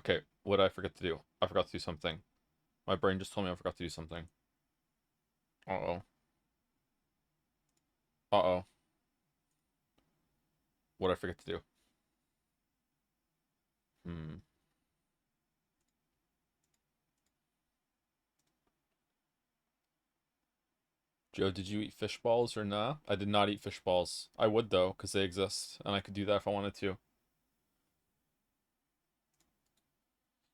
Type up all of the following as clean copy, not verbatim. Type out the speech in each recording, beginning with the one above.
Okay, what did I forget to do? I forgot to do something. My brain just told me I forgot to do something. Uh-oh. Uh-oh. What did I forget to do? Hmm. Joe, did you eat fish balls or nah? I did not eat fish balls. I would though, because they exist, and I could do that if I wanted to.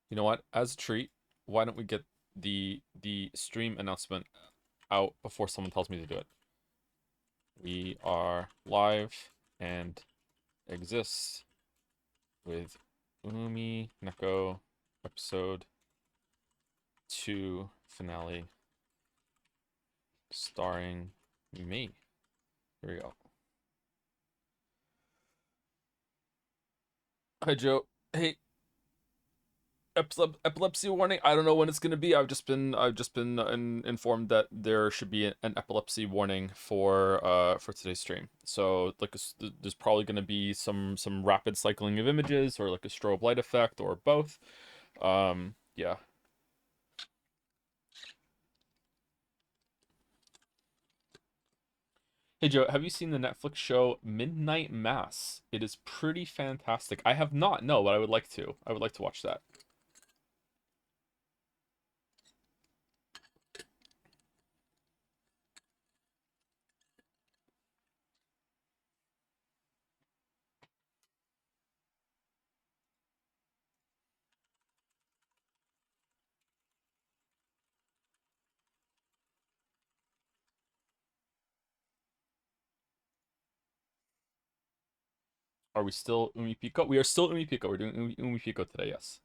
You know what? As a treat, why don't we get the stream announcement out before someone tells me to do it? We are live and exist with Umineko episode 2 finale starring me. Here we go. Hi Joe. Hey, epilepsy warning. I don't know when it's gonna be. I've just been informed that there should be an epilepsy warning for today's stream. So like there's probably gonna be some rapid cycling of images or like a strobe light effect or both. Yeah. Hey Joe, have you seen the Netflix show Midnight Mass? It is pretty fantastic. I have not, no, but I would like to. I would like to watch that. Are we still Umipiko? We are still Umipiko. We're doing Umipiko today, yes.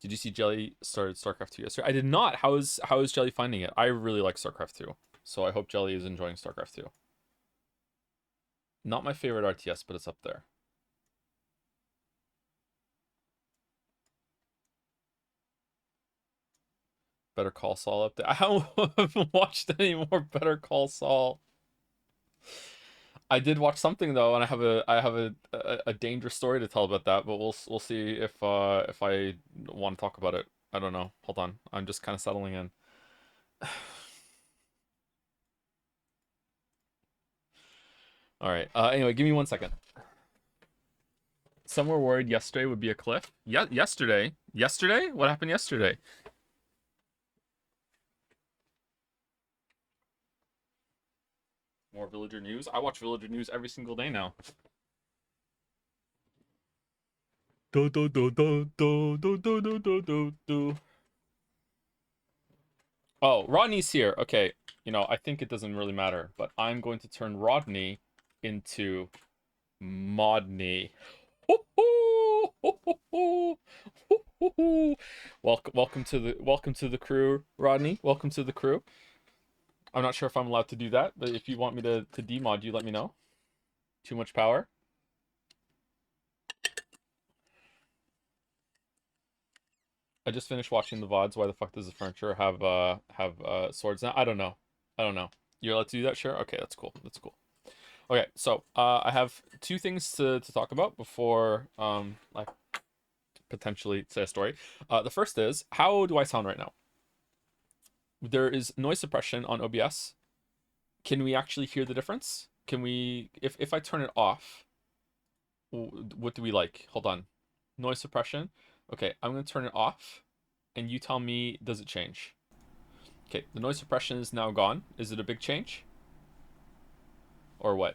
Did you see Jelly started StarCraft 2 yesterday? I did not. How is Jelly finding it? I really like StarCraft 2. So I hope Jelly is enjoying StarCraft 2. Not my favorite RTS, but it's up there. Better Call Saul up there. I haven't watched any more Better Call Saul. I did watch something though, and I have a dangerous story to tell about that, but we'll see if I want to talk about it. I don't know. Hold on. I'm just kind of settling in. All right. Anyway, give me 1 second. Some were worried yesterday would be a cliff. Yeah, yesterday. Yesterday? What happened yesterday? More Villager news. I watch Villager news every single day now. Do do do do do do do do do do do. Oh, Rodney's here. Okay, I think it doesn't really matter, but I'm going to turn Rodney into Modney. Welcome to the crew, Rodney. Welcome to the crew. I'm not sure if I'm allowed to do that, but if you want me to demod you, let me know. Too much power. I just finished watching the VODs. Why the fuck does the furniture have swords now? I don't know. I don't know. You're allowed to do that, sure? Okay, that's cool. That's cool. Okay, so I have two things to talk about before I potentially say a story. The first is, how do I sound right now? There is noise suppression on OBS. Can we actually hear the difference? Can we, if I turn it off, what do we like? Hold on. Noise suppression. Okay, I'm gonna turn it off, and you tell me, does it change? Okay, the noise suppression is now gone. Is it a big change? Or what?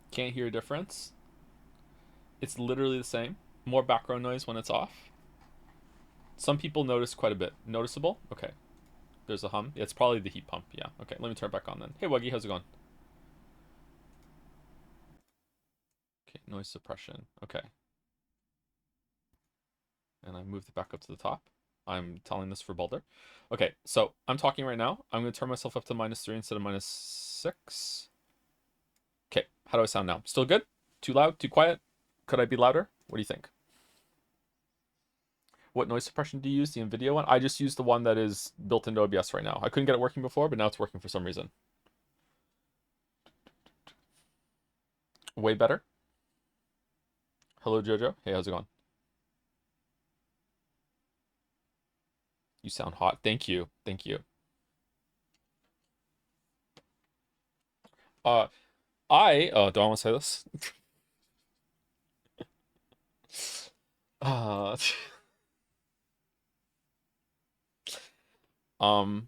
Can't hear a difference? It's literally the same. More background noise when it's off. Some people notice quite a bit. Noticeable? Okay. There's a hum. Yeah, it's probably the heat pump. Yeah. Okay, let me turn it back on then. Hey, Wuggy, how's it going? Okay, noise suppression. Okay. And I moved it back up to the top. I'm telling this for Boulder. Okay, so I'm talking right now. I'm going to turn myself up to -3 instead of -6. Okay, how do I sound now? Still good? Too loud? Too quiet? Could I be louder? What do you think? What noise suppression do you use? The NVIDIA one? I just use the one that is built into OBS right now. I couldn't get it working before, but now it's working for some reason. Way better. Hello, Jojo. Hey, how's it going? You sound hot. Thank you. Thank you. Do I want to say this? uh, um,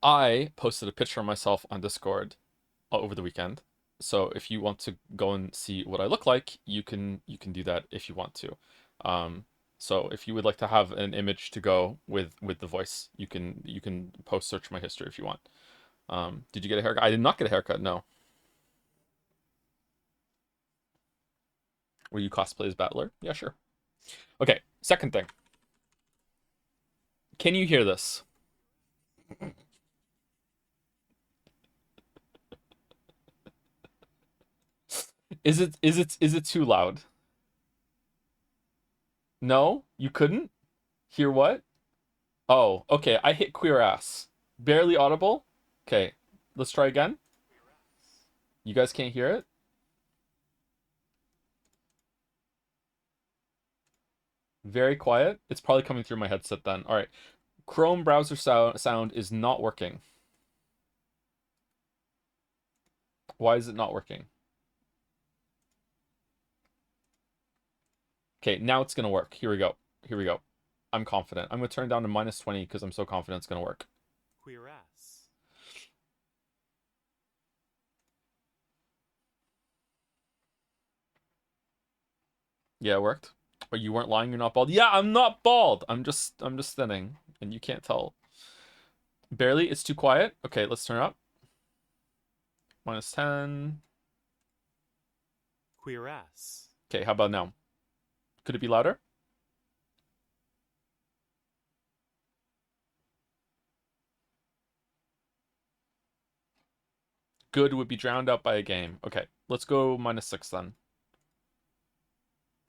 I posted a picture of myself on Discord over the weekend. So if you want to go and see what I look like, you can do that if you want to. So if you would like to have an image to go with the voice, you can post search my history if you want. Did you get a haircut? I did not get a haircut, no. Will you cosplay as Battler? Yeah, sure. Okay, second thing. Can you hear this? Is it too loud? No? You couldn't? Hear what? Oh, okay. I hit queer ass. Barely audible? Okay. Let's try again. You guys can't hear it? Very quiet. It's probably coming through my headset then. All right. Chrome browser sound is not working. Why is it not working? Okay, now it's gonna work. Here we go. Here we go. I'm confident. I'm gonna turn down to -20 because I'm so confident it's gonna work. Queer ass. Yeah, it worked. But you weren't lying, you're not bald. Yeah, I'm not bald. I'm just thinning, and you can't tell. Barely, it's too quiet. Okay, let's turn it up. -10. Queer ass. Okay, how about now? Could it be louder? Good would be drowned out by a game. Okay, let's go -6 then.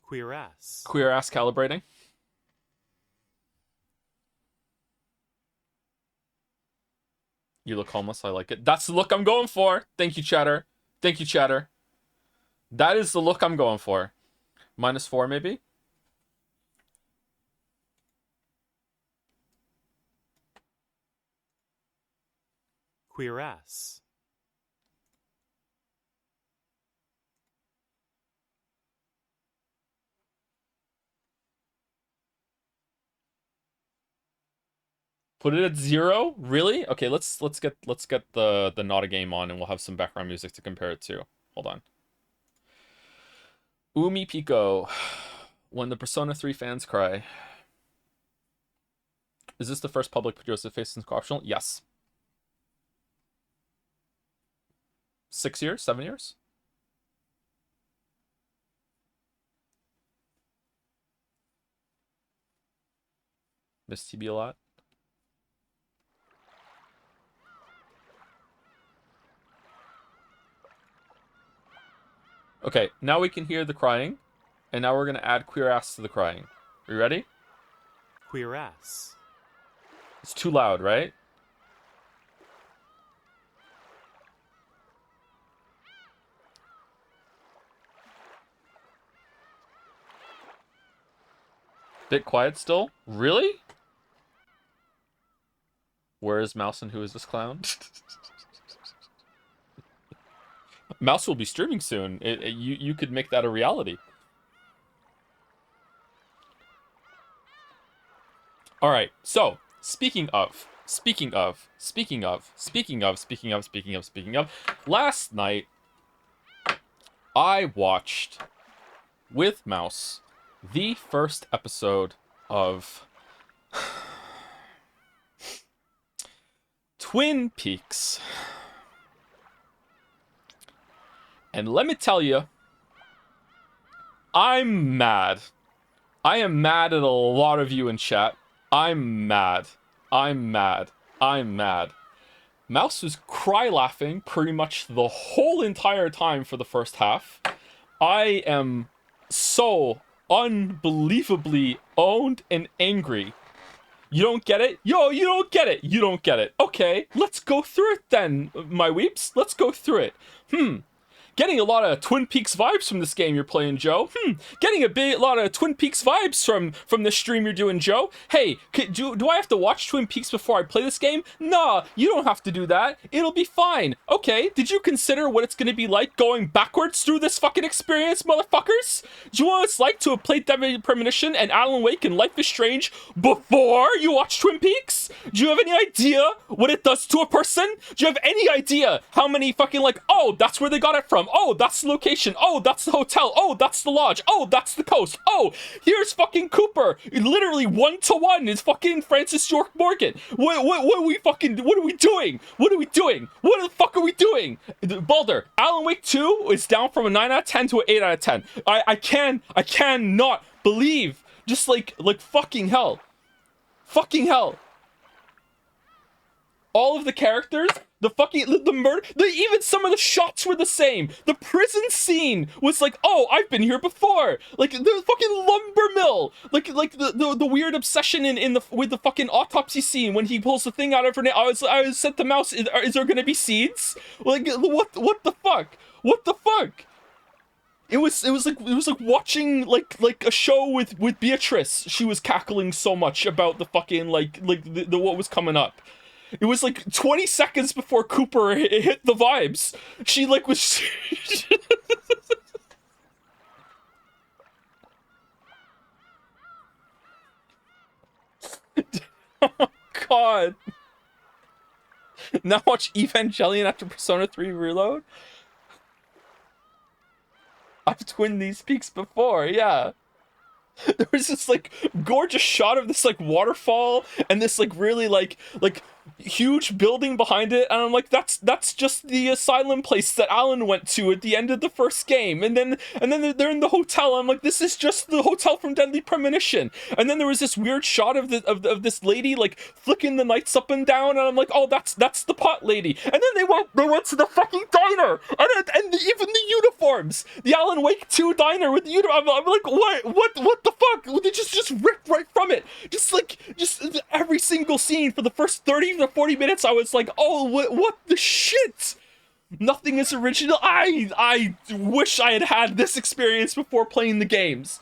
Queer ass. Queer ass calibrating. You look homeless. I like it. That's the look I'm going for. Thank you, chatter. Thank you, chatter. That is the look I'm going for. -4, maybe? Queer ass. Put it at 0? Really? Okay, let's get the not a game on and we'll have some background music to compare it to. Hold on. Umineko. When the Persona 3 fans cry. Is this the first public Joseph face since co-optional? Yes. 6 years? 7 years? Miss TB a lot. Okay, now we can hear the crying, and now we're gonna add queer ass to the crying. Are you ready? Queer ass. It's too loud, right? Bit quiet still? Really? Where is Mouse and who is this clown? Mouse will be streaming soon. You could make that a reality. All right. So speaking of, last night I watched with Mouse the first episode of Twin Peaks. And let me tell you, I'm mad. I am mad at a lot of you in chat. I'm mad. I'm mad. I'm mad. Mouse was cry laughing pretty much the whole entire time for the first half. I am so unbelievably owned and angry. You don't get it? Yo, you don't get it. You don't get it. Okay, let's go through it then, my weeps. Let's go through it. Getting a lot of Twin Peaks vibes from this game you're playing, Joe. Getting a lot of Twin Peaks vibes from this stream you're doing, Joe. Hey, do I have to watch Twin Peaks before I play this game? Nah, you don't have to do that. It'll be fine. Okay, did you consider what it's gonna be like going backwards through this fucking experience, motherfuckers? Do you know what it's like to have played Deadly Premonition and Alan Wake and Life is Strange before you watch Twin Peaks? Do you have any idea what it does to a person? Do you have any idea how many fucking like, oh, that's where they got it from? Oh, that's the location. Oh, that's the hotel. Oh, that's the lodge. Oh, that's the coast. Oh, here's fucking Cooper. Literally 1-to-1 is fucking Francis York Morgan. What are we doing? What are we doing? What the fuck are we doing? Balder, Alan Wake 2 is down from a 9 out of 10 to an 8 out of 10. I cannot believe, just like fucking hell. Fucking hell. All of the characters, the murder, even some of the shots were the same. The prison scene was like, oh, I've been here before. Like the fucking lumber mill, like the weird obsession with the fucking autopsy scene when he pulls the thing out of her nail. I said to Mouse, is there gonna be seeds? Like what the fuck? What the fuck? It was like watching like a show with Beatrice. She was cackling so much about the fucking like the what was coming up. It was like 20 seconds before Cooper hit the vibes. She like was. Oh God. Now watch Evangelion after Persona 3 Reload. I've twinned these peaks before, yeah. There was this like gorgeous shot of this like waterfall and this like really like huge building behind it, and I'm like, that's just the asylum place that Alan went to at the end of the first game, and then they're in the hotel. I'm like, this is just the hotel from Deadly Premonition. And then there was this weird shot of this lady like flicking the lights up and down, and I'm like, oh, that's the pot lady. And then they went to the fucking diner, and even the uniforms, the Alan Wake 2 diner with the uniform. I'm like, what the fuck? They just ripped right from it. Just every single scene for the first 30 to 40 minutes, I was like, oh, what the shit? Nothing is original. I wish I had this experience before playing the games.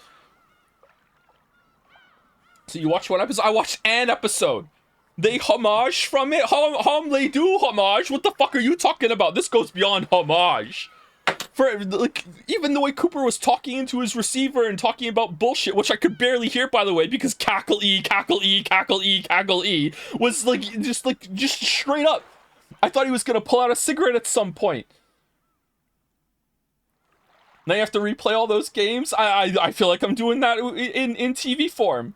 So you watch one episode? I watched an episode. They homage from it? They do homage? What the fuck are you talking about? This goes beyond homage. For like, even the way Cooper was talking into his receiver and talking about bullshit, which I could barely hear, by the way, because cackle E was like just straight up. I thought he was gonna pull out a cigarette at some point. Now you have to replay all those games. I feel like I'm doing that in TV form.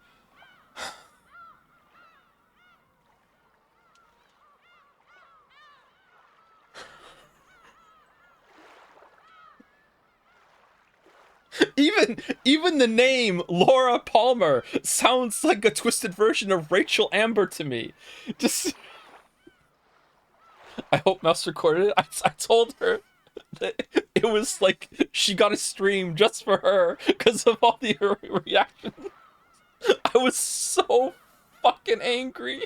Even the name Laura Palmer sounds like a twisted version of Rachel Amber to me. Just, I hope Mouse recorded it. I told her that it was like she got a stream just for her because of all the reactions. I was so fucking angry.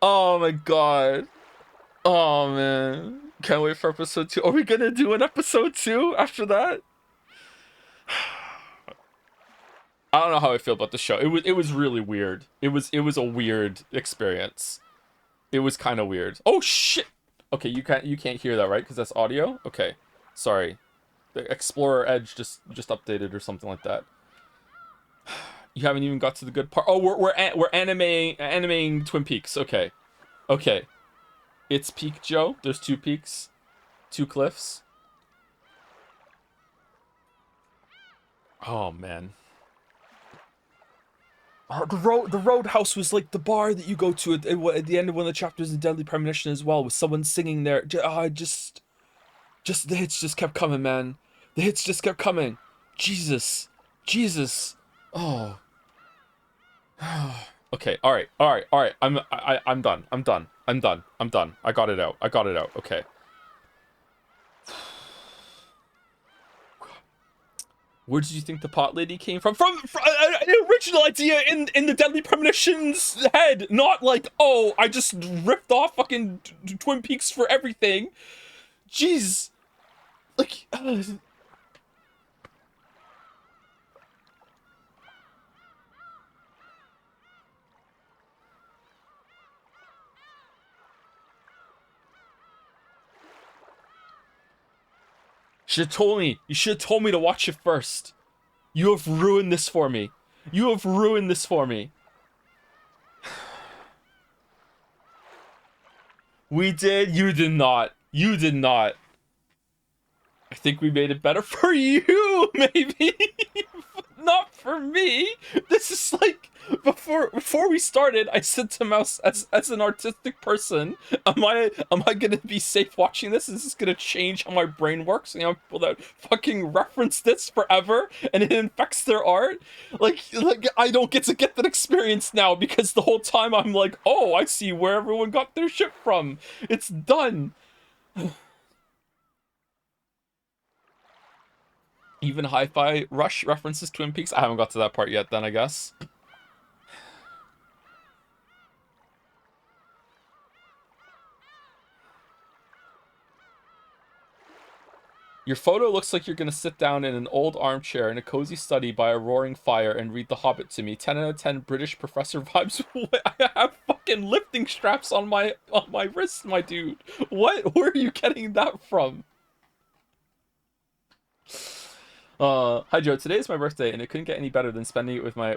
Oh my God. Oh man. Can't wait for episode 2. Are we gonna do an episode 2 after that? I don't know how I feel about the show. It was really weird. It was a weird experience. It was kind of weird. Oh shit. Okay, you can't hear that, right? Because that's audio. Okay, sorry. The Explorer Edge just updated or something like that. You haven't even got to the good part. Oh, we're animating Twin Peaks. Okay. It's Peak Joe. There's 2 peaks, 2 cliffs. Oh man. The Roadhouse was like the bar that you go to at the end of one of the chapters of Deadly Premonition as well, with someone singing there. Just the hits just kept coming, man. The hits just kept coming. Jesus. Oh. Okay. All right. I'm done. I got it out. Okay. Where did you think the pot lady came from? From an original idea in the Deadly Premonition's head, not like, oh, I just ripped off fucking Twin Peaks for everything. Jeez, like, should have told me. You should have told me to watch it first. You have ruined this for me. You have ruined this for me. We did. You did not. You did not. I think we made it better for you, maybe. Not for me. This is like before we started, I said to Mouse, as an artistic person, am I gonna be safe watching this? Is this gonna change how my brain works? You know, people that fucking reference this forever and it infects their art. Like I don't get to get that experience now because the whole time I'm like, oh, I see where everyone got their shit from. It's done. Even Hi-Fi Rush references Twin Peaks. I haven't got to that part yet then, I guess. Your photo looks like you're gonna sit down in an old armchair in a cozy study by a roaring fire and read The Hobbit to me. 10 out of 10 British professor vibes. I have fucking lifting straps on my wrists, my dude. What? Where are you getting that from? Hi Joe, today is my birthday and it couldn't get any better than spending it with my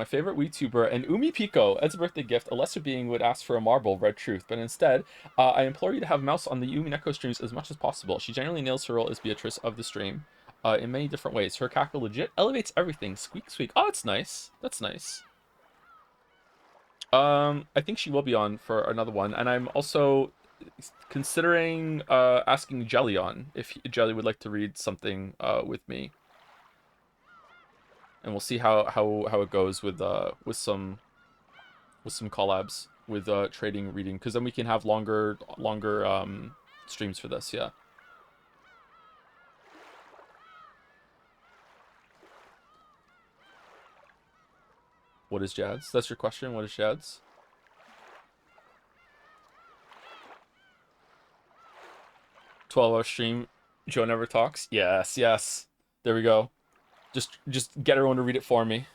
favorite WeTuber and Umineko. As a birthday gift, a lesser being would ask for a marble, Red Truth, but instead, I implore you to have Mouse on the Umineko streams as much as possible. She generally nails her role as Beatrice of the stream, in many different ways. Her cackle legit elevates everything. Squeak squeak. Oh, that's nice. That's nice. I think she will be on for another one, and I'm also considering asking Jelly on if Jelly would like to read something with me. And we'll see how it goes with some collabs with trading reading, because then we can have longer streams for this. Yeah. What is Jad's? That's your question. What is Jad's? $12-hour stream. Joe never talks. Yes, yes. There we go. Just get everyone to read it for me.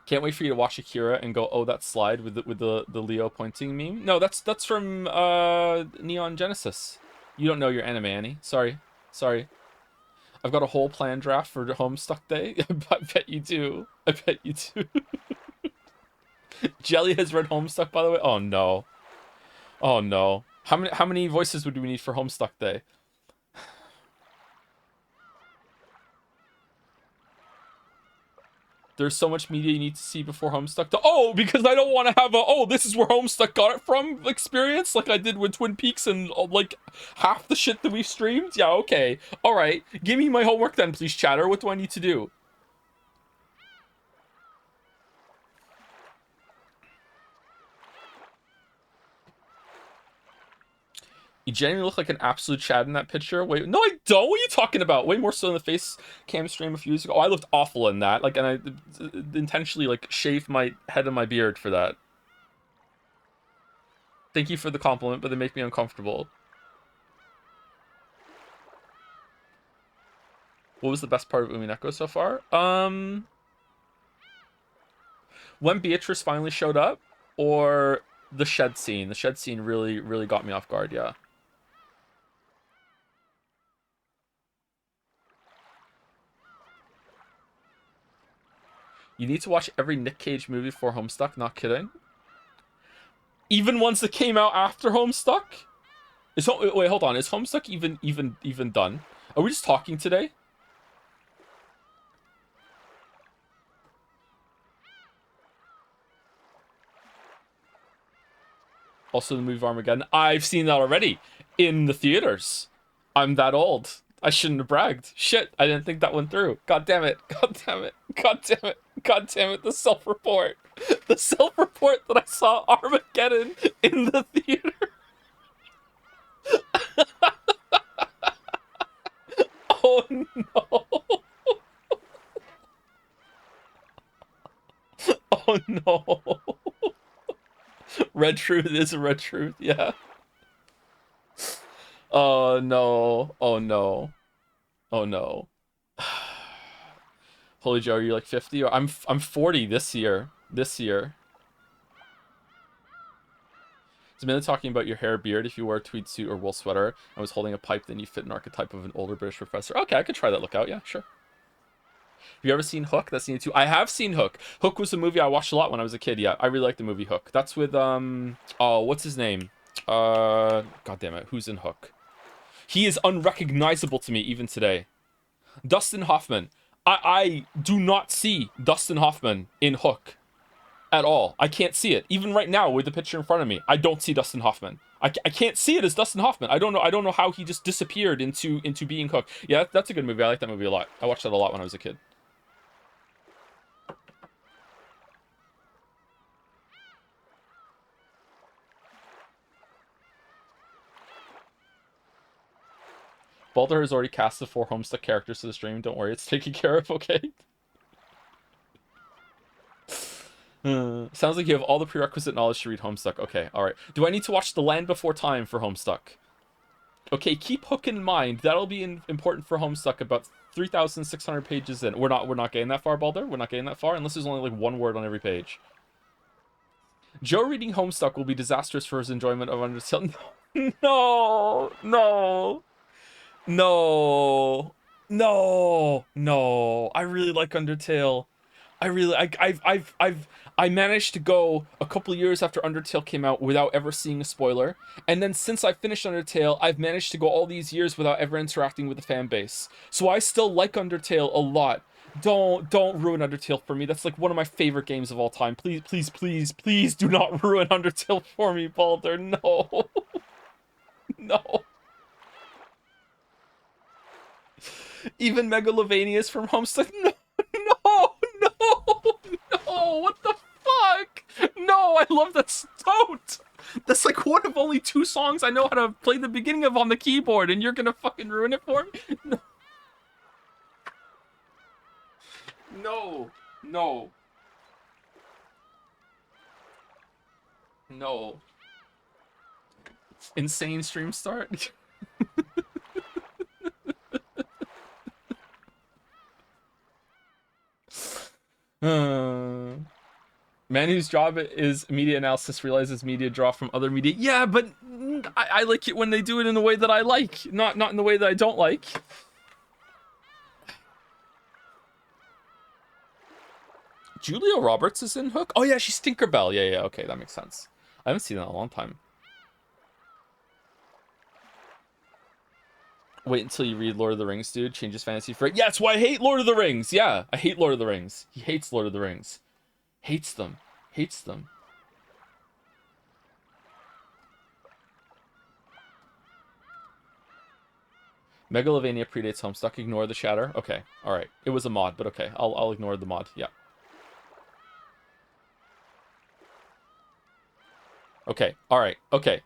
Can't wait for you to watch Akira and go, oh, that slide with the Leo pointing meme. No, that's from Neon Genesis. You don't know your anime, Annie. Sorry. I've got a whole plan draft for Homestuck Day. I bet you do. I bet you do. Jelly has read Homestuck, by the way. Oh no. Oh no. How many voices would we need for Homestuck Day? There's so much media you need to see before Homestuck. Oh, because I don't want to have a, oh, this is where Homestuck got it from experience, like I did with Twin Peaks and like half the shit that we've streamed. Yeah, okay. All right. Give me my homework then, please, chatter. What do I need to do? You genuinely look like an absolute Chad in that picture. Wait, no, I don't. What are you talking about? Way more so in the face cam stream a few years ago. Oh, I looked awful in that. Like, and I intentionally like shaved my head and my beard for that. Thank you for the compliment, but they make me uncomfortable. What was the best part of Umineko so far? When Beatrice finally showed up, or the shed scene. The shed scene really got me off guard. Yeah. You need to watch every Nick Cage movie for Homestuck, not kidding. Even ones that came out after Homestuck? Wait, hold on. Is Homestuck even done? Are we just talking today? Also the movie Armageddon. I've seen that already in the theaters. I'm that old. I shouldn't have bragged. Shit, I didn't think that went through. God damn it. God damn it. God damn it. God damn it. The self-report. The self-report that I saw Armageddon in the theater. Oh no. Red truth is a red truth, yeah. Oh no. Oh no. Oh no. Holy Joe, are you like 50? Or I'm 40 this year. This year. It's mainly talking about your hair, beard. If you wear a tweed suit or wool sweater and was holding a pipe, then you fit an archetype of an older British professor. Okay, I could try that look out. Yeah, sure. Have you ever seen Hook? That's needed too. I have seen Hook. Hook was a movie I watched a lot when I was a kid. Yeah, I really like the movie Hook. That's with oh, what's his name? God damn it, who's in Hook? He is unrecognizable to me even today. Dustin Hoffman. I do not see Dustin Hoffman in Hook at all. I can't see it. Even right now with the picture in front of me, I don't see Dustin Hoffman. I can't see it as Dustin Hoffman. I don't know how he just disappeared into being Hook. Yeah, that's a good movie. I like that movie a lot. I watched that a lot when I was a kid. Baldur has already cast the 4 Homestuck characters to the stream. Don't worry, it's taken care of, okay? Sounds like you have all the prerequisite knowledge to read Homestuck. Okay, alright. Do I need to watch The Land Before Time for Homestuck? Okay, keep Hook in mind. That'll be important for Homestuck about 3,600 pages in. We're not getting that far, Baldur. We're not getting that far, unless there's only like one word on every page. Joe reading Homestuck will be disastrous for his enjoyment of Undertale. No, no. No, no, no. I really like Undertale. I managed to go a couple years after Undertale came out without ever seeing a spoiler, and then since I finished Undertale, I've managed to go all these years without ever interacting with the fan base. So I still like Undertale a lot. Don't ruin Undertale for me. That's like one of my favorite games of all time. Please, please, please, please do not ruin Undertale for me, Baldur. No, no. Even Megalovanius from Homestuck. No, no, no, no. What the fuck? No, I love that Stoat. That's like one of only 2 songs I know how to play the beginning of on the keyboard, and you're gonna fucking ruin it for me? No. No. No. No. Insane stream start. Man whose job is media analysis realizes media draw from other media. Yeah, but I like it when they do it in the way that I like, not in the way that I don't like. Julia Roberts is in Hook? Oh yeah, she's Tinkerbell. Yeah, okay, that makes sense. I haven't seen that in a long time. Wait until you read Lord of the Rings, dude. Changes fantasy for it. Yeah, that's why I hate Lord of the Rings. Yeah, I hate Lord of the Rings. He hates Lord of the Rings. Hates them. Hates them. Megalovania predates Homestuck. Ignore the chatter. Okay, alright. It was a mod, but okay. I'll ignore the mod. Yeah. Okay, alright. Okay.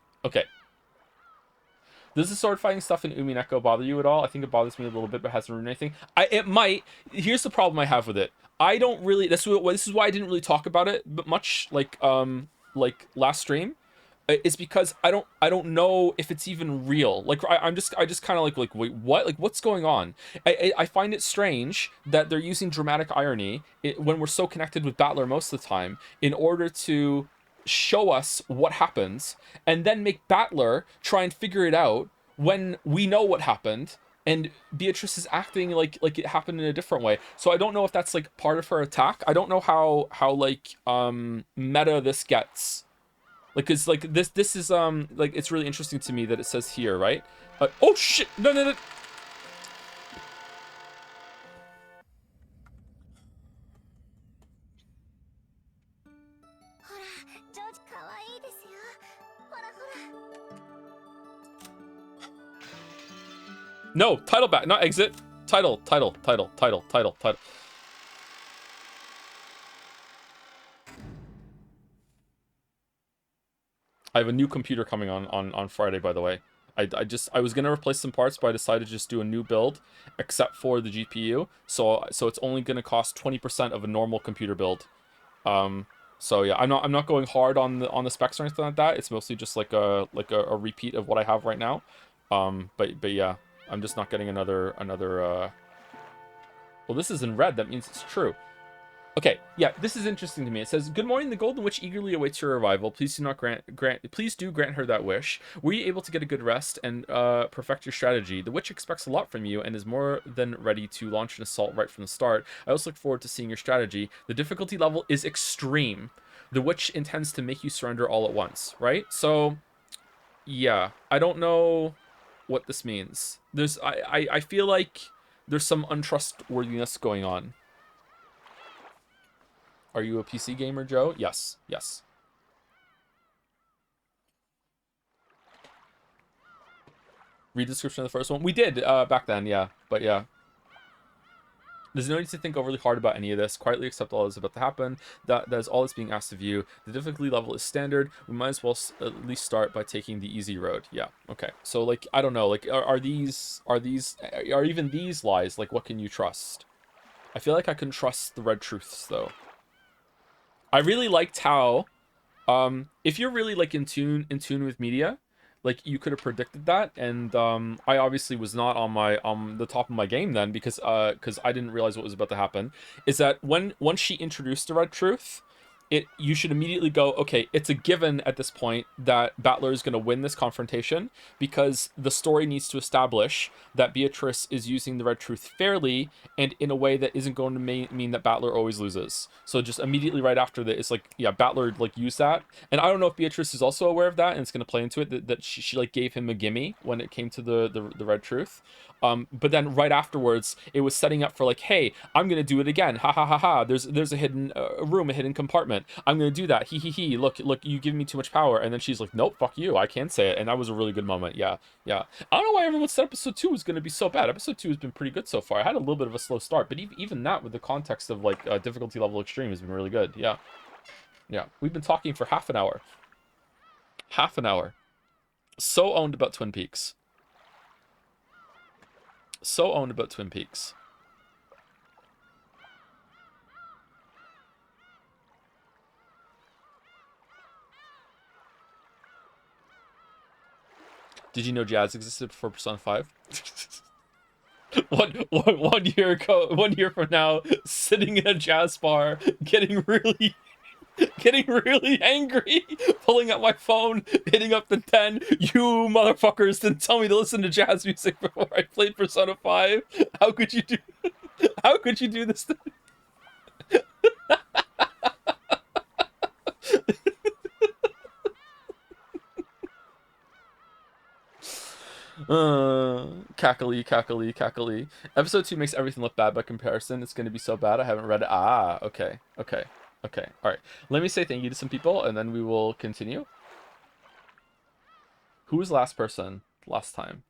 Does the sword fighting stuff in Umineko bother you at all? I think it bothers me a little bit, but hasn't ruined anything. It might. Here's the problem I have with it. I don't really. This is why I didn't really talk about it, but much like last stream. Is because I don't know if it's even real. Like I just kind of like wait, what? Like what's going on? I find it strange that they're using dramatic irony when we're so connected with Battler most of the time in order to show us what happens and then make Battler try and figure it out when we know what happened and Beatrice is acting like it happened in a different way. So I don't know if that's like part of her attack. I don't know how like meta this gets. Like, cause like this is like it's really interesting to me that it says here, right? Oh shit! No. No, title back, not exit. Title. I have a new computer coming on Friday, by the way. I was gonna replace some parts, but I decided to just do a new build, except for the GPU. So it's only gonna cost 20% of a normal computer build. So yeah, I'm not going hard on the specs or anything like that. It's mostly just like a repeat of what I have right now. But yeah, I'm just not getting another. Well, this is in red. That means it's true. Okay, yeah, this is interesting to me. It says, "Good morning. The Golden Witch eagerly awaits your arrival. Please do not Please do grant her that wish. Were you able to get a good rest and perfect your strategy? The witch expects a lot from you and is more than ready to launch an assault right from the start. I also look forward to seeing your strategy. The difficulty level is extreme. The witch intends to make you surrender all at once." Right? So yeah, I don't know what this means. I feel like there's some untrustworthiness going on. Are you a PC gamer, Joe? Yes, yes. Read the description of the first one. We did back then, yeah. But yeah. There's no need to think overly hard about any of this. Quietly accept all that is about to happen. That is all that's being asked of you. The difficulty level is standard. We might as well at least start by taking the easy road. Yeah. Okay. So like, I don't know. Like, are even these lies? Like, what can you trust? I feel like I can trust the red truths though. I really liked how if you're really like in tune with media, like you could have predicted that. And I obviously was not on the top of my game then, because I didn't realize what was about to happen. Is that when once she introduced the red truth, you should immediately go, okay, it's a given at this point that Battler is going to win this confrontation, because the story needs to establish that Beatrice is using the red truth fairly and in a way that isn't going to mean that Battler always loses. So just immediately right after that, it's like, yeah, Battler like used that. And I don't know if Beatrice is also aware of that and it's going to play into it, that she like gave him a gimme when it came to the red truth. But then right afterwards, it was setting up for like, hey, I'm gonna do it again. Ha ha ha ha. There's a hidden room, a hidden compartment. I'm gonna do that. He he he. Look, you give me too much power. And then she's like, nope, fuck you. I can't say it. And that was a really good moment. Yeah, yeah. I don't know why everyone said episode 2 was gonna be so bad. Episode 2 has been pretty good so far. I had a little bit of a slow start, but even that, with the context of like difficulty level extreme, has been really good. Yeah, yeah. We've been talking for half an hour. Half an hour. So owned about Twin Peaks. So owned about Twin Peaks. Did you know jazz existed before Persona 5? One year ago, 1 year from now, sitting in a jazz bar, getting really angry, pulling out my phone, hitting up the 10. You motherfuckers didn't tell me to listen to jazz music before I played Persona 5. How could you do? How could you do this? Cackly, cackly, cackly. Episode 2 makes everything look bad by comparison. It's going to be so bad I haven't read it. Ah, okay, okay, okay. All right. Let me say thank you to some people, and then we will continue. Who was the last person last time?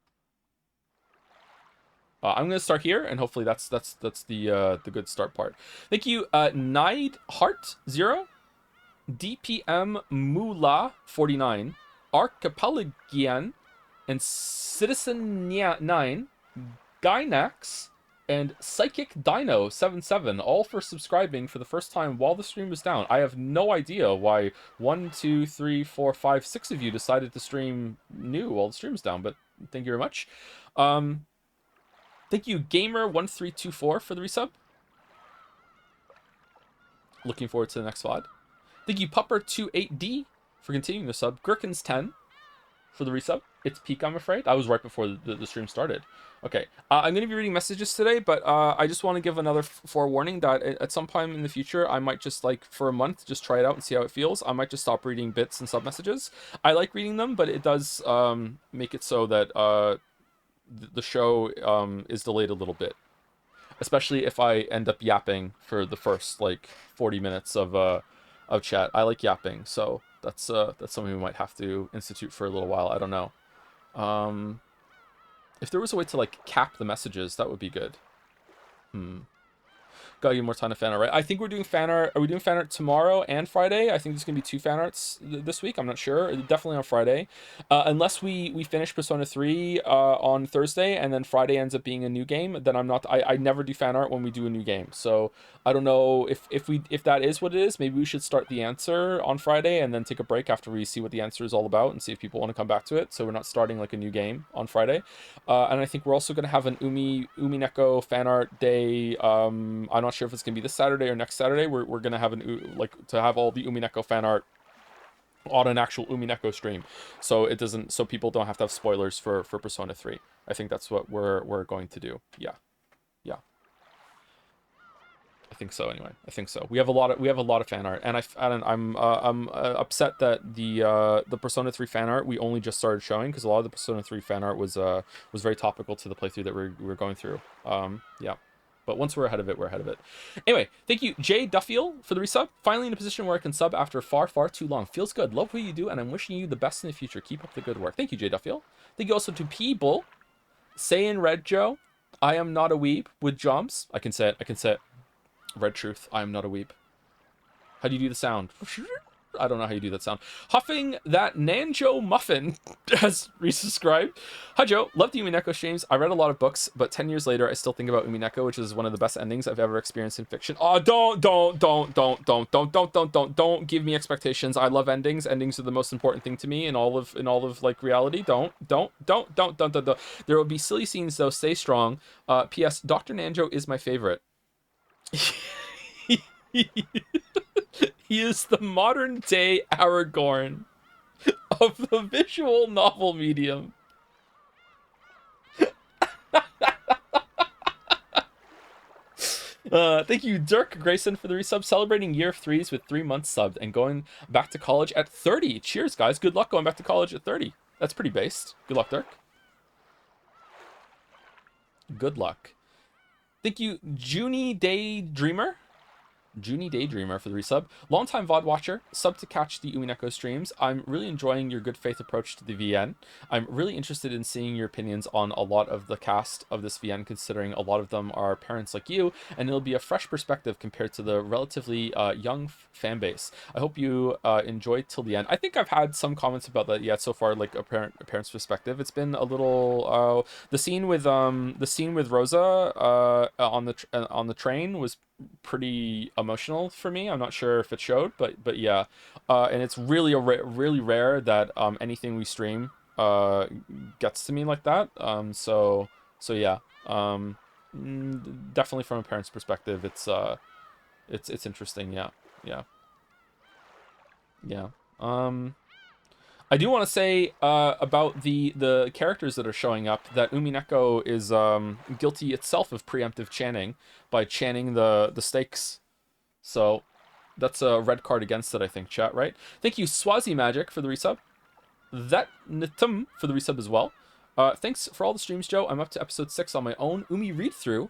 I'm gonna start here, and hopefully that's the good start part. Thank you, Nide Heart 0, DPM Mula 49, Archipelagian, and Citizen 9, Gynax, and Psychic Dino 77, all for subscribing for the first time while the stream was down. I have no idea why 1, 2, 3, 4, 5, 6 of you decided to stream new while the stream was down, but thank you very much. Thank you, Gamer1324, for the resub. Looking forward to the next VOD. Thank you, Pupper28D, for continuing the sub. Gherkins10 for the resub. It's peak, I'm afraid. I was right before the stream started. Okay, I'm going to be reading messages today, but I just want to give another forewarning that at some time in the future, I might just, like, for a month, just try it out and see how it feels. I might just stop reading bits and sub messages. I like reading them, but it does make it so that the show is delayed a little bit, especially if I end up yapping for the first like 40 minutes of chat. I like yapping, so that's something we might have to institute for a little while. I don't know. If there was a way to like cap the messages, that would be good. Gotta give more time to fan art, right? I think we're doing fan art. Are we doing fan art tomorrow and Friday? I think there's gonna be 2 fan arts this week. I'm not sure. Definitely on Friday, unless we finish Persona 3 on Thursday and then Friday ends up being a new game. Then I'm not. I never do fan art when we do a new game. So I don't know if that is what it is. Maybe we should start the answer on Friday and then take a break after we see what the answer is all about and see if people want to come back to it. So we're not starting like a new game on Friday. And I think we're also gonna have an Umineko fan art day. I'm not sure if it's gonna be this Saturday or next Saturday. We're gonna have to have all the Umineko fan art on an actual Umineko stream, so it doesn't, so people don't have to have spoilers for Persona 3. I think that's what we're going to do. Yeah, yeah. I think so. Anyway, I think so. We have a lot of fan art, and I'm upset that the Persona 3 fan art we only just started showing, because a lot of the Persona 3 fan art was very topical to the playthrough that we were going through. Yeah. But once we're ahead of it, we're ahead of it. Anyway, thank you, Jay Duffield, for the resub. Finally in a position where I can sub after far, far too long. Feels good. Love what you do, and I'm wishing you the best in the future. Keep up the good work. Thank you, Jay Duffield. Thank you also to People. Say in Red Joe, I am not a weeb with jumps. I can say it. I can say it. Red Truth, I am not a weeb. How do you do the sound? I don't know how you do that sound. Huffing that Nanjo Muffin has resubscribed. Hi Joe, love the Umineko streams. I read a lot of books, but 10 years later, I still think about Umineko, which is one of the best endings I've ever experienced in fiction. Oh, don't give me expectations. I love endings. Endings are the most important thing to me in all of like reality. Don't. There will be silly scenes though. Stay strong. P.S. Dr. Nanjo is my favorite. He is the modern day Aragorn of the visual novel medium. Thank you, Dirk Grayson, for the resub. Celebrating year 3s with 3 months subbed and going back to college at 30. Cheers, guys. Good luck going back to college at 30. That's pretty based. Good luck, Dirk. Good luck. Thank you, Junie Daydreamer. Junie Daydreamer for the resub. Longtime VOD watcher, sub to catch the Umineko streams. I'm really enjoying your good faith approach to the VN. I'm really interested in seeing your opinions on a lot of the cast of this VN, considering a lot of them are parents like you, and it'll be a fresh perspective compared to the relatively young fan base. I hope you enjoy till the end. I think I've had some comments about that yet so far, like a parent's perspective. It's been a little the scene with Rosa on the train was pretty emotional for me. I'm not sure if it showed, but yeah, and it's really really rare that anything we stream gets to me like that. So yeah, definitely from a parent's perspective, it's interesting. Yeah. I do want to say about the characters that are showing up that Umineko is guilty itself of preemptive chanting by chanting the stakes. So that's a red card against it, I think, chat, right? Thank you, Swazi Magic, for the resub. That Nitum for the resub as well. Thanks for all the streams, Joe. I'm up to episode 6 on my own Umi read-through.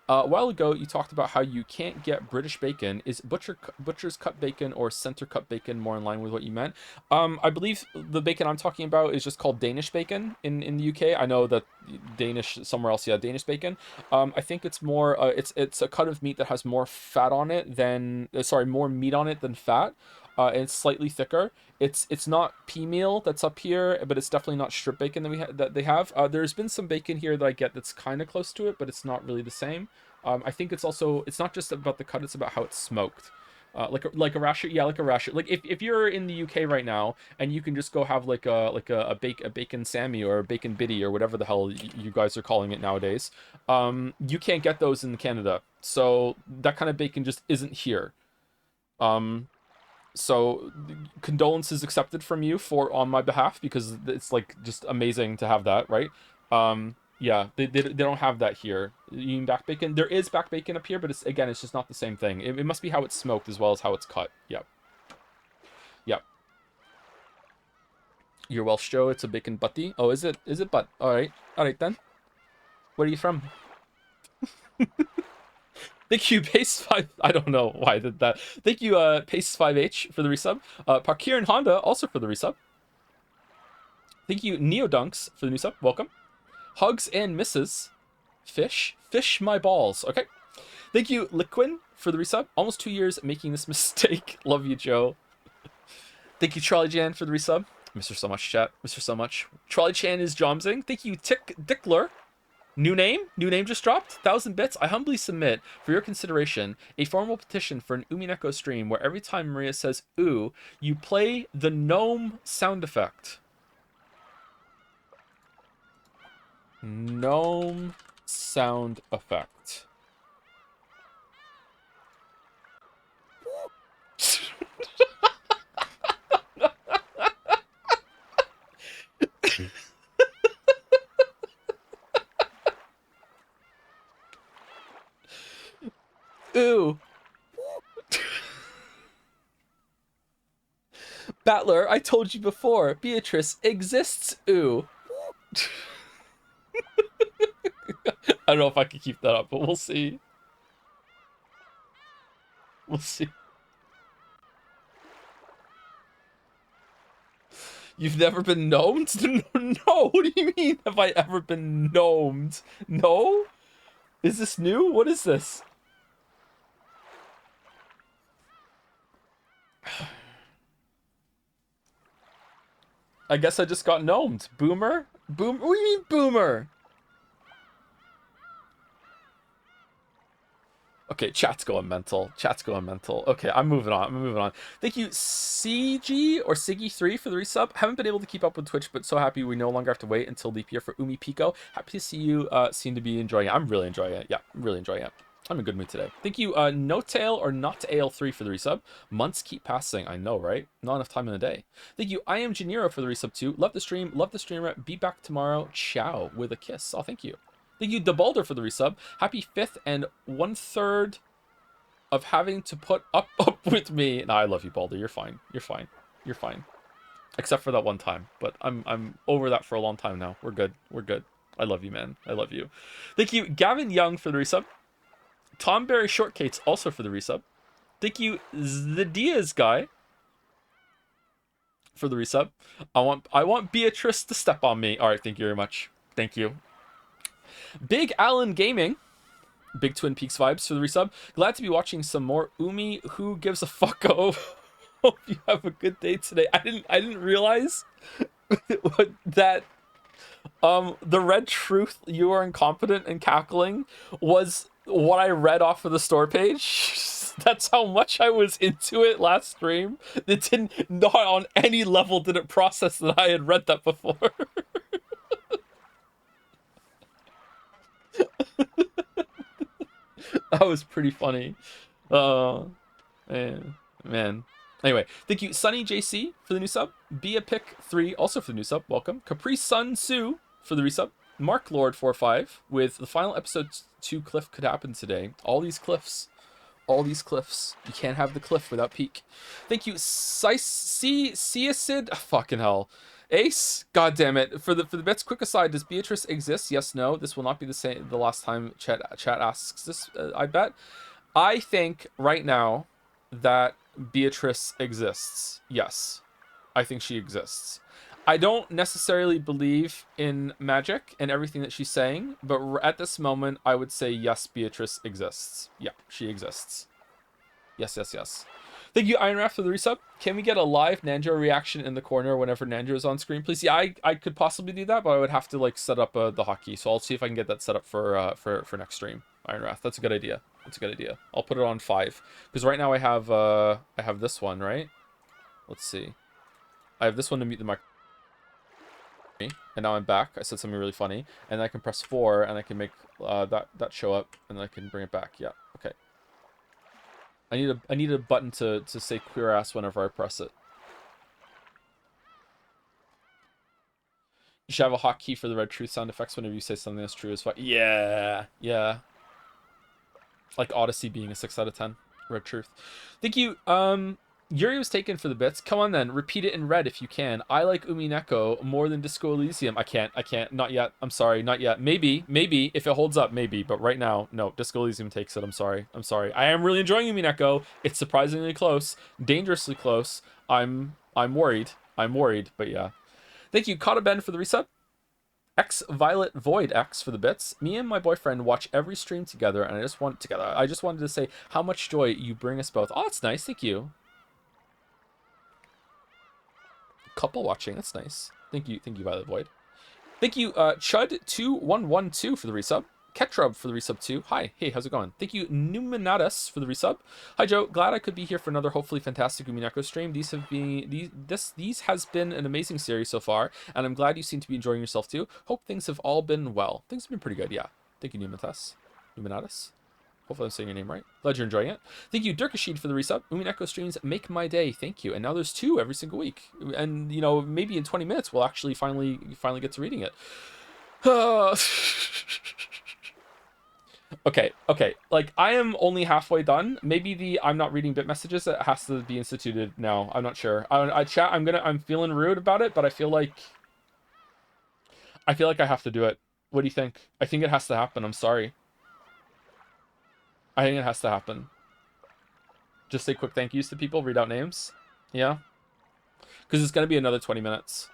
A while ago, you talked about how you can't get British bacon. Is butcher's cut bacon or center cut bacon more in line with what you meant? I believe the bacon I'm talking about is just called Danish bacon in the UK. I know that Danish somewhere else, yeah, Danish bacon. I think it's more it's a cut of meat that has more fat on it than more meat on it than fat. And it's slightly thicker. It's not pea meal that's up here, but it's definitely not strip bacon that they have. There's been some bacon here that I get that's kind of close to it, but it's not really the same. I think it's not just about the cut; it's about how it's smoked. Like a rasher, yeah, like a rasher. Like if you're in the UK right now and you can just go have like a bacon Sammy or a bacon Biddy or whatever the hell you guys are calling it nowadays, you can't get those in Canada. So that kind of bacon just isn't here. So condolences accepted from you on my behalf, because it's like just amazing to have that, right? Yeah, they don't have that here. You mean back bacon? There is back bacon up here, but it's just not the same thing. It must be how it's smoked as well as how it's cut. Yep. You're Welsh, Joe. It's a bacon butty. Oh, is it butt? All right then. Where are you from? Thank you, Pace5. I don't know why I did that. Thank you, Pace5H, for the resub. Parkir and Honda also for the resub. Thank you, Neodunks, for the new sub. Welcome. Hugs and misses. Fish my balls. Okay. Thank you, Liquin, for the resub. Almost 2 years making this mistake. Love you, Joe. Thank you, Charlie Jan, for the resub. Mr. So Much, chat. Mr. So Much. Charlie Chan is Jomsing. Thank you, Tick Dickler. New name just dropped. 1,000 bits. I humbly submit for your consideration a formal petition for an Umineko stream where every time Maria says "ooh," you play the gnome sound effect. Gnome sound effect. Ooh. Battler, I told you before, Beatrice exists. Ooh. I don't know if I can keep that up, but we'll see. We'll see. You've never been gnomed? No, what do you mean have I ever been gnomed? No? Is this new? What is this? I guess I just got gnomed. Boomer? What do you mean boomer? Okay, chat's going mental. Okay, I'm moving on. Thank you, CG or Siggy3 for the resub. Haven't been able to keep up with Twitch, but so happy we no longer have to wait until leap year for Umipiko. Happy to see you seem to be enjoying it. I'm really enjoying it. Yeah, I'm really enjoying it. I'm in a good mood today. Thank you, No Tail or Not Ale 3 for the resub. Months keep passing. I know, right? Not enough time in the day. Thank you, I Am Janiro for the resub too. Love the stream. Love the streamer. Be back tomorrow. Ciao with a kiss. Oh, thank you. Thank you, DeBalder, for the resub. Happy 5th and 1/3 of having to put up with me. No, I love you, Balder. You're fine. Except for that one time. But I'm over that for a long time now. We're good. I love you, man. I love you. Thank you, Gavin Young, for the resub. Tom Berry Shortcakes also for the resub. Thank you, the Diaz guy, for the resub. I want Beatrice to step on me. All right, thank you very much. Thank you. Big Allen Gaming, big Twin Peaks vibes for the resub. Glad to be watching some more Umi. Who gives a fuck? Oh, hope you have a good day today. I didn't realize that the red truth, you are incompetent and cackling, was what I read off of the store page. That's how much I was into it last stream. It didn't, not on any level did it process that I had read that before. That was pretty funny. Man. Anyway, thank you, Sunny JC, for the new sub. Be a Pick 3, also for the new sub. Welcome. Capri Sun Sue for the resub. Mark Lord 45 with the final episode 2 cliff could happen today. All these cliffs. You can't have the cliff without peak. Thank you, Ciacid. Fucking hell. Ace, god damn it. For the bits, quick aside, does Beatrice exist? Yes, no. This will not be the last time chat asks this, I bet. I think right now that Beatrice exists. Yes. I think she exists. I don't necessarily believe in magic and everything that she's saying, but at this moment, I would say yes, Beatrice exists. Yeah, she exists. Yes. Thank you, Iron Raft, for the resub. Can we get a live Nanjo reaction in the corner whenever Nanjo is on screen, please? Yeah, I could possibly do that, but I would have to like set up the hotkey. So I'll see if I can get that set up for next stream. Iron Raft, that's a good idea. I'll put it on 5 because right now I have this one, right? Let's see. I have this one to mute the mic. And now I'm back. I said something really funny, and I can press 4, and I can make that show up, and then I can bring it back. Yeah, okay. I need a button to say queer ass whenever I press it. You should have a hotkey for the red truth sound effects whenever you say something that's true as fuck. Yeah. Like Odyssey being a 6 out of 10. Red truth. Thank you. Yuri was taken for the bits. Come on then, repeat it in red if you can. I like Umineko more than Disco Elysium. I can't. Not yet. I'm sorry, not yet. Maybe, if it holds up, maybe. But right now, no. Disco Elysium takes it. I'm sorry. I am really enjoying Umineko. It's surprisingly close, dangerously close. I'm worried. But yeah. Thank you, Kata Ben, for the resub. X Violet Void X for the bits. Me and my boyfriend watch every stream together, and I just wanted to say how much joy you bring us both. Oh, that's nice. Thank you. Couple watching. That's nice. Thank you, Violet Void. Thank you, Chud2112 for the resub. Ketrub for the resub too. Hi, hey, how's it going? Thank you, Numinatus for the resub. Hi Joe, glad I could be here for another hopefully fantastic Umineko stream. These has been an amazing series so far, and I'm glad you seem to be enjoying yourself too. Hope things have all been well. Things have been pretty good, yeah. Thank you, Numinatus. Hopefully I'm saying your name right. Glad you're enjoying it. Thank you, Dirkashid, for the resub. Umineko streams make my day. Thank you. And now there's 2 every single week. And, you know, maybe in 20 minutes we'll actually finally get to reading it. Okay. Like, I am only halfway done. Maybe the I'm not reading bit messages that has to be instituted now. I'm not sure. I'm feeling rude about it, but I feel like I have to do it. What do you think? I think it has to happen. I'm sorry. I think it has to happen. Just say quick thank yous to people, read out names. Yeah. Because it's going to be another 20 minutes.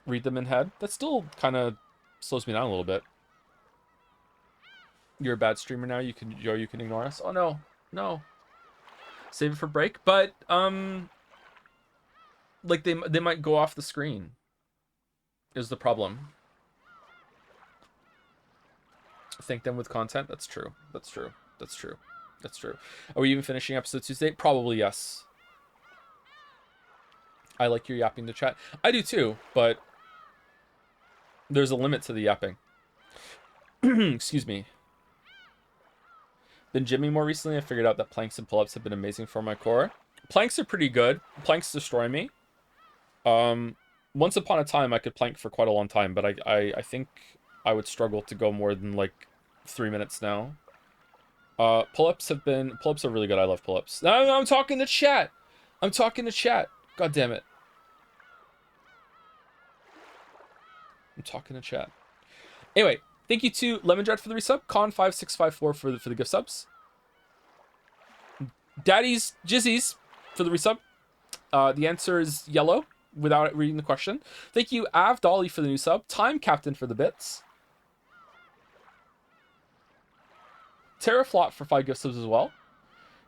Read them in head. That still kind of slows me down a little bit. You're a bad streamer now. You can ignore us. Oh, no. Save it for break. But, like, they might go off the screen. Is the problem. Thank them with content. That's true. Are we even finishing episode Tuesday? Probably yes. I like your yapping to chat. I do too, but there's a limit to the yapping. Excuse me. Been gymming more recently. I figured out that planks and pull-ups have been amazing for my core. Planks are pretty good. Planks destroy me. Once upon a time I could plank for quite a long time, but I think I would struggle to go more than like 3 minutes now. Pull-ups are really good. I love pull-ups. I'm talking to chat. God damn it. I'm talking to chat. Anyway, thank you to Lemon Dread for the resub. Con5654 for the gift subs. Daddy's Jizzies for the resub. The answer is yellow without reading the question. Thank you, Av Dolly for the new sub. Time Captain for the bits. Terraflot for 5 gift subs as well.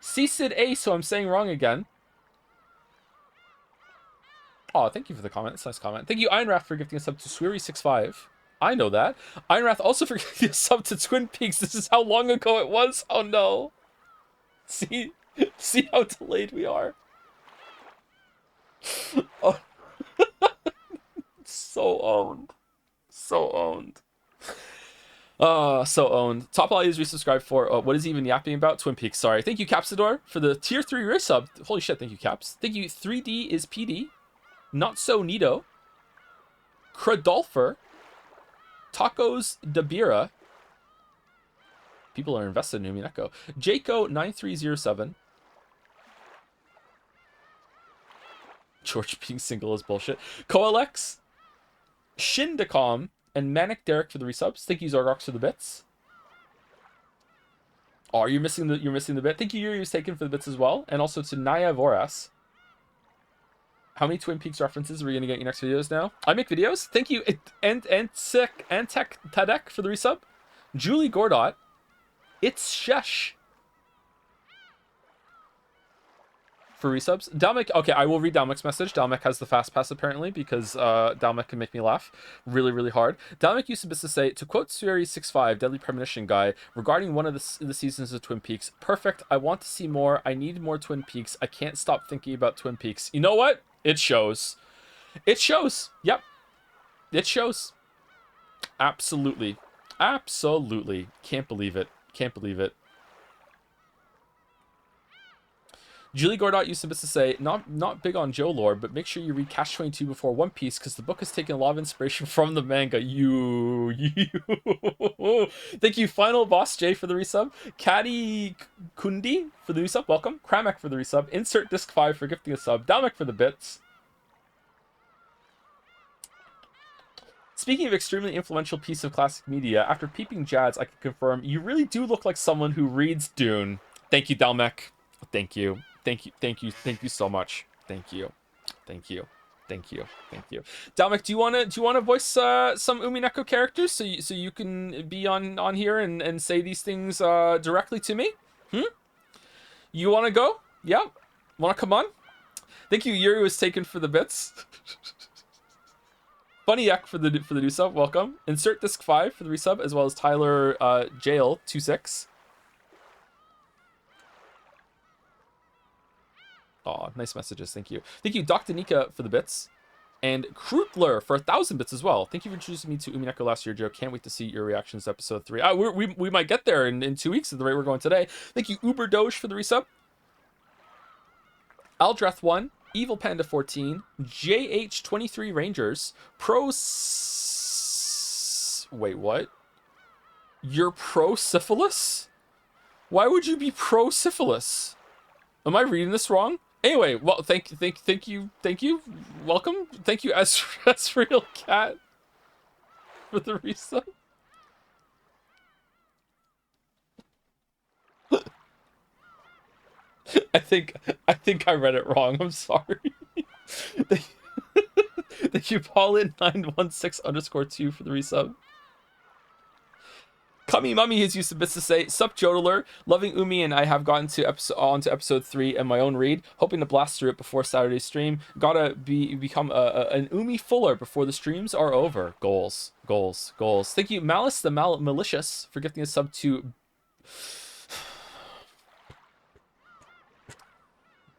Csid A, so I'm saying wrong again. Oh, thank you for the comment. It's a nice comment. Thank you, Einrath, for gifting a sub to Sweary65. I know that. Einrath also for gifting a sub to Twin Peaks. This is how long ago it was. Oh no. See how delayed we are. Oh. So owned. So owned. Top All is resubscribed for what is he even yapping about? Twin Peaks. Sorry. Thank you, Capsador, for the tier 3 resub. Holy shit, thank you, Caps. Thank you, 3D is PD. Not So Neato. Cradolfer. Tacos Dabira. People are invested in Umineko. Jaco9307. George being single is bullshit. Coalex. Shindacom. And Manic Derek for the resubs. Thank you, Zargox, for the bits. Oh, you're missing the bit. Thank you, Yuri's taken for the bits as well. And also to Naya Voras. How many Twin Peaks references are we gonna get in your next videos now? I make videos. Thank you, Antec Tadek for the resub. Julie Gordot. It's Shesh for resubs. Dalmek, okay, I will read Dalmek's message. Dalmek has the fast pass apparently because Dalmek can make me laugh really, really hard. Dalmek used to say, to quote Sweary65, Deadly Premonition guy, regarding one of the seasons of Twin Peaks, perfect, I want to see more, I need more Twin Peaks, I can't stop thinking about Twin Peaks. You know what? It shows. It shows. Yep. It shows. Absolutely. Can't believe it. Julie Gordot used to say, not big on Joe lore, but make sure you read Cash 22 before One Piece, because the book has taken a lot of inspiration from the manga. You. Thank you, Final Boss J for the resub. Caddy Kundi for the resub. Welcome. Kramek for the resub. Insert Disc 5 for gifting a sub. Dalmek for the bits. Speaking of extremely influential piece of classic media, after peeping Jads, I can confirm you really do look like someone who reads Dune. Thank you, Dalmek. Thank you so much. Thank you. Thank you. Thank you. Dalmic, do you wanna voice some Umineko characters so you can be on here and say these things directly to me? Hmm? You wanna go? Yeah. Wanna come on? Thank you. Yuri was taken for the bits. Funny Yak for the new sub. Welcome. Insert disc 5 for the resub, as well as Tyler Jail 26. Aw, nice messages. Thank you. Thank you, Dr. Nika, for the bits. And Krutler for 1,000 bits as well. Thank you for introducing me to Umineko last year, Joe. Can't wait to see your reactions to episode 3. We might get there in 2 weeks at the rate we're going today. Thank you, Uber Doge, for the resub. Aldreth 1, Evil Panda 14, JH23 Rangers, Wait, what? You're pro syphilis? Why would you be pro syphilis? Am I reading this wrong? Anyway, well, thank you. Welcome. Thank you, Real Cat, for the resub. I think I read it wrong. I'm sorry. Thank you, Paulin916_2 for the resub. Kami Mummy has used the bits to say, Sup Jodeler, loving Umi and I have gotten on to episode 3 and my own read, hoping to blast through it before Saturday's stream. Gotta become an Umi fuller before the streams are over. Goals. Thank you, Malice the Malicious, for gifting a sub to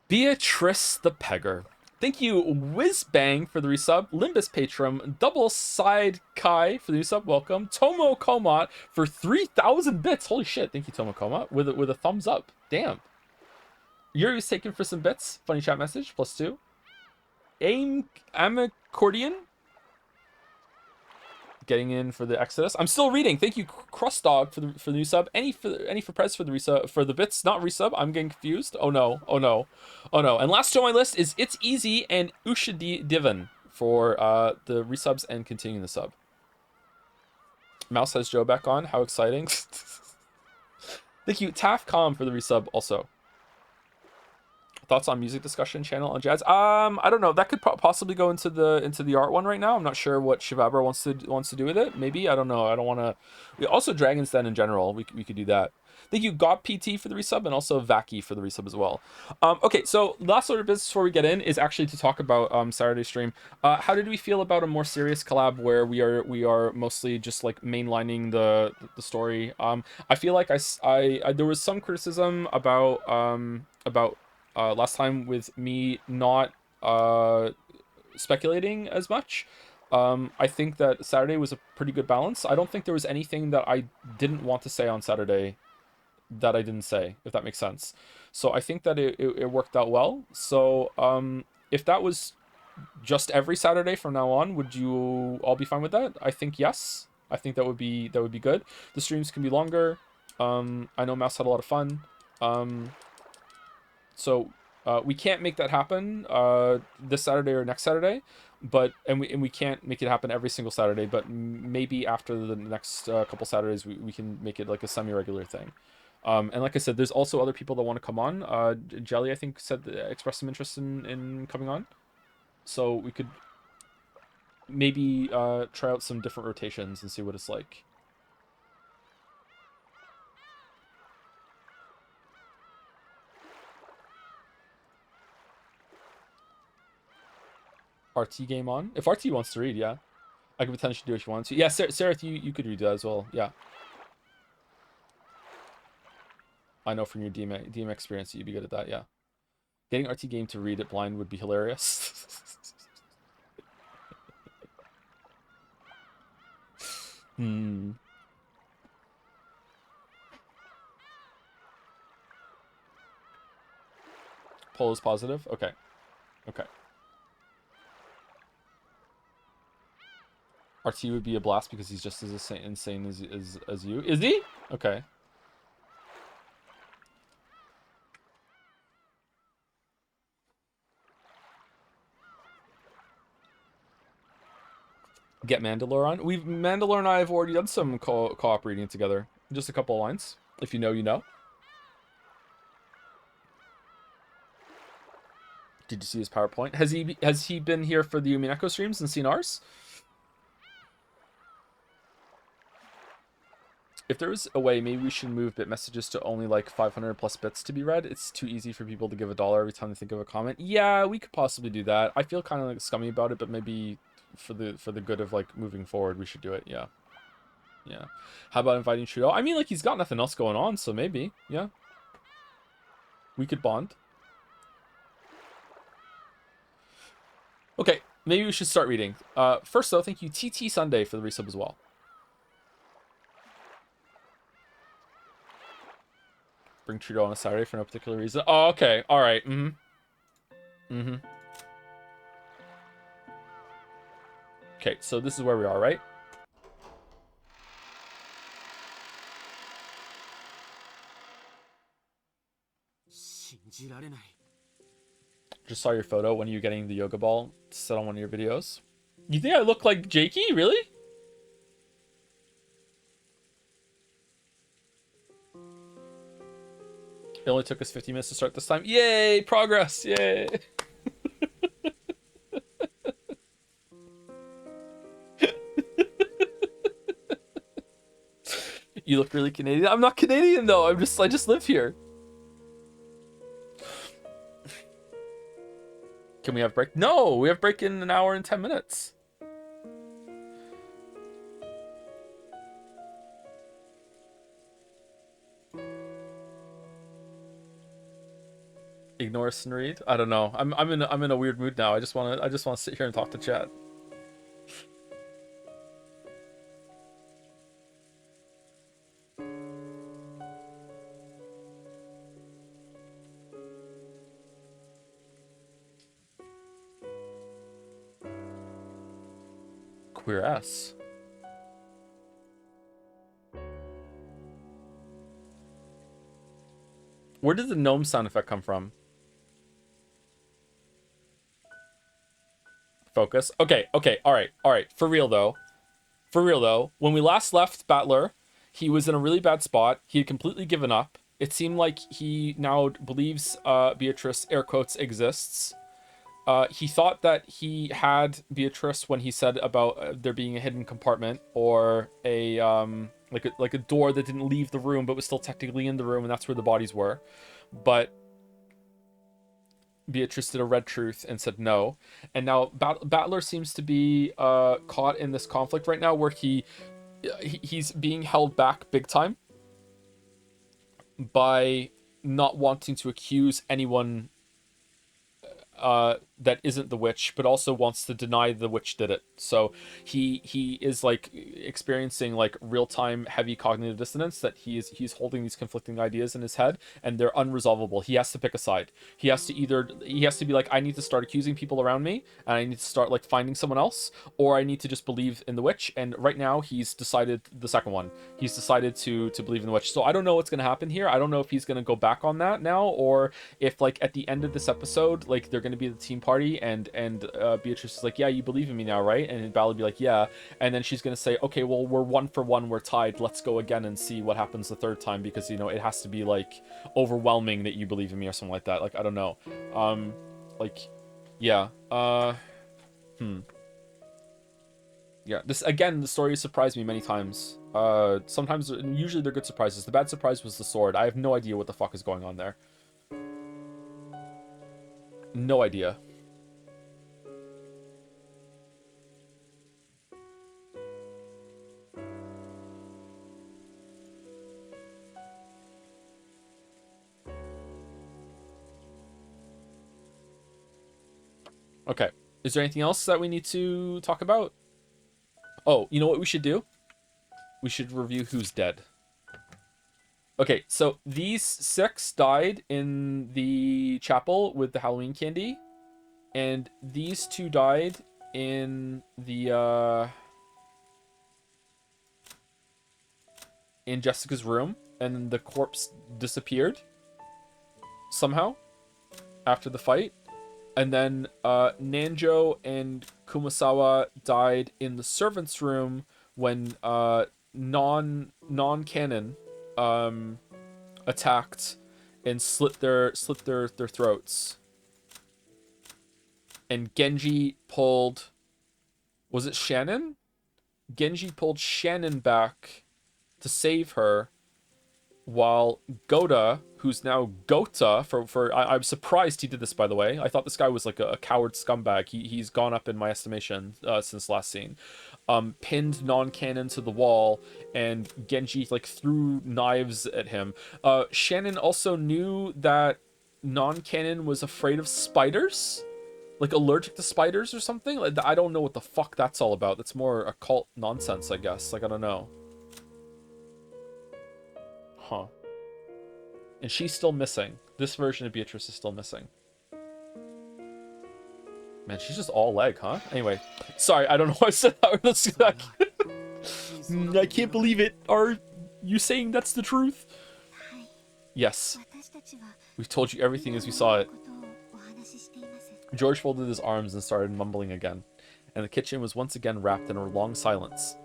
Beatrice the Pegger. Thank you, Whizbang, for the resub. Limbus Patron. Double Side Kai for the resub. Welcome. Tomo Komat for 3,000 bits. Holy shit. Thank you, Tomo Komat. With a thumbs up. Damn. Yuri was taken for some bits. Funny chat message. +2. Accordion. Getting in for the Exodus. I'm still reading. Thank you, Crust Dog, for the new sub. Any for Prez for the resub, for the bits, not resub. I'm getting confused. Oh no. And last on my list is It's Easy and Ushadi Divan for the resubs and continuing the sub. Mouse has Joe back on. How exciting! Thank you, Tafcom, for the resub also. Thoughts on music discussion channel on Jazz? I don't know. That could possibly go into the art one right now. I'm not sure what Shivabra wants to do with it. Maybe, I don't know. I don't want to. Also, Dragon's Den in general. We could do that. Thank you, Got PT, for the resub, and also Vaki for the resub as well. Okay, so last order of business before we get in is actually to talk about Saturday stream. How did we feel about a more serious collab where we are mostly just like mainlining the story? I feel like I there was some criticism about last time with me not speculating as much. I think that Saturday was a pretty good balance. I don't think there was anything that I didn't want to say on Saturday that I didn't say, if that makes sense. So I think that it worked out well. So if that was just every Saturday from now on, would you all be fine with that? I think yes. I think that would be good. The streams can be longer. I know Mouse had a lot of fun. So we can't make that happen this Saturday or next Saturday, but we can't make it happen every single Saturday. But maybe after the next couple Saturdays, we can make it like a semi-regular thing. And like I said, there's also other people that want to come on. Jelly, I think, expressed some interest in coming on, so we could maybe try out some different rotations and see what it's like. RT game on. If RT wants to read, yeah. I could potentially do it if you want to. Yeah, Sarah, you could read that as well. Yeah. I know from your DM experience that you'd be good at that, yeah. Getting RT game to read it blind would be hilarious. Poll is positive? Okay. RT would be a blast because he's just as insane as you. Is he? Okay. Get Mandalore on. Mandalore and I have already done some co-op reading together. Just a couple of lines. If you know, you know. Did you see his PowerPoint? Has he been here for the Umineko streams and seen ours? If there was a way, maybe we should move bit messages to only like 500 plus bits to be read. It's too easy for people to give $1 every time they think of a comment. Yeah, we could possibly do that. I feel kind of like scummy about it, but maybe for the good of like moving forward, we should do it. Yeah, yeah. How about inviting Trudeau? I mean, like he's got nothing else going on, so maybe, yeah, we could bond. Okay, maybe we should start reading. First though, thank you TT Sunday for the resub as well. Bring Trudeau on a Saturday for no particular reason. Oh, okay. All right. Okay, so this is where we are, right? Just saw your photo. When are you getting the yoga ball to sit on one of your videos? You think I look like Jakey? Really? It only took us 50 minutes to start this time. Yay! Progress! Yay! You look really Canadian. I'm not Canadian though. I just live here. Can we have break? No, we have break in an hour and 10 minutes. Ignore us and read. I don't know. I'm in a weird mood now. I just wanna sit here and talk to chat. Queer ass. Where did the gnome sound effect come from? Focus. Okay, all right. For real though, when we last left Battler, he was in a really bad spot. He had completely given up. It seemed like he now believes Beatrice, air quotes, exists. He thought that he had Beatrice when he said about there being a hidden compartment or a like a door that didn't leave the room but was still technically in the room, and that's where the bodies were. But Beatrice did a red truth and said no, and now Battler seems to be caught in this conflict right now where he's being held back big time by not wanting to accuse anyone that isn't the witch, but also wants to deny the witch did it. So he is like experiencing like real-time heavy cognitive dissonance, that he's holding these conflicting ideas in his head and they're unresolvable. He has to pick a side. He has to be like, I need to start accusing people around me and I need to start like finding someone else, or I need to just believe in the witch. And right now he's decided the second one. He's decided to believe in the witch. So I don't know what's going to happen here. I don't know if he's going to go back on that now, or if like at the end of this episode like they're going to be the team party and Beatrice is like, yeah, you believe in me now, right? And Val would be like, yeah. And then she's going to say, okay, well, we're 1 for 1, we're tied, let's go again and see what happens the third time, because you know it has to be like overwhelming that you believe in me or something like that. Like I don't know. Like yeah. Yeah, this again, the story surprised me many times. Sometimes, usually they're good surprises. The bad surprise was the sword. I have no idea what the fuck is going on there. No idea. Okay. Is there anything else that we need to talk about? Oh, you know what we should do? We should review who's dead. Okay, so these 6 died in the chapel with the Halloween candy, and these 2 died in the in Jessica's room, and the corpse disappeared somehow after the fight. And then Nanjo and Kumasawa died in the servants' room when non-canon attacked and slit their throats. And Genji pulled... Was it Shannon? Genji pulled Shannon back to save her, while Gota, who's now Gota, I'm surprised he did this, by the way. I thought this guy was like a coward scumbag. He's gone up in my estimation since last scene. Pinned non-canon to the wall, and Genji like threw knives at him. Shannon also knew that non-canon was afraid of spiders, like allergic to spiders or something. Like, I don't know what the fuck that's all about. That's more occult nonsense, I guess. Like, I don't know. Huh. And she's still missing. This version of Beatrice is still missing. Man, she's just all leg, huh? Anyway, sorry, I don't know why I said that. I can't believe it. Are you saying that's the truth? Yes. We've told you everything as we saw it. George folded his arms and started mumbling again, and the kitchen was once again wrapped in a long silence.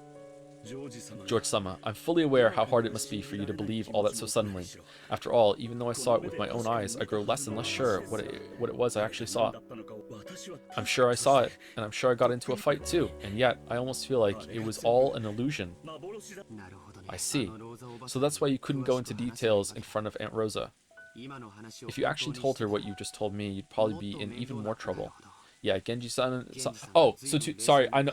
George-sama, I'm fully aware how hard it must be for you to believe all that so suddenly. After all, even though I saw it with my own eyes, I grow less and less sure what it was I actually saw. I'm sure I saw it, and I'm sure I got into a fight too, and yet I almost feel like it was all an illusion. I see. So that's why you couldn't go into details in front of Aunt Rosa. If you actually told her what you just told me, you'd probably be in even more trouble. Yeah, Genji-san. Oh, so sorry, I'm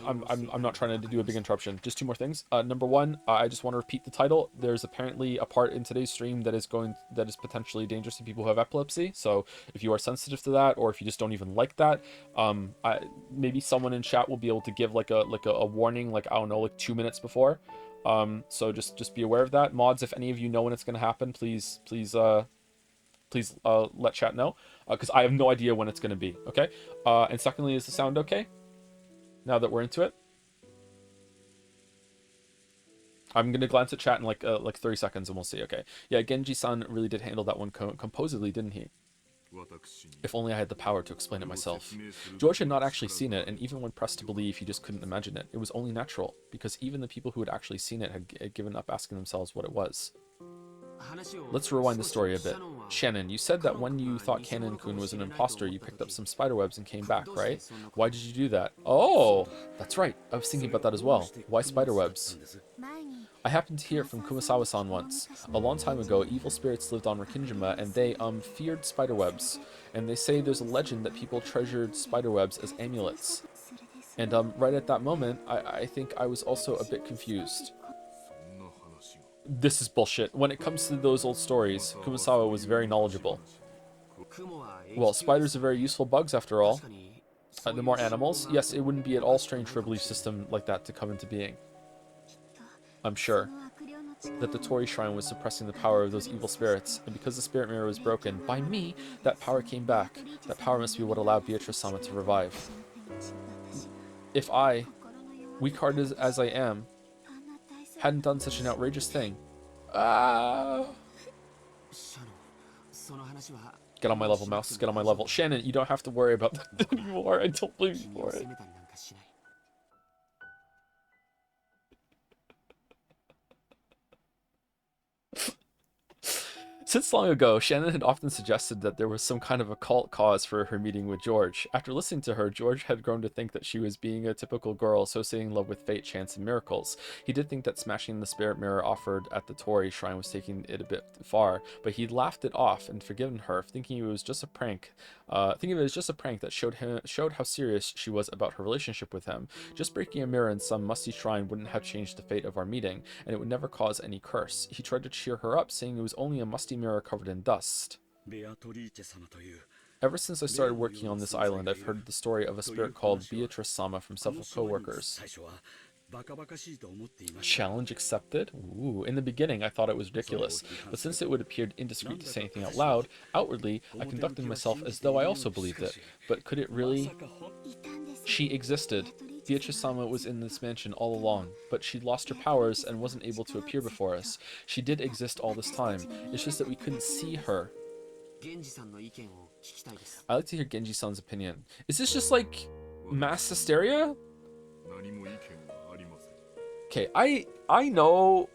not trying to do a big interruption. Just two more things. Number one, I just want to repeat the title. There's apparently a part in today's stream that is potentially dangerous to people who have epilepsy. So if you are sensitive to that, or if you just don't even like that, maybe someone in chat will be able to give like a warning, like, I don't know, like 2 minutes before. So just be aware of that. Mods, if any of you know when it's going to happen, please let chat know, because I have no idea when it's going to be. Okay. And secondly, is the sound okay now that we're into it? I'm going to glance at chat in like 30 seconds and we'll see. Okay. Yeah, Genji-san really did handle that one composedly, didn't he? If only I had the power to explain it myself. George had not actually seen it, and even when pressed to believe, he just couldn't imagine it. It was only natural, because even the people who had actually seen it had given up asking themselves what it was. Let's rewind the story a bit. Shannon, you said that when you thought Kanon-kun was an imposter, you picked up some spiderwebs and came back, right? Why did you do that? Oh, that's right. I was thinking about that as well. Why spiderwebs? I happened to hear it from Kumasawa-san once. A long time ago, evil spirits lived on Rakinjima, and they, feared spiderwebs. And they say there's a legend that people treasured spiderwebs as amulets. And, right at that moment, I think I was also a bit confused. This is bullshit. When it comes to those old stories, Kumasawa was very knowledgeable. Well, spiders are very useful bugs after all. The more animals, yes, it wouldn't be at all strange for a belief system like that to come into being. I'm sure that the Tori Shrine was suppressing the power of those evil spirits, and because the spirit mirror was broken by me, that power came back. That power must be what allowed Beatrice-sama to revive. If I, weak-hearted as I am, hadn't done such an outrageous thing. Get on my level, mouse. Get on my level. Shannon, you don't have to worry about that anymore. I don't blame you for it. Since long ago, Shannon had often suggested that there was some kind of occult cause for her meeting with George. After listening to her, George had grown to think that she was being a typical girl associating love with fate, chance, and miracles. He did think that smashing the spirit mirror offered at the Tori Shrine was taking it a bit far, but he'd laughed it off and forgiven her, thinking it was just a prank. Thinking of it as just a prank that showed how serious she was about her relationship with him. Just breaking a mirror in some musty shrine wouldn't have changed the fate of our meeting, and it would never cause any curse. He tried to cheer her up, saying it was only a musty mirror covered in dust. Ever since I started working on this island, I've heard the story of a spirit called Beatrice-sama from several co-workers. Challenge accepted? Ooh, in the beginning I thought it was ridiculous, but since it would appear indiscreet to say anything out loud, outwardly I conducted myself as though I also believed it. But could it really? She existed. Beatrice-sama was in this mansion all along, but she'd lost her powers and wasn't able to appear before us. She did exist all this time, it's just that we couldn't see her. I like to hear Genji-san's opinion. Is this just like mass hysteria? Okay, I know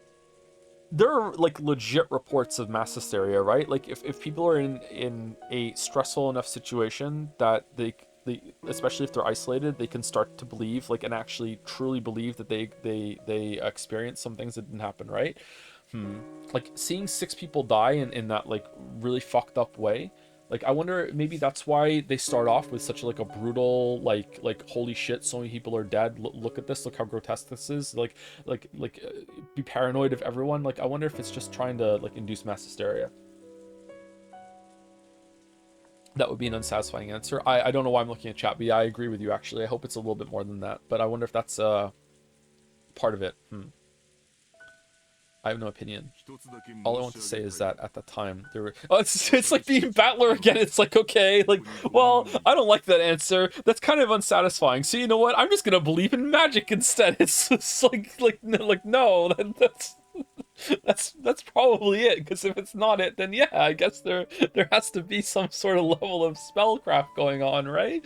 there are like legit reports of mass hysteria, right? Like if people are in a stressful enough situation that Especially if they're isolated, they can start to believe, like, and actually truly believe that they experienced some things that didn't happen, right? Like seeing 6 people die in that like really fucked up way. Like I wonder maybe that's why they start off with such like a brutal like holy shit, so many people are dead. Look at this, look how grotesque this is. Be paranoid of everyone. Like I wonder if it's just trying to like induce mass hysteria. That would be an unsatisfying answer. I don't know why I'm looking at chat, but yeah, I agree with you actually. I hope it's a little bit more than that, but I wonder if that's part of it. I have no opinion. All I want to say is that at the time there were. Oh, it's like being Battler again. It's like, okay, like, well, I don't like that answer. That's kind of unsatisfying. So you know what? I'm just gonna believe in magic instead. It's just like no, that's probably it. Because if it's not it, then yeah, I guess there has to be some sort of level of spellcraft going on, right?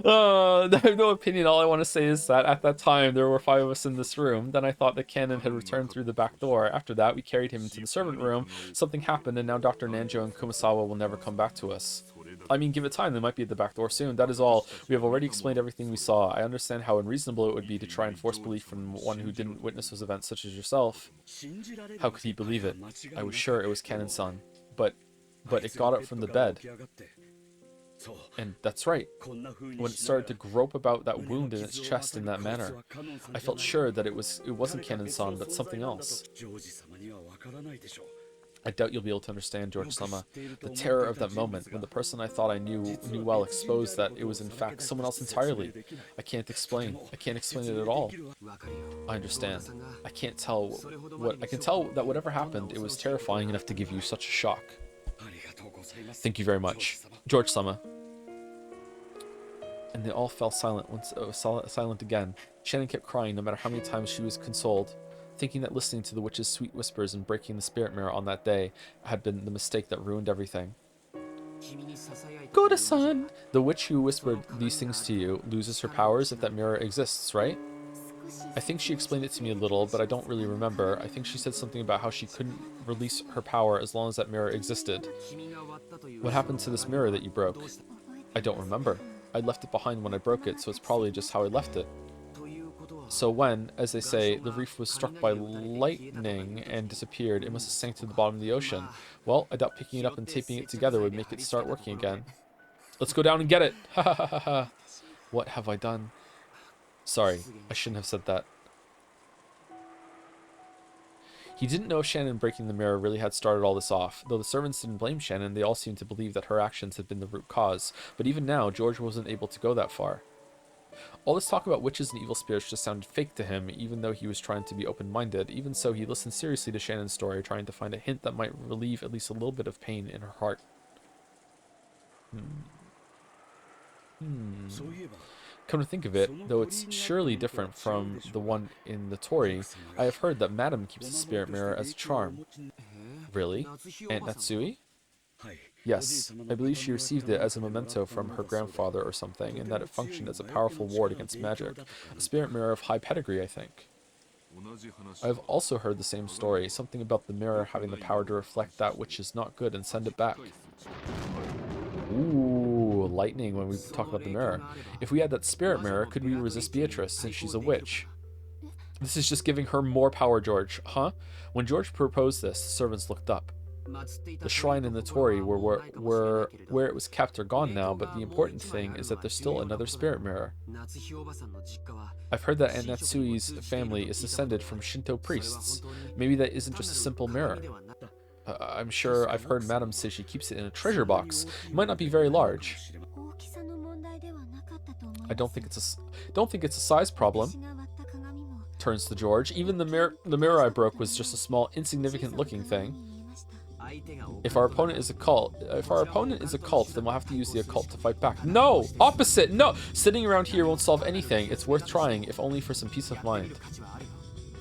I have no opinion. All I want to say is that at that time there were 5 of us in this room. Then I thought the canon had returned through the back door. After that, we carried him into the servant room. Something happened, and now Dr. Nanjo and Kumasawa will never come back to us. I mean, give it time. They might be at the back door soon. That is all. We have already explained everything we saw. I understand how unreasonable it would be to try and force belief from one who didn't witness those events, such as yourself. How could he believe it? I was sure it was Canon-san, but it got up from the bed. And that's right. When it started to grope about that wound in its chest in that manner, I felt sure that it wasn't Canon-san, but something else. I doubt you'll be able to understand, George-sama. The terror of that moment, when the person I thought I knew well exposed that it was in fact someone else entirely. I can't explain. I can't explain it at all. I understand. I can tell that whatever happened, it was terrifying enough to give you such a shock. Thank you very much, George-sama. And they all fell silent silent again. Shannon kept crying no matter how many times she was consoled, thinking that listening to the witch's sweet whispers and breaking the spirit mirror on that day had been the mistake that ruined everything. Goda-san! The witch who whispered these things to you loses her powers if that mirror exists, right? I think she explained it to me a little, but I don't really remember. I think she said something about how she couldn't release her power as long as that mirror existed. What happened to this mirror that you broke? I don't remember. I left it behind when I broke it, so it's probably just how I left it. So when, as they say, the reef was struck by lightning and disappeared, it must have sank to the bottom of the ocean. Well, I doubt picking it up and taping it together would make it start working again. Let's go down and get it! Ha ha ha ha ha! What have I done? Sorry, I shouldn't have said that. He didn't know Shannon breaking the mirror really had started all this off. Though the servants didn't blame Shannon, they all seemed to believe that her actions had been the root cause. But even now, George wasn't able to go that far. All this talk about witches and evil spirits just sounded fake to him, even though he was trying to be open-minded. Even so, he listened seriously to Shannon's story, trying to find a hint that might relieve at least a little bit of pain in her heart. Come to think of it, though it's surely different from the one in the Torii, I have heard that Madame keeps the spirit mirror as a charm. Really? Aunt Natsui? Yes, I believe she received it as a memento from her grandfather or something, and that it functioned as a powerful ward against magic. A spirit mirror of high pedigree, I think. I have also heard the same story, something about the mirror having the power to reflect that which is not good and send it back. Ooh, lightning when we talk about the mirror. If we had that spirit mirror, could we resist Beatrice, since she's a witch? This is just giving her more power, George. Huh? When George proposed this, the servants looked up. The shrine in the Torii where it was kept are gone now, but the important thing is that there's still another spirit mirror. I've heard that Aunt Natsui's family is descended from Shinto priests. Maybe that isn't just a simple mirror. I'm sure I've heard Madame say she keeps it in a treasure box. It might not be very large. I don't think it's a size problem. Turns to George. Even the mirror I broke was just a small, insignificant looking thing. If our opponent is a cult, then we'll have to use the occult to fight back. No! Opposite! No! Sitting around here won't solve anything. It's worth trying, if only for some peace of mind.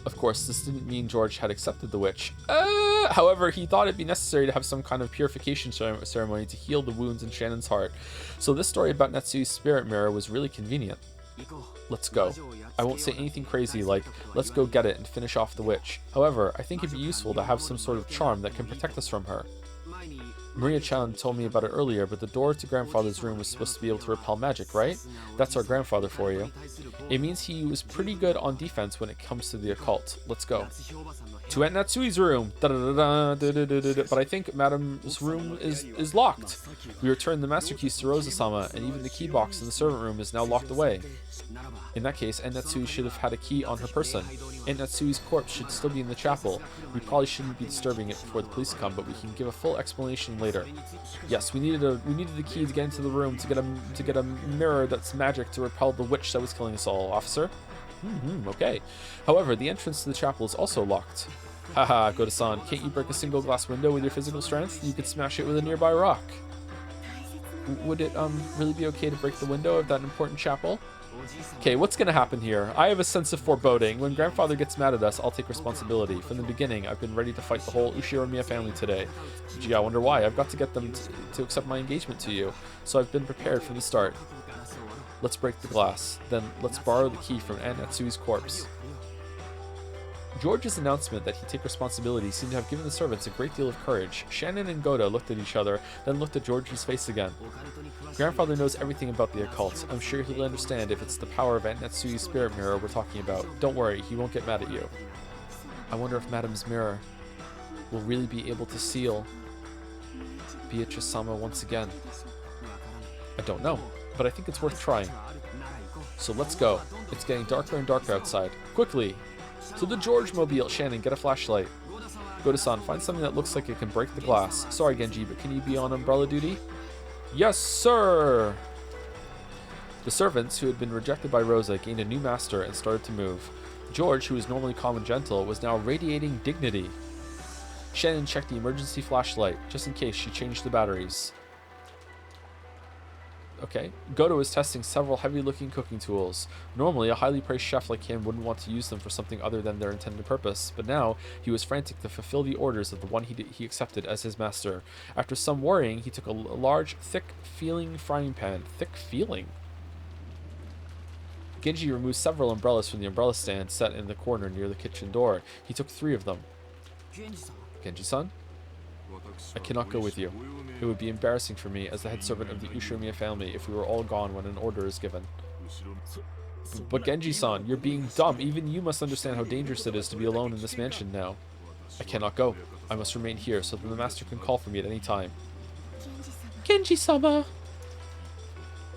Of course, this didn't mean George had accepted the witch. However, he thought it'd be necessary to have some kind of purification ceremony to heal the wounds in Shannon's heart. So this story about Natsui's spirit mirror was really convenient. Let's go. I won't say anything crazy like, let's go get it and finish off the witch. However, I think it'd be useful to have some sort of charm that can protect us from her. Maria-chan told me about it earlier, but the door to grandfather's room was supposed to be able to repel magic, right? That's our grandfather for you. It means he was pretty good on defense when it comes to the occult. Let's go. To Aunt Natsui's room. But I think Madame's room is locked. We returned the master keys to Rosa-sama, and even the key box in the servant room is now locked away. In that case, Aunt Natsui should have had a key on her person. Aunt Natsui's corpse should still be in the chapel. We probably shouldn't be disturbing it before the police come, but we can give a full explanation later. Yes, we needed the key to get into the room to get a mirror that's magic to repel the witch that was killing us all, officer. Okay. However, the entrance to the chapel is also locked. Haha, Goda-san, can't you break a single glass window with your physical strength? You could smash it with a nearby rock. Would it really be okay to break the window of that important chapel? Okay, what's gonna happen here? I have a sense of foreboding. When grandfather gets mad at us, I'll take responsibility. From the beginning, I've been ready to fight the whole Ushiromiya family today. Gee, I wonder why. I've got to get them to accept my engagement to you, so I've been prepared from the start. Let's break the glass. Then let's borrow the key from Aunt Natsui's corpse. George's announcement that he'd take responsibility seemed to have given the servants a great deal of courage. Shannon and Goda looked at each other, then looked at George's face again. Grandfather knows everything about the occult. I'm sure he'll understand if it's the power of Aunt Natsui's spirit mirror we're talking about. Don't worry, he won't get mad at you. I wonder if Madame's mirror will really be able to seal Beatrice-sama once again. I don't know, but I think it's worth trying. So let's go. It's getting darker and darker outside. Quickly! To the George Mobile. Shannon, get a flashlight. Goda-san, find something that looks like it can break the glass. Sorry, Genji, but can you be on umbrella duty? Yes, sir! The servants, who had been rejected by Rosa, gained a new master and started to move. George, who was normally calm and gentle, was now radiating dignity. Shannon checked the emergency flashlight, just in case she changed the batteries. Okay. Goda was testing several heavy-looking cooking tools. Normally, a highly praised chef like him wouldn't want to use them for something other than their intended purpose, but now he was frantic to fulfill the orders of the one he accepted as his master. After some worrying, he took a large, thick-feeling frying pan. Thick-feeling? Genji removed several umbrellas from the umbrella stand set in the corner near the kitchen door. He took 3 of them. Genji-san? I cannot go with you. It would be embarrassing for me as the head servant of the Ushiromiya family if we were all gone when an order is given. But Genji-san, you're being dumb. Even you must understand how dangerous it is to be alone in this mansion now. I cannot go. I must remain here so that the master can call for me at any time. Genji-sama!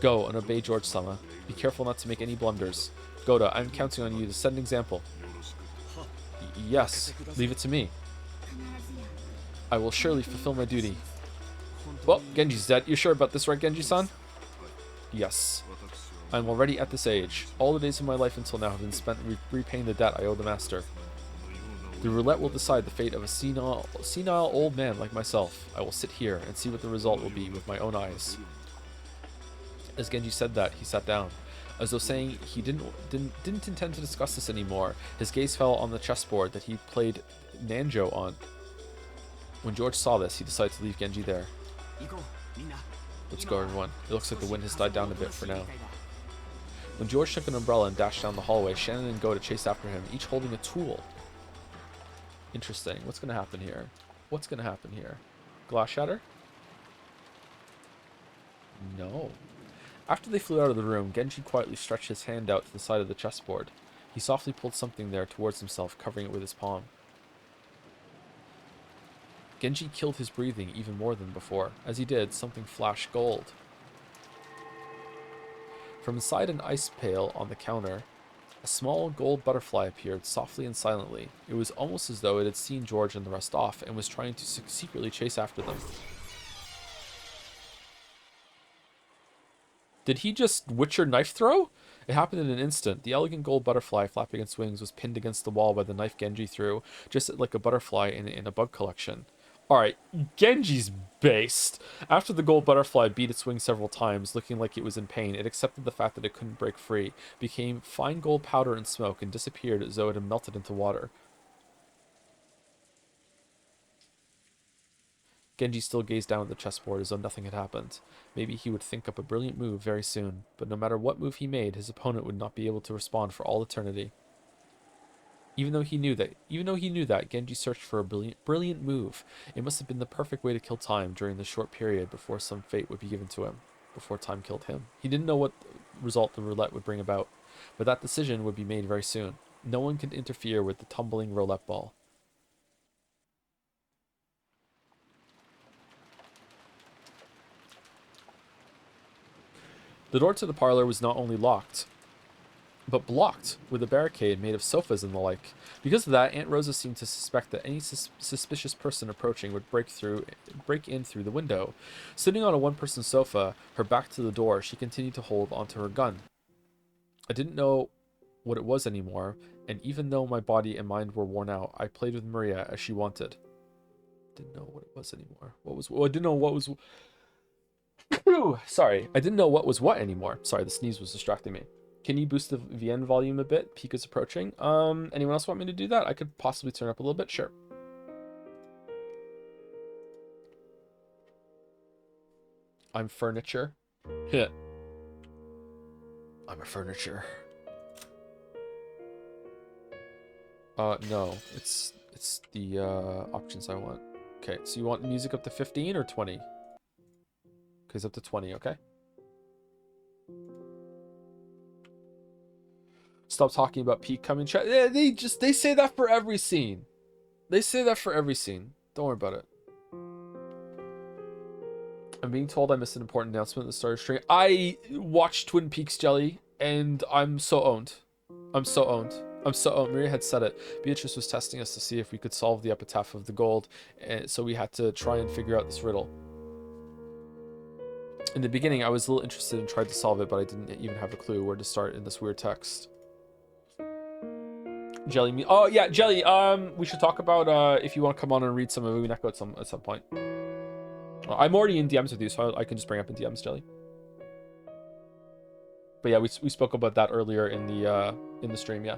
Go and obey George-sama. Be careful not to make any blunders. Goda, I'm counting on you to set an example. Yes, leave it to me. I will surely fulfill my duty. Well, Genji's dead. You sure about this, right, Genji-san? Yes. I'm already at this age. All the days of my life until now have been spent repaying the debt I owe the master. The roulette will decide the fate of a senile old man like myself. I will sit here and see what the result will be with my own eyes. As Genji said that, he sat down. As though saying he didn't intend to discuss this anymore, his gaze fell on the chessboard that he played Nanjo on. When George saw this, he decided to leave Genji there. Let's go, everyone. It looks like the wind has died down a bit for now. When George took an umbrella and dashed down the hallway, Shannon and Goda chased after him, each holding a tool. Interesting. What's going to happen here? What's going to happen here? Glass shatter? No. After they flew out of the room, Genji quietly stretched his hand out to the side of the chessboard. He softly pulled something there towards himself, covering it with his palm. Genji killed his breathing even more than before. As he did, something flashed gold. From inside an ice pail on the counter, a small gold butterfly appeared softly and silently. It was almost as though it had seen George and the rest off and was trying to secretly chase after them. Did he just Witcher knife throw? It happened in an instant. The elegant gold butterfly flapping its wings was pinned against the wall by the knife Genji threw, just like a butterfly in a bug collection. Alright, Genji's based. After the gold butterfly beat its wings several times, looking like it was in pain, it accepted the fact that it couldn't break free, became fine gold powder and smoke, and disappeared as though it had melted into water. Genji still gazed down at the chessboard as though nothing had happened. Maybe he would think up a brilliant move very soon, but no matter what move he made, his opponent would not be able to respond for all eternity. Even though he knew that, Genji searched for a brilliant move. It must have been the perfect way to kill time during the short period before some fate would be given to him, before time killed him. He didn't know what result the roulette would bring about, but that decision would be made very soon. No one could interfere with the tumbling roulette ball. The door to the parlor was not only locked, but blocked with a barricade made of sofas and the like. Because of that, Aunt Rosa seemed to suspect that any suspicious person approaching would break in through the window. Sitting on a one-person sofa, her back to the door, she continued to hold onto her gun. I didn't know what it was anymore, and even though my body and mind were worn out, I played with Maria as she wanted. Didn't know what it was anymore. I didn't know what was. Sorry, I didn't know what was what anymore. Sorry, the sneeze was distracting me. Can you boost the VN volume a bit? Peak is approaching. Anyone else want me to do that? I could possibly turn up a little bit. Sure. I'm furniture. Yeah. I'm a furniture. No. It's the options I want. Okay, so you want music up to 15 or 20? Okay, it's up to 20, okay? Stop talking about peak coming. They say that for every scene. They say that for every scene. Don't worry about it. I'm being told I missed an important announcement at the start of stream. I watched Twin Peaks, Jelly, and I'm so owned. I'm so owned. I'm so owned. Maria had said it. Beatrice was testing us to see if we could solve the epitaph of the gold, and so we had to try and figure out this riddle. In the beginning, I was a little interested and tried to solve it, but I didn't even have a clue where to start in this weird text. Jelly me. Oh yeah, Jelly. We should talk about if you want to come on and read some of Umineko at some point. I'm already in DMs with you, so I can just bring up in DMs, Jelly. But yeah, we spoke about that earlier in the stream. Yeah.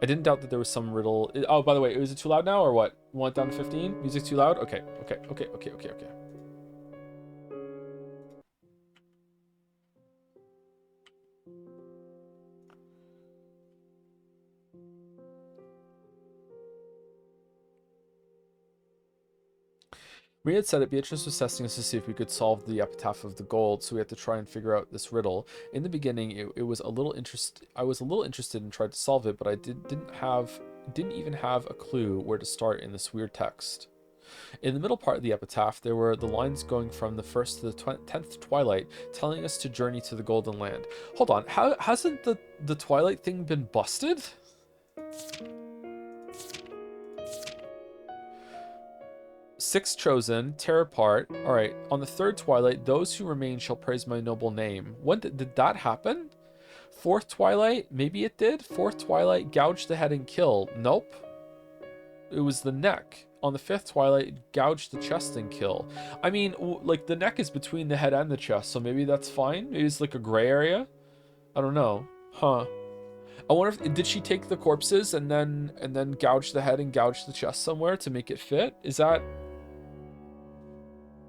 I didn't doubt that there was some riddle. Oh, by the way, is it too loud now or what? Want it down to 15? Music too loud? Okay. Maria had said it. Beatrice was testing us to see if we could solve the epitaph of the gold, so we had to try and figure out this riddle. In the beginning, it was a little interest. I was a little interested and tried to solve it, but I didn't even have a clue where to start in this weird text. In the middle part of the epitaph, there were the lines going from the first to the 10th twilight, telling us to journey to the Golden Land. Hold on, hasn't the twilight thing been busted? Six chosen, tear apart. All right, on the third twilight, those who remain shall praise my noble name. When did that happen? Fourth twilight, maybe it did. Fourth twilight, gouge the head and kill. Nope. It was the neck. On the fifth twilight, gouge the chest and kill. I mean, like the neck is between the head and the chest, so maybe that's fine. Maybe it's like a gray area. I don't know. Huh. I wonder if did she take the corpses and then gouge the head and gouge the chest somewhere to make it fit?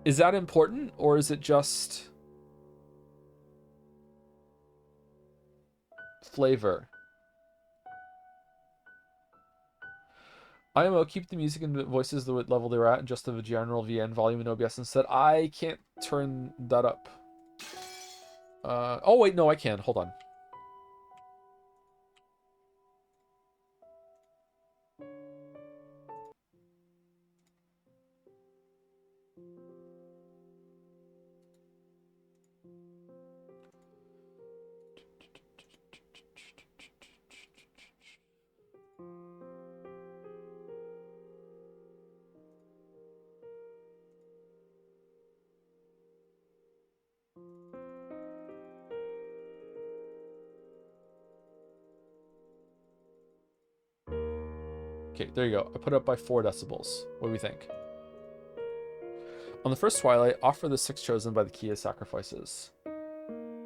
Is that important, or is it just flavor? IMO, keep the music and the voices the level they were at and just the general VN volume in OBS instead. I can't turn that up. Oh wait, no, I can. Hold on. Okay, there you go. I put it up by 4 decibels. What do we think? On the first twilight, offer the 6 chosen by the key as sacrifices.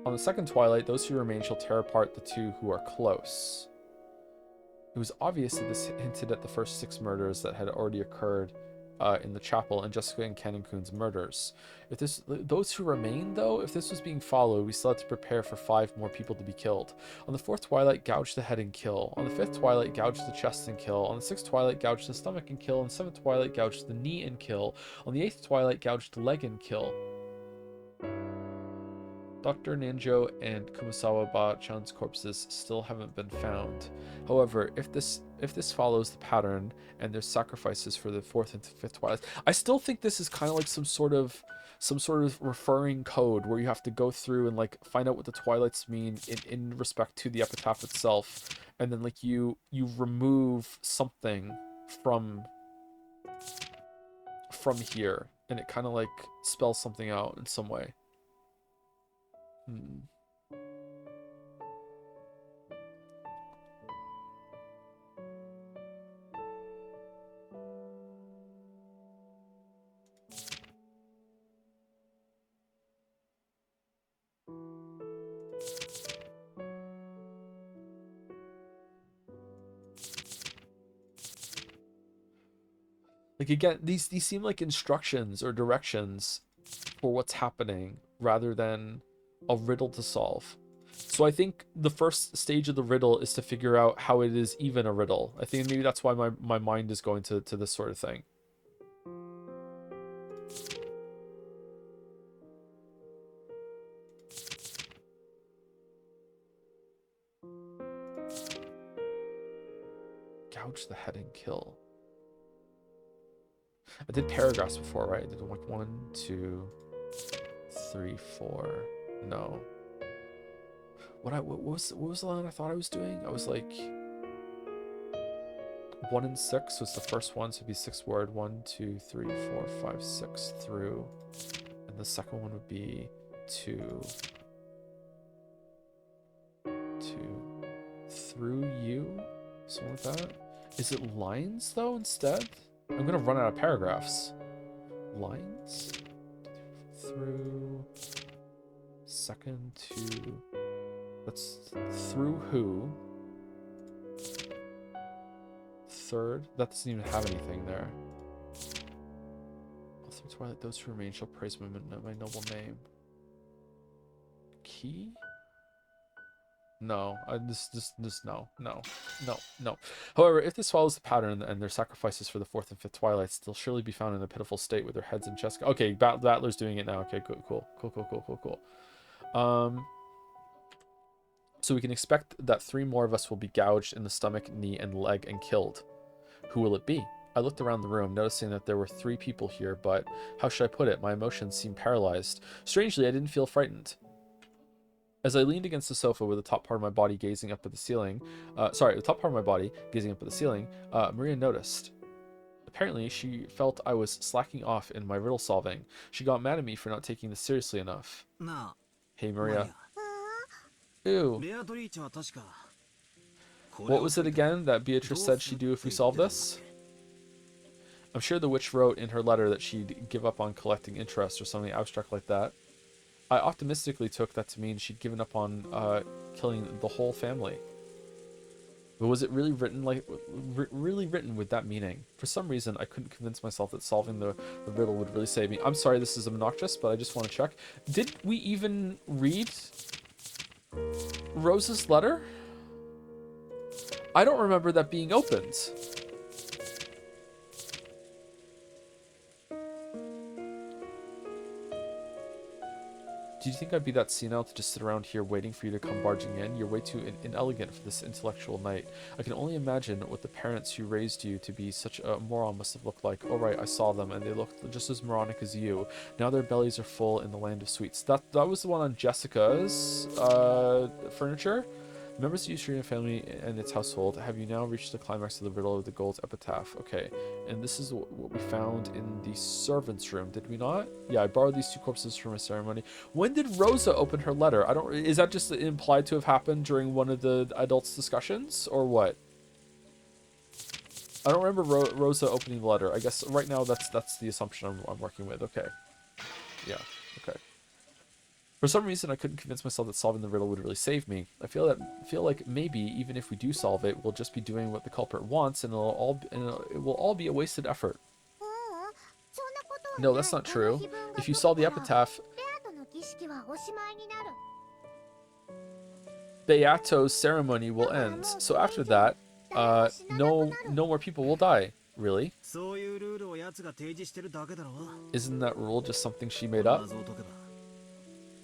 On the second twilight, those who remain shall tear apart the 2 who are close. It was obvious that this hinted at the first 6 murders that had already occurred in the chapel and Jessica and Ken and Kuhn's murders. If those who remain, though, if this was being followed, we still had to prepare for 5 more people to be killed. On the 4th twilight, gouge the head and kill. On the 5th twilight, gouge the chest and kill. On the 6th twilight, gouge the stomach and kill. On the 7th twilight, gouge the knee and kill. On the 8th twilight, gouge the leg and kill. Dr. Nanjo and Kumasawa Ba-chan's corpses still haven't been found. However, if this follows the pattern and there's sacrifices for the 4th and 5th twilights, I still think this is kind of like some sort of referring code where you have to go through and like find out what the twilights mean in respect to the epitaph itself, and then like you remove something from here, and it kind of like spells something out in some way. Like again, these seem like instructions or directions for what's happening rather than a riddle to solve. So I think the first stage of the riddle is to figure out how it is even a riddle. I think maybe that's why my mind is going to this sort of thing. Gouge the head and kill. I did paragraphs before, right? I did like 1, 2, 3, 4. No. What was the line I thought I was doing? I was like 1 and 6 was the first one, so it'd be 6 word. 1, 2, 3, 4, 5, 6 through, and the second one would be 2 through you, something like that. Is it lines though instead? I'm gonna run out of paragraphs. Lines through second to. That's through who? Third? That doesn't even have anything there. Through twilight, those who remain shall praise my noble name. Key? No, no. However, if this follows the pattern and their sacrifices for the 4th and 5th twilights, they'll surely be found in a pitiful state with their heads and chests. Okay, Battler's doing it now. Okay, cool. So we can expect that 3 more of us will be gouged in the stomach, knee, and leg and killed. Who will it be? I looked around the room, noticing that there were 3 people here, but how should I put it? My emotions seemed paralyzed. Strangely, I didn't feel frightened. As I leaned against the sofa with the top part of my body gazing up at the ceiling, Maria noticed. Apparently, she felt I was slacking off in my riddle solving. She got mad at me for not taking this seriously enough. Hey, Maria. Ew. What was it again that Beatrice said she'd do if we solved this? I'm sure the witch wrote in her letter that she'd give up on collecting interest or something abstract like that. I optimistically took that to mean she'd given up on killing the whole family. But was it really written with that meaning? For some reason, I couldn't convince myself that solving the riddle would really save me. I'm sorry this is obnoxious, but I just want to check. Did we even read Rose's letter? I don't remember that being opened. Do you think I'd be that senile to just sit around here waiting for you to come barging in? You're way too inelegant for this intellectual night. I can only imagine what the parents who raised you to be such a moron must have looked like. Oh right, I saw them, and they looked just as moronic as you. Now their bellies are full in the land of sweets. That was the one on Jessica's furniture. Members of the Eastrian family and its household, have you now reached the climax of the riddle of the gold epitaph? Okay, and this is what we found in the servants' room, did we not? Yeah, I borrowed these 2 corpses from a ceremony. When did Rosa open her letter? Is that just implied to have happened during one of the adults' discussions, or what? I don't remember Rosa opening the letter. I guess right now that's the assumption I'm working with. Okay. Yeah, okay. For some reason, I couldn't convince myself that solving the riddle would really save me. I feel like maybe even if we do solve it, we'll just be doing what the culprit wants, and it will all be a wasted effort. No, that's not true. If you saw the epitaph, Beato's ceremony will end. So after that, no more people will die. Really? Isn't that rule just something she made up?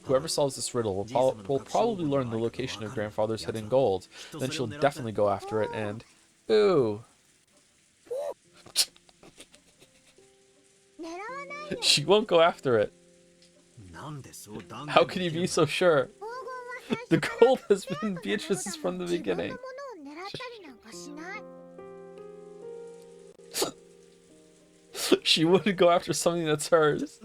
Whoever solves this riddle will probably learn the location of grandfather's hidden gold. Then she'll definitely go after it and... Ooh. She won't go after it. How can you be so sure? The gold has been Beatrice's from the beginning. She wouldn't go after something that's hers.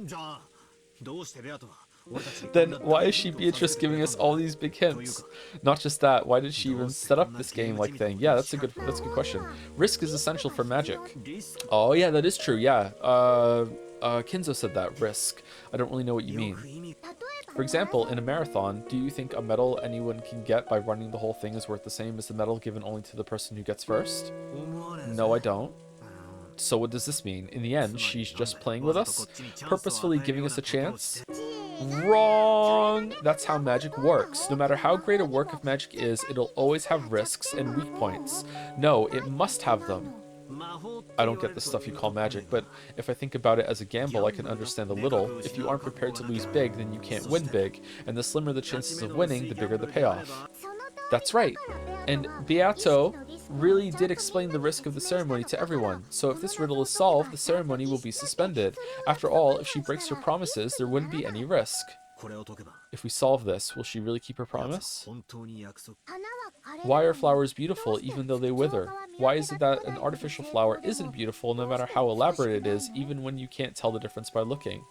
Then why is she Beatrice giving us all these big hints? Not just that, why did she even set up this game-like thing? Yeah, that's a good question. Risk is essential for magic. Oh yeah, that is true, yeah. Kinzo said that, risk. I don't really know what you mean. For example, in a marathon, do you think a medal anyone can get by running the whole thing is worth the same as the medal given only to the person who gets first? No, I don't. So what does this mean? In the end, she's just playing with us? Purposefully giving us a chance? Wrong! That's how magic works. No matter how great a work of magic is, it'll always have risks and weak points. No, it must have them. I don't get the stuff you call magic, but if I think about it as a gamble, I can understand a little. If you aren't prepared to lose big, then you can't win big, and the slimmer the chances of winning, the bigger the payoff. That's right. And Beato really did explain the risk of the ceremony to everyone, so if this riddle is solved, the ceremony will be suspended. After all, if she breaks her promises, there wouldn't be any risk. If we solve this, will she really keep her promise? Why are flowers beautiful even though they wither? Why is it that an artificial flower isn't beautiful no matter how elaborate it is, even when you can't tell the difference by looking?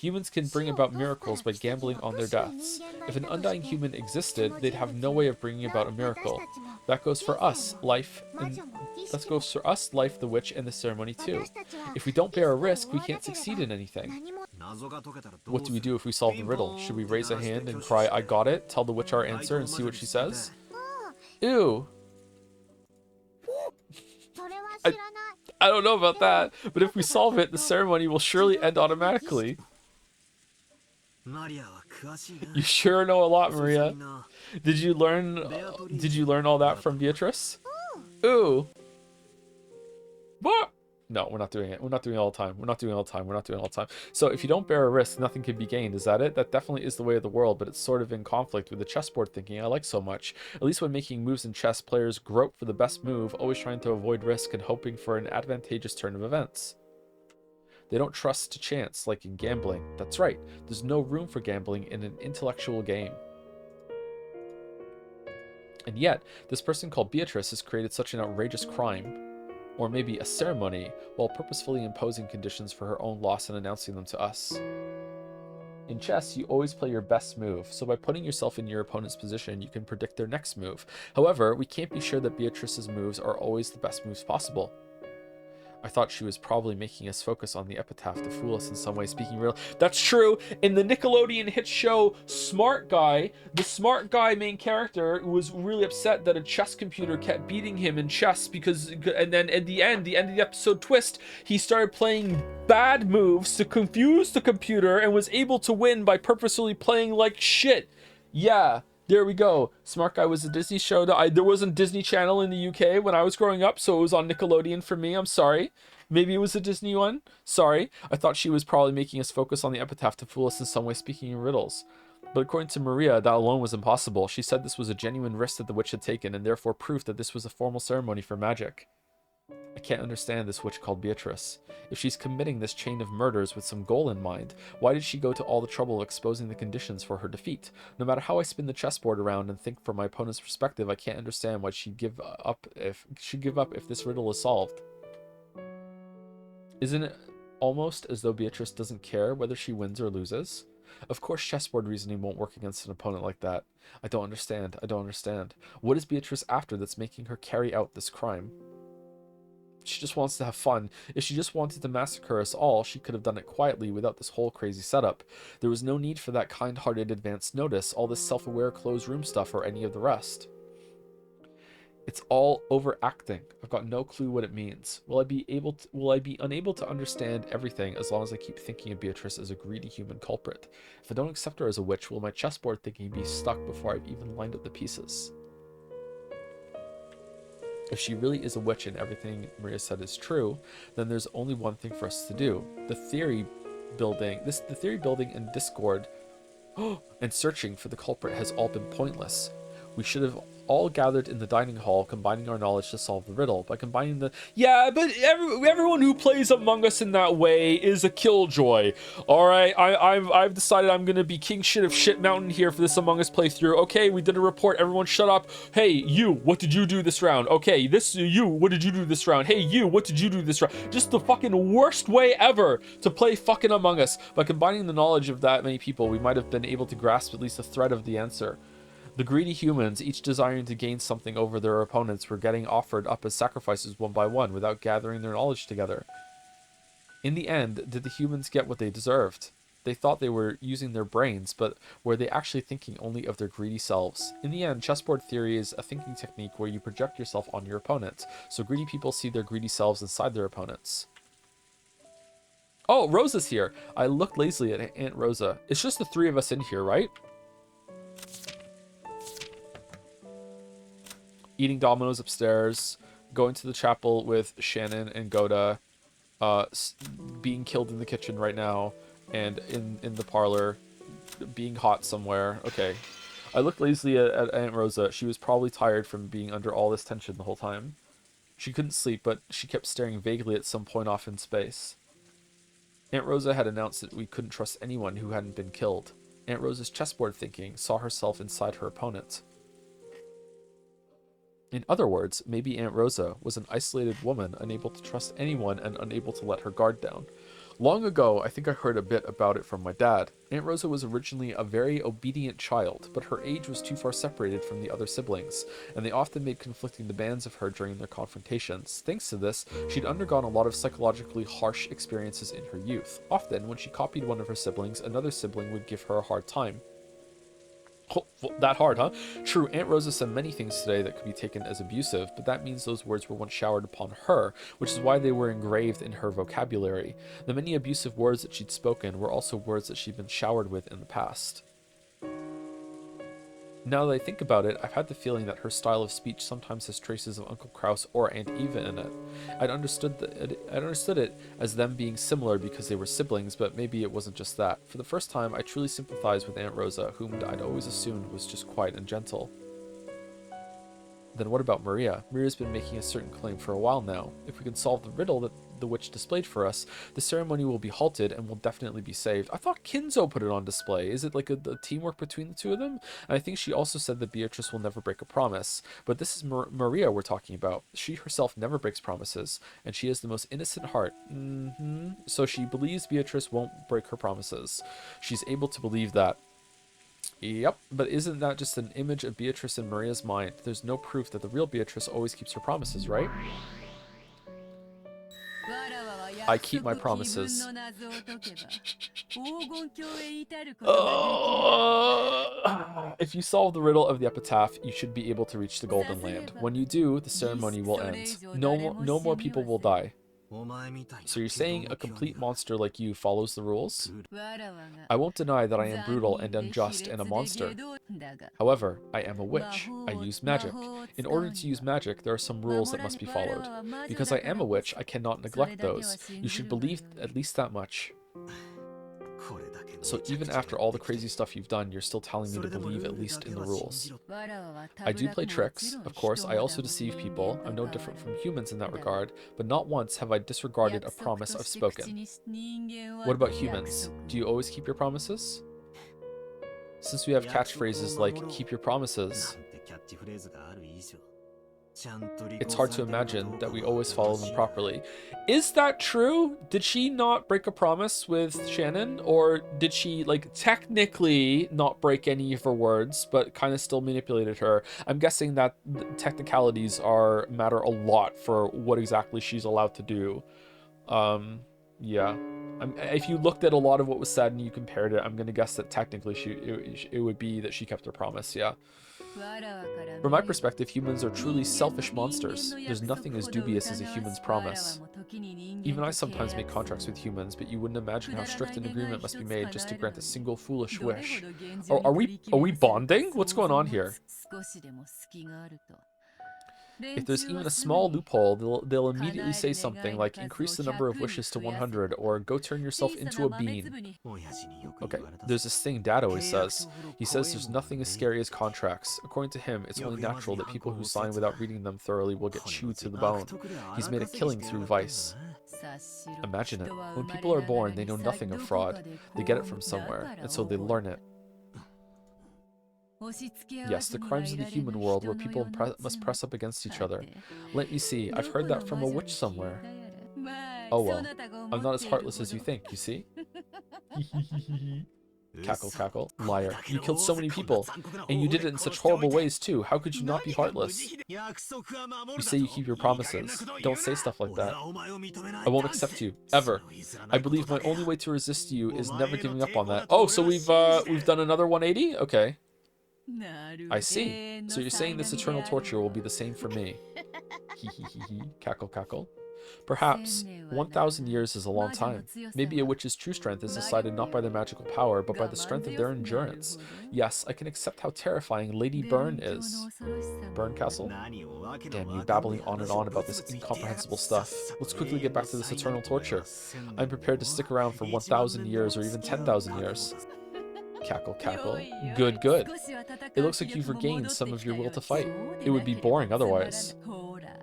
Humans can bring about miracles by gambling on their deaths. If an undying human existed, they'd have no way of bringing about a miracle. That goes for us, life, the witch, and the ceremony too. If we don't bear a risk, we can't succeed in anything. What do we do if we solve the riddle? Should we raise a hand and cry, I got it, tell the witch our answer, and see what she says? Ew. I don't know about that, but if we solve it, the ceremony will surely end automatically. You sure know a lot, Maria. Did you learn all that from Beatrice? Ooh. What? No, we're not doing it. We're not doing it all the time. We're not doing it all the time. We're not doing it all the time. So if you don't bear a risk, nothing can be gained. Is that it? That definitely is the way of the world, but it's sort of in conflict with the chessboard thinking I like so much. At least when making moves in chess, players grope for the best move, always trying to avoid risk and hoping for an advantageous turn of events. They don't trust to chance, like in gambling. That's right. There's no room for gambling in an intellectual game. And yet, this person called Beatrice has created such an outrageous crime, or maybe a ceremony, while purposefully imposing conditions for her own loss and announcing them to us. In chess, you always play your best move, so by putting yourself in your opponent's position, you can predict their next move. However, we can't be sure that Beatrice's moves are always the best moves possible. I thought she was probably making us focus on the epitaph to fool us in some way, speaking real. That's true. In the Nickelodeon hit show Smart Guy, the Smart Guy main character was really upset that a chess computer kept beating him in chess and then at the end of the episode twist, he started playing bad moves to confuse the computer and was able to win by purposely playing like shit. Yeah. There we go. Smart Guy was a Disney show that there wasn't Disney Channel in the UK when I was growing up, so it was on Nickelodeon for me. I'm sorry. Maybe it was a Disney one. Sorry. I thought she was probably making us focus on the epitaph to fool us in some way, speaking in riddles. But according to Maria, that alone was impossible. She said this was a genuine risk that the witch had taken, and therefore proof that this was a formal ceremony for magic. I can't understand this witch called Beatrice. If she's committing this chain of murders with some goal in mind, why did she go to all the trouble of exposing the conditions for her defeat? No matter how I spin the chessboard around and think from my opponent's perspective, I can't understand why she'd give up if this riddle is solved. Isn't it almost as though Beatrice doesn't care whether she wins or loses? Of course chessboard reasoning won't work against an opponent like that. I don't understand. What is Beatrice after that's making her carry out this crime? She just wants to have fun. If she just wanted to massacre us all, she could have done it quietly without this whole crazy setup. There was no need for that kind-hearted advance notice, all this self-aware closed room stuff, or any of the rest. It's all overacting. I've got no clue what it means. Will I be unable to understand everything as long as I keep thinking of Beatrice as a greedy human culprit? If I don't accept her as a witch, will my chessboard thinking be stuck before I've even lined up the pieces? If she really is a witch and everything Maria said is true, then there's only one thing for us to do. The theory building and discord and searching for the culprit has all been pointless. We should have all gathered in the dining hall, combining our knowledge to solve the riddle. By combining the... Yeah, but everyone who plays Among Us in that way is a killjoy. Alright, I've decided I'm gonna be king shit of shit mountain here for this Among Us playthrough. Okay, we did a report. Everyone shut up. Hey, you, what did you do this round? Okay, you, what did you do this round? Hey, you, what did you do this round? Just the fucking worst way ever to play fucking Among Us. By combining the knowledge of that many people, we might have been able to grasp at least a thread of the answer. The greedy humans, each desiring to gain something over their opponents, were getting offered up as sacrifices one by one without gathering their knowledge together. In the end, did the humans get what they deserved? They thought they were using their brains, but were they actually thinking only of their greedy selves? In the end, chessboard theory is a thinking technique where you project yourself on your opponent, so greedy people see their greedy selves inside their opponents. Oh, Rosa's here. I looked lazily at Aunt Rosa. It's just the three of us in here, right? Eating Dominoes upstairs, going to the chapel with Shannon and Goda, being killed in the kitchen right now, and in the parlor, being hot somewhere. Okay. I looked lazily at Aunt Rosa. She was probably tired from being under all this tension the whole time. She couldn't sleep, but she kept staring vaguely at some point off in space. Aunt Rosa had announced that we couldn't trust anyone who hadn't been killed. Aunt Rosa's chessboard thinking saw herself inside her opponent. In other words, maybe Aunt Rosa was an isolated woman, unable to trust anyone and unable to let her guard down. Long ago, I think I heard a bit about it from my dad. Aunt Rosa was originally a very obedient child, but her age was too far separated from the other siblings, and they often made conflicting demands of her during their confrontations. Thanks to this, she'd undergone a lot of psychologically harsh experiences in her youth. Often, when she copied one of her siblings, another sibling would give her a hard time. Oh, that hard, huh? True, Aunt Rosa said many things today that could be taken as abusive, but that means those words were once showered upon her, which is why they were engraved in her vocabulary. The many abusive words that she'd spoken were also words that she'd been showered with in the past. Now that I think about it, I've had the feeling that her style of speech sometimes has traces of Uncle Kraus or Aunt Eva in it. I'd understood it as them being similar because they were siblings, but maybe it wasn't just that. For the first time, I truly sympathized with Aunt Rosa, whom I'd always assumed was just quiet and gentle. Then what about Maria? Maria's been making a certain claim for a while now. If we can solve the riddle that the witch displayed for us, the ceremony will be halted and will definitely be saved. I thought Kinzo put it on display. Is it like a teamwork between the two of them? And I think she also said that Beatrice will never break a promise. But this is Maria we're talking about. She herself never breaks promises, and she has the most innocent heart. So she believes Beatrice won't break her promises. She's able to believe that. Yep, but isn't that just an image of Beatrice in Maria's mind? There's no proof that the real Beatrice always keeps her promises, right? I keep my promises. If you solve the riddle of the epitaph, you should be able to reach the Golden Land. When you do, the ceremony will end. No more people will die. So you're saying a complete monster like you follows the rules? I won't deny that I am brutal and unjust and a monster. However, I am a witch. I use magic. In order to use magic, there are some rules that must be followed. Because I am a witch, I cannot neglect those. You should believe at least that much. So even after all the crazy stuff you've done, you're still telling me to believe at least in the rules. I do play tricks. Of course, I also deceive people. I'm no different from humans in that regard, but not once have I disregarded a promise I've spoken. What about humans? Do you always keep your promises? Since we have catchphrases like, keep your promises, it's hard to imagine that we always follow them properly. Is that true? Did she not break a promise with Shannon? Or did she, like, technically not break any of her words, but kind of still manipulated her? I'm guessing that technicalities matter a lot for what exactly she's allowed to do. Yeah. If you looked at a lot of what was said and you compared it, I'm gonna guess that technically it would be that she kept her promise. Yeah. From my perspective, humans are truly selfish monsters. There's nothing as dubious as a human's promise. Even I sometimes make contracts with humans, but you wouldn't imagine how strict an agreement must be made just to grant a single foolish wish. Are we bonding? What's going on here? If there's even a small loophole, they'll immediately say something like increase the number of wishes to 100 or go turn yourself into a bean. Okay, there's this thing Dad always says. He says there's nothing as scary as contracts. According to him, it's only natural that people who sign without reading them thoroughly will get chewed to the bone. He's made a killing through vice. Imagine it. When people are born, they know nothing of fraud. They get it from somewhere, and so they learn it. Yes, the crimes of the human world where people must press up against each other. Let me see, I've heard that from a witch somewhere. Oh well, I'm not as heartless as you think, you see? Cackle, cackle. Liar. You killed so many people, and you did it in such horrible ways too. How could you not be heartless? You say you keep your promises. Don't say stuff like that. I won't accept you, ever. I believe my only way to resist you is never giving up on that. Oh, so we've done another 180? Okay. I see. So you're saying this eternal torture will be the same for me. Cackle, cackle. Perhaps 1,000 years is a long time. Maybe a witch's true strength is decided not by their magical power, but by the strength of their endurance. Yes, I can accept how terrifying Lady Byrne is. Byrne Castle? Damn you, babbling on and on about this incomprehensible stuff. Let's quickly get back to this eternal torture. I'm prepared to stick around for 1,000 years or even 10,000 years. Cackle, cackle. Good, good. It looks like you've regained some of your will to fight. It would be boring otherwise.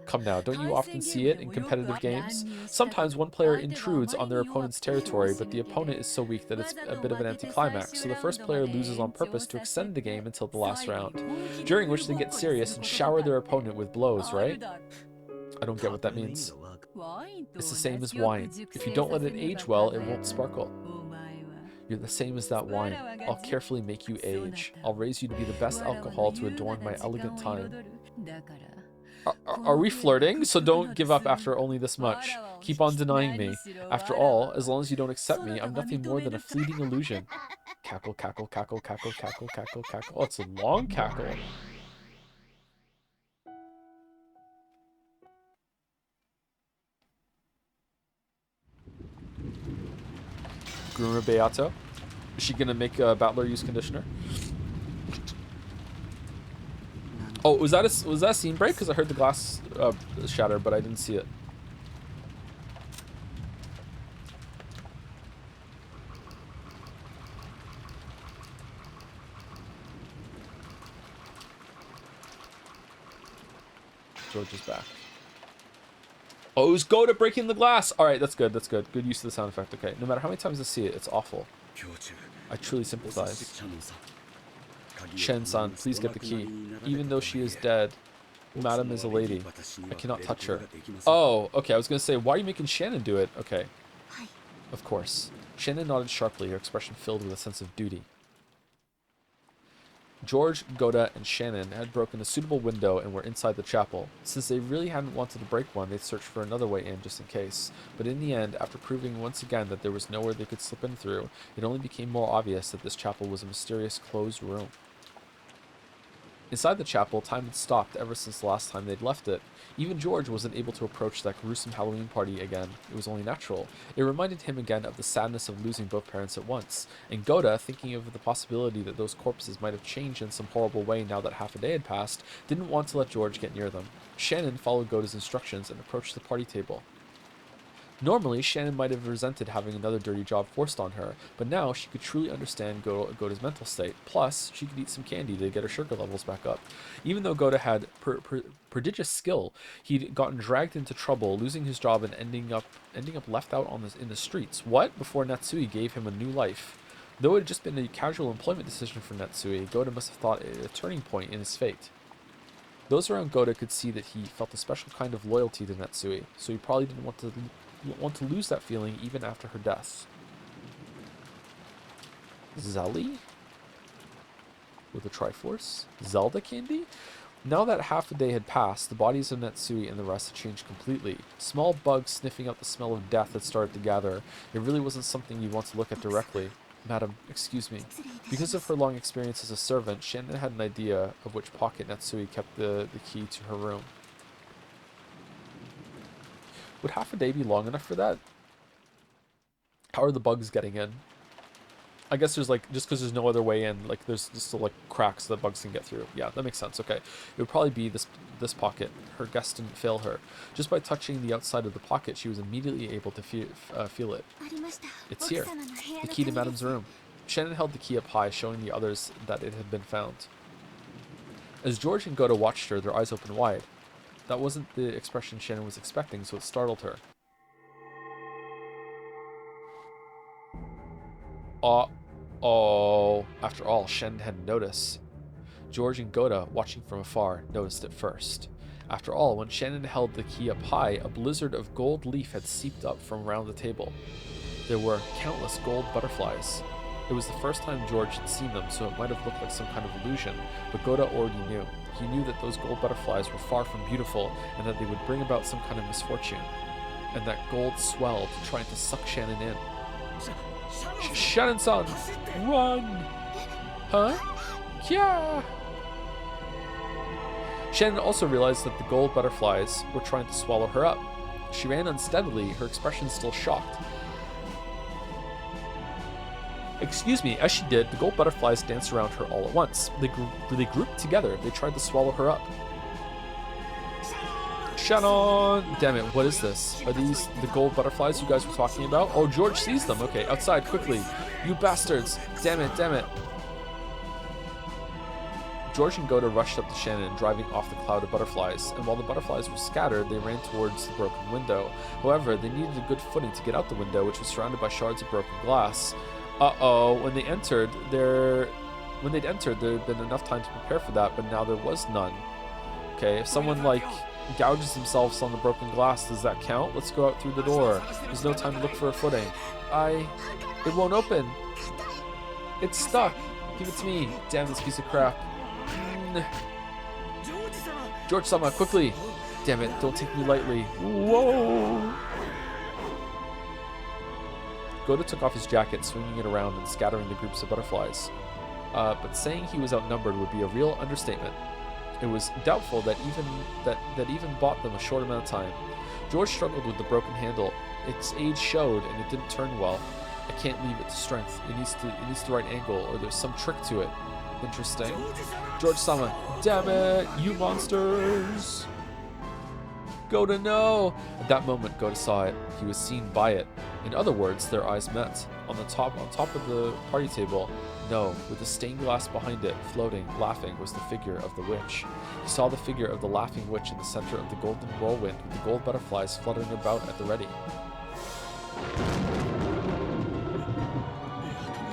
Come now, don't you often see it in competitive games? Sometimes one player intrudes on their opponent's territory, but the opponent is so weak that it's a bit of an anticlimax, so the first player loses on purpose to extend the game until the last round, during which they get serious and shower their opponent with blows, right? I don't get what that means. It's the same as wine. If you don't let it age well, it won't sparkle. You're the same as that wine. I'll carefully make you age. I'll raise you to be the best alcohol to adorn my elegant time. Are we flirting? So don't give up after only this much. Keep on denying me. After all, as long as you don't accept me, I'm nothing more than a fleeting illusion. Cackle, cackle, cackle, cackle, cackle, cackle, cackle. Oh, it's a long cackle. Groomer Beato. Is she gonna make Battler use conditioner? Oh, was that a scene break? Because I heard the glass shatter, but I didn't see it. George is back. Oh, it was Goda breaking the glass. All right, that's good. That's good. Good use of the sound effect. Okay. No matter how many times I see it, it's awful. I truly sympathize. Shen-san, please get the key. Even though she is dead, Madam is a lady. I cannot touch her. Oh, okay. I was going to say, why are you making Shannon do it? Okay. Of course. Shannon nodded sharply, her expression filled with a sense of duty. George, Goda, and Shannon had broken a suitable window and were inside the chapel. Since they really hadn't wanted to break one, they'd searched for another way in just in case. But in the end, after proving once again that there was nowhere they could slip in through, it only became more obvious that this chapel was a mysterious closed room. Inside the chapel, time had stopped ever since the last time they'd left it. Even George wasn't able to approach that gruesome Halloween party again. It was only natural. It reminded him again of the sadness of losing both parents at once. And Goda, thinking of the possibility that those corpses might have changed in some horrible way now that half a day had passed, didn't want to let George get near them. Shannon followed Goda's instructions and approached the party table. Normally, Shannon might have resented having another dirty job forced on her, but now she could truly understand Goda's mental state. Plus, she could eat some candy to get her sugar levels back up. Even though Goda had prodigious skill, he'd gotten dragged into trouble, losing his job and ending up left out in the streets. What? Before Natsui gave him a new life. Though it had just been a casual employment decision for Natsui, Goda must have thought it a turning point in his fate. Those around Goda could see that he felt a special kind of loyalty to Natsui, so he probably didn't want to lose that feeling even after her death. Zelly? With a Triforce? Zelda candy? Now that half a day had passed, the bodies of Netsui and the rest had changed completely. Small bugs sniffing out the smell of death had started to gather. It really wasn't something you'd want to look at directly. Madam, excuse me. Because of her long experience as a servant, Shannon had an idea of which pocket Netsui kept the key to her room. Would half a day be long enough for that? How are the bugs getting in? I guess there's like, just because there's no other way in, like there's just still like cracks that bugs can get through. Yeah, that makes sense. Okay. It would probably be this pocket. Her guess didn't fail her. Just by touching the outside of the pocket, she was immediately able to feel it. It's here. The key to Madam's room. Shannon held the key up high, showing the others that it had been found. As George and Goda watched her, their eyes opened wide. That wasn't the expression Shannon was expecting, so it startled her. Oh, after all, Shannon hadn't noticed. George and Goda, watching from afar, noticed it first. After all, when Shannon held the key up high, a blizzard of gold leaf had seeped up from around the table. There were countless gold butterflies. It was the first time George had seen them, so it might have looked like some kind of illusion, but Goda already knew. He knew that those gold butterflies were far from beautiful, and that they would bring about some kind of misfortune. And that gold swelled, trying to suck Shannon in. Shannon-san, run! Huh? Yeah! Shannon also realized that the gold butterflies were trying to swallow her up. She ran unsteadily, her expression still shocked. Excuse me, as she did, the gold butterflies danced around her all at once. They grouped together. They tried to swallow her up. Shannon! Damn it, what is this? Are these the gold butterflies you guys were talking about? Oh, George sees them. Okay, outside, quickly. You bastards! Damn it, damn it. George and Goda rushed up to Shannon, driving off the cloud of butterflies, and while the butterflies were scattered, they ran towards the broken window. However, they needed a good footing to get out the window, which was surrounded by shards of broken glass. Uh-oh, when they'd entered, there had been enough time to prepare for that, but now there was none. Okay, if someone, like, gouges themselves on the broken glass, does that count? Let's go out through the door. There's no time to look for a footing. It won't open. It's stuck. Give it to me. Damn this piece of crap. George-sama, quickly. Damn it, don't take me lightly. Whoa. Goda took off his jacket, swinging it around and scattering the groups of butterflies. But saying he was outnumbered would be a real understatement. It was doubtful that even bought them a short amount of time. George struggled with the broken handle. Its age showed, and it didn't turn well. I can't leave it to strength. It needs the right angle, or there's some trick to it. Interesting. George-sama, damn it, you monsters! Goda, no! At that moment, Goda saw it. He was seen by it. In other words, their eyes met. On top of the party table, no, with the stained glass behind it, floating, laughing, was the figure of the witch. He saw the figure of the laughing witch in the center of the golden whirlwind, with the gold butterflies fluttering about at the ready.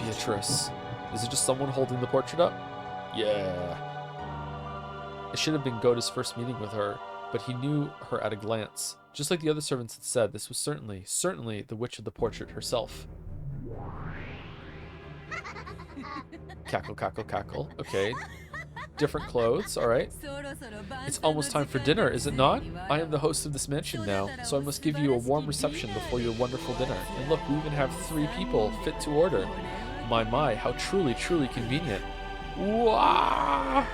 Beatrice. Is it just someone holding the portrait up? Yeah. It should have been Goda's first meeting with her, but he knew her at a glance. Just like the other servants had said, this was certainly the witch of the portrait herself. Cackle, cackle, cackle. Okay. Different clothes, alright. It's almost time for dinner, is it not? I am the host of this mansion now, so I must give you a warm reception before your wonderful dinner. And look, we even have 3 people fit to order. My, how truly convenient. Wow!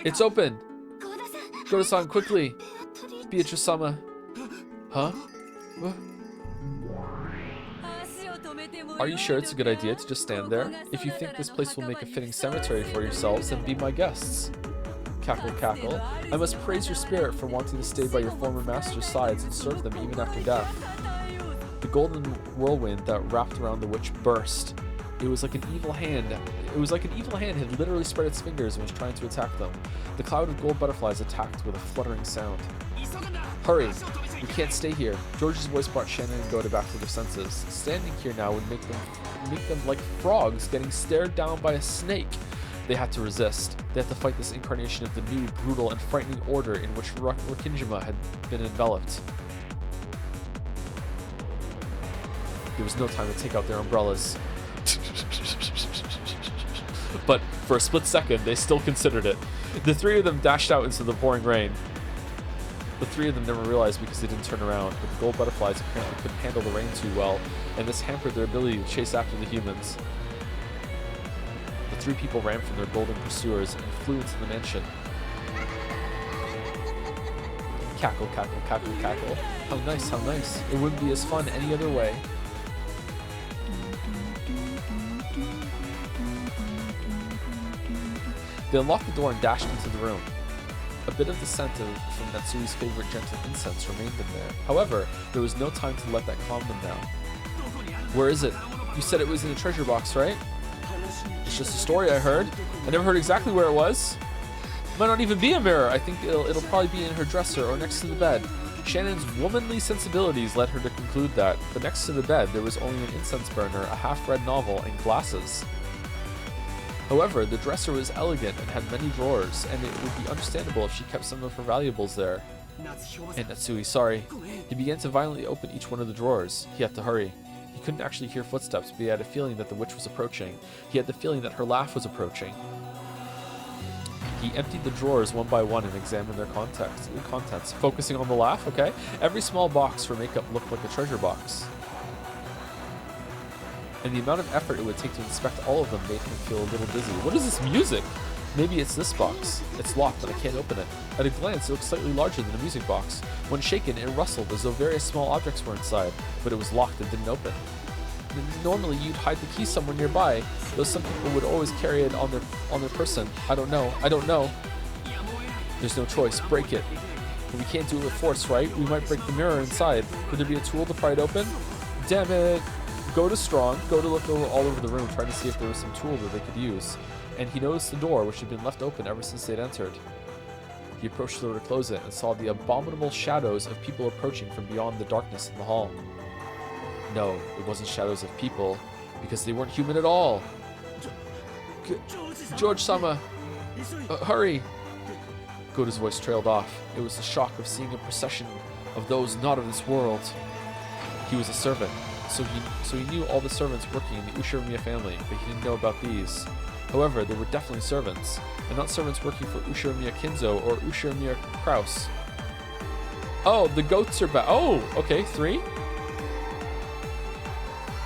It's open! Goda-san, quickly! Beatrice-sama. Huh? Are you sure it's a good idea to just stand there? If you think this place will make a fitting cemetery for yourselves, then be my guests. Cackle, cackle. I must praise your spirit for wanting to stay by your former master's sides and serve them even after death. The golden whirlwind that wrapped around the witch burst. It was like an evil hand had literally spread its fingers and was trying to attack them. The cloud of gold butterflies attacked with a fluttering sound. Hurry! We can't stay here. George's voice brought Shannon and Goda back to their senses. Standing here now would make them like frogs getting stared down by a snake. They had to resist. They had to fight this incarnation of the new, brutal, and frightening order in which Rokkinjima had been enveloped. There was no time to take out their umbrellas. But For a split second, they still considered it. The three of them dashed out into the pouring rain. The three of them never realized because they didn't turn around, but the gold butterflies apparently couldn't handle the rain too well, and this hampered their ability to chase after the humans. The three people ran from their golden pursuers and flew into the mansion. Cackle, cackle, cackle, cackle. How nice, how nice. It wouldn't be as fun any other way. They unlocked the door and dashed into the room. A bit of the scent from Natsui's favorite gentle incense remained in there. However, there was no time to let that calm them down. Where is it? You said it was in the treasure box, right? It's just a story I heard. I never heard exactly where it was. Might not even be a mirror. I think it'll probably be in her dresser or next to the bed. Shannon's womanly sensibilities led her to conclude that, but next to the bed there was only an incense burner, a half-read novel, and glasses. However, the dresser was elegant and had many drawers, and it would be understandable if she kept some of her valuables there. And Natsui, sorry. He began to violently open each one of the drawers. He had to hurry. He couldn't actually hear footsteps, but he had a feeling that the witch was approaching. He had the feeling that her laugh was approaching. He emptied the drawers one by one and examined their contents. Focusing on the laugh, okay? Every small box for makeup looked like a treasure box. And the amount of effort it would take to inspect all of them made him feel a little dizzy. What is this music? Maybe it's this box. It's locked, but I can't open it. At a glance, it looks slightly larger than a music box. When shaken, it rustled as though various small objects were inside, but it was locked and didn't open. Normally, you'd hide the key somewhere nearby, though some people would always carry it on their person. I don't know. There's no choice. Break it. But we can't do it with force, right? We might break the mirror inside. Could there be a tool to pry it open? Damn it. Go to look all over the room, trying to see if there was some tool that they could use. And he noticed the door, which had been left open ever since they'd entered. He approached the door to close it and saw the abominable shadows of people approaching from beyond the darkness in the hall. No, it wasn't shadows of people, because they weren't human at all. George-sama, hurry! Goda's voice trailed off. It was the shock of seeing a procession of those not of this world. He was a servant, so he knew all the servants working in the Ushiromiya family, but he didn't know about these. However, there were definitely servants, and not servants working for Ushiromiya Kinzo or Ushiromiya Kraus. Oh, the goats are back. Oh, okay, 3.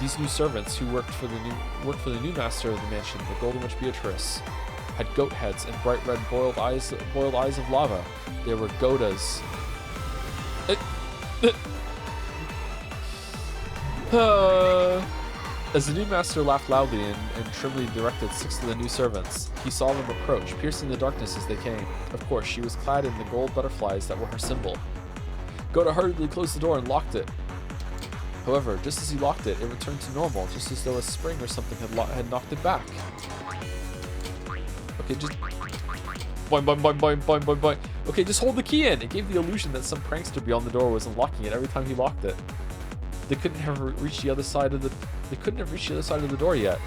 These new servants who worked for the new master of the mansion, the Golden Witch Beatrice, had goat heads and bright red boiled eyes of lava. They were Godas. As the new master laughed loudly and trimly directed 6 of the new servants, he saw them approach, piercing the darkness as they came. Of course, she was clad in the gold butterflies that were her symbol. Goda hurriedly closed the door and locked it. However, just as he locked it, it returned to normal, just as though a spring or something had knocked it back. Okay, just... Boing, boing, boing, boing, boing, boing, boing. Okay, just hold the key in. It gave the illusion that some prankster beyond the door was unlocking it every time he locked it. They couldn't have reached the other side of the door yet.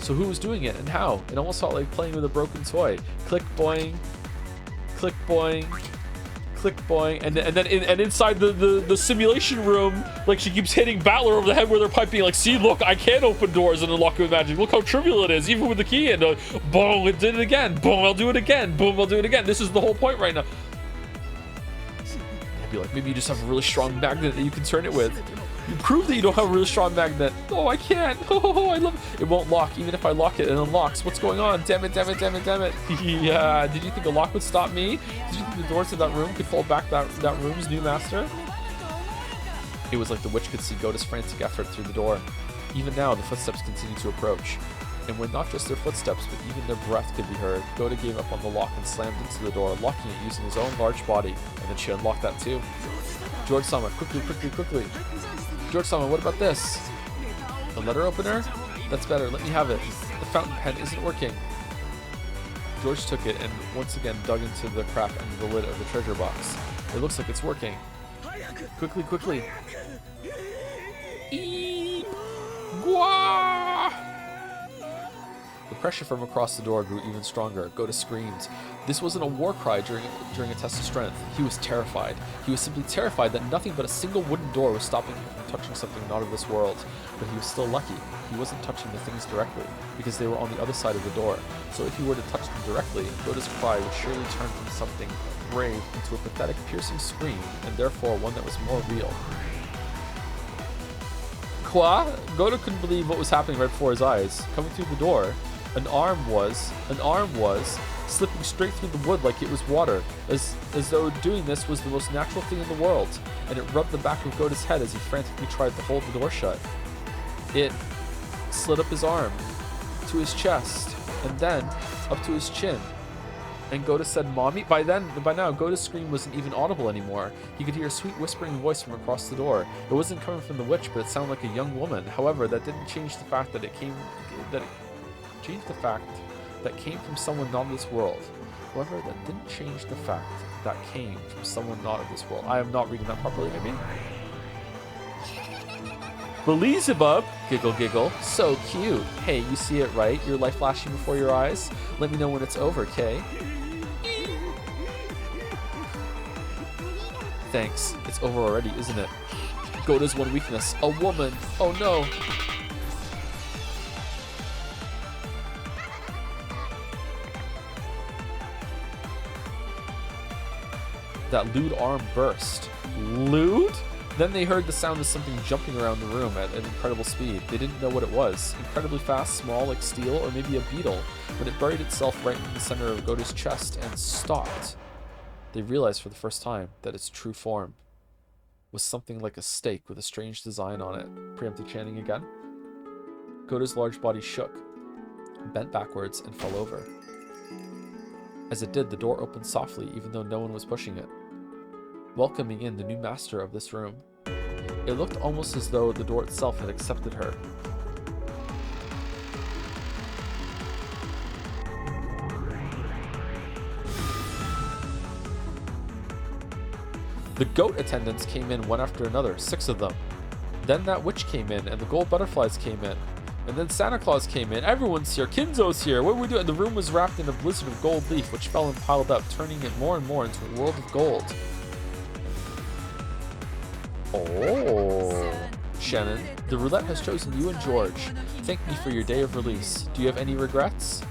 So who was doing it and how? It almost felt like playing with a broken toy. Click, boing. Click, boing. Click, boing. And then inside the simulation room, like, she keeps hitting Battler over the head with her pipe, being like, see, look, I can open doors and unlock it with magic. Look how trivial it is, even with the key. And boom, it did it again. Boom, I'll do it again. Boom, I'll do it again. This is the whole point right now. I'd be like, maybe you just have a really strong magnet that you can turn it with. You prove that you don't have a really strong magnet. Oh, I can't. Oh, I love it. It won't lock. Even if I lock it, it unlocks. What's going on? Damn it, damn it, damn it, damn it. Yeah. Did you think a lock would stop me? Did you think the doors to that room could hold back that room's new master? It was like the witch could see Goda's frantic effort through the door. Even now, the footsteps continued to approach. And when not just their footsteps, but even their breath could be heard, Goda gave up on the lock and slammed into the door, locking it using his own large body. And then she unlocked that too. George-sama, quickly, quickly, quickly. George-sama, what about this? The letter opener? That's better. Let me have it. The fountain pen isn't working. George took it and once again dug into the crack under the lid of the treasure box. It looks like it's working. Quickly, quickly. Eep! Gwa! The pressure from across the door grew even stronger. Goda screamed. This wasn't a war cry during a test of strength. He was terrified. He was simply terrified that nothing but a single wooden door was stopping him from touching something not of this world. But he was still lucky. He wasn't touching the things directly, because they were on the other side of the door. So if he were to touch them directly, Goda's cry would surely turn from something brave into a pathetic, piercing scream, and therefore one that was more real. Quoi? Goda couldn't believe what was happening right before his eyes. Coming through the door, an arm was slipping straight through the wood like it was water, as though doing this was the most natural thing in the world, and it rubbed the back of Goda's head as he frantically tried to hold the door shut. It slid up his arm, to his chest, and then up to his chin. And Goda said, "Mommy?" By now, Goda's scream wasn't even audible anymore. He could hear a sweet whispering voice from across the door. It wasn't coming from the witch, but it sounded like a young woman. However, that didn't change the fact that came from someone not of this world. I am not reading that properly, maybe. Beelzebub! Giggle, giggle. So cute. Hey, you see it, right? Your life flashing before your eyes? Let me know when it's over, Kay? Thanks. It's over already, isn't it? Goda's one weakness. A woman. Oh no. That lewd arm burst. Lewd? Then they heard the sound of something jumping around the room at an incredible speed. They didn't know what it was. Incredibly fast, small like steel, or maybe a beetle. But it buried itself right in the center of Goda's chest and stopped. They realized for the first time that its true form was something like a stake with a strange design on it. Preemptive chanting again. Goda's large body shook, bent backwards, and fell over. As it did, the door opened softly, even though no one was pushing it, welcoming in the new master of this room. It looked almost as though the door itself had accepted her. The goat attendants came in one after another, 6 of them. Then that witch came in, and the gold butterflies came in. And then Santa Claus came in. Everyone's here. Kinzo's here. What are we doing? The room was wrapped in a blizzard of gold leaf, which fell and piled up, turning it more and more into a world of gold. Oh. Shannon, the roulette has chosen you and George. Thank me for your day of release. Do you have any regrets?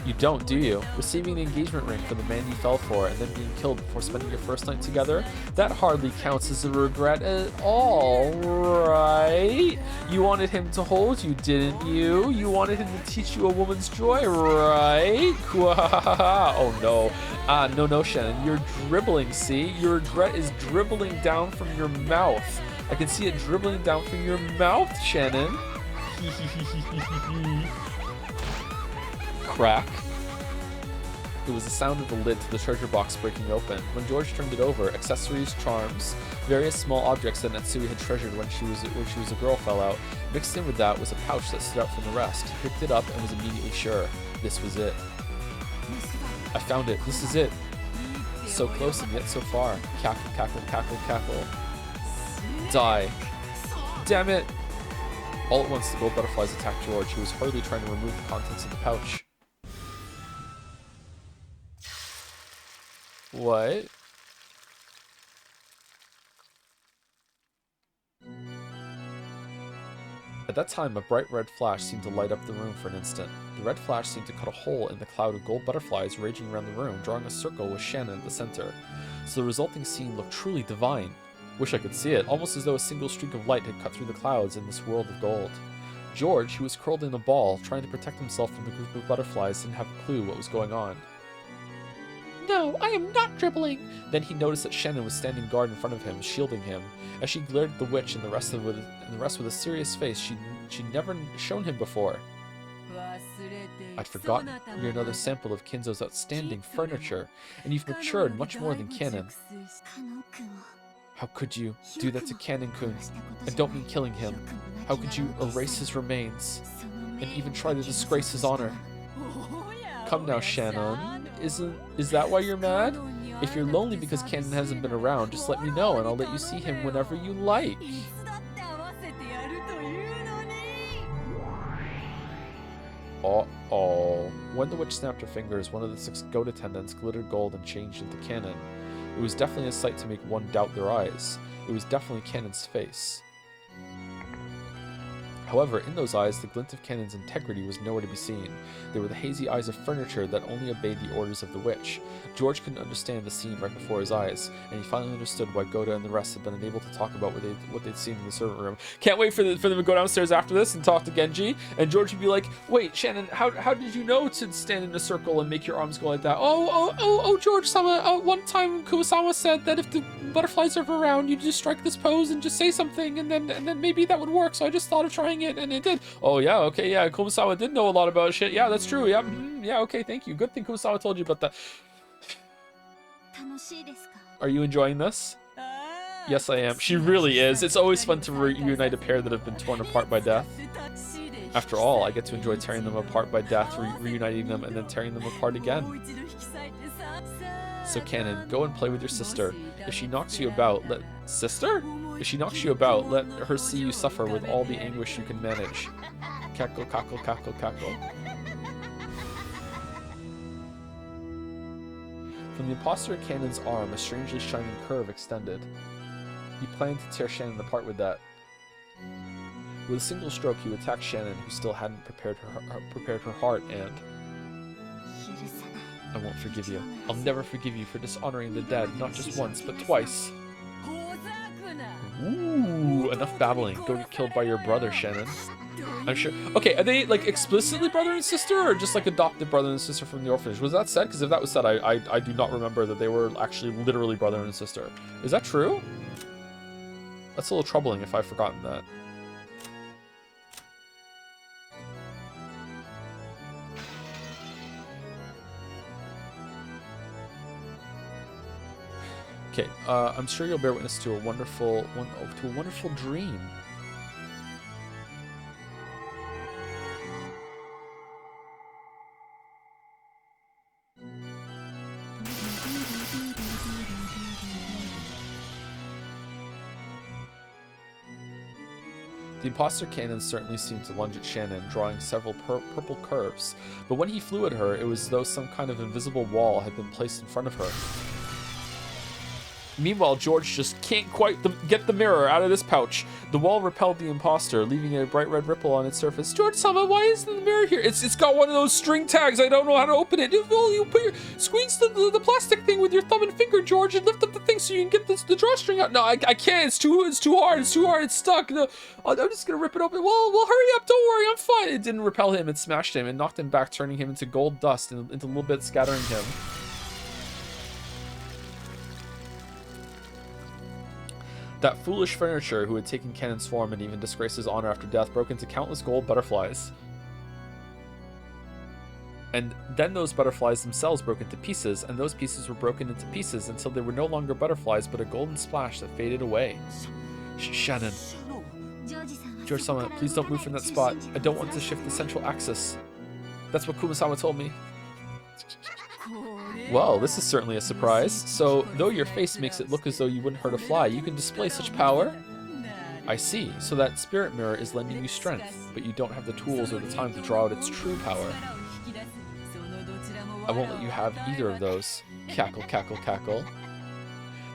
You don't, do you? Receiving the engagement ring for the man you fell for and then being killed before spending your first night together? That hardly counts as a regret at all, right? You wanted him to hold you, didn't you? You wanted him to teach you a woman's joy, right? Oh no. No, Shannon. You're dribbling, see? Your regret is dribbling down from your mouth. I can see it dribbling down from your mouth, Shannon. Crack. It was the sound of the lid to the treasure box breaking open. When George turned it over, accessories, charms, various small objects that Natsui had treasured when she was a girl fell out. Mixed in with that was a pouch that stood out from the rest. He picked it up and was immediately sure. This was it. I found it. This is it. So close and yet so far. Cackle, cackle, cackle, cackle. Die. Damn it! All at once, the gold butterflies attacked George, who was hurriedly trying to remove the contents of the pouch. What? At that time, a bright red flash seemed to light up the room for an instant. The red flash seemed to cut a hole in the cloud of gold butterflies raging around the room, drawing a circle with Shannon at the center. So the resulting scene looked truly divine. Wish I could see it, almost as though a single streak of light had cut through the clouds in this world of gold. George, who was curled in a ball, trying to protect himself from the group of butterflies, didn't have a clue what was going on. No, I am not dribbling! Then he noticed that Shannon was standing guard in front of him, shielding him. As she glared at the witch and the rest with a serious face she'd never shown him before. I'd forgotten. You're another sample of Kinzo's outstanding furniture, and you've matured much more than Kanon. How could you do that to Kanon-kun? I don't mean killing him. How could you erase his remains, and even try to disgrace his honor? Come now, Shannon. Is that why you're mad? If you're lonely because Kanon hasn't been around, just let me know and I'll let you see him whenever you like. Uh-oh. When the witch snapped her fingers, one of the 6 goat attendants glittered gold and changed into Cannon. It was definitely a sight to make one doubt their eyes. It was definitely Cannon's face. However, in those eyes, the glint of Cannon's integrity was nowhere to be seen. They were the hazy eyes of furniture that only obeyed the orders of the witch. George couldn't understand the scene right before his eyes, and he finally understood why Goda and the rest had been unable to talk about what they'd seen in the servant room. Can't wait for them to go downstairs after this and talk to Genji, and George would be like, "Wait, Shannon, how did you know to stand in a circle and make your arms go like that?" Oh, George-sama, one time Kumasama said that if the butterflies are around, you just strike this pose and just say something, and then maybe that would work, so I just thought of trying it, and it did. Oh, yeah, okay, yeah, Kumasawa did know a lot about shit. Yeah, that's true. Yeah, yeah, okay, thank you. Good thing Kumasawa told you about that. Are you enjoying this? Yes, I am. She really is. It's always fun to reunite a pair that have been torn apart by death. After all, I get to enjoy tearing them apart by death, reuniting them, and then tearing them apart again. So, Cannon, go and play with your sister. If she knocks you about, Sister? If she knocks you about, let her see you suffer with all the anguish you can manage. Cackle, cackle, cackle, cackle. From the imposter Cannon's arm, a strangely shining curve extended. He planned to tear Shannon apart with that. With a single stroke, he would attack Shannon, who still hadn't prepared her heart, and... I won't forgive you. I'll never forgive you for dishonoring the dead, not just once, but twice. Ooh, enough babbling. Go get killed by your brother, Shannon. I'm sure. Okay, are they like explicitly brother and sister, or just like adopted brother and sister from the orphanage? Was that said? Because if that was said, I do not remember that they were actually literally brother and sister. Is that true? That's a little troubling if I've forgotten that. Okay, I'm sure you'll bear witness to a wonderful dream. The imposter cannon certainly seemed to lunge at Shannon, drawing several purple curves, but when he flew at her, it was as though some kind of invisible wall had been placed in front of her. Meanwhile, George just can't quite get the mirror out of this pouch. The wall repelled the imposter, leaving a bright red ripple on its surface. George-sama, why isn't the mirror here? It's got one of those string tags. I don't know how to open it. Well, you squeeze the plastic thing with your thumb and finger, George, and lift up the thing so you can get the drawstring out. No, I can't. It's too hard. It's too hard. It's stuck. No, I'm just gonna rip it open. Well, hurry up. Don't worry. I'm fine. It didn't repel him. It smashed him and knocked him back, turning him into gold dust and into little bits, scattering him. That foolish furniture who had taken Cannon's form and even disgraced his honor after death broke into countless gold butterflies. And then those butterflies themselves broke into pieces, and those pieces were broken into pieces until they were no longer butterflies but a golden splash that faded away. Shannon. George-sama, please don't move from that spot. I don't want to shift the central axis. That's what Kumasama told me. Well, this is certainly a surprise. So, though your face makes it look as though you wouldn't hurt a fly, you can display such power? I see. So that spirit mirror is lending you strength, but you don't have the tools or the time to draw out its true power. I won't let you have either of those. Cackle, cackle, cackle.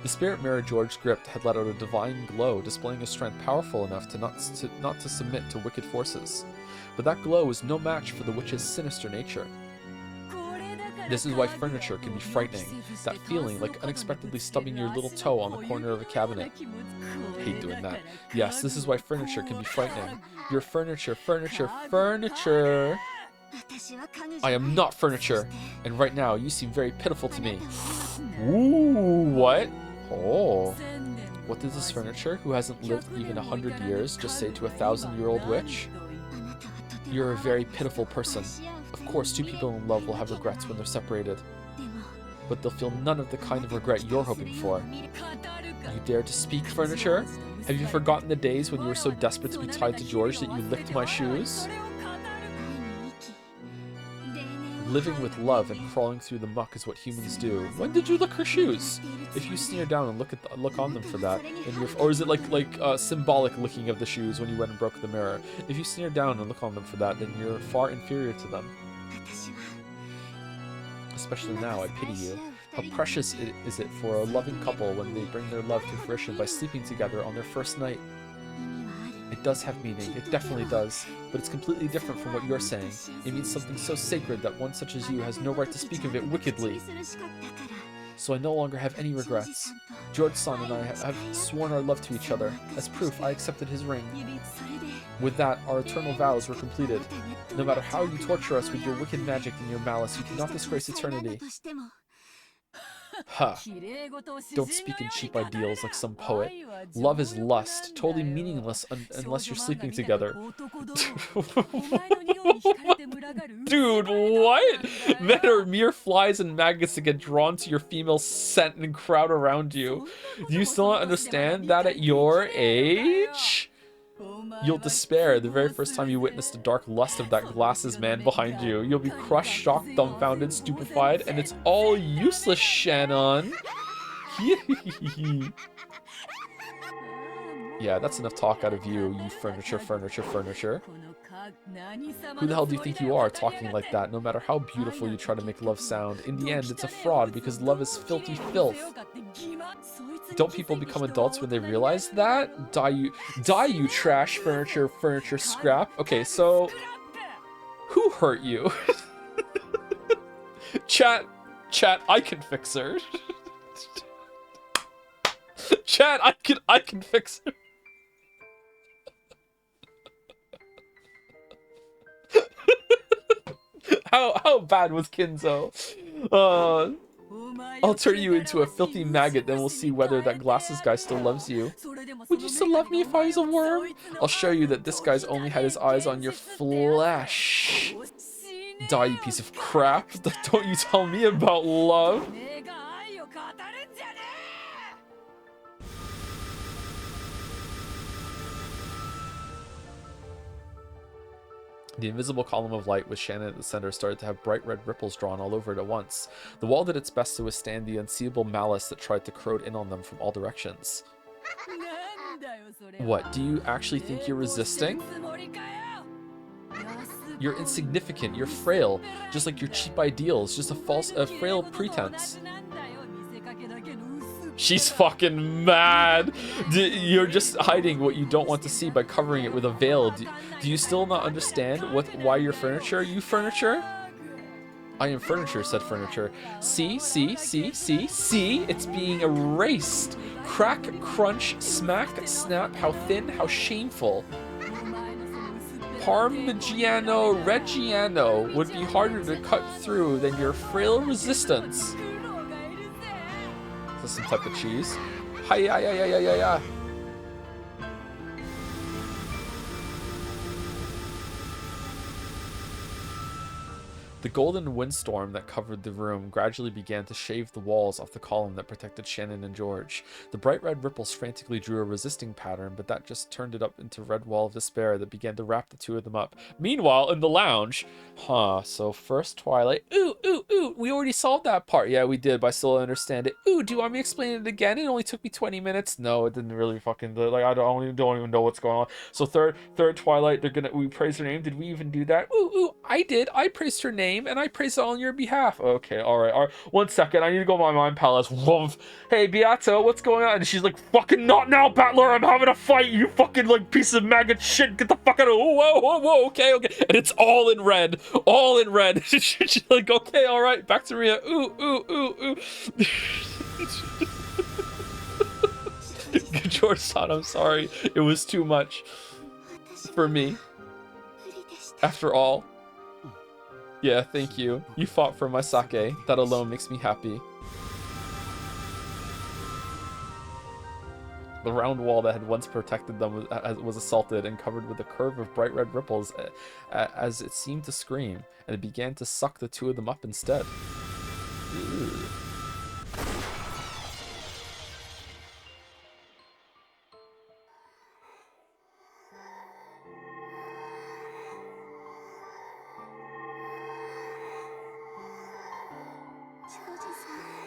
The spirit mirror George gripped had let out a divine glow, displaying a strength powerful enough to not to submit to wicked forces. But that glow was no match for the witch's sinister nature. This is why furniture can be frightening. That feeling like unexpectedly stubbing your little toe on the corner of a cabinet. I hate doing that. Yes, this is why furniture can be frightening. Your furniture, furniture, furniture. I am not furniture. And right now, you seem very pitiful to me. Ooh, what? Oh. What does this furniture, who hasn't lived even 100 years, just say to a 1,000-year-old witch? You're a very pitiful person. Of course, two people in love will have regrets when they're separated. But they'll feel none of the kind of regret you're hoping for. You dare to speak, furniture? Have you forgotten the days when you were so desperate to be tied to George that you licked my shoes? Living with love and crawling through the muck is what humans do. When did you lick her shoes? If you sneer down and look on them for that, then you're, or is it like symbolic licking of the shoes when you went and broke the mirror? If you sneer down and look on them for that, then you're far inferior to them. Especially now, I pity you. How precious is it for a loving couple when they bring their love to fruition by sleeping together on their first night? It does have meaning, it definitely does, but it's completely different from what you're saying. It means something so sacred that one such as you has no right to speak of it wickedly. So I no longer have any regrets. George-san and I have sworn our love to each other. As proof, I accepted his ring. With that, our eternal vows were completed. No matter how you torture us with your wicked magic and your malice, you cannot disgrace eternity. Ha! Don't speak in cheap ideals like some poet. Love is lust, totally meaningless unless you're sleeping together. Dude, what? Men are mere flies and maggots that get drawn to your female scent and crowd around you. Do you still not understand that at your age? You'll despair the very first time you witness the dark lust of that glasses man behind you. You'll be crushed, shocked, dumbfounded, stupefied, and it's all useless, Shannon. Yeah, that's enough talk out of you, you furniture. Who the hell do you think you are, talking like that? No matter how beautiful you try to make love sound, in the end, it's a fraud because love is filthy filth. Don't people become adults when they realize that? Die you trash furniture scrap. Okay, so who hurt you? Chat, I can fix her. Chat, I can fix her. How bad was Kinzo? I'll turn you into a filthy maggot, then we'll see whether that glasses guy still loves you. Would you still love me if I was a worm? I'll show you that this guy's only had his eyes on your flesh. Die, you piece of crap. Don't you tell me about love. The invisible column of light with Shannon at the center started to have bright red ripples drawn all over it at once. The wall did its best to withstand the unseeable malice that tried to corrode in on them from all directions. What, do you actually think you're resisting? You're insignificant, you're frail, just like your cheap ideals, just a frail pretense. She's fucking mad. You're just hiding what you don't want to see by covering it with a veil. Do you still not understand why you're furniture? You furniture? I am furniture, said furniture. See? It's being erased. Crack, crunch, smack, snap, how thin, how shameful. Parmigiano Reggiano would be harder to cut through than your frail resistance. Is this some type of cheese? Hi-ya-ya-ya-ya-ya-ya. The golden windstorm that covered the room gradually began to shave the walls off the column that protected Shannon and George. The bright red ripples frantically drew a resisting pattern, but that just turned it up into a red wall of despair that began to wrap the two of them up. Meanwhile, in the lounge, so first Twilight. Ooh, we already solved that part. Yeah, we did, but I still don't understand it. Ooh, do you want me to explain it again? It only took me 20 minutes. No, it didn't really fucking, like, I don't even know what's going on. So third Twilight, we praised her name. Did we even do that? Ooh, I did. I praised her name. And I praise it on your behalf. Okay, all right. 1 second. I need to go to my mind palace. Woof. Hey, Beato, what's going on? And she's like, fucking not now, Battler. I'm having a fight. You fucking, like, piece of maggot shit. Get the fuck out of... Whoa. Okay. And it's all in red. She's like, okay, all right. Back to Ria. Ooh. George-san, I'm sorry. It was too much for me. After all. Yeah, thank you. You fought for my sake. That alone makes me happy. The round wall that had once protected them was assaulted and covered with a curve of bright red ripples as it seemed to scream, and it began to suck the two of them up instead. Ew.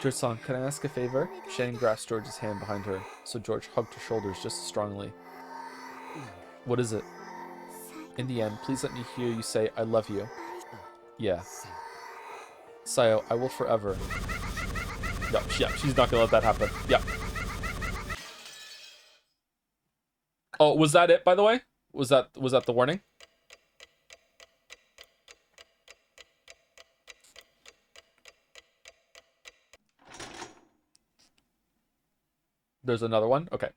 George-san, can I ask a favor? Shannon grasped George's hand behind her, so George hugged her shoulders just as strongly. What is it? In the end, please let me hear you say, I love you. Yeah. Sayo, I will forever. Yep, she's not gonna let that happen. Yep. Oh, was that it, by the way? Was that the warning? There's another one? Okay.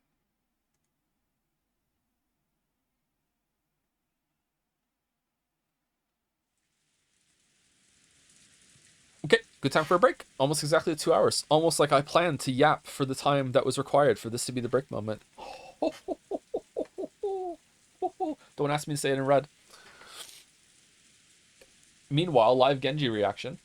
Okay, good time for a break. Almost exactly 2 hours. Almost like I planned to yap for the time that was required for this to be the break moment. Don't ask me to say it in red. Meanwhile, live Genji reaction.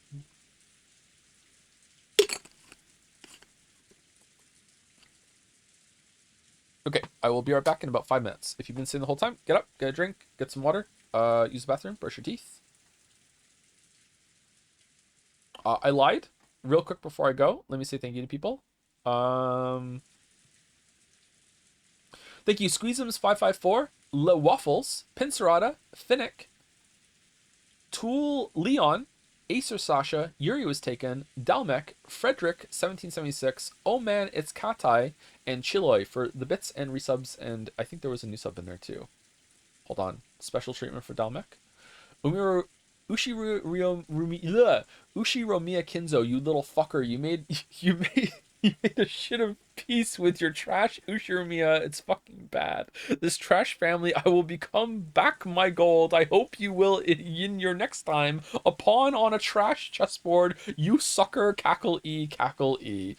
Okay, I will be right back in about 5 minutes. If you've been sitting the whole time, get up, get a drink, get some water, use the bathroom, brush your teeth. I lied. Real quick before I go, let me say thank you to people. Thank you, Squeezums554, Le Waffles, Pincerata, Finnick, Tool Leon, Acer Sasha, Yuri was taken, Dalmek, Frederick 1776, Oh Man It's Katai, and Chiloy for the bits and resubs, and I think there was a new sub in there too. Hold on. Special treatment for Dalmek. Ushiro Miya Kinzo, you little fucker, you made you made a shit of peace with your trash Ushiromiya. It's fucking bad. This trash family, I will become back my gold. I hope you will in your next time. A pawn on a trash chessboard. You sucker. Cackle E, cackle E.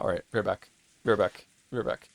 Alright, we're back. We're back. We're back.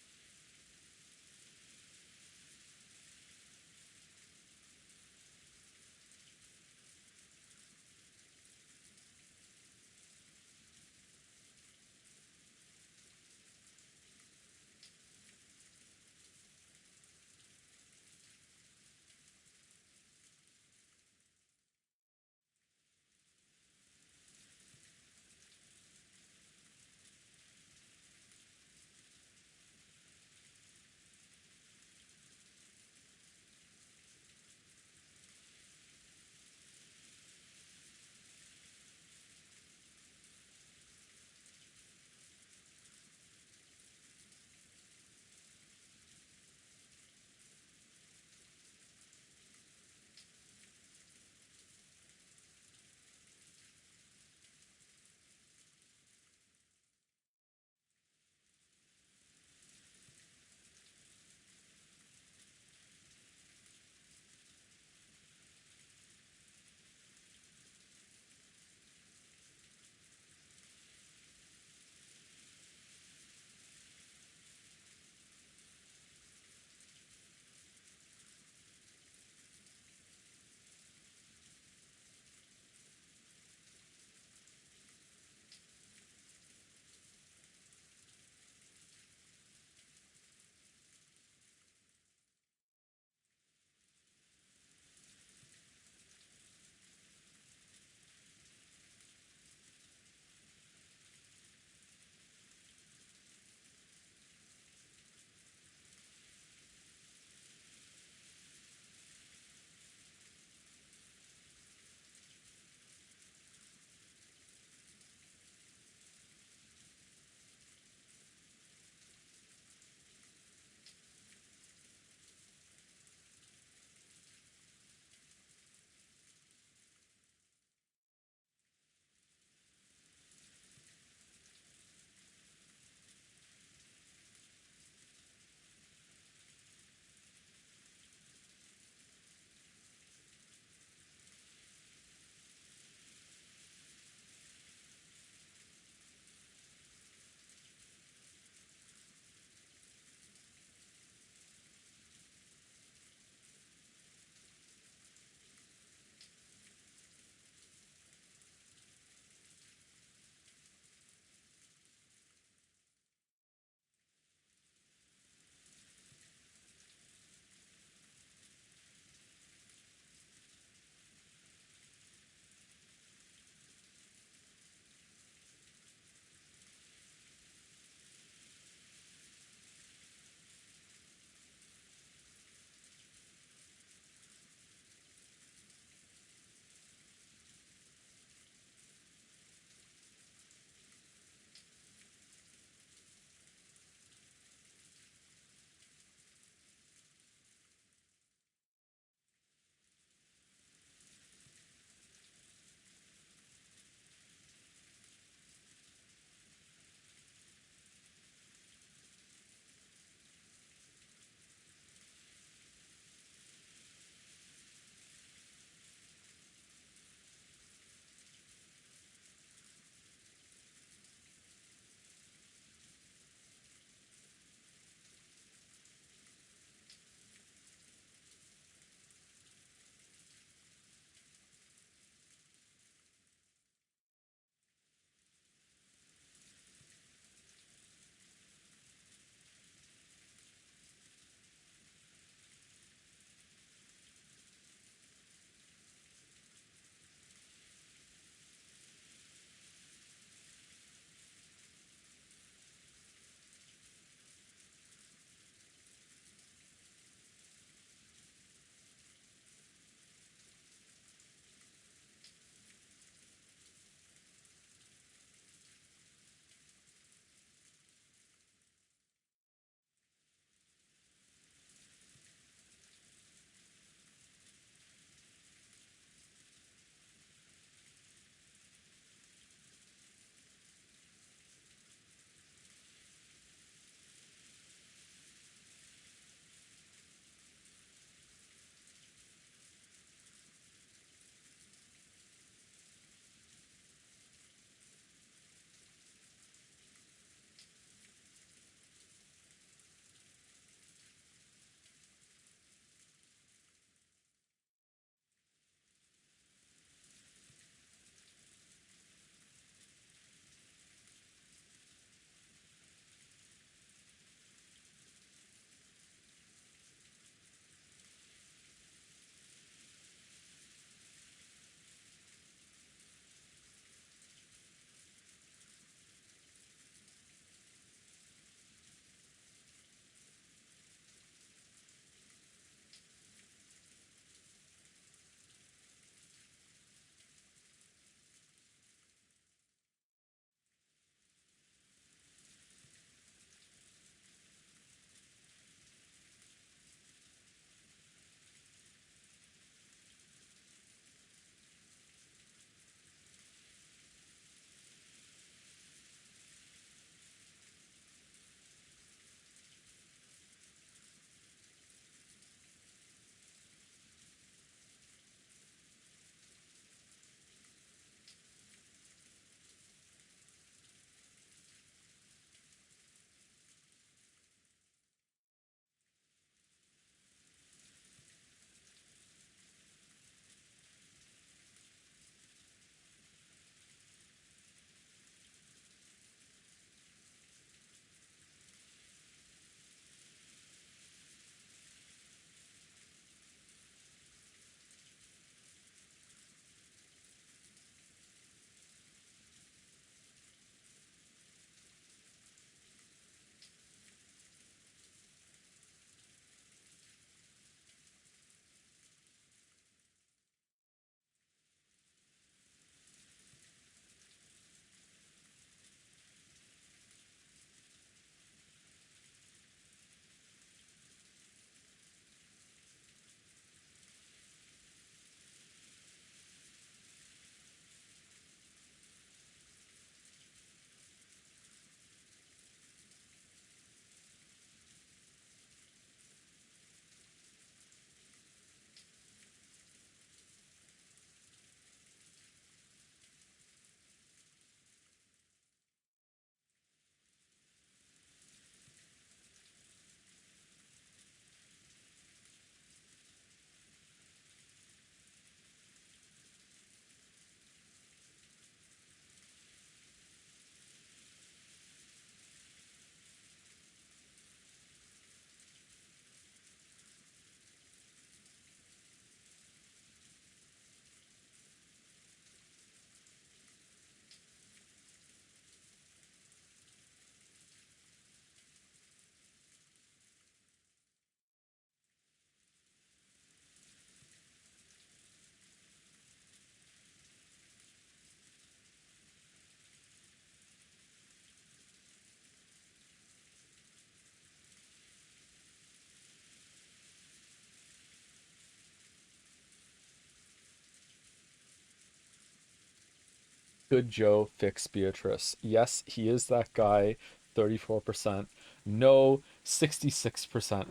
Could Joe fix Beatrice? Yes, he is that guy. 34%. No, 66%.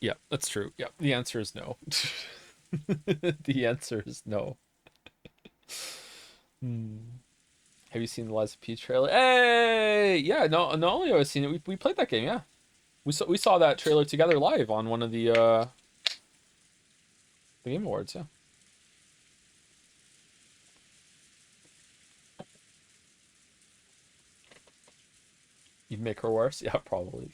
Yeah, that's true. Yeah, the answer is no. The answer is no. Hmm. Have you seen the Lies of P trailer? Hey, yeah. No, not only have I seen it, we played that game. Yeah, we saw that trailer together live on one of the Game Awards. Yeah, you'd make her worse. Yeah, probably.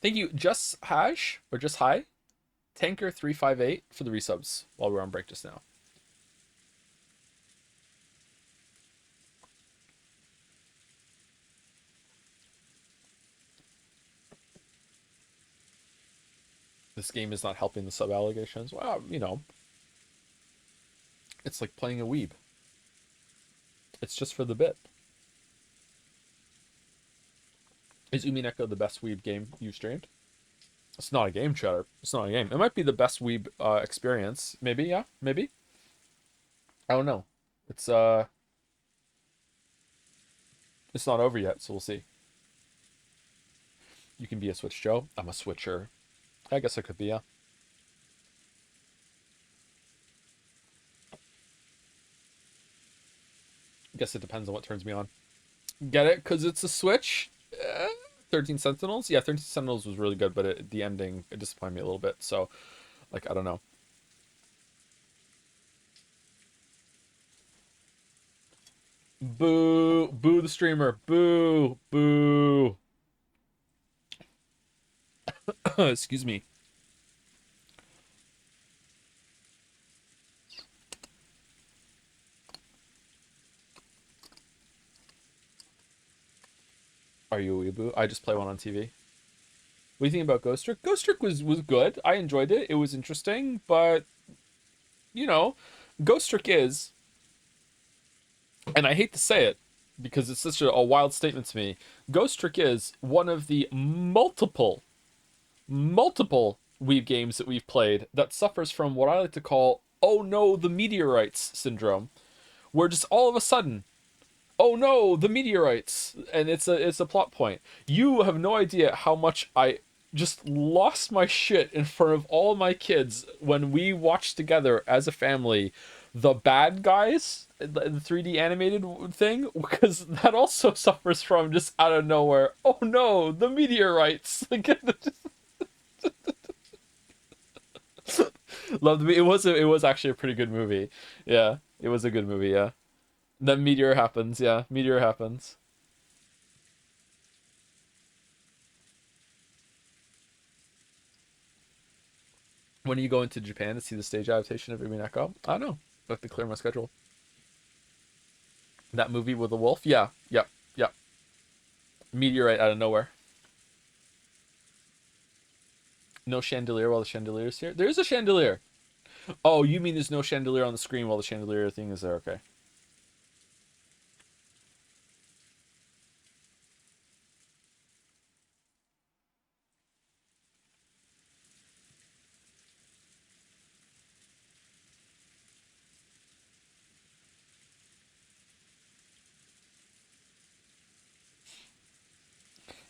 Thank you, just Hash or just Hi Tanker 358 for the resubs while we're on break just now. This game is not helping the sub allegations. Well, it's like playing a weeb. It's just for the bit. Is Umineko the best weeb game you've streamed? It's not a game, Cheddar. It's not a game. It might be the best weeb experience. Maybe, yeah, maybe. I don't know. It's uh, it's not over yet, so we'll see. You can be a Switch Joe. I'm a Switcher. I guess I could be, yeah. I guess it depends on what turns me on. Get it? Because it's a Switch? 13 Sentinels? Yeah, 13 Sentinels was really good, but the ending, it disappointed me a little bit. So, like, I don't know. Boo! Boo the streamer! Boo! Boo! Excuse me. Are you a weeboo? I just play one on TV. What do you think about Ghost Trick? Ghost Trick was good. I enjoyed it. It was interesting, but you know, Ghost Trick is, and I hate to say it because it's such a wild statement to me. Ghost Trick is one of the multiple Weeb games that we've played that suffers from what I like to call "oh no, the meteorites" syndrome, where just all of a sudden, oh no, the meteorites, and it's a plot point. You have no idea how much I just lost my shit in front of all my kids when we watched together as a family the Bad Guys, the 3D animated thing, because that also suffers from just out of nowhere. Oh no, the meteorites! Like, loved me. It was actually a pretty good movie. Yeah, it was a good movie. Yeah, then meteor happens. Yeah, meteor happens. When are you going to Japan to see the stage adaptation of Umineko? I don't know. I have to clear my schedule. That movie with the wolf? Yeah, yep, yep. Meteorite out of nowhere. No chandelier while the chandelier's here. There is a chandelier. Oh, you mean there's no chandelier on the screen while the chandelier thing is there? Okay.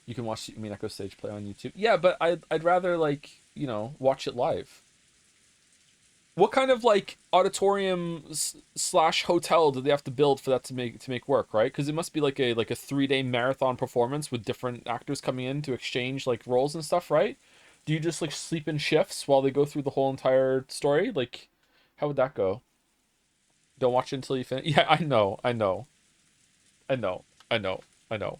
You can watch the Umineko stage play on YouTube. Yeah, but I'd rather like watch it live. What kind of like auditorium slash hotel do they have to build for that to make work, right? Because it must be like a 3 day marathon performance with different actors coming in to exchange like roles and stuff, right? Do you just like sleep in shifts while they go through the whole entire story? Like, how would that go? Don't watch it until you finish. Yeah, I know, I know, I know, I know, I know.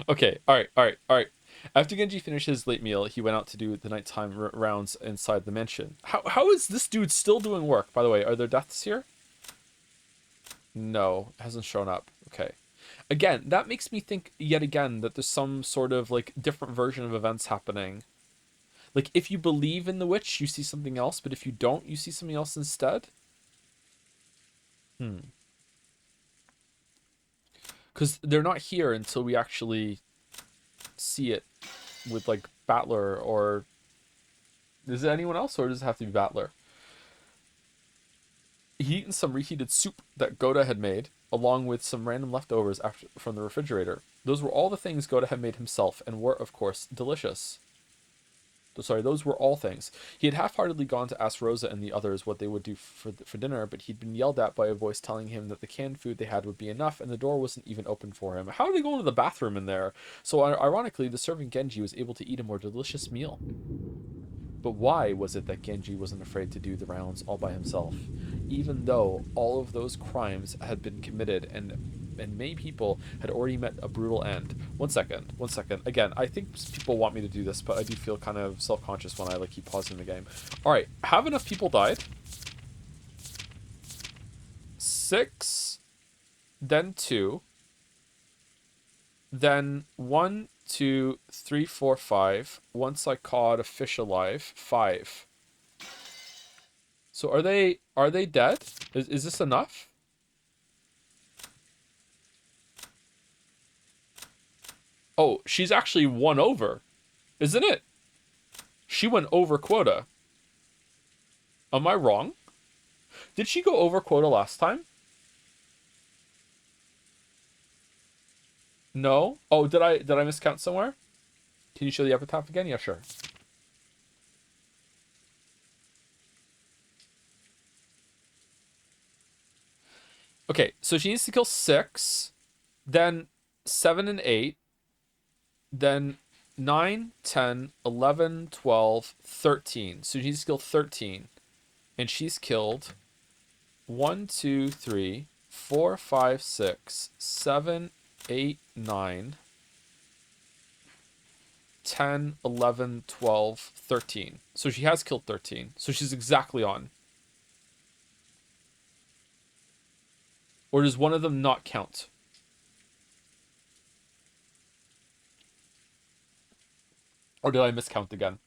Okay, all right, all right, all right. After Genji finished his late meal, he went out to do the nighttime rounds inside the mansion. How is this dude still doing work? By the way, are there deaths here? No, hasn't shown up. Okay. Again, that makes me think yet again that there's some sort of like different version of events happening. Like if you believe in the witch, you see something else, but if you don't, you see something else instead. Hmm. Because they're not here until we actually see it with like Battler, or is it anyone else, or does it have to be Battler? He'd eaten some reheated soup that Goda had made, along with some random leftovers from the refrigerator. Those were all the things Goda had made himself, and were, of course, delicious. Sorry, those were all things. He had half-heartedly gone to ask Rosa and the others what they would do for dinner, but he'd been yelled at by a voice telling him that the canned food they had would be enough, and the door wasn't even open for him. How did they go into the bathroom in there? So, ironically, the servant Genji was able to eat a more delicious meal. But why was it that Genji wasn't afraid to do the rounds all by himself? Even though all of those crimes had been committed and many people had already met a brutal end. One second. Again, I think people want me to do this, but I do feel kind of self-conscious when I like keep pausing the game. Alright, have enough people died? 6, then 2, then 1, 2, 3, 4, 5. Once I caught a fish alive, 5. So are they dead? Is this enough? Oh, she's actually won over, isn't it? She went over quota. Am I wrong? Did she go over quota last time? No? Oh, did I miscount somewhere? Can you show the epitaph again? Yeah, sure. Okay, so she needs to kill 6, then 7 and 8, then 9, 10, 11, 12, 13. So she needs to kill 13. And she's killed 1, 2, 3, 4, 5, 6, 7, 8, 9, 10, 11, 12, 13. So she has killed 13. So she's exactly on. Or does one of them not count? Or did I miscount again?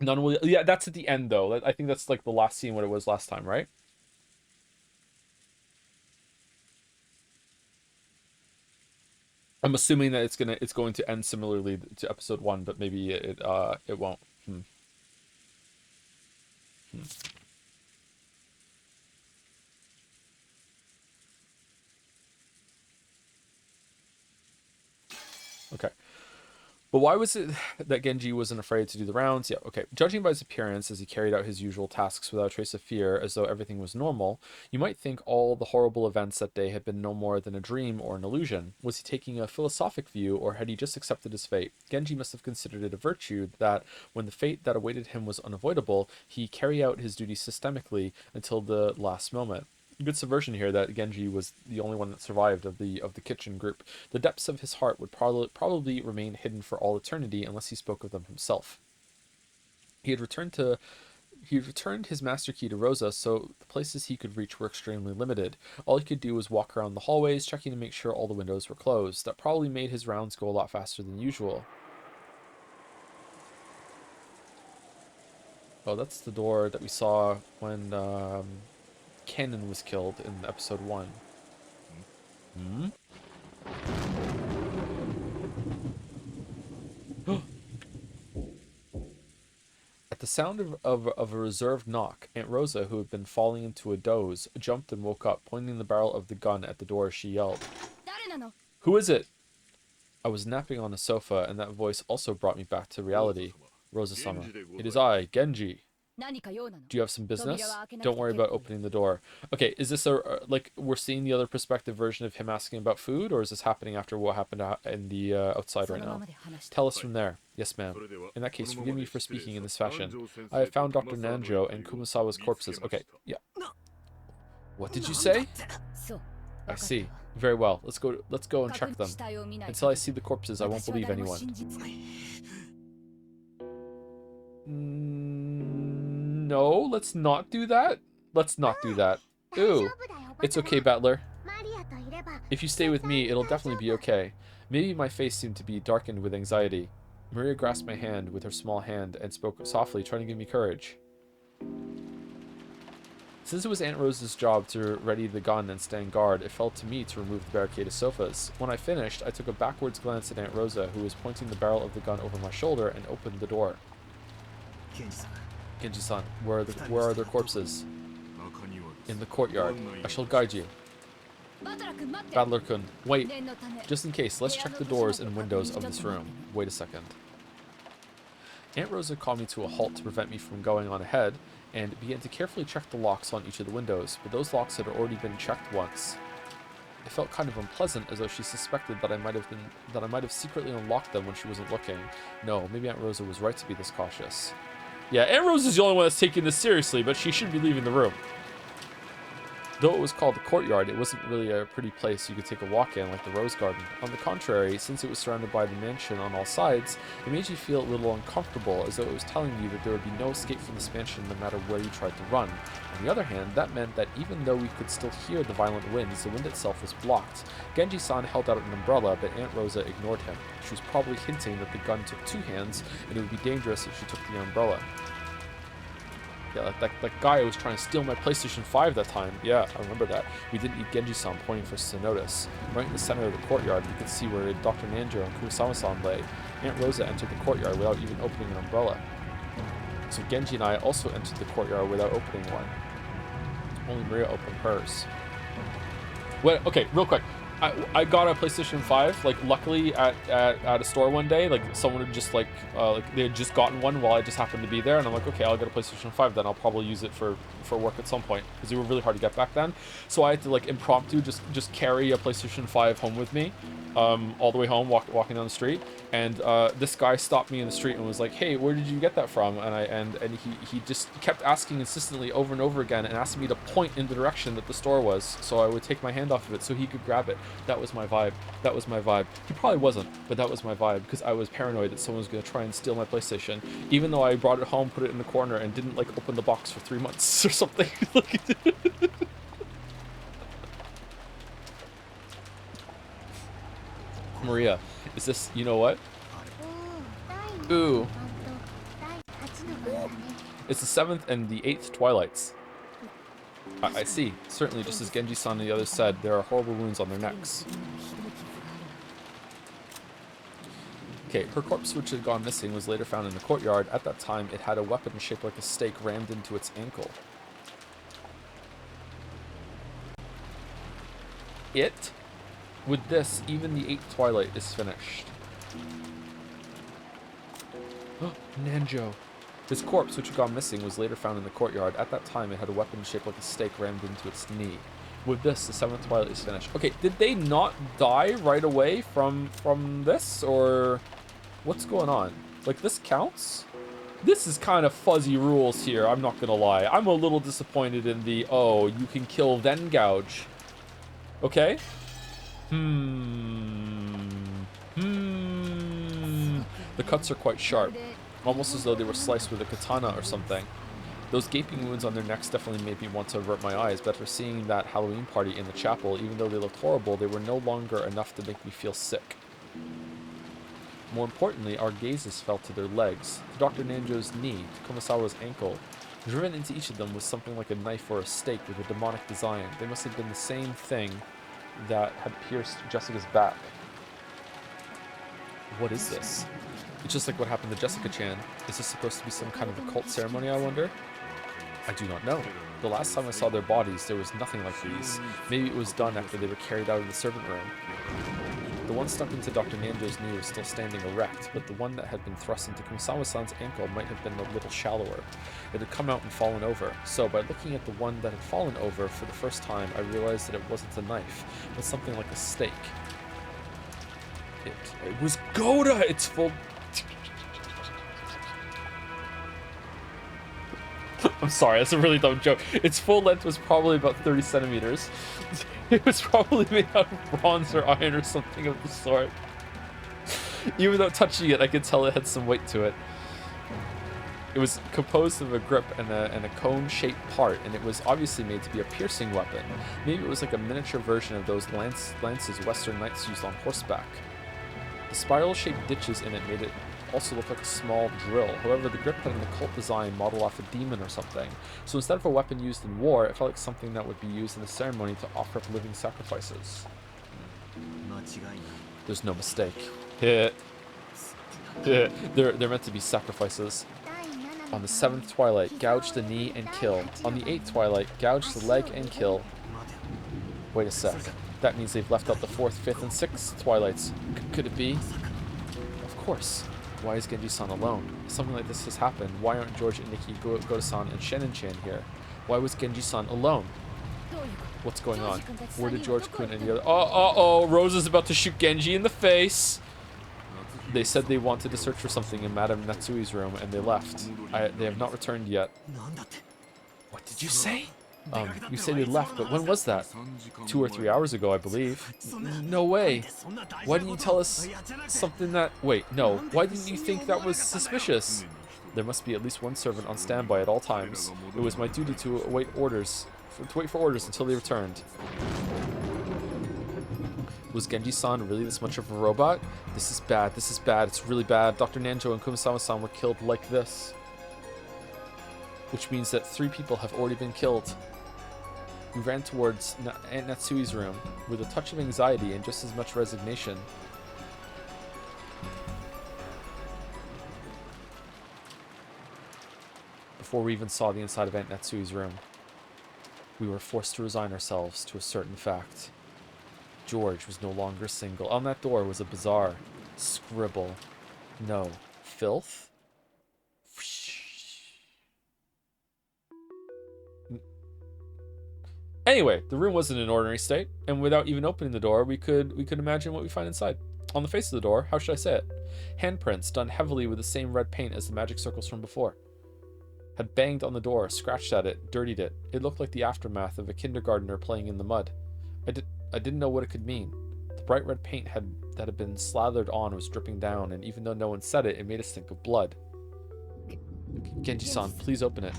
None will. Yeah, that's at the end though. I think that's like the last scene what it was last time, right? I'm assuming that it's going to end similarly to episode 1, but maybe it won't. Okay. But why was it that Genji wasn't afraid to do the rounds? Yeah, okay. Judging by his appearance as he carried out his usual tasks without a trace of fear, as though everything was normal, you might think all the horrible events that day had been no more than a dream or an illusion. Was he taking a philosophic view, or had he just accepted his fate? Genji must have considered it a virtue that, when the fate that awaited him was unavoidable, he carry out his duty systemically until the last moment. Good subversion here that Genji was the only one that survived of the kitchen group. The depths of his heart would probably remain hidden for all eternity unless he spoke of them himself. He had returned his master key to Rosa, so the places he could reach were extremely limited. All he could do was walk around the hallways, checking to make sure all the windows were closed. That probably made his rounds go a lot faster than usual. Oh, that's the door that we saw when Cannon was killed in episode 1. Hmm? At the sound of a reserved knock, Aunt Rosa, who had been falling into a doze, jumped and woke up, pointing the barrel of the gun at the door. She yelled, "Who is it?" I was napping on a sofa, and that voice also brought me back to reality. Rosa-sama. It is I, Genji. Do you have some business? Don't worry about opening the door. Okay, is this like we're seeing the other perspective version of him asking about food, or is this happening after what happened in the outside right now? Tell us from there. Yes, ma'am. In that case, forgive me for speaking in this fashion. I have found Dr. Nanjo and Kumasawa's corpses. Okay, yeah. What did you say? I see. Very well. Let's go and check them. Until I see the corpses, I won't believe anyone. No, let's not do that. Let's not do that. Ooh. It's okay, Battler. If you stay with me, it'll definitely be okay. Maybe my face seemed to be darkened with anxiety. Maria grasped my hand with her small hand and spoke softly, trying to give me courage. Since it was Aunt Rose's job to ready the gun and stand guard, it fell to me to remove the barricaded sofas. When I finished, I took a backwards glance at Aunt Rosa, who was pointing the barrel of the gun over my shoulder, and opened the door. Genji-san, where are their corpses? In the courtyard. I shall guide you. Battler-kun, wait. Just in case, let's check the doors and windows of this room. Wait a second. Aunt Rosa called me to a halt to prevent me from going on ahead, and began to carefully check the locks on each of the windows, but those locks had already been checked once. It felt kind of unpleasant, as though she suspected that I might have secretly unlocked them when she wasn't looking. No, maybe Aunt Rosa was right to be this cautious. Yeah, Aunt Rosa's the only one that's taking this seriously, but she should be leaving the room. Though it was called the courtyard, it wasn't really a pretty place you could take a walk in like the Rose Garden. On the contrary, since it was surrounded by the mansion on all sides, it made you feel a little uncomfortable, as though it was telling you that there would be no escape from this mansion no matter where you tried to run. On the other hand, that meant that even though we could still hear the violent winds, the wind itself was blocked. Genji-san held out an umbrella, but Aunt Rosa ignored him. She was probably hinting that the gun took two hands, and it would be dangerous if she took the umbrella. Yeah, that guy who was trying to steal my PlayStation 5 that time. Yeah, I remember that. We didn't need Genji-san pointing for us to notice. Right in the center of the courtyard, you could see where Dr. Nanjo and Kurosawa-san lay. Aunt Rosa entered the courtyard without even opening an umbrella. So Genji and I also entered the courtyard without opening one. Only Maria opened hers. Wait, okay, real quick. I got a PlayStation 5, like, luckily at a store one day. Like, someone had just, like, they had just gotten one while I just happened to be there. And I'm like, okay, I'll get a PlayStation 5 then. I'll probably use it for work at some point. Because they were really hard to get back then. So I had to, like, impromptu just carry a PlayStation 5 home with me. All the way home, walking down the street. And this guy stopped me in the street and was like, hey, where did you get that from? And he just kept asking insistently over and over again and asked me to point in the direction that the store was, so I would take my hand off of it so he could grab it. That was my vibe. That was my vibe. He probably wasn't, but that was my vibe, because I was paranoid that someone was going to try and steal my PlayStation, even though I brought it home, put it in the corner, and didn't, like, open the box for 3 months or something. Maria, is this, you know what? Ooh. It's the 7th and the 8th Twilights. I see. Certainly, just as Genji-san and the others said, there are horrible wounds on their necks. Okay, her corpse, which had gone missing, was later found in the courtyard. At that time, it had a weapon shaped like a stake rammed into its ankle. With this, even the 8th Twilight is finished. Nanjo. His corpse, which had gone missing, was later found in the courtyard. At that time, it had a weapon shaped like a stake rammed into its knee. With this, the 7th Twilight is finished. Okay, did they not die right away from this? Or what's going on? Like, this counts? This is kind of fuzzy rules here, I'm not gonna lie. I'm a little disappointed in the, oh, you can kill then gouge. Okay? The cuts are quite sharp, almost as though they were sliced with a katana or something. Those gaping wounds on their necks definitely made me want to avert my eyes, but after seeing that Halloween party in the chapel, even though they looked horrible, they were no longer enough to make me feel sick. More importantly, our gazes fell to their legs, to Dr. Nanjo's knee, to Kumasawa's ankle. Driven into each of them was something like a knife or a stake with a demonic design. They must have been the same thing that had pierced Jessica's back. What is this? It's just like what happened to Jessica-chan. Is this supposed to be some kind of occult ceremony, I wonder? I do not know. The last time I saw their bodies, there was nothing like these. Maybe it was done after they were carried out of the servant room. The one stuck into Dr. Nanjo's knee was still standing erect, but the one that had been thrust into Kumasawa-san's ankle might have been a little shallower. It had come out and fallen over, so by looking at the one that had fallen over for the first time, I realized that it wasn't a knife, but something like a stake. It was Goda! It's full... I'm sorry, that's a really dumb joke. Its full length was probably about 30 centimeters. It was probably made out of bronze or iron or something of the sort. Even without touching it, I could tell it had some weight to it. It was composed of a grip and a cone-shaped part, and it was obviously made to be a piercing weapon. Maybe it was like a miniature version of those lances Western knights used on horseback. The spiral-shaped ditches in it made it also looked like a small drill. However, the grip had an occult design modeled off a demon or something. So instead of a weapon used in war, it felt like something that would be used in a ceremony to offer up living sacrifices. There's no mistake. They're meant to be sacrifices. On the 7th twilight, gouge the knee and kill. On the 8th twilight, gouge the leg and kill. Wait a sec. That means they've left out the 4th, 5th, and 6th twilights. Could it be? Of course. Why is Genji-san alone? If something like this has happened, why aren't George, Nikki, Goto-san, and Shannon-chan here? Why was Genji-san alone? What's going on? Where did George-kun and the other... Oh, Rose is about to shoot Genji in the face! They said they wanted to search for something in Madame Natsui's room, and they left. They have not returned yet. What did you say? You say they left, but when was that? 2 or 3 hours ago, I believe. No way. Why didn't you tell us something that... Wait, no. Why didn't you think that was suspicious? There must be at least one servant on standby at all times. It was my duty to wait for orders until they returned. Was Genji-san really this much of a robot? This is bad. This is bad. It's really bad. Dr. Nanjo and Kumasawa-san were killed like this. Which means that 3 people have already been killed. We ran towards Aunt Natsui's room with a touch of anxiety and just as much resignation. Before we even saw the inside of Aunt Natsui's room, we were forced to resign ourselves to a certain fact. George was no longer single. On that door was a bizarre scribble. No. Filth? Anyway, the room wasn't in an ordinary state, and without even opening the door, we could imagine what we find inside. On the face of the door, how should I say it? Handprints done heavily with the same red paint as the magic circles from before. Had banged on the door, scratched at it, dirtied it. It looked like the aftermath of a kindergartner playing in the mud. I didn't know what it could mean. The bright red paint that had been slathered on was dripping down, and even though no one said it, it made us think of blood. Genji-san, please open it.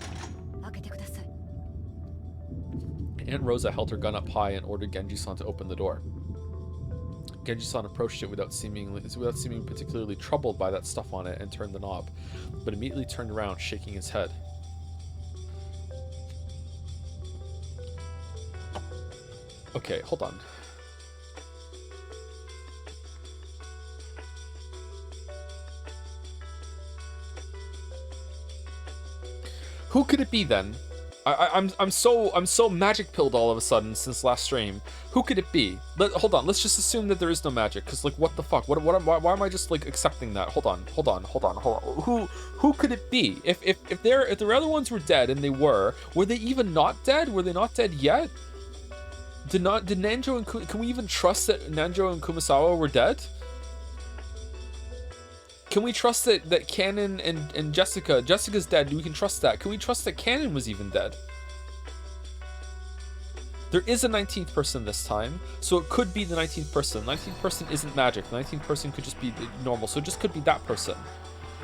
Aunt Rosa held her gun up high and ordered Genji-san to open the door. Genji-san approached it without seeming particularly troubled by that stuff on it and turned the knob, but immediately turned around, shaking his head. Okay, hold on. Who could it be then? I'm so magic pilled all of a sudden since last stream. Who could it be? Hold on. Let's just assume that there is no magic, because like what the fuck? Why am I just like accepting that? Hold on. Who could it be? If the other ones were dead, and they were they even not dead? Were they not dead yet? Did Nanjo and can we even trust that Nanjo and Kumasawa were dead? Can we trust that Canon and Jessica's dead? We can trust that. Can we trust that Canon was even dead? There is a 19th person this time, so it could be the 19th person. 19th person isn't magic. The 19th person could just be normal, so it just could be that person.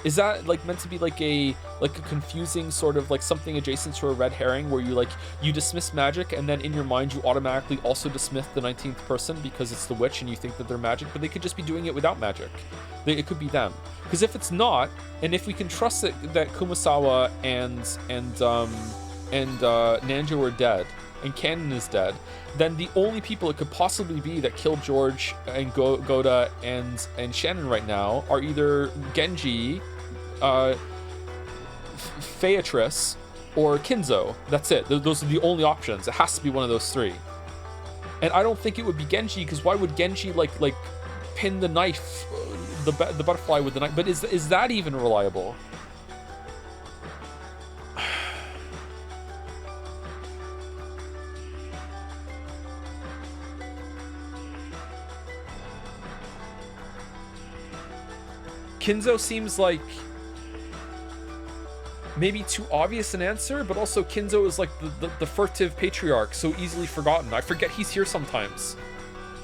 Is that like meant to be like a confusing sort of like something adjacent to a red herring where you dismiss magic and then in your mind you automatically also dismiss the 19th person because it's the witch and you think that they're magic, but they could just be doing it without magic. It could be them. Because if it's not, and if we can trust that Kumasawa and Nanjo are dead and Canon is dead, then the only people it could possibly be that killed George and Goda and Shannon right now are either Genji, Featris, or Kinzo. That's it. Those are the only options. It has to be one of those 3. And I don't think it would be Genji, because why would Genji like pin the knife, the butterfly with the knife? But is that even reliable? Kinzo seems like maybe too obvious an answer, but also Kinzo is like the furtive patriarch, so easily forgotten. I forget he's here sometimes.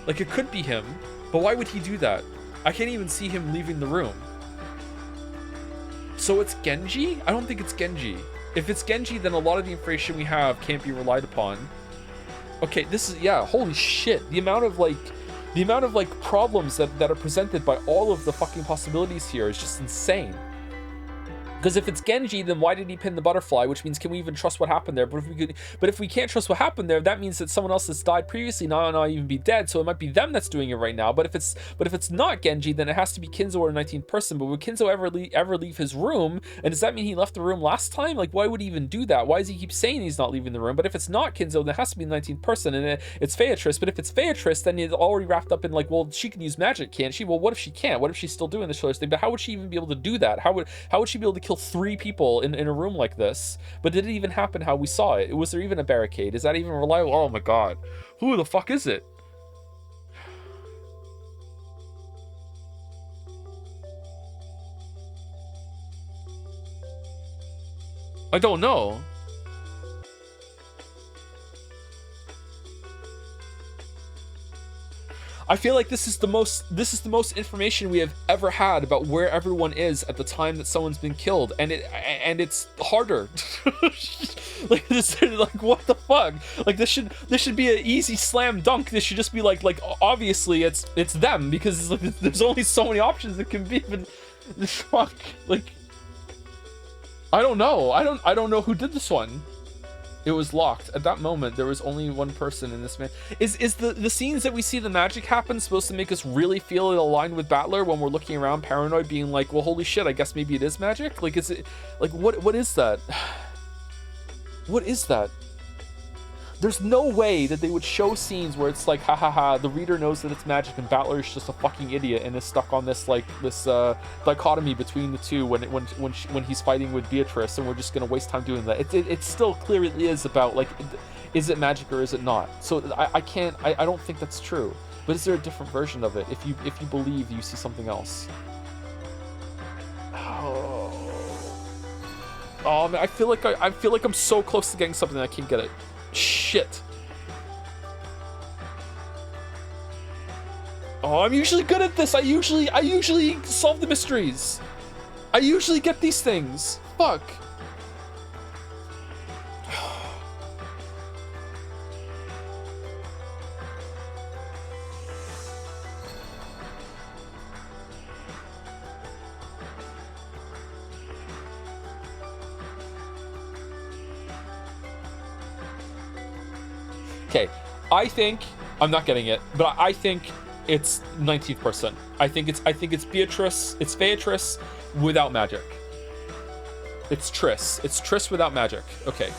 Like, it could be him, but why would he do that? I can't even see him leaving the room. So it's Genji? I don't think it's Genji. If it's Genji, then a lot of the information we have can't be relied upon. Okay, this is, yeah, holy shit. The amount of, like, The amount of, like, problems that are presented by all of the fucking possibilities here is just insane. Because if it's Genji, then why did he pin the butterfly? Which means, can we even trust what happened there? But if we can't trust what happened there, that means that someone else that's died previously not even be dead. So it might be them that's doing it right now. But if it's not Genji, then it has to be Kinzo or a 19th person. But would Kinzo ever leave his room? And does that mean he left the room last time? Like, why would he even do that? Why does he keep saying he's not leaving the room? But if it's not Kinzo, then it has to be the 19th person, and it's Featrice. But if it's Featrice, then it's already wrapped up in, like, well, she can use magic, can't she? Well, what if she can't? What if she's still doing this other thing? But how would she even be able to do that? How would she be able to kill 3 people in a room like this? But did it even happen how we saw it? Was there even a barricade? Is that even reliable? Oh my god. Who the fuck is it? I don't know. I feel like this is the most information we have ever had about where everyone is at the time that someone's been killed, and it's harder. Like this, like what the fuck? Like this should be an easy slam dunk. This should just be like obviously it's them, because like, there's only so many options that can be. But fuck, like I don't know. I don't know who did this one. It was locked. At that moment, there was only one person in this man. Is the scenes that we see the magic happen supposed to make us really feel aligned with Battler when we're looking around paranoid, being like, well, holy shit, I guess maybe it is magic? Like, is it, like, what is that? What is that? There's no way that they would show scenes where it's like, ha ha ha, the reader knows that it's magic and Battler is just a fucking idiot and is stuck on this, like, this dichotomy between the two when he's fighting with Beatrice, and we're just gonna waste time doing that. It still clearly is about, like, is it magic or is it not? So I don't think that's true. But is there a different version of it if you believe you see something else? Oh man, I feel like I'm so close to getting something that I can't get it. Shit. Oh, I'm usually good at this. I usually solve the mysteries. I usually get these things. Fuck. Okay, I think I'm not getting it, but I think it's 19th person. I think it's Beatrice. It's Featrice without magic. It's Triss. It's Triss without magic. Okay.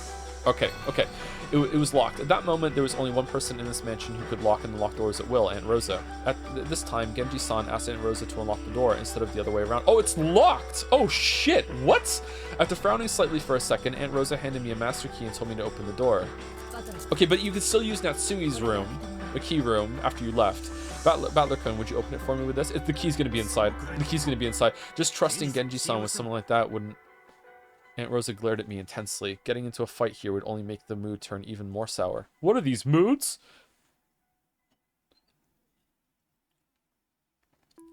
It was locked. At that moment, there was only one person in this mansion who could lock and unlock doors at will, Aunt Rosa. At this time, Genji-san asked Aunt Rosa to unlock the door instead of the other way around. Oh, it's locked! Oh shit, what? After frowning slightly for a second, Aunt Rosa handed me a master key and told me to open the door. Okay, but you could still use Natsui's room, the key room, after you left. Battler-kun, would you open it for me with this? The key's gonna be inside. The key's gonna be inside. Just trusting Genji-san with something like that wouldn't... Aunt Rosa glared at me intensely. Getting into a fight here would only make the mood turn even more sour. What are these moods?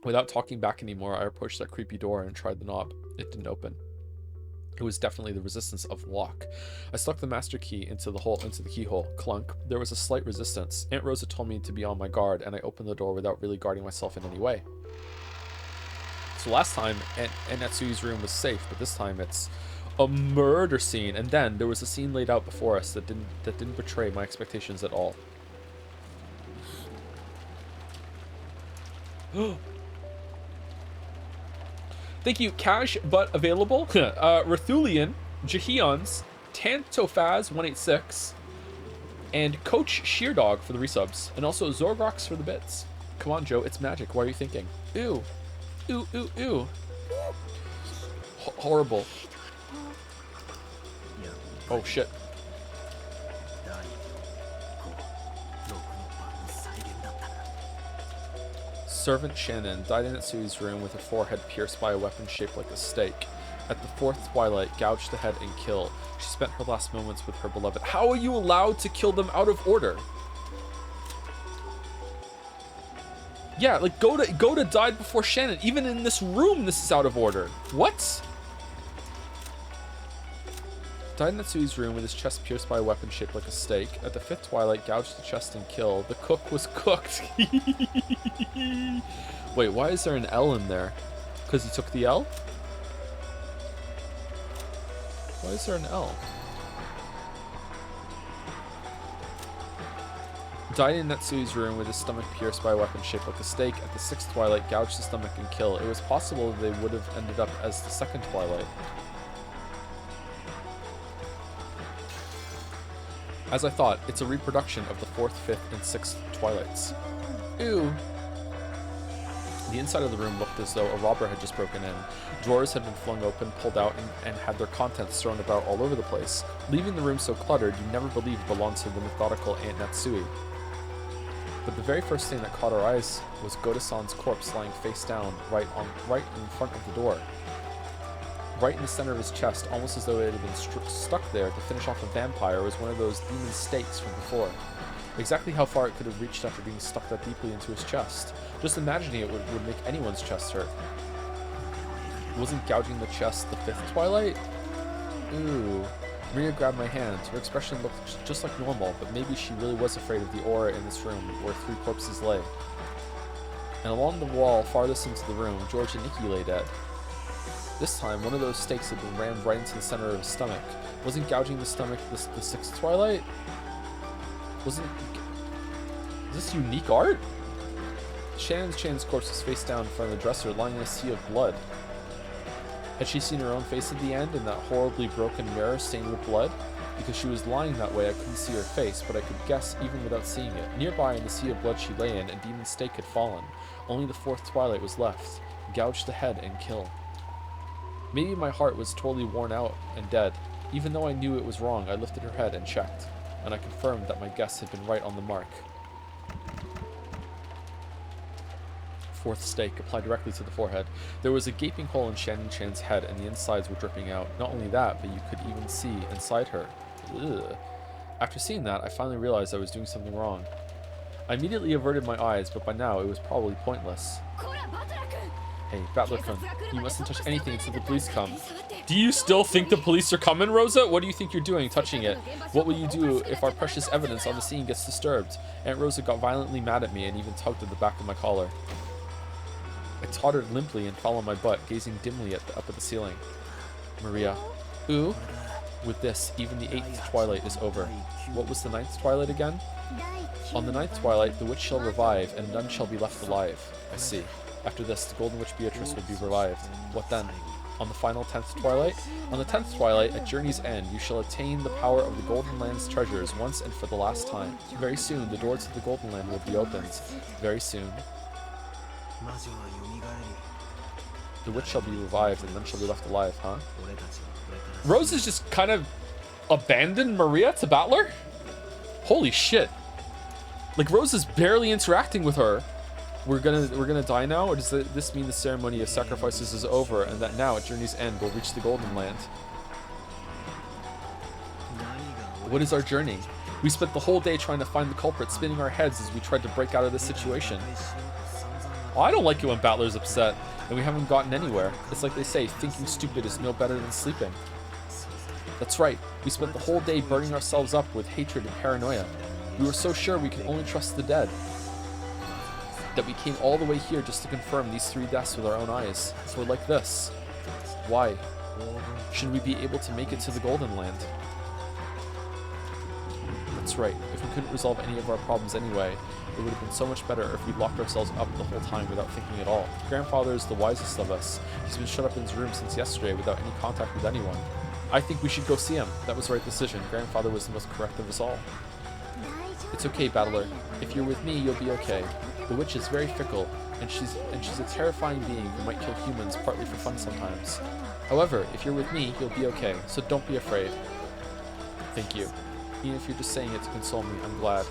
Without talking back anymore, I approached that creepy door and tried the knob. It didn't open. It was definitely the resistance of lock. I stuck the master key into the keyhole. Clunk. There was a slight resistance. Aunt Rosa told me to be on my guard, and I opened the door without really guarding myself in any way. So last time, Aunt Natsui's room was safe, but this time it's a murder scene. And then there was a scene laid out before us that didn't betray my expectations at all. Thank you, cash but available. Rathulian, Jahions, Tantofaz186, and Coach Sheerdog for the resubs, and also Zorgrox for the bits. Come on, Joe, it's magic. What are you thinking? Ew. Ew, ew, ew. Horrible. Oh, shit. Servant Shannon died in Natsui's room with her forehead pierced by a weapon shaped like a stake. At the fourth twilight, gouged the head and killed. She spent her last moments with her beloved. How are you allowed to kill them out of order? Yeah, like Goda died before Shannon. Even in this room, this is out of order. What? Died in Natsui's room with his chest pierced by a weapon shaped like a steak. At the fifth twilight, gouged the chest and kill. The cook was cooked. Wait, why is there an L in there? Because he took the L? Why is there an L? Died in Natsui's room with his stomach pierced by a weapon shaped like a steak. At the sixth twilight, gouged the stomach and kill. It was possible they would have ended up as the second twilight. As I thought, it's a reproduction of the fourth, fifth, and sixth twilights. Ew. The inside of the room looked as though a robber had just broken in. Drawers had been flung open, pulled out, and had their contents thrown about all over the place. Leaving the room so cluttered, you never believed it belonged to the methodical Aunt Natsui. But the very first thing that caught our eyes was Goda-san's corpse lying face down right in front of the door. Right in the center of his chest, almost as though it had been stuck there to finish off a vampire, was one of those demon stakes from before. Exactly how far it could have reached after being stuck that deeply into his chest. Just imagining it would make anyone's chest hurt. Wasn't gouging the chest the fifth twilight? Ooh. Maria grabbed my hand. Her expression looked just like normal, but maybe she really was afraid of the aura in this room where three corpses lay. And along the wall farthest into the room, George and Nikki lay dead. This time, one of those stakes had been rammed right into the center of his stomach. Wasn't gouging the stomach the sixth twilight? Is this unique art? Shannon's corpse was face down in front of the dresser, lying in a sea of blood. Had she seen her own face at the end in that horribly broken mirror stained with blood? Because she was lying that way, I couldn't see her face, but I could guess even without seeing it. Nearby in the sea of blood she lay in, a demon stake had fallen. Only the fourth twilight was left. Gouge the head and kill. Maybe my heart was totally worn out and dead. Even though I knew it was wrong, I lifted her head and checked, and I confirmed that my guess had been right on the mark. Fourth stake, applied directly to the forehead. There was a gaping hole in Shannon Chan's head, and the insides were dripping out. Not only that, but you could even see inside her. Ugh. After seeing that, I finally realized I was doing something wrong. I immediately averted my eyes, but by now it was probably pointless. Hey, Battler-kun, you mustn't touch anything until the police come. Do you still think the police are coming, Rosa? What do you think you're doing, touching it? What will you do if our precious evidence on the scene gets disturbed? Aunt Rosa got violently mad at me and even tugged at the back of my collar. I tottered limply and fell on my butt, gazing dimly up at the ceiling. Maria. Ooh? With this, even the eighth twilight is over. What was the ninth twilight again? On the ninth twilight, the witch shall revive, and none shall be left alive. I see. After this, the Golden Witch Beatrice will be revived. What then? On the final 10th twilight? On the 10th twilight, at Journey's End, you shall attain the power of the Golden Land's treasures once and for the last time. Very soon, the doors of the Golden Land will be opened. Very soon. The witch shall be revived, and none shall be left alive, huh? Rose has just kind of abandoned Maria to Battler? Holy shit. Like, Rose is barely interacting with her. We're gonna die now, or does this mean the ceremony of sacrifices is over, and that now at Journey's End we'll reach the Golden Land? What is our journey? We spent the whole day trying to find the culprit, spinning our heads as we tried to break out of this situation. Oh, I don't like it when Battler's upset, and we haven't gotten anywhere. It's like they say, thinking stupid is no better than sleeping. That's right, we spent the whole day burning ourselves up with hatred and paranoia. We were so sure we could only trust the dead, that we came all the way here just to confirm these three deaths with our own eyes. So we're like this. Why? Should we be able to make it to the Golden Land? That's right. If we couldn't resolve any of our problems anyway, it would have been so much better if we'd locked ourselves up the whole time without thinking at all. Grandfather is the wisest of us. He's been shut up in his room since yesterday without any contact with anyone. I think we should go see him. That was the right decision. Grandfather was the most correct of us all. It's okay, Battler. If you're with me, you'll be okay. The witch is very fickle, and she's a terrifying being who might kill humans partly for fun sometimes. However, if you're with me, you'll be okay, so don't be afraid. Thank you. Even if you're just saying it to console me, I'm glad.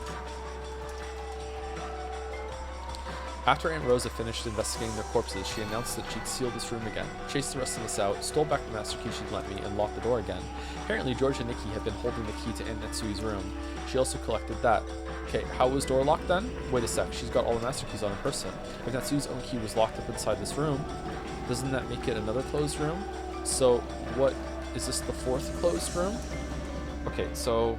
After Aunt Rosa finished investigating their corpses, she announced that she'd sealed this room again, chased the rest of us out, stole back the master key she'd lent me, and locked the door again. Apparently, George and Nikki had been holding the key to Aunt Natsui's room. She also collected that. Okay, how was door locked then? Wait a sec, she's got all the master keys on her person. If Natsui's own key was locked up inside this room, doesn't that make it another closed room? So, what Is this the fourth closed room? Okay, so...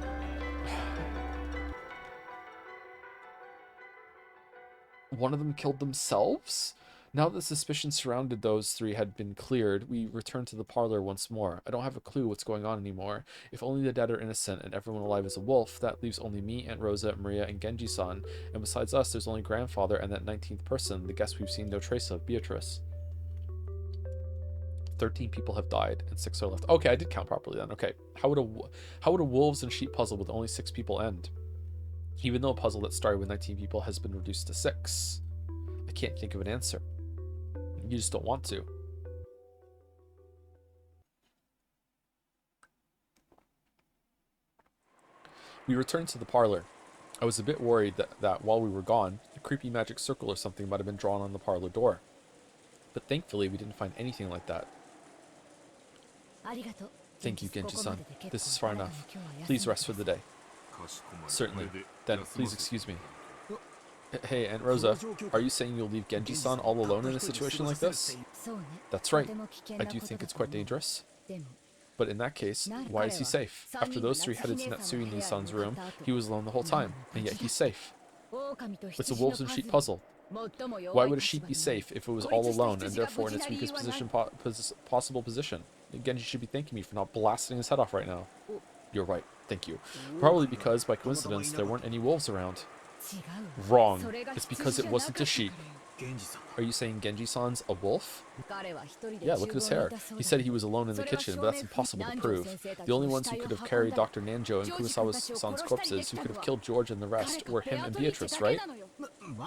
one of them killed themselves? Now that suspicion surrounded those three had been cleared, we returned to the parlor once more. I don't have a clue what's going on anymore. If only the dead are innocent and everyone alive is a wolf, that leaves only me, Aunt Rosa, Maria, and Genji-san. And besides us, there's only grandfather and that 19th person, the guest we've seen no trace of, Beatrice. 13 people have died and 6 are left. Okay, I did count properly then. Okay, how would a wolves and sheep puzzle with only 6 people end? Even though a puzzle that started with 19 people has been reduced to 6. I can't think of an answer. You just don't want to. We returned to the parlor. I was a bit worried that while we were gone, a creepy magic circle or something might have been drawn on the parlor door. But thankfully, we didn't find anything like that. Thank you, Genji-san. This is far enough. Please rest for the day. Certainly. Then, please excuse me. Hey, Aunt Rosa, are you saying you'll leave Genji-san all alone in a situation like this? That's right. I do think it's quite dangerous. But in that case, why is he safe? After those three headed to Natsui-Nisan's room, he was alone the whole time, and yet he's safe. It's a wolves and sheep puzzle. Why would a sheep be safe if it was all alone and therefore in its weakest possible position? Genji should be thanking me for not blasting his head off right now. You're right, thank you. Probably because, by coincidence, there weren't any wolves around. Wrong. It's because it wasn't a sheep. Are you saying Genji-san's a wolf? Yeah, look at his hair. He said he was alone in the kitchen, but that's impossible to prove. The only ones who could have carried Dr. Nanjo and Kurosawa-san's corpses, who could have killed George and the rest, were him and Beatrice, right?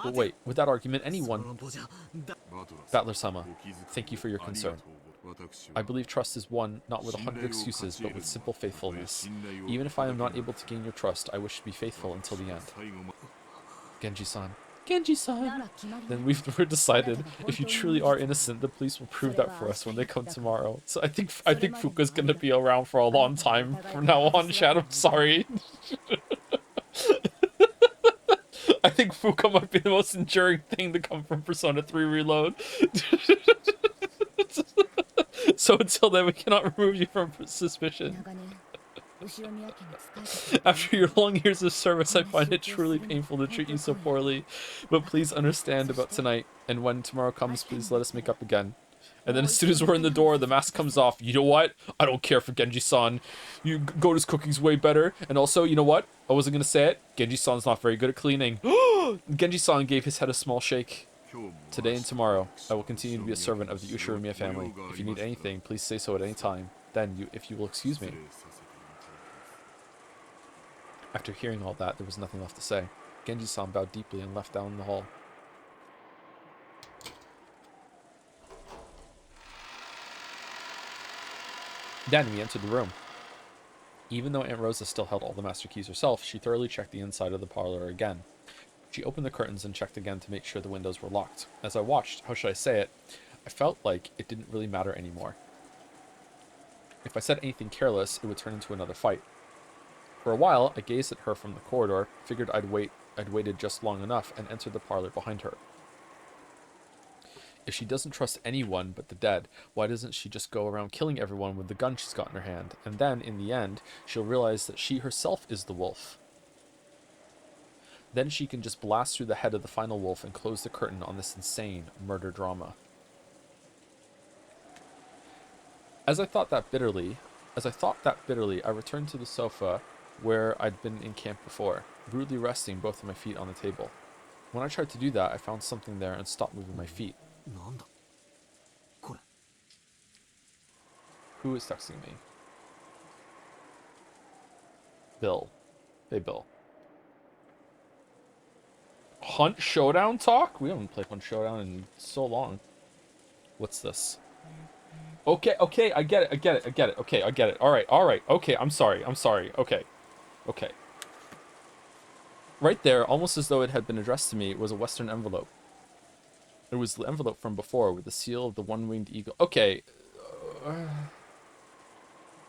But wait, with that argument, anyone... Battler-sama, thank you for your concern. I believe trust is won not with 100 excuses, but with simple faithfulness. Even if I am not able to gain your trust, I wish to be faithful until the end. Genji-san. Genji-san! Then we've decided, if you truly are innocent, the police will prove that for us when they come tomorrow. So I think Fuka's gonna be around for a long time from now on, Chad. I'm sorry. I think Fuka might be the most enduring thing to come from Persona 3 Reload. So until then, we cannot remove you from suspicion. After your long years of service, I find it truly painful to treat you so poorly. But please understand about tonight, and when tomorrow comes, please let us make up again. And then as soon as we're in the door, the mask comes off. You know what? I don't care for Genji-san. Goto's cooking's way better. And also, you know what? I wasn't gonna say it. Genji-san's not very good at cleaning. Genji-san gave his head a small shake. Today and tomorrow, I will continue to be a servant of the Ushiromiya family. If you need anything, please say so at any time. Then, if you will excuse me. After hearing all that, there was nothing left to say. Genji-san bowed deeply and left down the hall. Then we entered the room. Even though Aunt Rosa still held all the master keys herself, she thoroughly checked the inside of the parlor again. She opened the curtains and checked again to make sure the windows were locked. As I watched, how should I say it, I felt like it didn't really matter anymore. If I said anything careless, it would turn into another fight. For a while, I gazed at her from the corridor, figured I'd waited just long enough, and entered the parlor behind her. If she doesn't trust anyone but the dead, why doesn't she just go around killing everyone with the gun she's got in her hand? And then, in the end, she'll realize that she herself is the wolf. Then she can just blast through the head of the final wolf and close the curtain on this insane murder drama. As I thought that bitterly, I returned to the sofa where I'd been in camp before, rudely resting both of my feet on the table. When I tried to do that, I found something there and stopped moving my feet. Who is texting me? Bill. Hey, Bill. Hunt Showdown talk? We haven't played Hunt Showdown in so long. What's this? Okay, I get it. Okay, I get it. Alright. Okay, I'm sorry. Okay. Right there, almost as though it had been addressed to me, was a Western envelope. It was the envelope from before, with the seal of the one-winged eagle. Okay.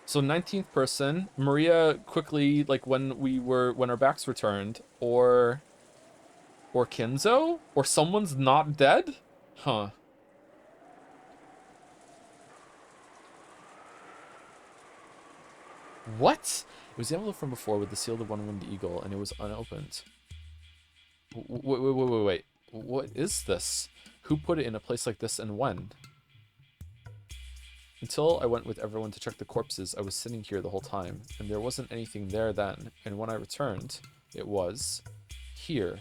So 19th person, Maria quickly, like when our backs were turned, or Kinzo? Or someone's not dead? Huh. What? It was the envelope from before with the seal of the one-winged eagle, and it was unopened. Wait. What is this? Who put it in a place like this and when? Until I went with everyone to check the corpses, I was sitting here the whole time, and there wasn't anything there then, and when I returned, it was here.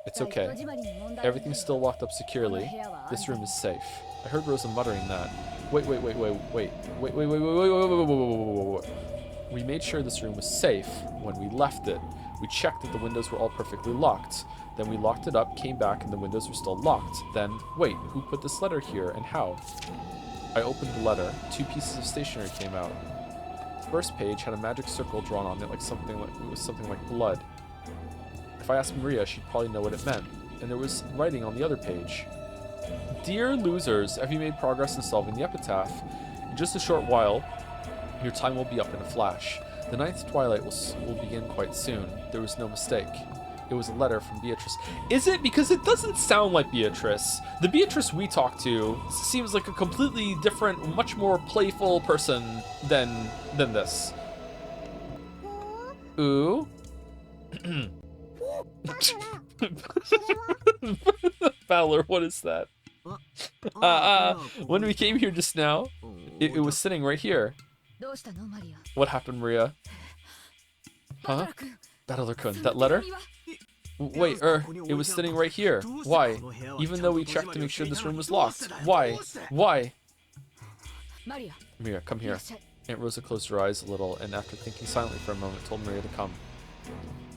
It's okay. Everything's still locked up securely. This room is safe. I heard Rosa muttering that. Wait. We made sure this room was safe when we left it. We checked that the windows were all perfectly locked. Then we locked it up, came back, and the windows were still locked. Then, wait, who put this letter here and how? I opened the letter. 2 pieces of stationery came out. The first page had a magic circle drawn on it, it was something like blood. If I asked Maria, she'd probably know what it meant. And there was writing on the other page. Dear losers, have you made progress in solving the epitaph? In just a short while, your time will be up in a flash. The 9th twilight will begin quite soon. There was no mistake. It was a letter from Beatrice. Is it? Because it doesn't sound like Beatrice. The Beatrice we talked to seems like a completely different, much more playful person than this. Ooh. Fowler, what is that? When we came here just now, it was sitting right here. What happened, Maria? Huh? Battler-kun, that letter? Wait, it was sitting right here. Why? Even though we checked to make sure this room was locked. Why? Why? Maria, come here. Aunt Rosa closed her eyes a little, and after thinking silently for a moment, told Maria to come.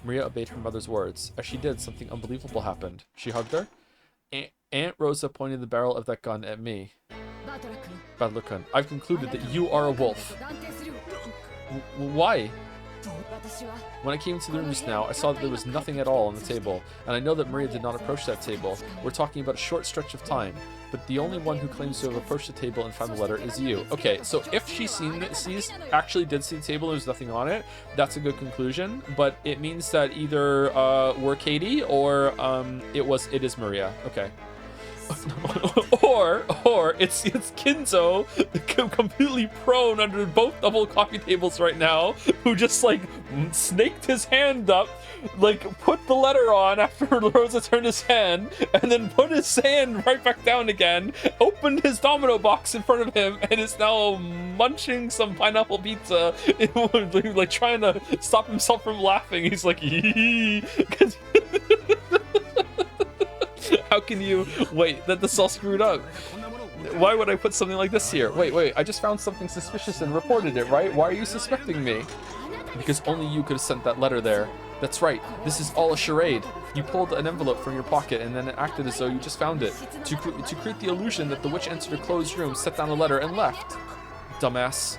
Maria obeyed her mother's words. As she did, something unbelievable happened. She hugged her. Aunt Rosa pointed the barrel of that gun at me. Battler-kun, I've concluded that you are a wolf. Why? When I came into the room just now, I saw that there was nothing at all on the table, and I know that Maria did not approach that table. We're talking about a short stretch of time, but the only one who claims to have approached the table and found the letter is you. Okay, so if she actually did see the table and there's nothing on it, that's a good conclusion, but it means that either we're Katie or it is Maria. Okay. or it's Kinzo completely prone under both double coffee tables right now, who just like snaked his hand up, like put the letter on after Rosa turned his hand, and then put his hand right back down again, opened his domino box in front of him, and is now munching some pineapple pizza, like trying to stop himself from laughing. He's like, because how can you wait? That's all screwed up. Why would I put something like this here? Wait, I just found something suspicious and reported it, right? Why are you suspecting me? Because only you could have sent that letter there. That's right, this is all a charade. You pulled an envelope from your pocket and then it acted as though you just found it. To create the illusion that the witch entered a closed room, set down a letter, and left. Dumbass.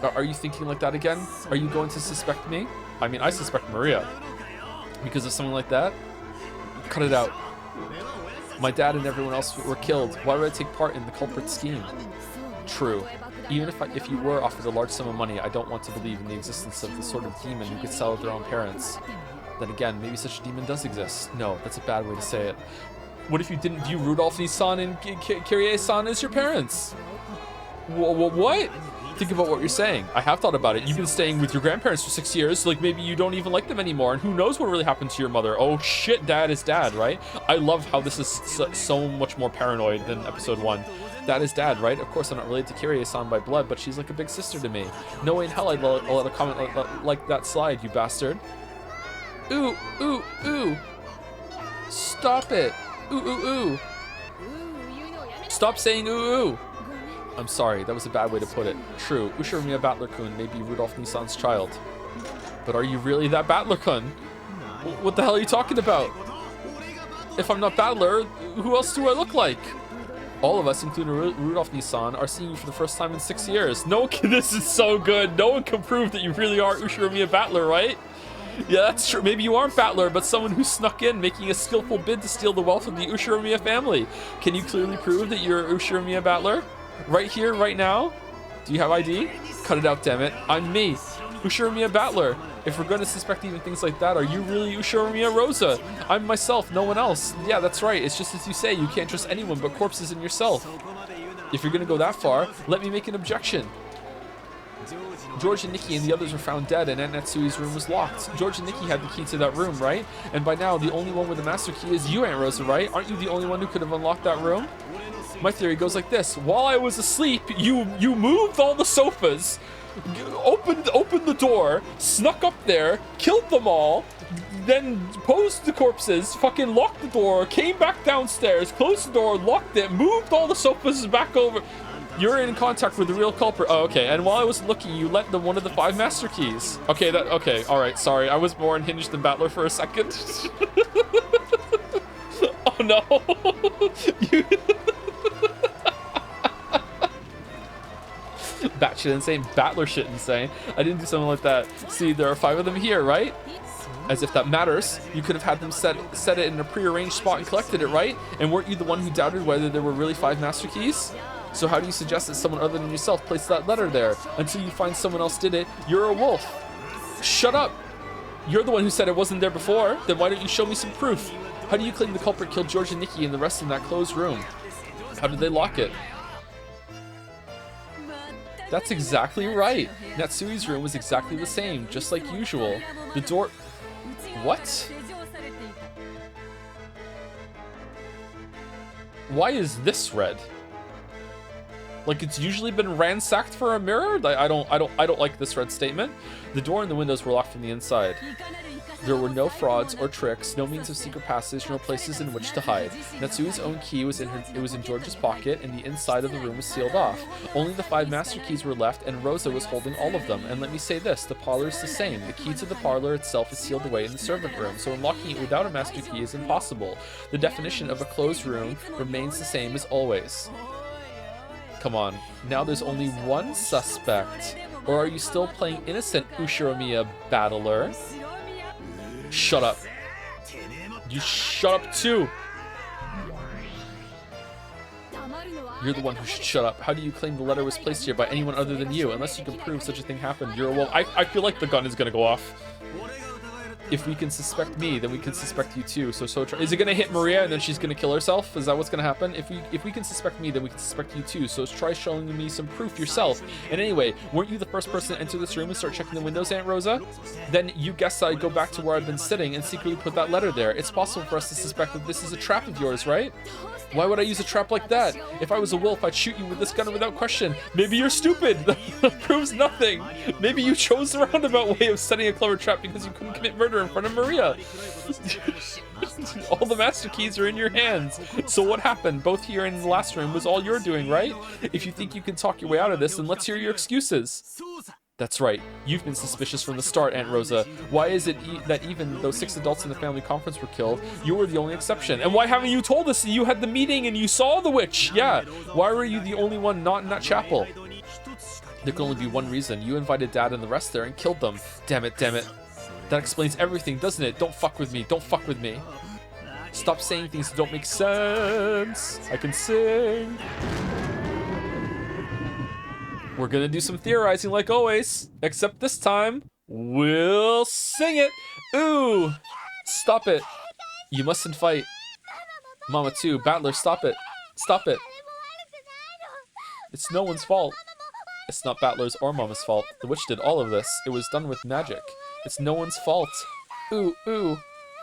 Are you thinking like that again? Are you going to suspect me? I mean, I suspect Maria. Because of something like that? Cut it out. My dad and everyone else were killed. Why would I take part in the culprit's scheme? True. Even if you were offered a large sum of money, I don't want to believe in the existence of the sort of demon who could sell their own parents. Then again, maybe such a demon does exist. No, that's a bad way to say it. What if you didn't view Rudolph Nissan and Kyrie-san as your parents? What? Think about what you're saying. I have thought about it. You've been staying with your grandparents for 6 years, like maybe you don't even like them anymore, and who knows what really happened to your mother. Oh shit, dad is dad, right? I love how this is so much more paranoid than episode 1. Dad is dad, right? Of course I'm not related to Kyrie-san by blood, but she's like a big sister to me. No way in hell I'd let a comment like that slide, you bastard. Ooh. Stop it. Ooh. Stop saying ooh. I'm sorry, that was a bad way to put it. True, Ushiromiya Battler-kun may be Rudolph Nissan's child. But are you really that Battler-kun? What the hell are you talking about? If I'm not Battler, who else do I look like? All of us, including Rudolph Nissan, are seeing you for the first time in 6 years. This is so good. No one can prove that you really are Ushiromiya Battler, right? Yeah, that's true. Maybe you aren't Battler, but someone who snuck in, making a skillful bid to steal the wealth of the Ushiromiya family. Can you clearly prove that you're Ushiromiya Battler? Right here, right now? Do you have ID? Cut it out, damn it. I'm me, Ushiromiya Battler. If we're going to suspect even things like that, are you really Ushiromiya Rosa? I'm myself, no one else. Yeah, that's right. It's just as you say, you can't trust anyone but corpses and yourself. If you're going to go that far, let me make an objection. George and Nikki and the others were found dead, and Aunt Natsui's room was locked. George and Nikki had the key to that room, right? And by now, the only one with the master key is you, Aunt Rosa, right? Aren't you the only one who could have unlocked that room? My theory goes like this. While I was asleep, you moved all the sofas, opened the door, snuck up there, killed them all, then posed the corpses, fucking locked the door, came back downstairs, closed the door, locked it, moved all the sofas back over. You're in contact with the real culprit. Oh, okay. And while I was looking, you let one of the 5 master keys. Okay, okay, all right, sorry. I was more unhinged than Battler for a second. Oh no. You Batshit insane, Battler shit insane. I didn't do something like that. See, there are 5 of them here, right? As if that matters. You could have had them set it in a prearranged spot and collected it, right? And weren't you the one who doubted whether there were really 5 master keys? So how do you suggest that someone other than yourself placed that letter there? Until you find someone else did it, you're a wolf. Shut up. You're the one who said it wasn't there before. Then why don't you show me some proof? How do you claim the culprit killed George and Nikki and the rest in that closed room? How did they lock it? That's exactly right. Natsui's room was exactly the same, just like usual. The door... What? Why is this red? Like it's usually been ransacked for a mirror? I don't like this red statement. The door and the windows were locked from the inside. There were no frauds or tricks, no means of secret passage, no places in which to hide. Natsui's own key was in George's pocket, and the inside of the room was sealed off. Only the 5 master keys were left, and Rosa was holding all of them. And let me say this, the parlor is the same. The key to the parlor itself is sealed away in the servant room, so unlocking it without a master key is impossible. The definition of a closed room remains the same as always. Come on, now there's only one suspect. Or are you still playing innocent, Ushiromiya Battler? Shut up. You shut up too. You're the one who should shut up. How do you claim the letter was placed here by anyone other than you? Unless you can prove such a thing happened, you're a wolf. I feel like the gun is gonna go off. If we can suspect me, then we can suspect you too. So try. Is it gonna hit Maria and then she's gonna kill herself? Is that what's gonna happen? If we can suspect me, then we can suspect you too. So try showing me some proof yourself. And anyway, weren't you the first person to enter this room and start checking the windows, Aunt Rosa? Then you guessed I'd go back to where I'd been sitting and secretly put that letter there. It's possible for us to suspect that this is a trap of yours, right? Why would I use a trap like that? If I was a wolf, I'd shoot you with this gun without question. Maybe you're stupid. That proves nothing. Maybe you chose the roundabout way of setting a clever trap because you couldn't commit murder in front of Maria. All the master keys are in your hands. So what happened? Both here and in the last room was all you're doing, right? If you think you can talk your way out of this, then let's hear your excuses. That's right. You've been suspicious from the start, Aunt Rosa. Why is it that even though 6 adults in the family conference were killed, you were the only exception? And why haven't you told us that you had the meeting and you saw the witch? Yeah. Why were you the only one not in that chapel? There can only be one reason. You invited Dad and the rest there and killed them. Damn it, damn it. That explains everything, doesn't it? Don't fuck with me. Don't fuck with me. Stop saying things that don't make sense. I can sing. We're gonna do some theorizing like always, except this time, we'll sing it. Ooh, stop it. You mustn't fight. Mama too, Battler, stop it. Stop it. It's no one's fault. It's not Battler's or Mama's fault. The witch did all of this. It was done with magic. It's no one's fault. Ooh, ooh.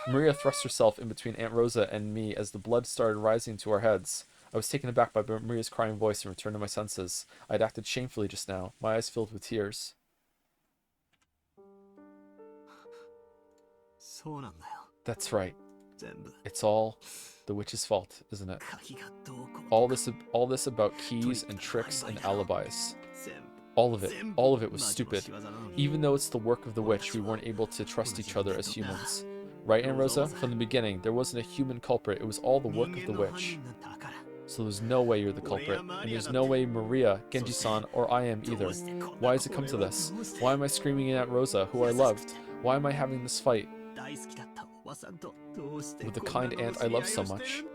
Maria thrust herself in between Aunt Rosa and me as the blood started rising to our heads. I was taken aback by Maria's crying voice and returned to my senses. I had acted shamefully just now, my eyes filled with tears. That's right. It's all the witch's fault, isn't it? All this about keys and tricks and alibis. All of it was stupid. Even though it's the work of the witch, we weren't able to trust each other as humans. Right, Aunt Rosa? From the beginning, there wasn't a human culprit. It was all the work of the witch. So there's no way you're the culprit. And there's no way Maria, Genji-san, or I am either. Why has it come to this? Why am I screaming at Rosa, who I loved? Why am I having this fight with the kind aunt I love so much?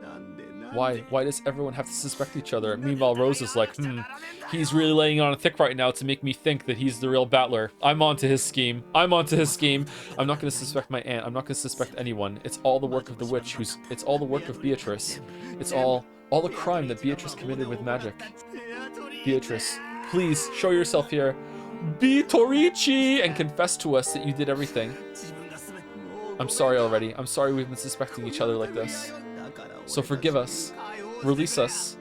Why does everyone have to suspect each other? Meanwhile, Rosa's like, he's really laying on thick right now to make me think that he's the real Battler. I'm onto his scheme. I'm not going to suspect my aunt. I'm not going to suspect anyone. It's all the work of the witch it's all the work of Beatrice. It's all the crime that Beatrice committed with magic. Beatrice, please show yourself here. Be Torichi and confess to us that you did everything. I'm sorry already. I'm sorry we've been suspecting each other like this. So forgive us. Release us.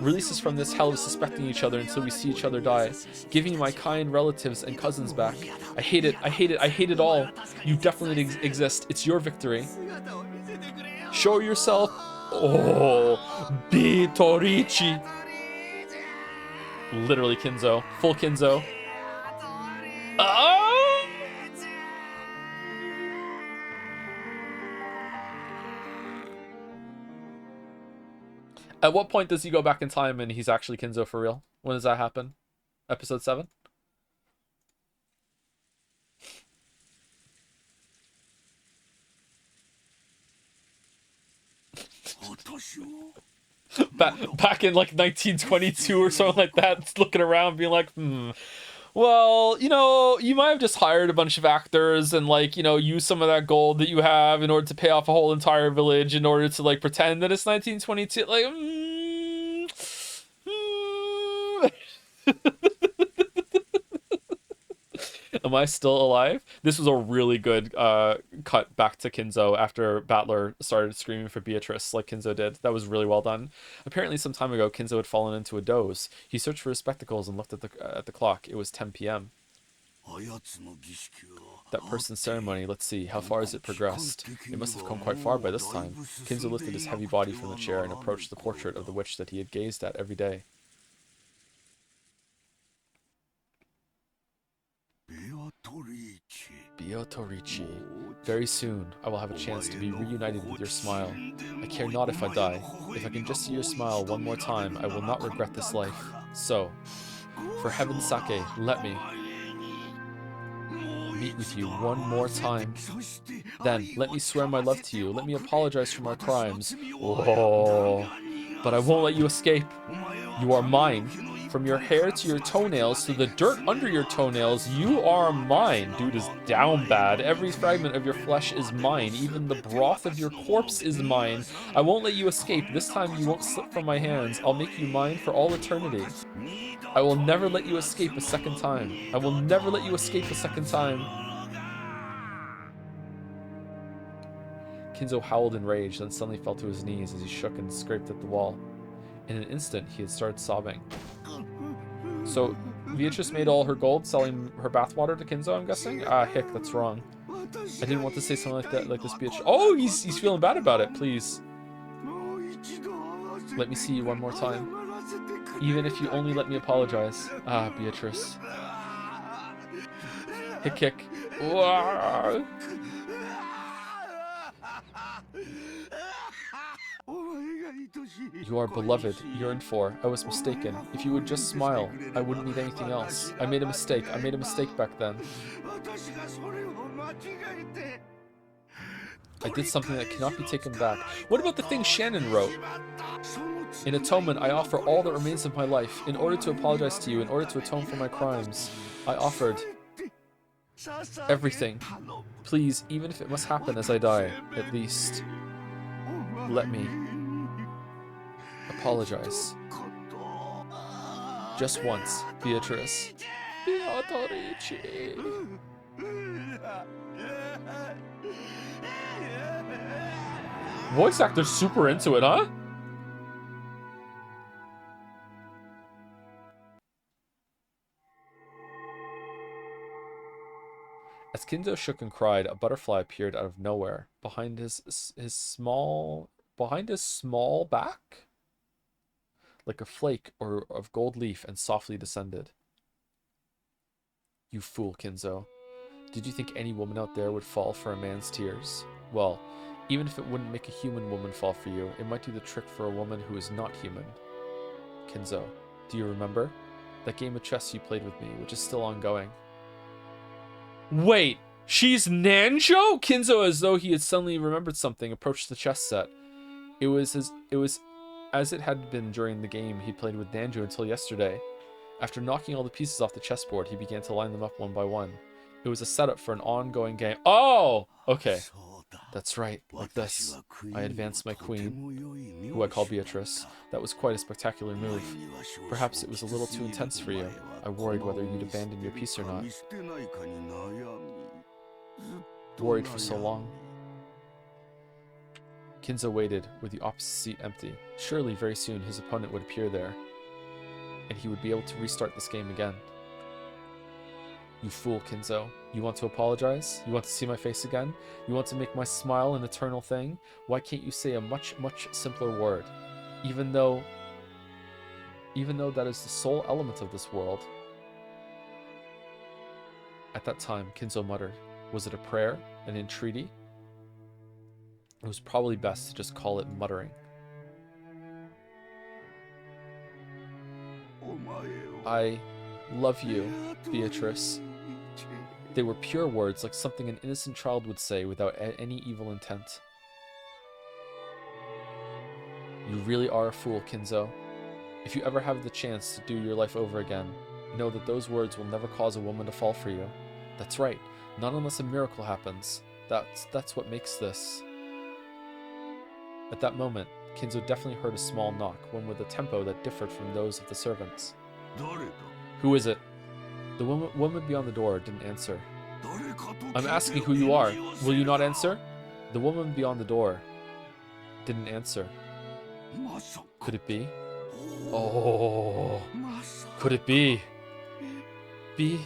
Release us from this hell of suspecting each other until we see each other die. Give me my kind relatives and cousins back. I hate it. I hate it. I hate it all. You definitely exist. It's your victory. Show yourself. Oh, be Torichi. Literally Kinzo. Full Kinzo. Oh! At what point does he go back in time and he's actually Kinzo for real? When does that happen? Episode 7? Back in like 1922 or something like that, looking around being like, well, you know, you might have just hired a bunch of actors and, like, you know, use some of that gold that you have in order to pay off a whole entire village in order to, like, pretend that it's 1922. Like, Am I still alive? This was a really good cut back to Kinzo after Battler started screaming for Beatrice like Kinzo did. That was really well done. Apparently some time ago, Kinzo had fallen into a doze. He searched for his spectacles and looked at the clock. It was 10 p.m. That person's ceremony, let's see, how far has it progressed? It must have come quite far by this time. Kinzo lifted his heavy body from the chair and approached the portrait of the witch that he had gazed at every day. Torichi. Very soon, I will have a chance to be reunited with your smile. I care not if I die. If I can just see your smile one more time, I will not regret this life. So, for heaven's sake, let me meet with you one more time. Then, let me swear my love to you. Let me apologize for my crimes. Oh, but I won't let you escape. You are mine. From your hair to your toenails to the dirt under your toenails, you are mine. Dude is down bad. Every fragment of your flesh is mine. Even the broth of your corpse is mine. I won't let you escape. This time you won't slip from my hands. I'll make you mine for all eternity. I will never let you escape a second time. I will never let you escape a second time. Kinzo howled in rage, then suddenly fell to his knees as he shook and scraped at the wall. In an instant, he had started sobbing. So, Beatrice made all her gold selling her bathwater to Kinzo, I'm guessing? Ah, hick, that's wrong. I didn't want to say something like that, like this, Beatrice. Oh, he's feeling bad about it, please. Let me see you one more time. Even if you only let me apologize. Ah, Beatrice. Hick, hick. Wah. You are beloved, yearned for. I was mistaken. If you would just smile, I wouldn't need anything else. I made a mistake. I made a mistake back then. I did something that cannot be taken back. What about the thing Shannon wrote? In atonement, I offer all that remains of my life. In order to apologize to you, in order to atone for my crimes, I offered everything. Please, even if it must happen as I die, at least let me apologize. Just once, Beatrice. Beatrice. Voice actor's super into it, huh? As Kinzo shook and cried, a butterfly appeared out of nowhere behind his small back, like a flake or of gold leaf, and softly descended. You fool, Kinzo. Did you think any woman out there would fall for a man's tears? Well, even if it wouldn't make a human woman fall for you, it might do the trick for a woman who is not human. Kinzo, do you remember? That game of chess you played with me, which is still ongoing. Wait, she's Nanjo? Kinzo, as though he had suddenly remembered something, approached the chess set. It was as it had been during the game he played with Nanjo until yesterday. After knocking all the pieces off the chessboard, he began to line them up one by one. It was a setup for an ongoing game. Oh! Okay. That's right, like this. I advanced my queen, who I call Beatrice. That was quite a spectacular move. Perhaps it was a little too intense for you. I worried whether you'd abandon your peace or not. Worried for so long. Kinzo waited, with the opposite seat empty. Surely, very soon, his opponent would appear there, and he would be able to restart this game again. You fool, Kinzo. You want to apologize? You want to see my face again? You want to make my smile an eternal thing? Why can't you say a much, much simpler word? Even though that is the sole element of this world. At that time, Kinzo muttered. Was it a prayer? An entreaty? It was probably best to just call it muttering. I love you, Beatrice. They were pure words, like something an innocent child would say without any evil intent. You really are a fool, Kinzo. If you ever have the chance to do your life over again, know that those words will never cause a woman to fall for you. That's right, not unless a miracle happens. That's what makes this. At that moment, Kinzo definitely heard a small knock, one with a tempo that differed from those of the servants. Who is it? The woman beyond the door didn't answer. I'm asking who you are. Will you not answer? The woman beyond the door didn't answer. Could it be? Oh, could it be? Be?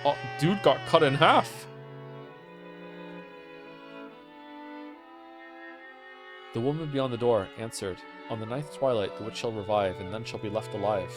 Oh, dude got cut in half. The woman beyond the door answered, On the ninth twilight the witch shall revive, and none shall be left alive.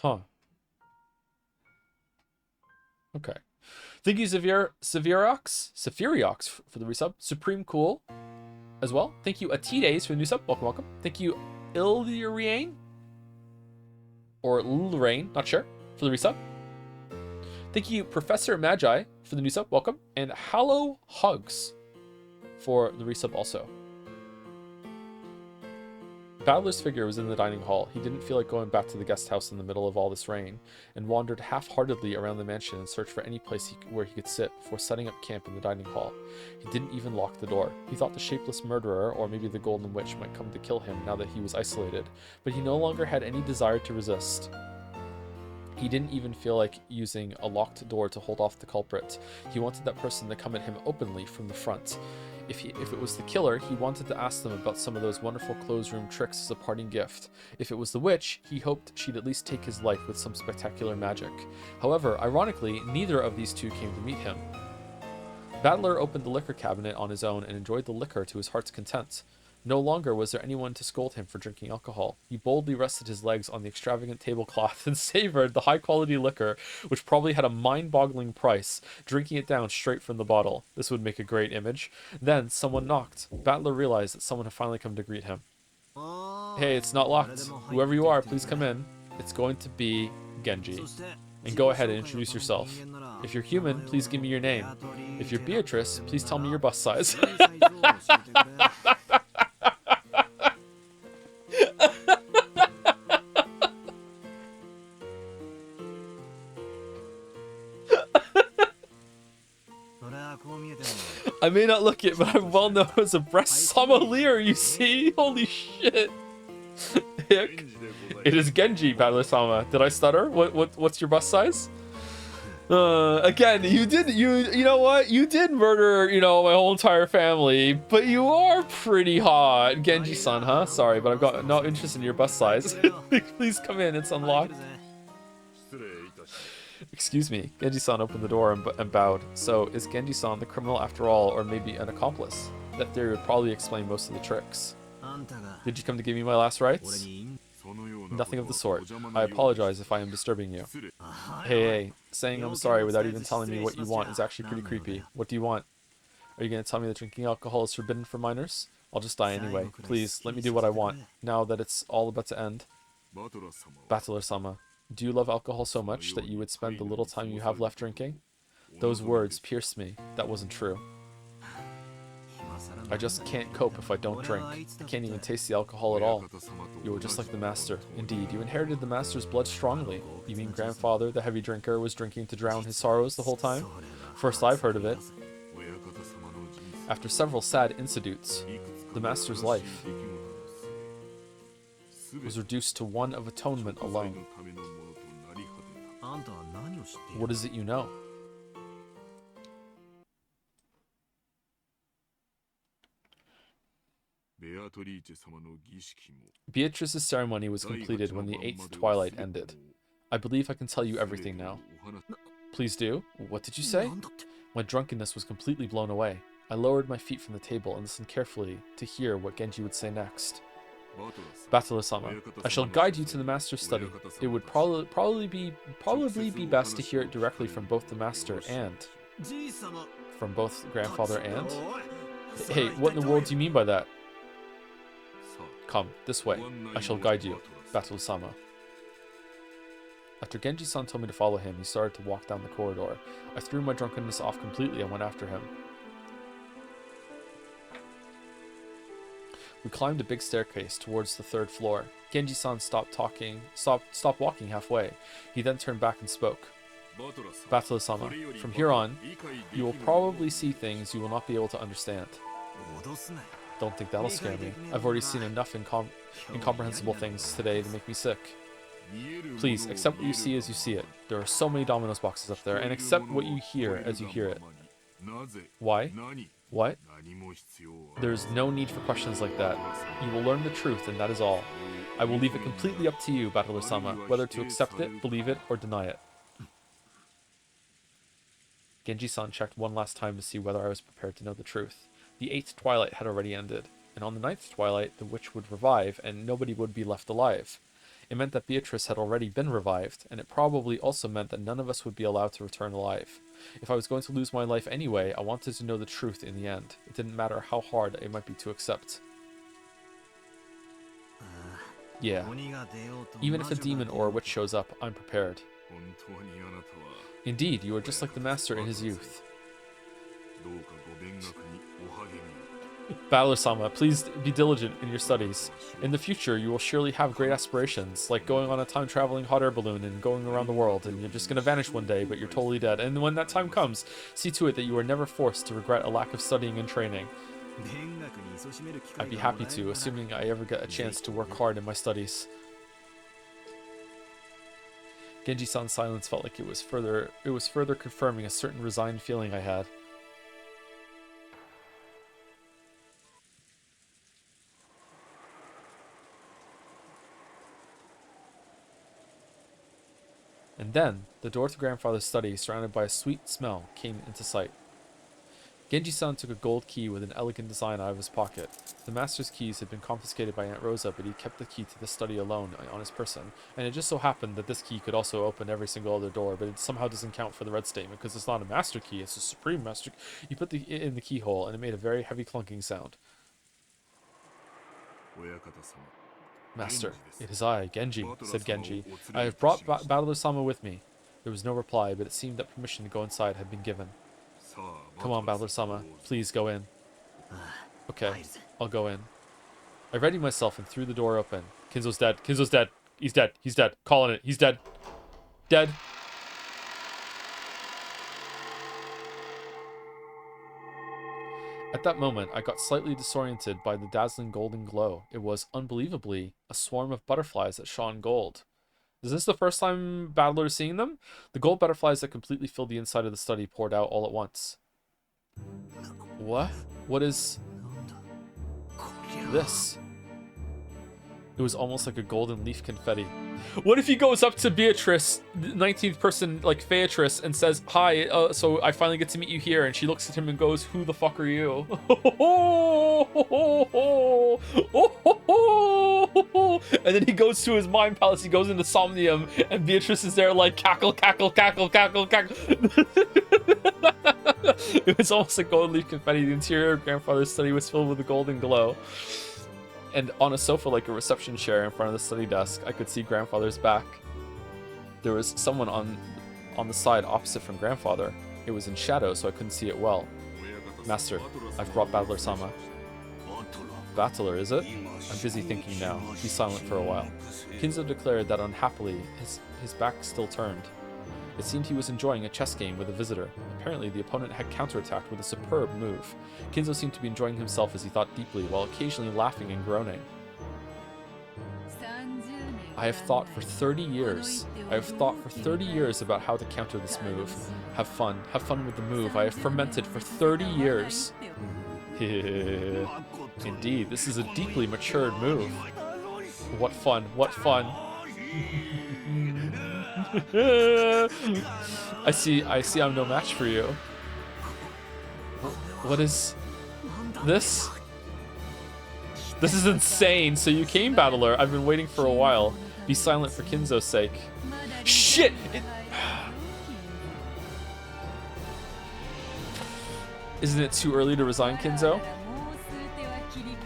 Huh. Okay. Thank you, Sephiriox for the resub. Supreme Cool as well. Thank you, Atides for the new sub. Welcome, welcome. Thank you, Illyrain. Or Lilrain, not sure, for the resub. Thank you, Professor Magi for the new sub. Welcome. And Hallow Hugs for the resub also. Battler's figure was in the dining hall. He didn't feel like going back to the guest house in the middle of all this rain, and wandered half-heartedly around the mansion in search for any place where he could sit before setting up camp in the dining hall. He didn't even lock the door. He thought the shapeless murderer, or maybe the Golden Witch, might come to kill him now that he was isolated, but he no longer had any desire to resist. He didn't even feel like using a locked door to hold off the culprit. He wanted that person to come at him openly from the front. If it was the killer, he wanted to ask them about some of those wonderful closed room tricks as a parting gift. If it was the witch, he hoped she'd at least take his life with some spectacular magic. However, ironically, neither of these two came to meet him. Battler opened the liquor cabinet on his own and enjoyed the liquor to his heart's content. No longer was there anyone to scold him for drinking alcohol. He boldly rested his legs on the extravagant tablecloth and savored the high-quality liquor, which probably had a mind-boggling price, drinking it down straight from the bottle. This would make a great image. Then someone knocked. Battler realized that someone had finally come to greet him. Hey, it's not locked. Whoever you are, please come in. It's going to be Genji. And go ahead and introduce yourself. If you're human, please give me your name. If you're Beatrice, please tell me your bust size. I may not look it, but I'm well known as a breast sommelier, you see? Holy shit. Hick. It is Genji, Battler-sama. Did I stutter? What's your bust size? Again, you know what? You did murder, my whole entire family, but you are pretty hot. Genji-san, huh? Sorry, but I've got no interest in your bust size. Please come in, it's unlocked. Excuse me. Genji-san opened the door and bowed. So, is Genji-san the criminal after all, or maybe an accomplice? That theory would probably explain most of the tricks. Did you come to give me my last rites? Nothing of the sort. I apologize if I am disturbing you. Hey, saying I'm sorry without even telling me what you want is actually pretty creepy. What do you want? Are you going to tell me that drinking alcohol is forbidden for minors? I'll just die anyway. Please, let me do what I want, now that it's all about to end. Battler-sama, do you love alcohol so much that you would spend the little time you have left drinking? Those words pierced me. That wasn't true. I just can't cope if I don't drink. I can't even taste the alcohol at all. You were just like the master. Indeed, you inherited the master's blood strongly. You mean grandfather, the heavy drinker, was drinking to drown his sorrows the whole time? First I've heard of it. After several sad incidents, the master's life was reduced to one of atonement alone. What is it you know? Beatrice's ceremony was completed when the 8th twilight ended. I believe I can tell you everything now. Please do. What did you say? My drunkenness was completely blown away. I lowered my feet from the table and listened carefully to hear what Genji would say next. Battler-sama, I shall guide you to the master's study. It would probably be best to hear it directly from both the master and from both grandfather and. Hey, what in the world do you mean by that? Come, this way. I shall guide you, Battler-sama. After Genji-san told me to follow him, he started to walk down the corridor. I threw my drunkenness off completely and went after him. We climbed a big staircase towards the 3rd floor. Genji-san stopped walking halfway. He then turned back and spoke. Battler-sama, from here on, you will probably see things you will not be able to understand. Don't think that'll scare me. I've already seen enough incomprehensible things today to make me sick. Please, accept what you see as you see it. There are so many Domino's boxes up there, and accept what you hear as you hear it. Why? What? There's no need for questions like that. You will learn the truth, and that is all. I will leave it completely up to you, Battler-sama, whether to accept it, believe it, or deny it. Genji-san checked one last time to see whether I was prepared to know the truth. The 8th twilight had already ended, and on the 9th twilight, the witch would revive, and nobody would be left alive. It meant that Beatrice had already been revived, and it probably also meant that none of us would be allowed to return alive. If I was going to lose my life anyway, I wanted to know the truth in the end. It didn't matter how hard it might be to accept. Yeah. Even if a demon or a witch shows up, I'm prepared. Indeed, you are just like the master in his youth. Battler-sama, please be diligent in your studies. In the future, you will surely have great aspirations, like going on a time-traveling hot air balloon and going around the world, and you're just gonna vanish one day, but you're totally dead. And when that time comes, see to it that you are never forced to regret a lack of studying and training. I'd be happy to, assuming I ever get a chance to work hard in my studies. Genji-san's silence felt like it was further confirming a certain resigned feeling I had. And then, the door to grandfather's study, surrounded by a sweet smell, came into sight. Genji-san took a gold key with an elegant design out of his pocket. The master's keys had been confiscated by Aunt Rosa, but he kept the key to the study alone on his person. And it just so happened that this key could also open every single other door, but it somehow doesn't count for the red statement, because it's not a master key, it's a supreme master key. You put it in the keyhole, and it made a very heavy clunking sound. Master, it is I, Genji, said Genji. I have brought Battler-sama with me. There was no reply, but it seemed that permission to go inside had been given. Come on, Battler-sama, please go in. Okay, I'll go in. I readied myself and threw the door open. Kinzo's dead. Kinzo's dead. He's dead. He's dead. Calling it. He's dead. Dead. At that moment, I got slightly disoriented by the dazzling golden glow. It was, unbelievably, a swarm of butterflies that shone gold. Is this the first time Battler is seeing them? The gold butterflies that completely filled the inside of the study poured out all at once. What? What is this? It was almost like a golden leaf confetti. What if he goes up to Beatrice, the 19th person, like Beatrice, and says, hi, so I finally get to meet you here, and she looks at him and goes, who the fuck are you? And then he goes to his mind palace, he goes into Somnium, and Beatrice is there like cackle, cackle, cackle, cackle, cackle. It was almost like gold leaf confetti. The interior of grandfather's study was filled with a golden glow. And on a sofa like a reception chair in front of the study desk, I could see grandfather's back. There was someone on the side opposite from grandfather. It was in shadow, so I couldn't see it well. Master, I've brought Battler-sama. Battler, is it? I'm busy thinking now. Be silent for a while. Kinzo declared that unhappily, his back still turned. It seemed he was enjoying a chess game with a visitor. Apparently, the opponent had counterattacked with a superb move. Kinzo seemed to be enjoying himself as he thought deeply, while occasionally laughing and groaning. I have thought for 30 years. I have thought for 30 years about how to counter this move. Have fun with the move. I have fermented for 30 years. Indeed, this is a deeply matured move. What fun, what fun. I see I'm no match for you. What is this? This is insane. So you came, Battler. I've been waiting for a while. Be silent for Kinzo's sake. Shit! Isn't it too early to resign, Kinzo?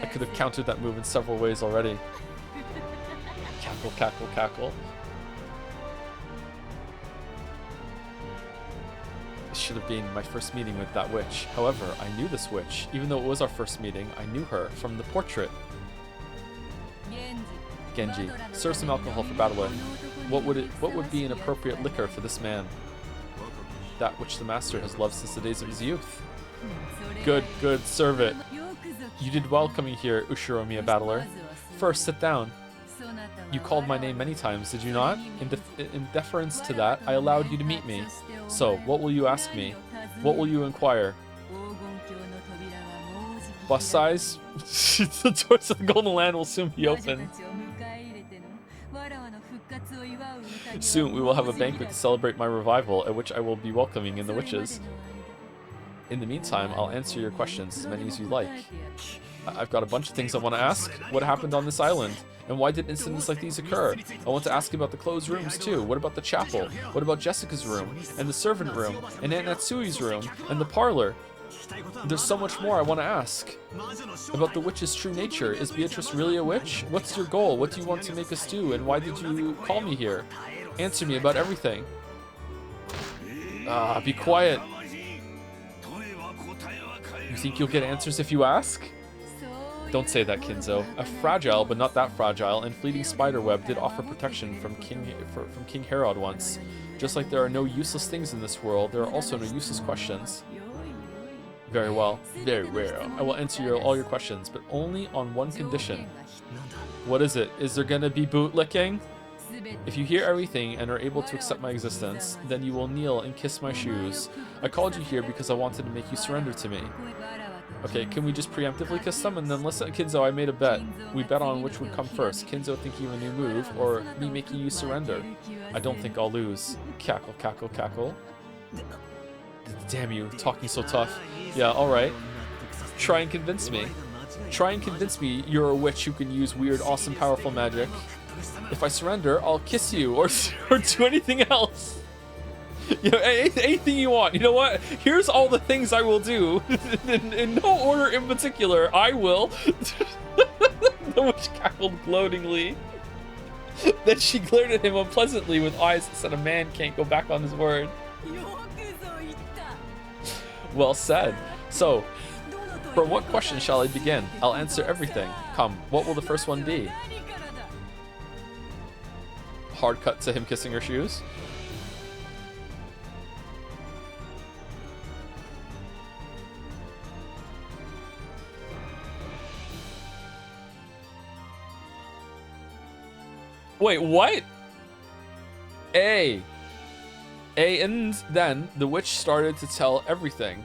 I could have countered that move in several ways already. Cackle, cackle, cackle. This should have been my first meeting with that witch. However, I knew this witch. Even though it was our first meeting, I knew her from the portrait. Genji, serve some alcohol for Battler. What would be an appropriate liquor for this man? That which the master has loved since the days of his youth. Good, good, serve it. You did well coming here, Ushiromiya Battler. First, sit down. You called my name many times, did you not? In deference to that, I allowed you to meet me. So, what will you ask me? What will you inquire? Bus size? The doors of the Golden Land will soon be open. Soon we will have a banquet to celebrate my revival, at which I will be welcoming in the witches. In the meantime, I'll answer your questions, as many as you like. I've got a bunch of things I want to ask. What happened on this island? And why did incidents like these occur? I want to ask about the closed rooms too. What about the chapel? What about Jessica's room? And the servant room? And Aunt Natsui's room? And the parlor? There's so much more I want to ask. About the witch's true nature. Is Beatrice really a witch? What's your goal? What do you want to make us do? And why did you call me here? Answer me about everything. Be quiet. You think you'll get answers if you ask? Don't say that, Kinzo. A fragile, but not that fragile, and fleeting spiderweb did offer protection from King Herod once. Just like there are no useless things in this world, there are also no useless questions. Very well. Very well. I will answer all your questions, but only on one condition. What is it? Is there gonna be bootlicking? If you hear everything and are able to accept my existence, then you will kneel and kiss my shoes. I called you here because I wanted to make you surrender to me. Okay, can we just preemptively kiss them? And then listen, Kinzo, I made a bet. We bet on which would come first. Kinzo thinking of a new move, or me making you surrender. I don't think I'll lose. Cackle, cackle, cackle. Damn you, talking so tough. Yeah, alright. Try and convince me. Try and convince me you're a witch who can use weird, awesome, powerful magic. If I surrender, I'll kiss you, or do anything else. You know, anything you want. You know what? Here's all the things I will do. In no order in particular, I will. The witch cackled gloatingly. Then she glared at him unpleasantly with eyes that said a man can't go back on his word. Well said. So, from what question shall I begin? I'll answer everything. Come, what will the first one be? Hard cut to him kissing her shoes. Wait, what? And then the witch started to tell everything.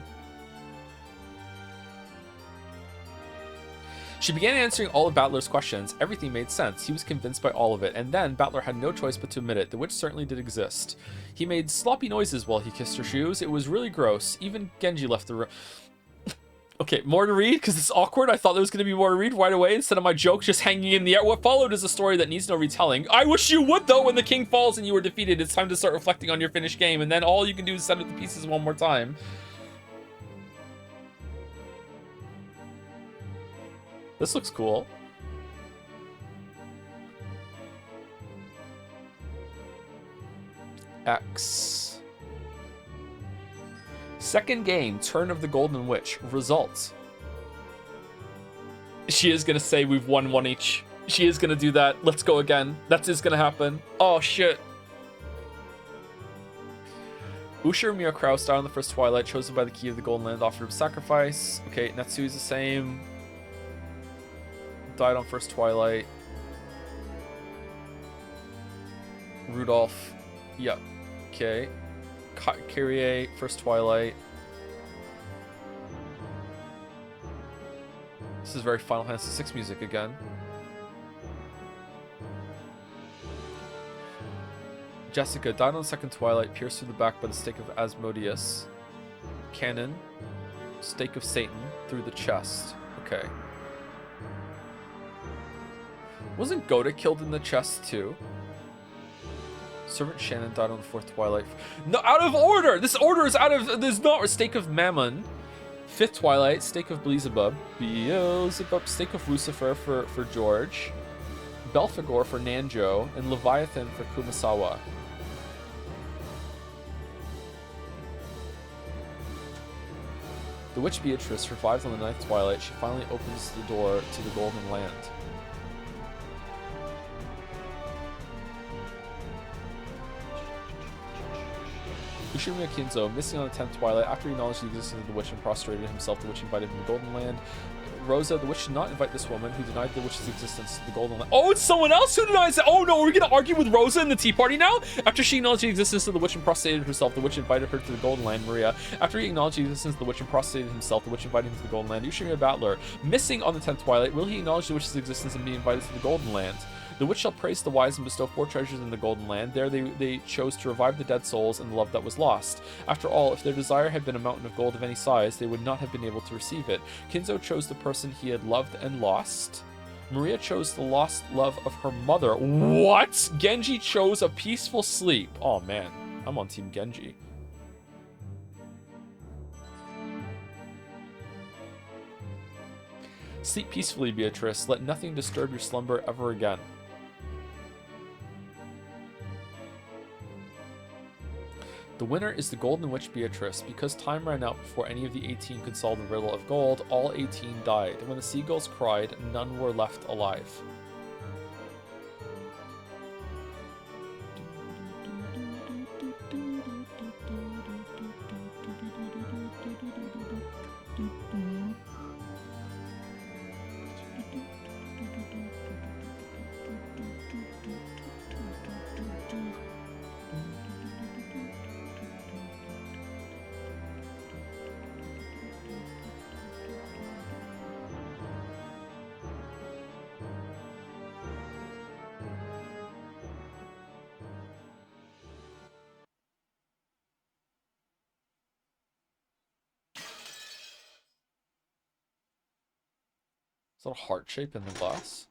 She began answering all of Battler's questions. Everything made sense. He was convinced by all of it. And then Battler had no choice but to admit it. The witch certainly did exist. He made sloppy noises while he kissed her shoes. It was really gross. Even Genji left the room. Okay, more to read because it's awkward. I thought there was going to be more to read right away instead of my joke just hanging in the air. What followed is a story that needs no retelling. I wish you would, though. When the king falls and you are defeated, it's time to start reflecting on your finished game, and then all you can do is set up the pieces one more time. This looks cool. X. Second game, Turn of the Golden Witch. Results. She is gonna say we've won one each. She is gonna do that. Let's go again. That is gonna happen. Oh, shit. Usher Mira Kraus died on the first twilight, chosen by the key of the Golden Land, offered him sacrifice. Okay, Natsu is the same. Died on first twilight. Rudolph. Yep. Okay. Kyrie, first twilight. This is very Final Fantasy VI music again. Jessica died on the second twilight, pierced through the back by the stake of Asmodeus. Canon. Stake of Satan through the chest. Okay. Wasn't Goda killed in the chest too? Servant Shannon died on the fourth twilight. No, out of order! This order is out of... There's not a Stake of Mammon. Fifth twilight, Stake of Beelzebub. Beelzebub, Stake of Lucifer for George. Belphegor for Nanjo. And Leviathan for Kumasawa. The witch Beatrice survives on the ninth twilight. She finally opens the door to the Golden Land. Ushimiya Kinzo, missing on the 10th twilight. After he acknowledged the existence of the witch and prostrated himself, the witch invited him to the Golden Land. Rosa, the witch did not invite this woman, who denied the witch's existence to the Golden Land. Oh, it's someone else who denies it! Oh no, are we gonna argue with Rosa in the tea party now? After she acknowledged the existence of the witch and prostrated herself, the witch invited her to the Golden Land. Maria, after he acknowledged the existence of the witch and prostrated himself, the witch invited him to the Golden Land. Ushimiya Battler, missing on the 10th twilight. Will he acknowledge the witch's existence and be invited to the Golden Land? The witch shall praise the wise and bestow 4 treasures in the Golden Land. There they chose to revive the dead souls and the love that was lost. After all, if their desire had been a mountain of gold of any size, they would not have been able to receive it. Kinzo chose the person he had loved and lost. Maria chose the lost love of her mother. What? Genji chose a peaceful sleep. Oh man, I'm on Team Genji. Sleep peacefully, Beatrice. Let nothing disturb your slumber ever again. The winner is the Golden Witch Beatrice. Because time ran out before any of the 18 could solve the riddle of gold, all 18 died. When the seagulls cried, none were left alive. Is that a heart shape in the glass?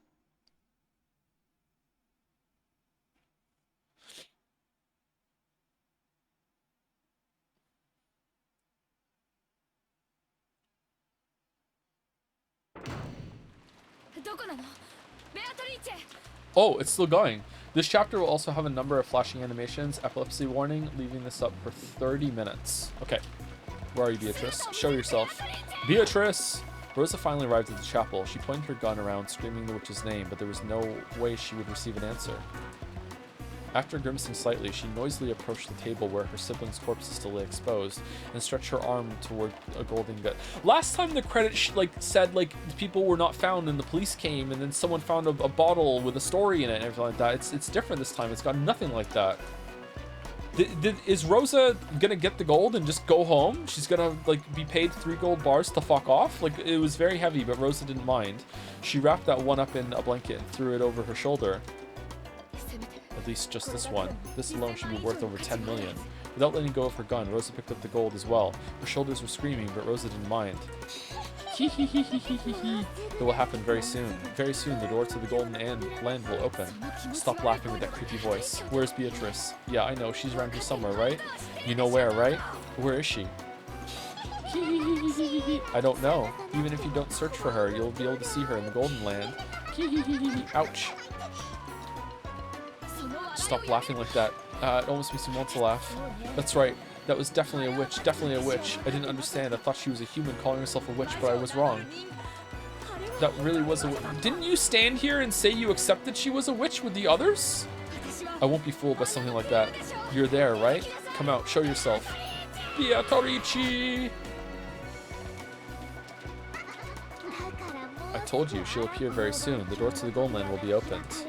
Oh, it's still going. This chapter will also have a number of flashing animations. Epilepsy warning, leaving this up for 30 minutes. Okay. Where are you, Beatrice? Show yourself. Beatrice! Rosa finally arrived at the chapel. She pointed her gun around, screaming the witch's name, but there was no way she would receive an answer. After grimacing slightly, she noisily approached the table where her siblings' corpses still lay exposed, and stretched her arm toward a golden gut. Last time the credit said people were not found, and the police came, and then someone found a bottle with a story in it and everything like that. It's different this time. It's got nothing like that. Is Rosa gonna get the gold and just go home? She's gonna be paid 3 gold bars to fuck off? It was very heavy, but Rosa didn't mind. She wrapped that one up in a blanket and threw it over her shoulder. At least just this one. This alone should be worth over 10 million. Without letting go of her gun, Rosa picked up the gold as well. Her shoulders were screaming, but Rosa didn't mind. It will happen very soon. Very soon, the door to the Golden Land will open. Stop laughing with that creepy voice. Where's Beatrice? Yeah, I know. She's around here somewhere, right? You know where, right? Where is she? I don't know. Even if you don't search for her, you'll be able to see her in the Golden Land. Ouch. Stop laughing like that. It almost makes me want to laugh. That's right. That was definitely a witch. Definitely a witch. I didn't understand. I thought she was a human calling herself a witch, but I was wrong. That really was a witch. Didn't you stand here and say you accepted she was a witch with the others? I won't be fooled by something like that. You're there, right? Come out. Show yourself. Beatrice! I told you, she'll appear very soon. The door to the Golden Land will be opened.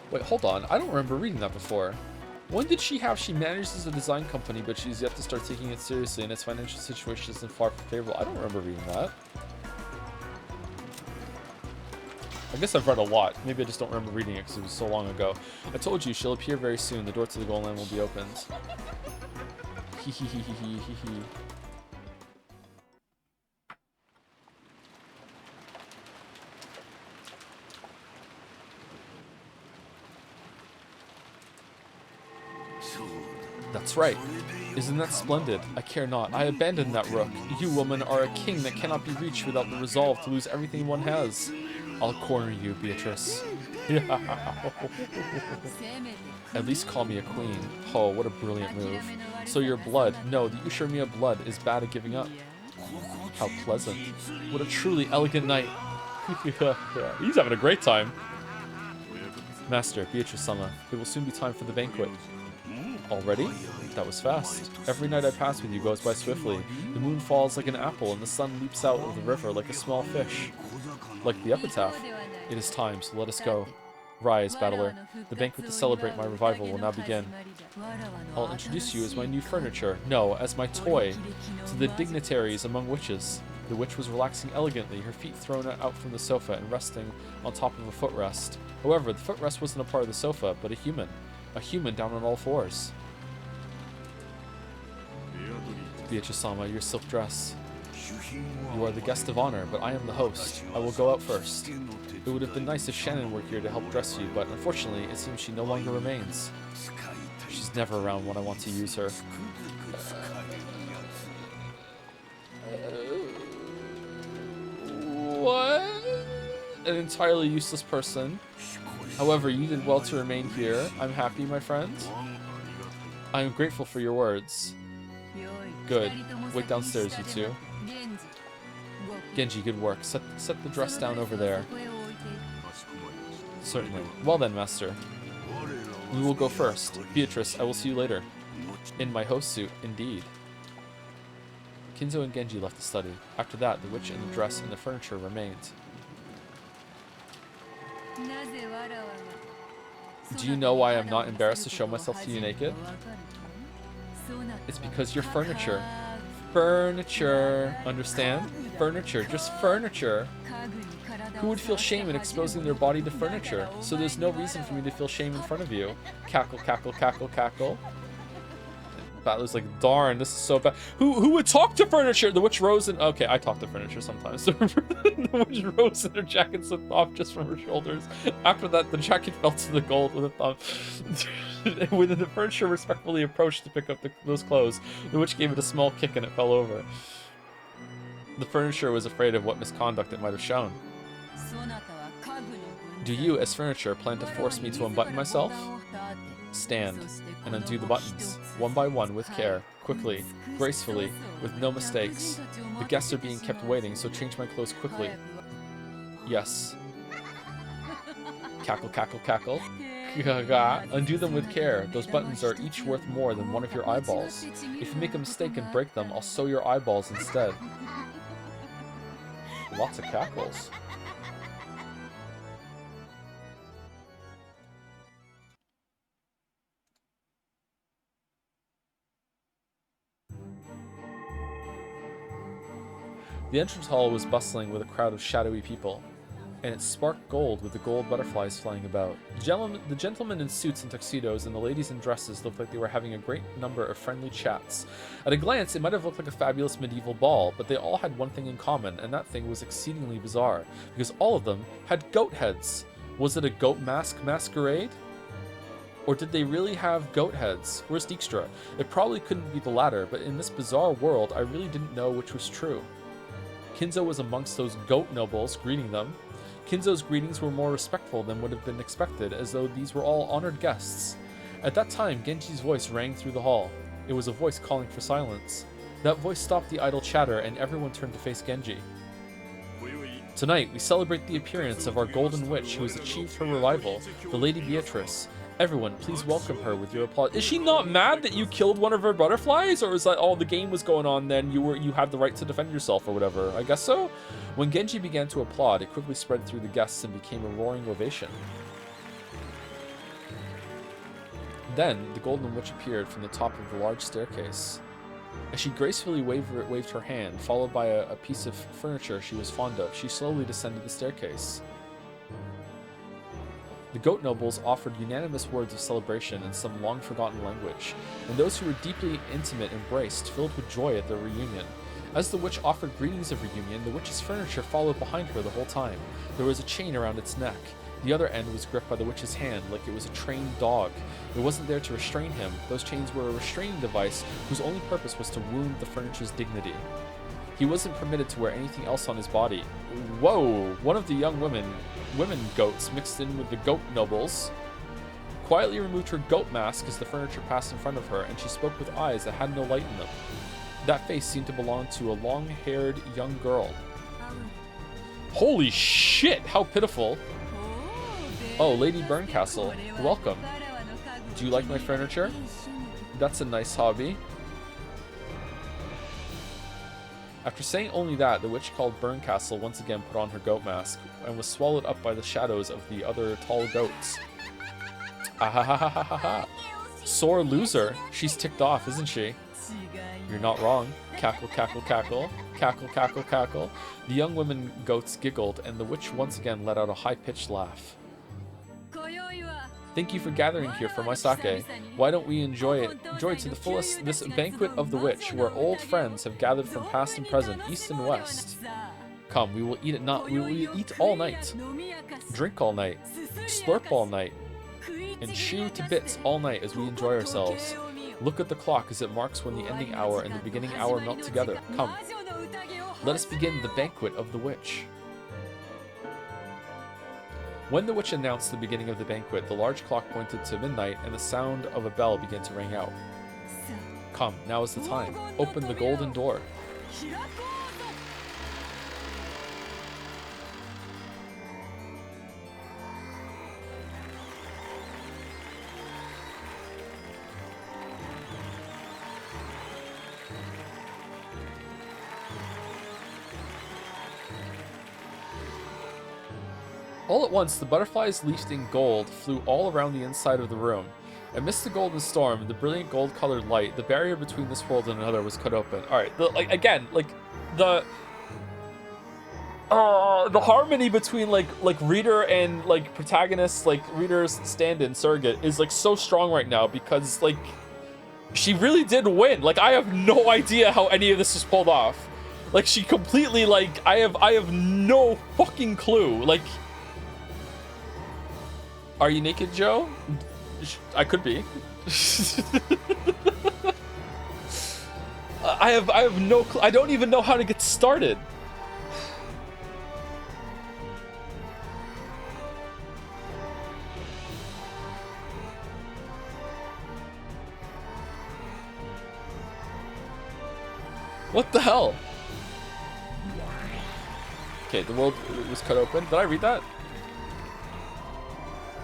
Wait, hold on. I don't remember reading that before. When did she manages a design company, but she's yet to start taking it seriously, and its financial situation isn't far from favorable. I don't remember reading that. I guess I've read a lot. Maybe I just don't remember reading it because it was so long ago. I told you, she'll appear very soon. The door to the Golden Land will be opened. Hee. That's right. Isn't that splendid? I care not. I abandoned that rook. You, woman, are a king that cannot be reached without the resolve to lose everything one has. I'll corner you, Beatrice. At least call me a queen. Oh, what a brilliant move. So your blood, no, the Ushermia blood is bad at giving up. How pleasant. What a truly elegant night. He's having a great time. Master, Beatrice-sama, it will soon be time for the banquet. Already? That was fast. Every night I pass with you goes by swiftly. The moon falls like an apple, and the sun leaps out of the river like a small fish. Like the epitaph. It is time, so let us go. Rise, battler. The banquet to celebrate my revival will now begin. I'll introduce you as my new furniture. No, as my toy. To the dignitaries among witches. The witch was relaxing elegantly, her feet thrown out from the sofa and resting on top of a footrest. However, the footrest wasn't a part of the sofa, but a human. A human down on all fours. Beatrice-sama, your silk dress. You are the guest of honor, but I am the host. I will go out first. It would have been nice if Shannon were here to help dress you, but unfortunately, it seems she no longer remains. She's never around when I want to use her. What? An entirely useless person. However, you did well to remain here. I'm happy, my friend. I am grateful for your words. Good. Wait downstairs, you two. Genji, good work. Set the dress down over there. Certainly. Well then, master. We will go first. Beatrice, I will see you later. In my host suit, indeed. Kinzo and Genji left the study. After that, the witch and the dress and the furniture remained. Do you know why I'm not embarrassed to show myself to you naked? It's because you're furniture. Furniture. Understand? Furniture. Just furniture. Who would feel shame in exposing their body to furniture? So there's no reason for me to feel shame in front of you. Cackle, cackle, cackle, cackle. Battler's like, darn, this is so bad. Who would talk to furniture? The witch rose and... Okay, I talk to furniture sometimes. The witch rose and her jacket slipped off just from her shoulders. After that, the jacket fell to the gold with a thumb. When the furniture respectfully approached to pick up those clothes, the witch gave it a small kick and it fell over. The furniture was afraid of what misconduct it might have shown. Do you, as furniture, plan to force me to unbutton myself? Stand and undo the buttons, one by one, with care, quickly, gracefully, with no mistakes. The guests are being kept waiting, so change my clothes quickly. Yes. Cackle, cackle, cackle. Undo them with care. Those buttons are each worth more than one of your eyeballs. If you make a mistake and break them, I'll sew your eyeballs instead. Lots of cackles. The entrance hall was bustling with a crowd of shadowy people, and it sparked gold with the gold butterflies flying about. The gentlemen in suits and tuxedos and the ladies in dresses looked like they were having a great number of friendly chats. At a glance, it might have looked like a fabulous medieval ball, but they all had one thing in common, and that thing was exceedingly bizarre, because all of them had goat heads. Was it a goat masquerade? Or did they really have goat heads? Where's Dijkstra? It probably couldn't be the latter, but in this bizarre world, I really didn't know which was true. Kinzo was amongst those goat nobles, greeting them. Kinzo's greetings were more respectful than would have been expected, as though these were all honored guests. At that time, Genji's voice rang through the hall. It was a voice calling for silence. That voice stopped the idle chatter, and everyone turned to face Genji. Tonight, we celebrate the appearance of our golden witch who has achieved her revival, the Lady Beatrice. Everyone, please welcome her with your applause. Is she not mad that you killed one of her butterflies? Or is that all the game was going on then you had the right to defend yourself or whatever? I guess so? When Genji began to applaud, it quickly spread through the guests and became a roaring ovation. Then, the Golden Witch appeared from the top of the large staircase. As she gracefully waved her hand, followed by a piece of furniture she was fond of, she slowly descended the staircase. The goat nobles offered unanimous words of celebration in some long-forgotten language, and those who were deeply intimate embraced, filled with joy at their reunion. As the witch offered greetings of reunion, the witch's furniture followed behind her the whole time. There was a chain around its neck. The other end was gripped by the witch's hand like it was a trained dog. It wasn't there to restrain him. Those chains were a restraining device whose only purpose was to wound the furniture's dignity. He wasn't permitted to wear anything else on his body. Whoa! One of the young women goats mixed in with the goat nobles quietly removed her goat mask as the furniture passed in front of her, and she spoke with eyes that had no light in them. That face seemed to belong to a long-haired young girl. Holy shit! How pitiful! Oh, Lady Burncastle, welcome. Do you like my furniture? That's a nice hobby. After saying only that, the witch called Burncastle once again put on her goat mask and was swallowed up by the shadows of the other tall goats. Ahahahaha. Sore loser. She's ticked off, isn't she? You're not wrong. Cackle, cackle, cackle. Cackle, cackle, cackle. The young women goats giggled, and the witch once again let out a high-pitched laugh. Thank you for gathering here for my sake. Why don't we enjoy to the fullest this banquet of the witch, where old friends have gathered from past and present, east and west. Come, we will eat all night, drink all night, slurp all night, and chew to bits all night as we enjoy ourselves. Look at the clock as it marks when the ending hour and the beginning hour melt together. Come, let us begin the banquet of the witch. When the witch announced the beginning of the banquet, the large clock pointed to midnight, and the sound of a bell began to ring out. Come, now is the time. Open the golden door. All at once, the butterflies leafed in gold flew all around the inside of the room. Amidst the golden storm, the brilliant gold-colored light, the barrier between this world and another was cut open. All right, the harmony between like reader and like protagonist, like reader's stand-in surrogate is like so strong right now because like she really did win. Like I have no idea how any of this was pulled off. Like she completely like I have no fucking clue. Like. Are you naked, Joe? I could be. I have no clue. I don't even know how to get started. What the hell? Okay, the world was cut open. Did I read that?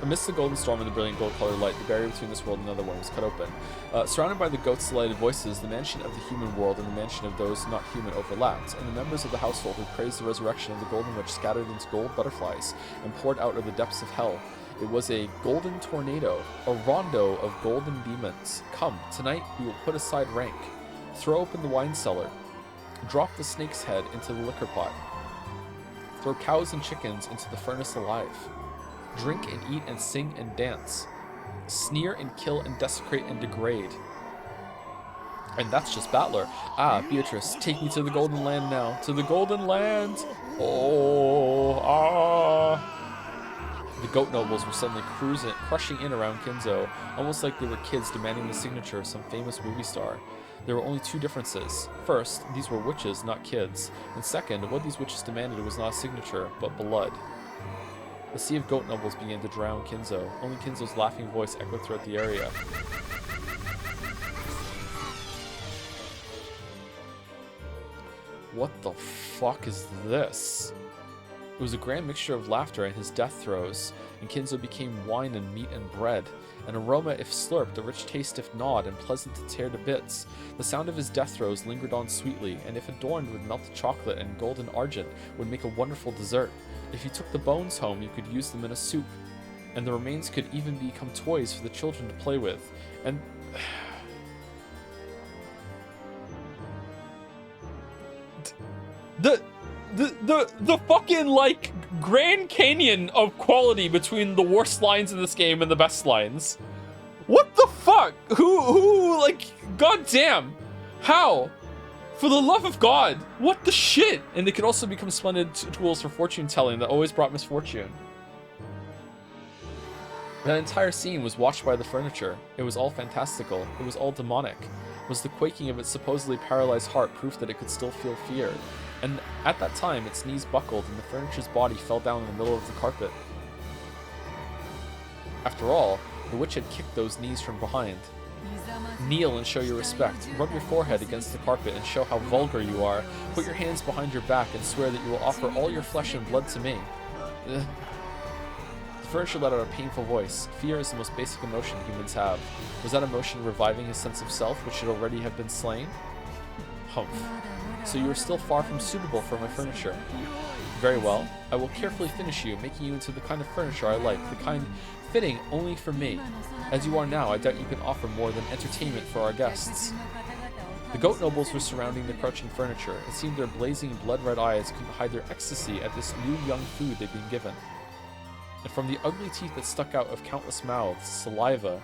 Amidst the golden storm and the brilliant gold-colored light, the barrier between this world and another one was cut open. Surrounded by the goats' delighted voices, the mansion of the human world and the mansion of those not human overlapped, and the members of the household who praised the resurrection of the golden witch scattered into gold butterflies and poured out of the depths of hell. It was a golden tornado, a rondo of golden demons. Come, tonight we will put aside rank, throw open the wine cellar, Drop the snake's head into the liquor pot. Throw cows and chickens into the furnace alive. Drink and eat and sing and dance. Sneer and kill and desecrate and degrade. And that's just Battler. Ah, Beatrice, take me to the Golden Land now. To the Golden Land! Oh, ah. The goat nobles were suddenly crushing in around Kinzo, almost like they were kids demanding the signature of some famous movie star. There were only two differences. First, these were witches, not kids. And second, what these witches demanded was not a signature, but blood. The sea of goat nobles began to drown Kinzo. Only Kinzo's laughing voice echoed throughout the area. What the fuck is this? It was a grand mixture of laughter and his death throes, and Kinzo became wine and meat and bread. An aroma if slurped, a rich taste if gnawed, and pleasant to tear to bits. The sound of his death throes lingered on sweetly, and if adorned with melted chocolate and golden argent, would make a wonderful dessert. If you took the bones home, you could use them in a soup, and the remains could even become toys for the children to play with. And the fucking, like, Grand Canyon of quality between the worst lines in this game and the best lines. What the fuck? Who, like, goddamn. How? For the love of God. What the shit? And they could also become splendid tools for fortune telling that always brought misfortune. That entire scene was watched by the furniture. It was all fantastical. It was all demonic. Was the quaking of its supposedly paralyzed heart proof that it could still feel fear? And at that time, its knees buckled and the furniture's body fell down in the middle of the carpet. After all, the witch had kicked those knees from behind. Kneel and show your respect. Rub your forehead against the carpet and show how vulgar you are. Put your hands behind your back and swear that you will offer all your flesh and blood to me. The furniture let out a painful voice. Fear is the most basic emotion humans have. Was that emotion reviving his sense of self, which should already have been slain? Humph. So you are still far from suitable for my furniture. Very well. I will carefully finish you, making you into the kind of furniture I like, the kind fitting only for me. As you are now, I doubt you can offer more than entertainment for our guests. The goat nobles were surrounding the crouching furniture. It seemed their blazing, blood-red eyes couldn't hide their ecstasy at this new young food they'd been given. And from the ugly teeth that stuck out of countless mouths, saliva,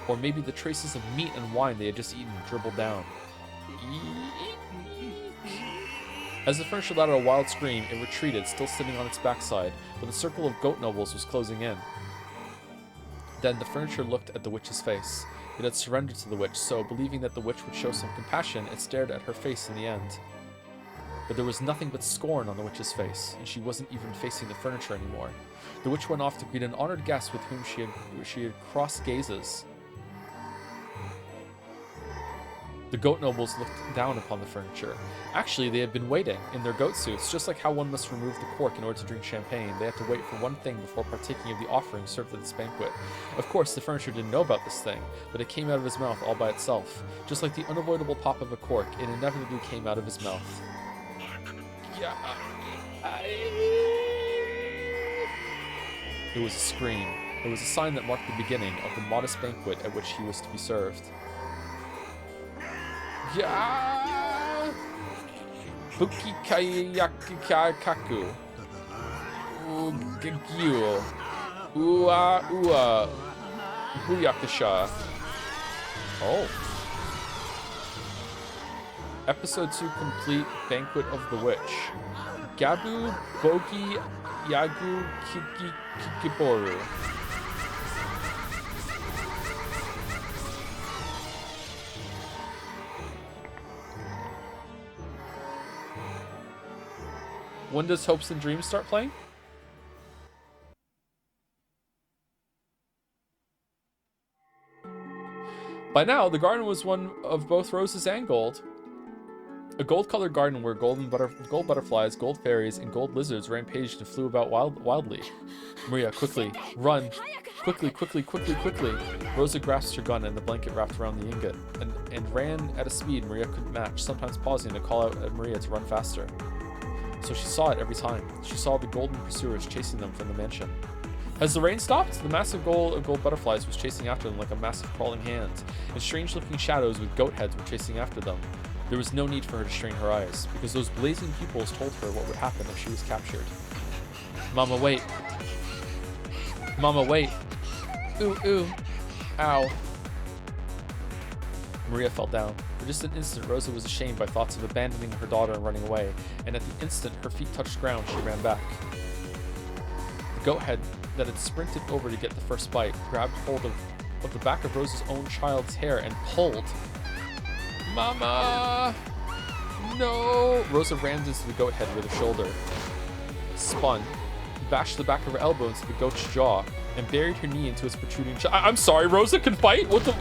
or maybe the traces of meat and wine they had just eaten dribbled down. As the furniture let out a wild scream, it retreated, still sitting on its backside, but the circle of goat nobles was closing in. Then the furniture looked at the witch's face. It had surrendered to the witch, so, believing that the witch would show some compassion, it stared at her face in the end. But there was nothing but scorn on the witch's face, and she wasn't even facing the furniture anymore. The witch went off to greet an honored guest with whom she had crossed gazes. The goat nobles looked down upon the furniture. Actually, they had been waiting, in their goat suits, just like how one must remove the cork in order to drink champagne. They had to wait for one thing before partaking of the offering served at this banquet. Of course, the furniture didn't know about this thing, but it came out of his mouth all by itself. Just like the unavoidable pop of a cork, it inevitably came out of his mouth. Yeah. It was a scream. It was a sign that marked the beginning of the modest banquet at which he was to be served. Yeah. Buki kayaku. Ugagyu. Ua. Buyakasha. Oh. Episode 2 complete. Banquet of the Witch. Gabu Bogi Yagu Kikiboru. When does Hopes and Dreams start playing? By now, the garden was one of both roses and gold. A gold-colored garden where gold butterflies, gold fairies, and gold lizards rampaged and flew about wildly. Maria, quickly, run! Quickly, quickly, quickly, quickly! Rosa grasped her gun and the blanket wrapped around the ingot, and ran at a speed Maria couldn't match, sometimes pausing to call out at Maria to run faster. So she saw it every time. She saw the golden pursuers chasing them from the mansion. Has the rain stopped? The massive gold butterflies was chasing after them like a massive crawling hand, and strange-looking shadows with goat heads were chasing after them. There was no need for her to strain her eyes, because those blazing pupils told her what would happen if she was captured. Mama, wait. Mama, wait. Ooh, ooh. Ow. Maria fell down. For just an instant, Rosa was ashamed by thoughts of abandoning her daughter and running away, and at the instant her feet touched ground, she ran back. The goat head that had sprinted over to get the first bite grabbed hold of the back of Rosa's own child's hair and pulled. Mama! No! Rosa ran into the goat head with her shoulder, spun, bashed the back of her elbow into the goat's jaw, and buried her knee into its protruding I'm sorry, Rosa can fight? What the...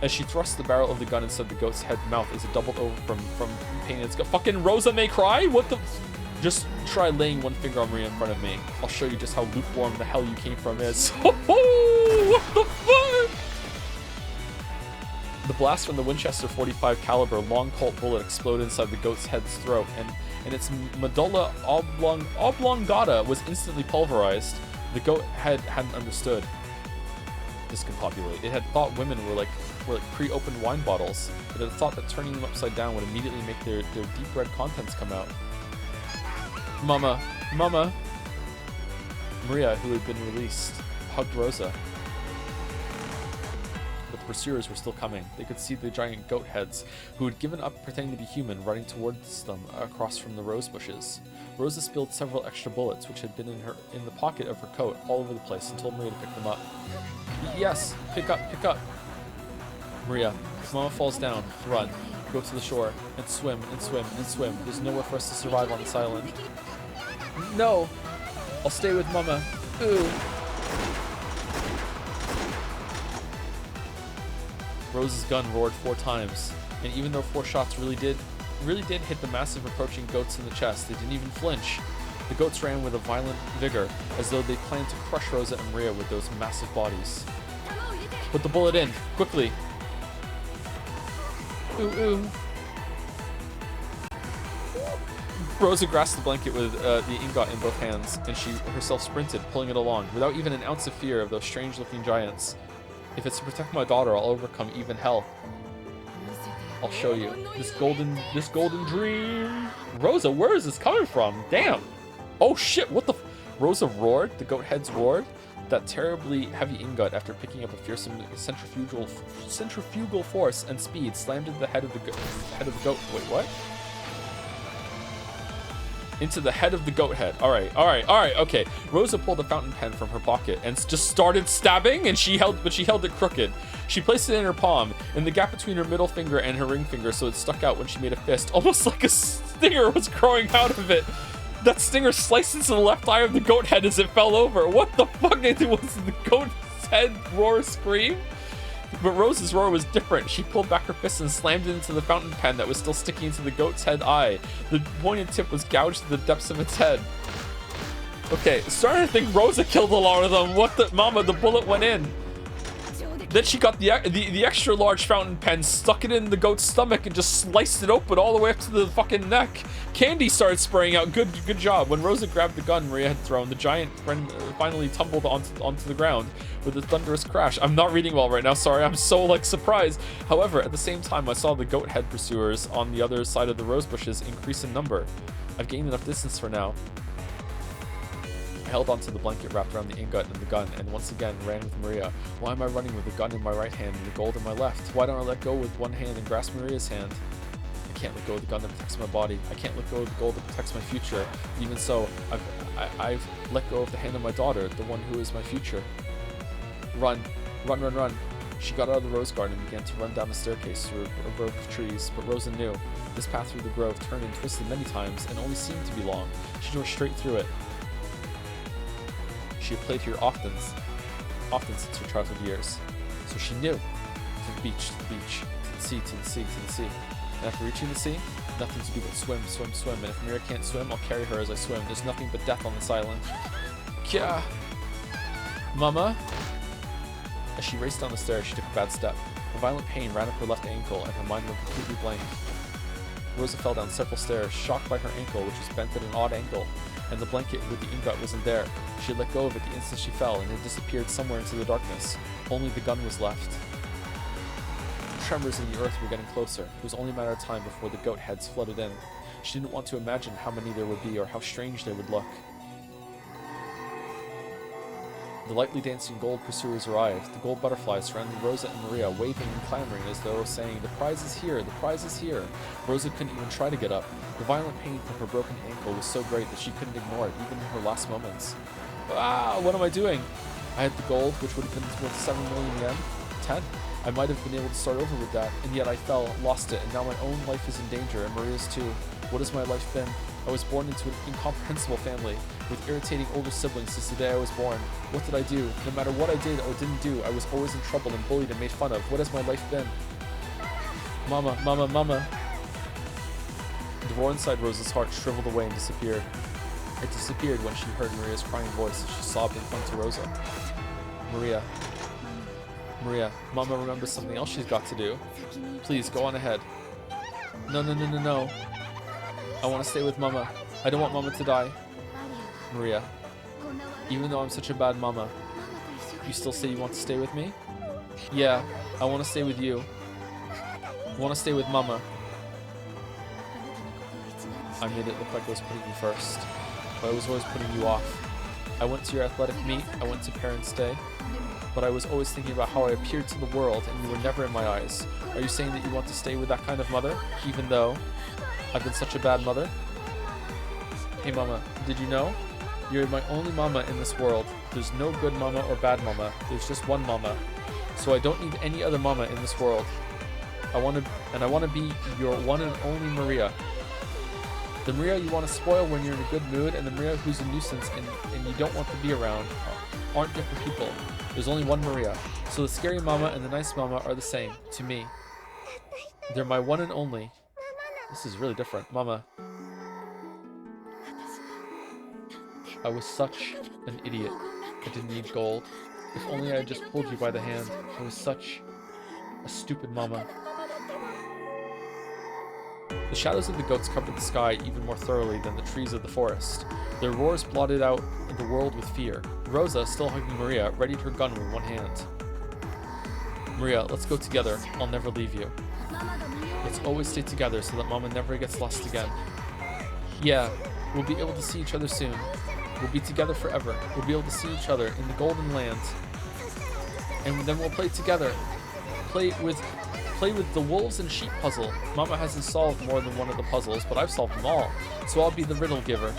As she thrust the barrel of the gun inside the goat's head mouth as it doubled over from pain in its gut. Fucking Rosa may cry? What the... Just try laying one finger on Maria in front of me. I'll show you just how lukewarm the hell you came from is. What the fuck? The blast from the Winchester .45 caliber long Colt bullet exploded inside the goat's head's throat, and its medulla oblongata was instantly pulverized. The goat head hadn't understood. Discombobulate. It had thought women were like pre-opened wine bottles. It had thought that turning them upside down would immediately make their deep red contents come out. Mama, Mama. Maria, who had been released, hugged Rosa. But the pursuers were still coming. They could see the giant goat heads, who had given up pretending to be human, running towards them across from the rose bushes. Rosa spilled several extra bullets, which had been in the pocket of her coat, all over the place, and told Maria to pick them up. Yes, pick up, pick up. Maria, if Mama falls down, run. Go to the shore, and swim, and swim, and swim. There's nowhere for us to survive on this island. No! I'll stay with Mama. Ooh. Rose's gun roared 4 times, and even though 4 shots really did hit the massive approaching goats in the chest, they didn't even flinch. The goats ran with a violent vigor, as though they planned to crush Rosa and Maria with those massive bodies. Put the bullet in, quickly! Ooh, ooh. Rosa grasped the blanket with the ingot in both hands, and she herself sprinted, pulling it along, without even an ounce of fear of those strange-looking giants. If it's to protect my daughter, I'll overcome even hell. I'll show you. This golden dream. Rosa, where is this coming from? Damn. Oh shit, what the... Rosa roared, the goat heads roared. That terribly heavy ingot, after picking up a fearsome centrifugal force and speed, slammed into the head of the goat. Wait, what? Into the head of the goat head. All right, okay. Rosa pulled a fountain pen from her pocket and just started stabbing, and she held it crooked. She placed it in her palm, in the gap between her middle finger and her ring finger, so it stuck out when she made a fist, almost like a stinger was growing out of it. That stinger sliced into the left eye of the goat head as it fell over. What the fuck? Was the goat's head roar scream? But Rose's roar was different. She pulled back her fist and slammed it into the fountain pen that was still sticking into the goat's head eye. The pointed tip was gouged to the depths of its head. Okay, starting to think Rosa killed a lot of them. What the... Mama, the bullet went in. Then she got the extra large fountain pen, stuck it in the goat's stomach, and just sliced it open all the way up to the fucking neck. Candy started spraying out. Good job. When Rosa grabbed the gun Maria had thrown, the giant finally tumbled onto the ground with a thunderous crash. I'm not reading well right now. Sorry, I'm so surprised. However, at the same time, I saw the goat head pursuers on the other side of the rose bushes increase in number. I've gained enough distance for now. I held onto the blanket wrapped around the ingot and the gun, and once again ran with Maria. Why am I running with the gun in my right hand and the gold in my left? Why don't I let go with one hand and grasp Maria's hand? I can't let go of the gun that protects my body. I can't let go of the gold that protects my future. Even so, I've let go of the hand of my daughter, the one who is my future. Run. Run, run, run. She got out of the rose garden and began to run down the staircase through a grove of trees, but Rosa knew. This path through the grove turned and twisted many times and only seemed to be long. She drove straight through it. She had played here often since her childhood years. So she knew. To the beach, to the beach, to the sea, to the sea, to the sea. And after reaching the sea, nothing to do but swim, swim, swim. And if Maria can't swim, I'll carry her as I swim. There's nothing but death on this island. Kya! Mama? As she raced down the stairs, she took a bad step. A violent pain ran up her left ankle, and her mind went completely blank. Rosa fell down several stairs, shocked by her ankle, which was bent at an odd angle, and the blanket with the ingot wasn't there. She had let go of it the instant she fell, and it disappeared somewhere into the darkness. Only the gun was left. tremors in the earth were getting closer. It was only a matter of time before the goat heads flooded in. She didn't want to imagine how many there would be or how strange they would look. The lightly dancing gold pursuers arrived. The gold butterflies surrounded Rosa and Maria, waving and clamoring as though saying, "The prize is here! The prize is here!" Rosa couldn't even try to get up. The violent pain from her broken ankle was so great that she couldn't ignore it, even in her last moments. Ah, what am I doing? I had the gold, which would have been worth 7 million yen. 10? I might have been able to start over with that, and yet I fell, lost it, and now my own life is in danger, and Maria's too. What has my life been? I was born into an incomprehensible family, with irritating older siblings since the day I was born. What did I do? No matter what I did or didn't do, I was always in trouble and bullied and made fun of. What has my life been? Mama, mama, mama. The roar inside Rosa's heart shriveled away and disappeared. It disappeared when she heard Maria's crying voice as she sobbed and clung to Rosa. Maria. Maria, Mama remembers something else she's got to do. Please, go on ahead. No, no, no, no, no. I want to stay with Mama. I don't want Mama to die. Maria, even though I'm such a bad Mama, you still say you want to stay with me? Yeah, I want to stay with you. I want to stay with Mama. I made it look like I was putting you first, but I was always putting you off. I went to your athletic meet, I went to Parents' Day, but I was always thinking about how I appeared to the world and you were never in my eyes. Are you saying that you want to stay with that kind of mother, even though I've been such a bad mother? Hey Mama, did you know? You're my only Mama in this world. There's no good Mama or bad Mama. There's just one Mama. So I don't need any other Mama in this world. I want to be your one and only Maria. The Maria you want to spoil when you're in a good mood, and the Maria who's a nuisance and you don't want to be around aren't different people. There's only one Maria. So the scary Mama and the nice Mama are the same to me. They're my one and only. This is really different. Mama. I was such an idiot. I didn't need gold. If only I had just pulled you by the hand. I was such a stupid Mama. The shadows of the goats covered the sky even more thoroughly than the trees of the forest. Their roars blotted out the world with fear. Rosa, still hugging Maria, readied her gun with one hand. Maria, let's go together. I'll never leave you. Let's always stay together so that Mama never gets lost again. Yeah, we'll be able to see each other soon. We'll be together forever. We'll be able to see each other in the golden land. And then we'll play together. Play with the wolves and sheep puzzle. Mama hasn't solved more than one of the puzzles, but I've solved them all. So I'll be the riddle giver.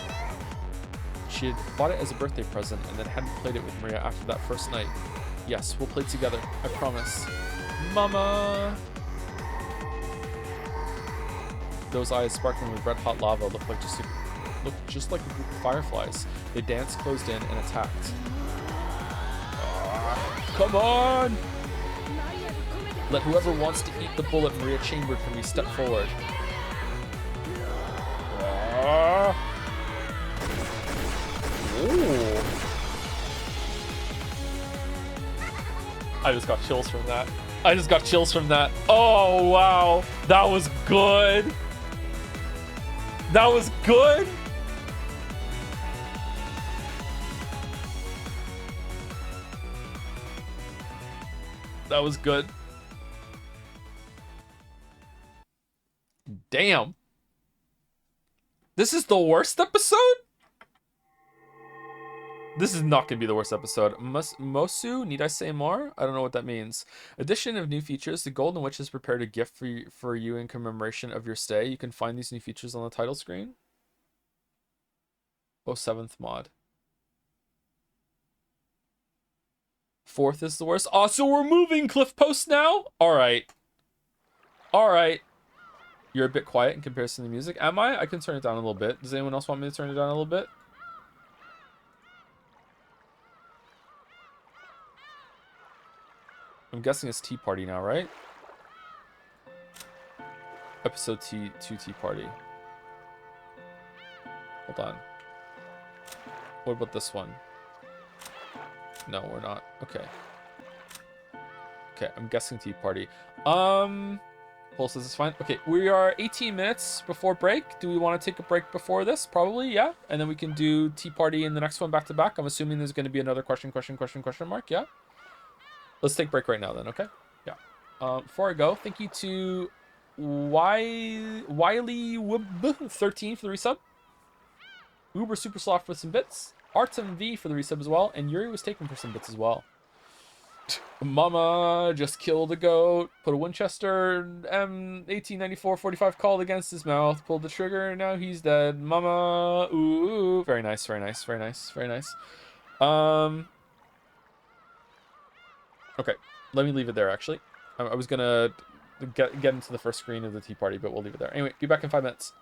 She had bought it as a birthday present and then hadn't played it with Maria after that first night. Yes, we'll play together. I promise. Mama! Those eyes sparkling with red-hot lava looked just like a group of fireflies. They danced, closed in, and attacked. Come on! Let whoever wants to eat the bullet Maria chambered for me step forward. Ooh. I just got chills from that. Oh, wow. That was good. That was good. That was good. Damn. This is the worst episode? This is not going to be the worst episode. Mosu, need I say more? I don't know what that means. Addition of new features. The Golden Witch has prepared a gift for you in commemoration of your stay. You can find these new features on the title screen. Oh, 7th mod. 4th is the worst. Oh, so we're moving Cliff Post now? Alright. Alright. You're a bit quiet in comparison to the music. Am I? I can turn it down a little bit. Does anyone else want me to turn it down a little bit? I'm guessing it's Tea Party now, right? Episode 2 Tea Party. Hold on. What about this one? No, we're not. Okay. Okay, I'm guessing Tea Party. Pulse is fine. Okay, we are 18 minutes before break. Do we want to take a break before this? Probably, yeah. And then we can do Tea Party in the next one back to back. I'm assuming there's going to be another question mark, yeah? Let's take a break right now then, okay? Yeah. Before I go, thank you to Wiley Wub 13 for the resub. Uber Super Soft for some bits. Artem V for the resub as well. And Yuri was taken for some bits as well. Mama just killed a goat. Put a Winchester M1894 45 called against his mouth. Pulled the trigger. Now he's dead. Mama. Ooh. Very nice. Very nice. Very nice. Very nice. Okay. Let me leave it there, actually. I was gonna get into the first screen of the tea party, but we'll leave it there. Anyway, be back in 5 minutes.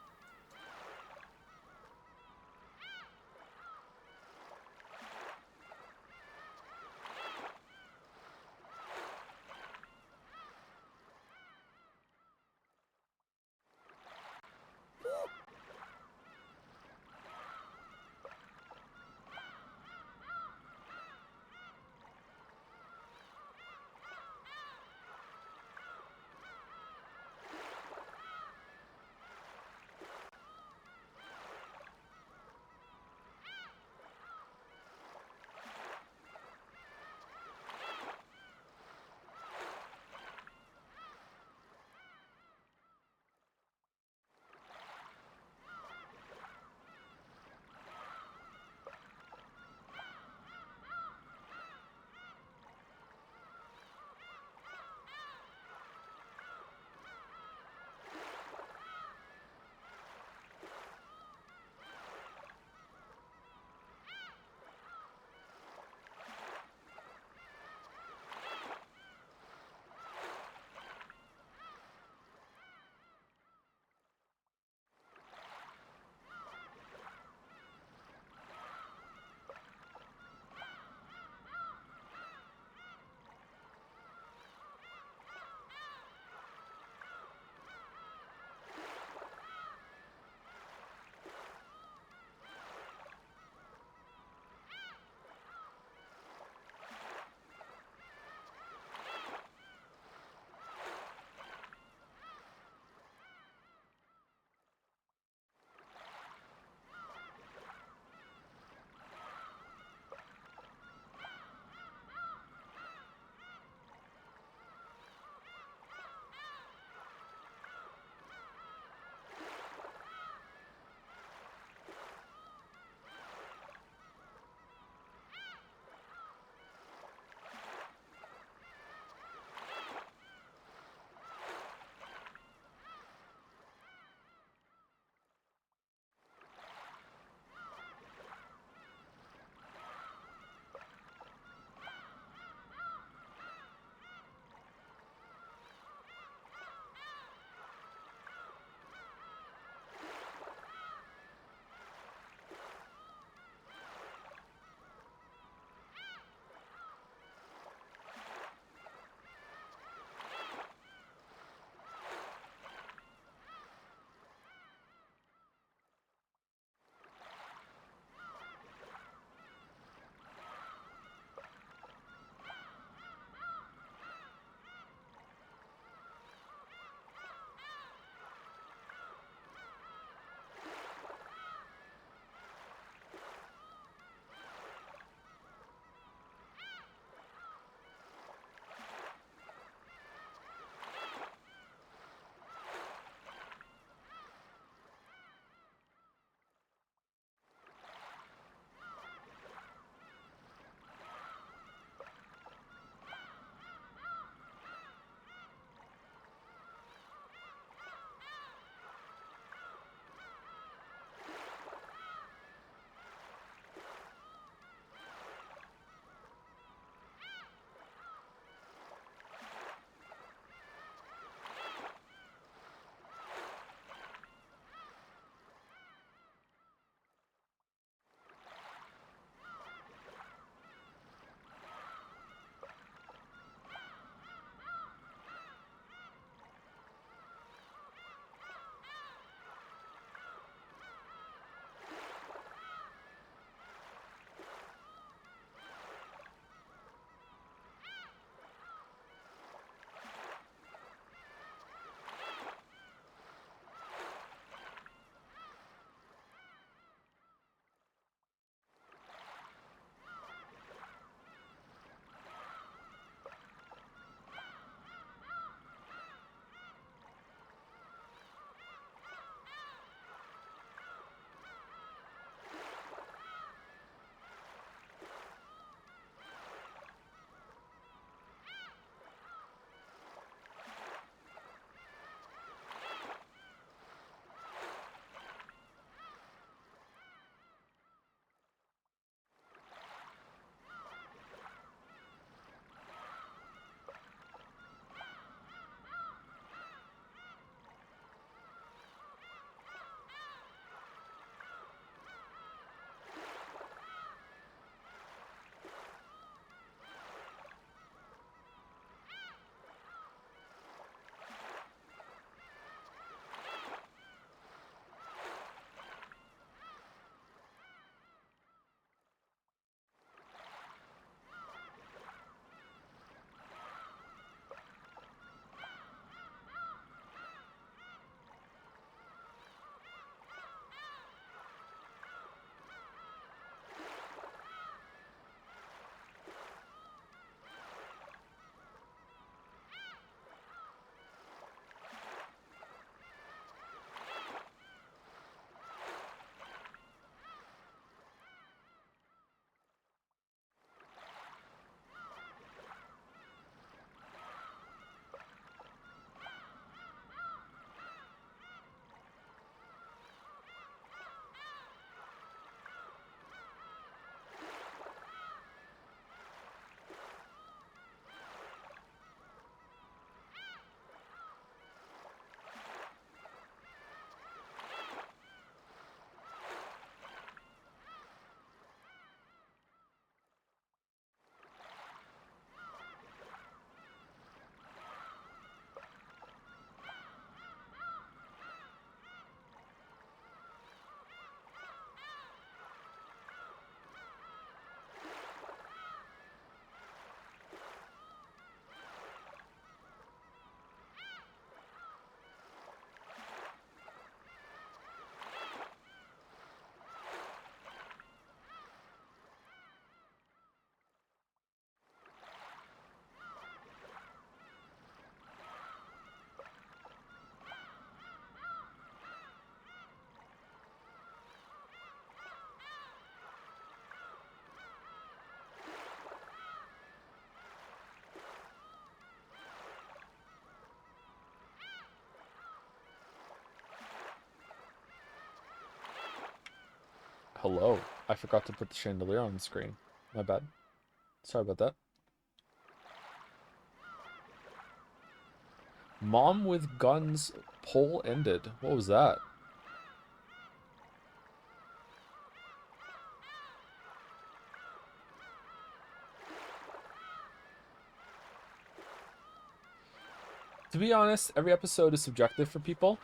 Hello. I forgot to put the chandelier on the screen. My bad. Sorry about that. Mom with guns poll ended. What was that? To be honest, every episode is subjective for people.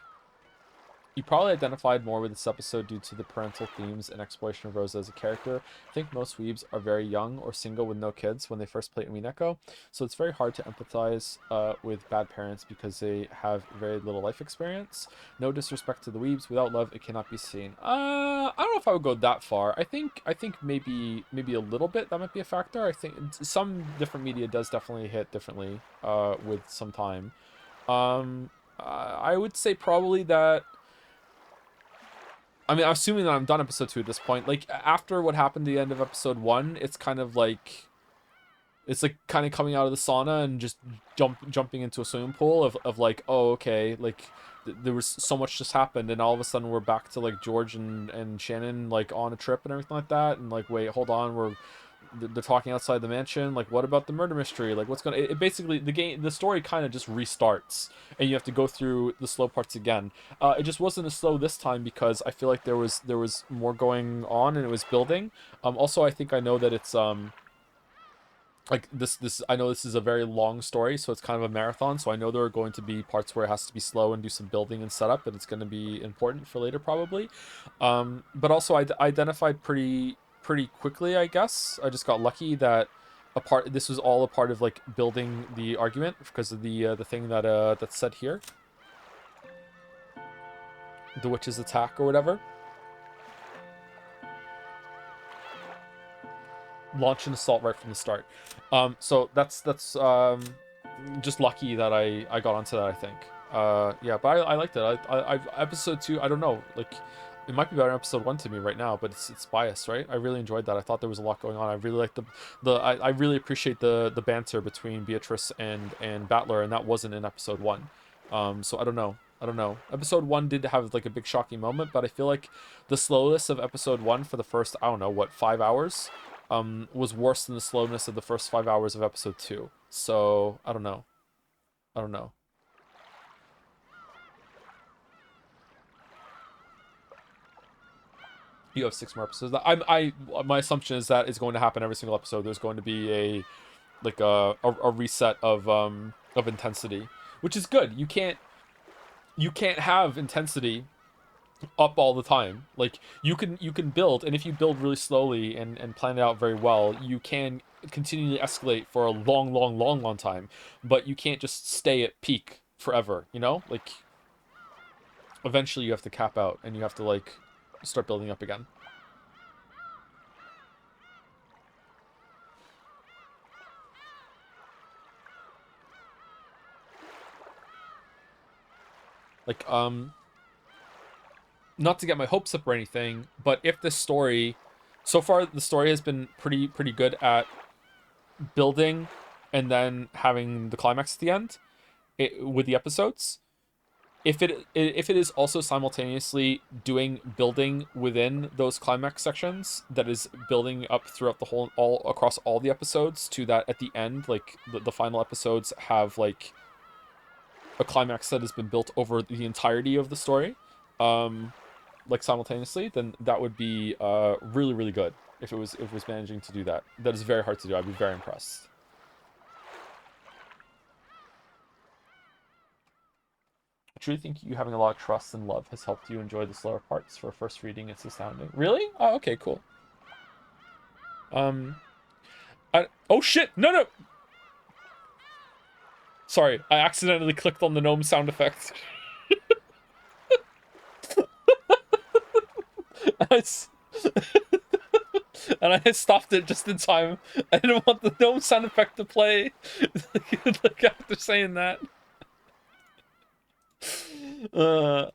You probably identified more with this episode due to the parental themes and exploration of Rosa as a character. I think most weebs are very young or single with no kids when they first play Umineko, so it's very hard to empathize with bad parents because they have very little life experience. No disrespect to the weebs, without love it cannot be seen. I don't know if I would go that far. I think maybe a little bit that might be a factor. I think some different media does definitely hit differently with some time. I would say probably that. I mean, I'm assuming that I'm done episode 2 at this point. Like, after what happened at the end of episode 1, it's kind of like... It's like kind of coming out of the sauna and just jumping into a swimming pool of like, oh, okay, like, there was so much just happened, and all of a sudden we're back to, like, George and Shannon, like, on a trip and everything like that, and, like, wait, hold on, they're talking outside the mansion, like, what about the murder mystery, like, what's gonna, it basically, the story kind of just restarts, and you have to go through the slow parts again. It just wasn't as slow this time because I feel like there was more going on and it was building. Also, I think I know that it's like this I know this is a very long story, so it's kind of a marathon, so I know there are going to be parts where it has to be slow and do some building and setup, and it's going to be important for later probably. But also I identified pretty quickly, I guess. I just got lucky that this was all a part of like building the argument because of the thing that that's said here, the witch's attack or whatever. Launch an assault right from the start. So that's just lucky that I got onto that, I think. Yeah, but I liked it. I episode 2, I don't know, like, it might be better than episode 1 to me right now, but it's biased, right? I really enjoyed that. I thought there was a lot going on. I really liked I really appreciate the banter between Beatrice and Battler, and that wasn't in episode 1. So I don't know. Episode 1 did have like a big shocking moment, but I feel like the slowness of episode 1 for the first, I don't know, what, 5 hours was worse than the slowness of the first 5 hours of episode 2. So I don't know. You have 6 more episodes. My assumption is that it's going to happen every single episode. There's going to be a reset of intensity, which is good. You can't have intensity up all the time. Like, you can build, and if you build really slowly and plan it out very well, you can continually escalate for a long time, but you can't just stay at peak forever, you know? Like, eventually you have to cap out and you have to like start building up again. Like, not to get my hopes up or anything, but if this story, so far the story has been pretty good at building and then having the climax at the end with the episodes. If it is also simultaneously doing building within those climax sections, that is building up throughout all across all the episodes, to that at the end, like the final episodes have like a climax that has been built over the entirety of the story, like simultaneously, then that would be really good if it was managing to do that. That is very hard to do. I'd be very impressed. I truly think you having a lot of trust and love has helped you enjoy the slower parts. For a first reading, it's astounding. Really? Oh, okay, cool. Oh shit! No! Sorry, I accidentally clicked on the gnome sound effect. And I stopped it just in time. I didn't want the gnome sound effect to play like after saying that. uh,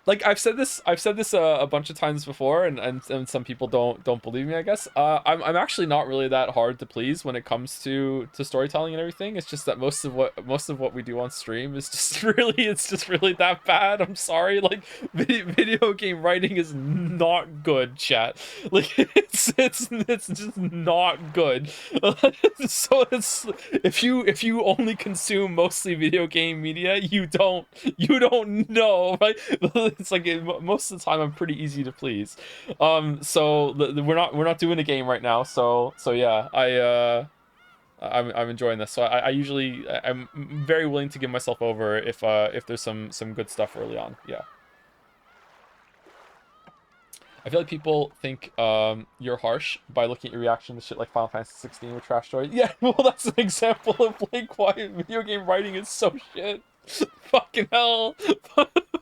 like I've said this a bunch of times before, and some people don't believe me, I guess. I'm actually not really that hard to please when it comes to storytelling and everything. It's just that most of what we do on stream is just it's just really that bad. I'm sorry, like video game writing is not good, chat. Like it's just not good. So it's if you only consume mostly video game media, you don't know, right? It's like most of the time I'm pretty easy to please. So we're not doing a game right now, so yeah, I'm enjoying this. So I usually I'm very willing to give myself over if there's some good stuff early on. Yeah. I feel like people think you're harsh by looking at your reaction to shit like Final Fantasy 16 with trash stories. Yeah, well, that's an example of like why video game writing is so shit. Fucking hell,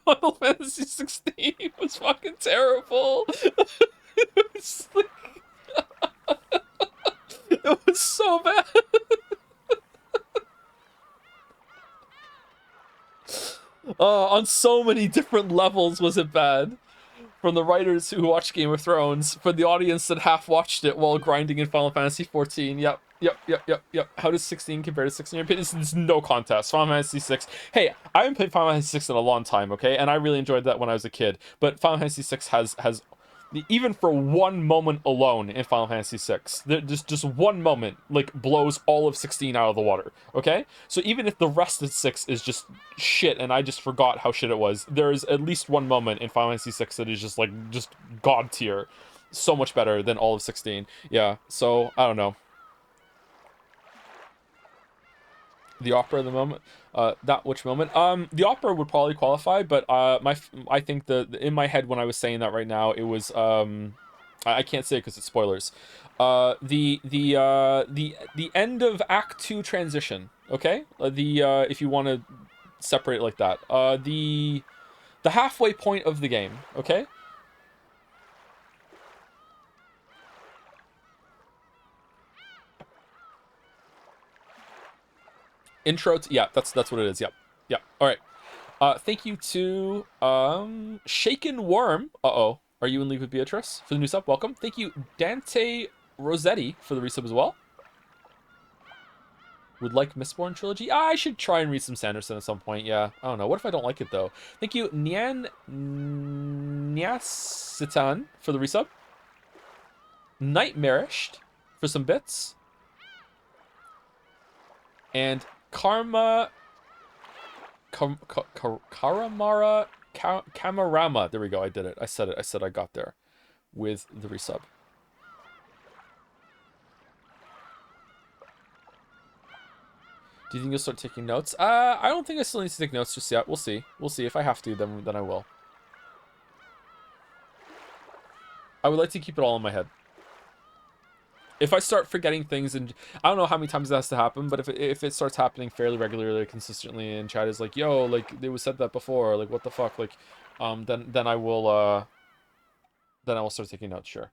Final Fantasy 16 was fucking terrible. It was like, it was so bad. On so many different levels was it bad. From the writers who watched Game of Thrones, for the audience that half watched it while grinding in Final Fantasy 14. Yep. How does 16 compare to 16? There's no contest. Final Fantasy 6. Hey, I haven't played Final Fantasy 6 in a long time, okay? And I really enjoyed that when I was a kid. But Final Fantasy 6 has even for one moment alone in Final Fantasy 6, just one moment like blows all of 16 out of the water. Okay, so even if the rest of 6 is just shit and I just forgot how shit it was, there is at least one moment in Final Fantasy 6 that is just god tier, so much better than all of 16. Yeah, so I don't know. The opera of the moment, that which moment? The opera would probably qualify, but I think in my head when I was saying that right now, it was I can't say it because it's spoilers. The end of Act 2 transition. Okay, if you want to separate it like that. The halfway point of the game. Okay. Intro to, yeah, that's what it is. Yep. Yeah. All right. Thank you to Shaken Worm. Uh-oh. Are you in league with Beatrice for the new sub? Welcome. Thank you, Dante Rossetti, for the resub as well. Would like Mistborn trilogy? I should try and read some Sanderson at some point. Yeah. I don't know. What if I don't like it though? Thank you, Nyan Nyasitan, for the resub. Nightmarished for some bits. And Karamara Kamarama. There we go. I did it. I said it. I said I got there with the resub. Do you think you'll start taking notes? I don't think I still need to take notes just yet. We'll see. We'll see. If I have to, then I will. I would like to keep it all in my head. If I start forgetting things, and I don't know how many times that has to happen, but if it starts happening fairly regularly, consistently, and chat is like, yo, like it was said that before, like what the fuck, like, then I will start taking notes. Sure.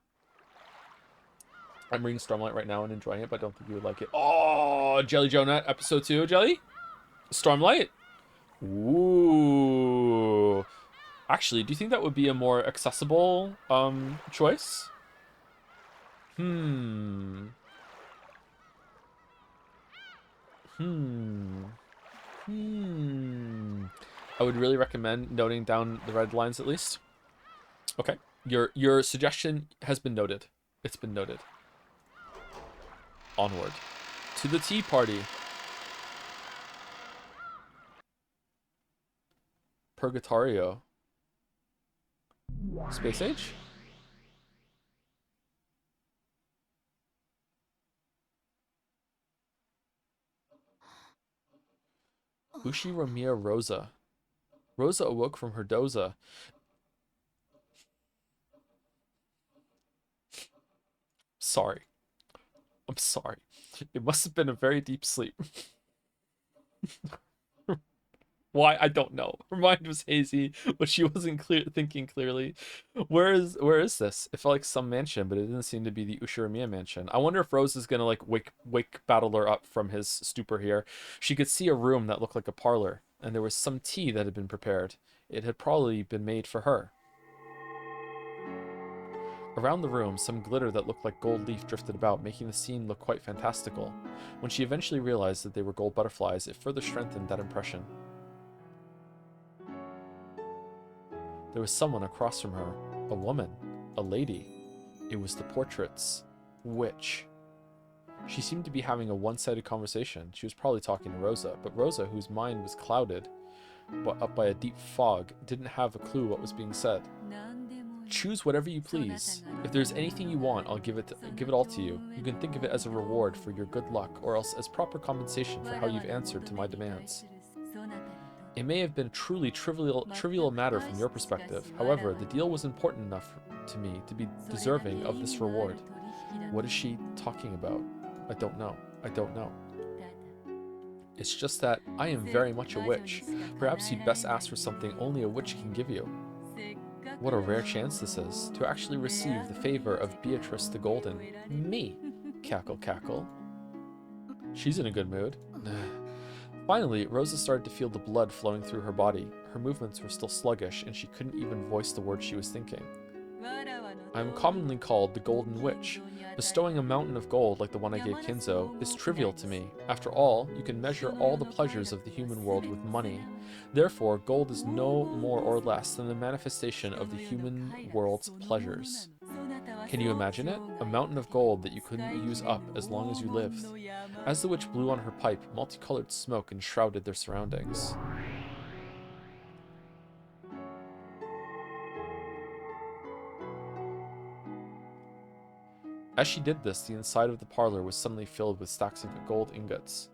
I'm reading Stormlight right now and enjoying it, but I don't think you would like it. Oh, Jelly Jonah, episode 2, Jelly? Stormlight? Ooh. Actually, do you think that would be a more accessible choice? Hmm. I would really recommend noting down the red lines at least. Okay. Your suggestion has been noted. It's been noted. Onward. To the tea party. Purgatorio. Space Age? Ushi Ramia Rosa. Rosa awoke from her doza. Sorry. I'm sorry. It must have been a very deep sleep. Why? I don't know. Her mind was hazy, but she wasn't thinking clearly. Where is this? It felt like some mansion, but it didn't seem to be the Ushiromiya mansion. I wonder if Rose is gonna like wake Battler up from his stupor here. She could see a room that looked like a parlor. and there was some tea that had been prepared. It had probably been made for her. Around the room, some glitter that looked like gold leaf drifted about, making the scene look quite fantastical. When she eventually realized that they were gold butterflies, it further strengthened that impression. There was someone across from her. A woman. A lady. It was the portrait's witch. She seemed to be having a one-sided conversation. She was probably talking to Rosa, but Rosa, whose mind was clouded up by a deep fog, didn't have a clue what was being said. Choose whatever you please. If there's anything you want, I'll give it all to you. You can think of it as a reward for your good luck, or else as proper compensation for how you've answered to my demands. It may have been a truly trivial matter from your perspective. However, the deal was important enough to me to be deserving of this reward. What is she talking about? I don't know. I don't know. It's just that I am very much a witch. Perhaps you'd best ask for something only a witch can give you. What a rare chance this is, to actually receive the favor of Beatrice the Golden. Me! Cackle, cackle. She's in a good mood. Finally, Rosa started to feel the blood flowing through her body. Her movements were still sluggish, and she couldn't even voice the words she was thinking. I am commonly called the Golden Witch. Bestowing a mountain of gold like the one I gave Kinzo is trivial to me. After all, you can measure all the pleasures of the human world with money. Therefore, gold is no more or less than the manifestation of the human world's pleasures. Can you imagine it? A mountain of gold that you couldn't use up as long as you lived. As the witch blew on her pipe, multicolored smoke enshrouded their surroundings. As she did this, the inside of the parlor was suddenly filled with stacks of gold ingots.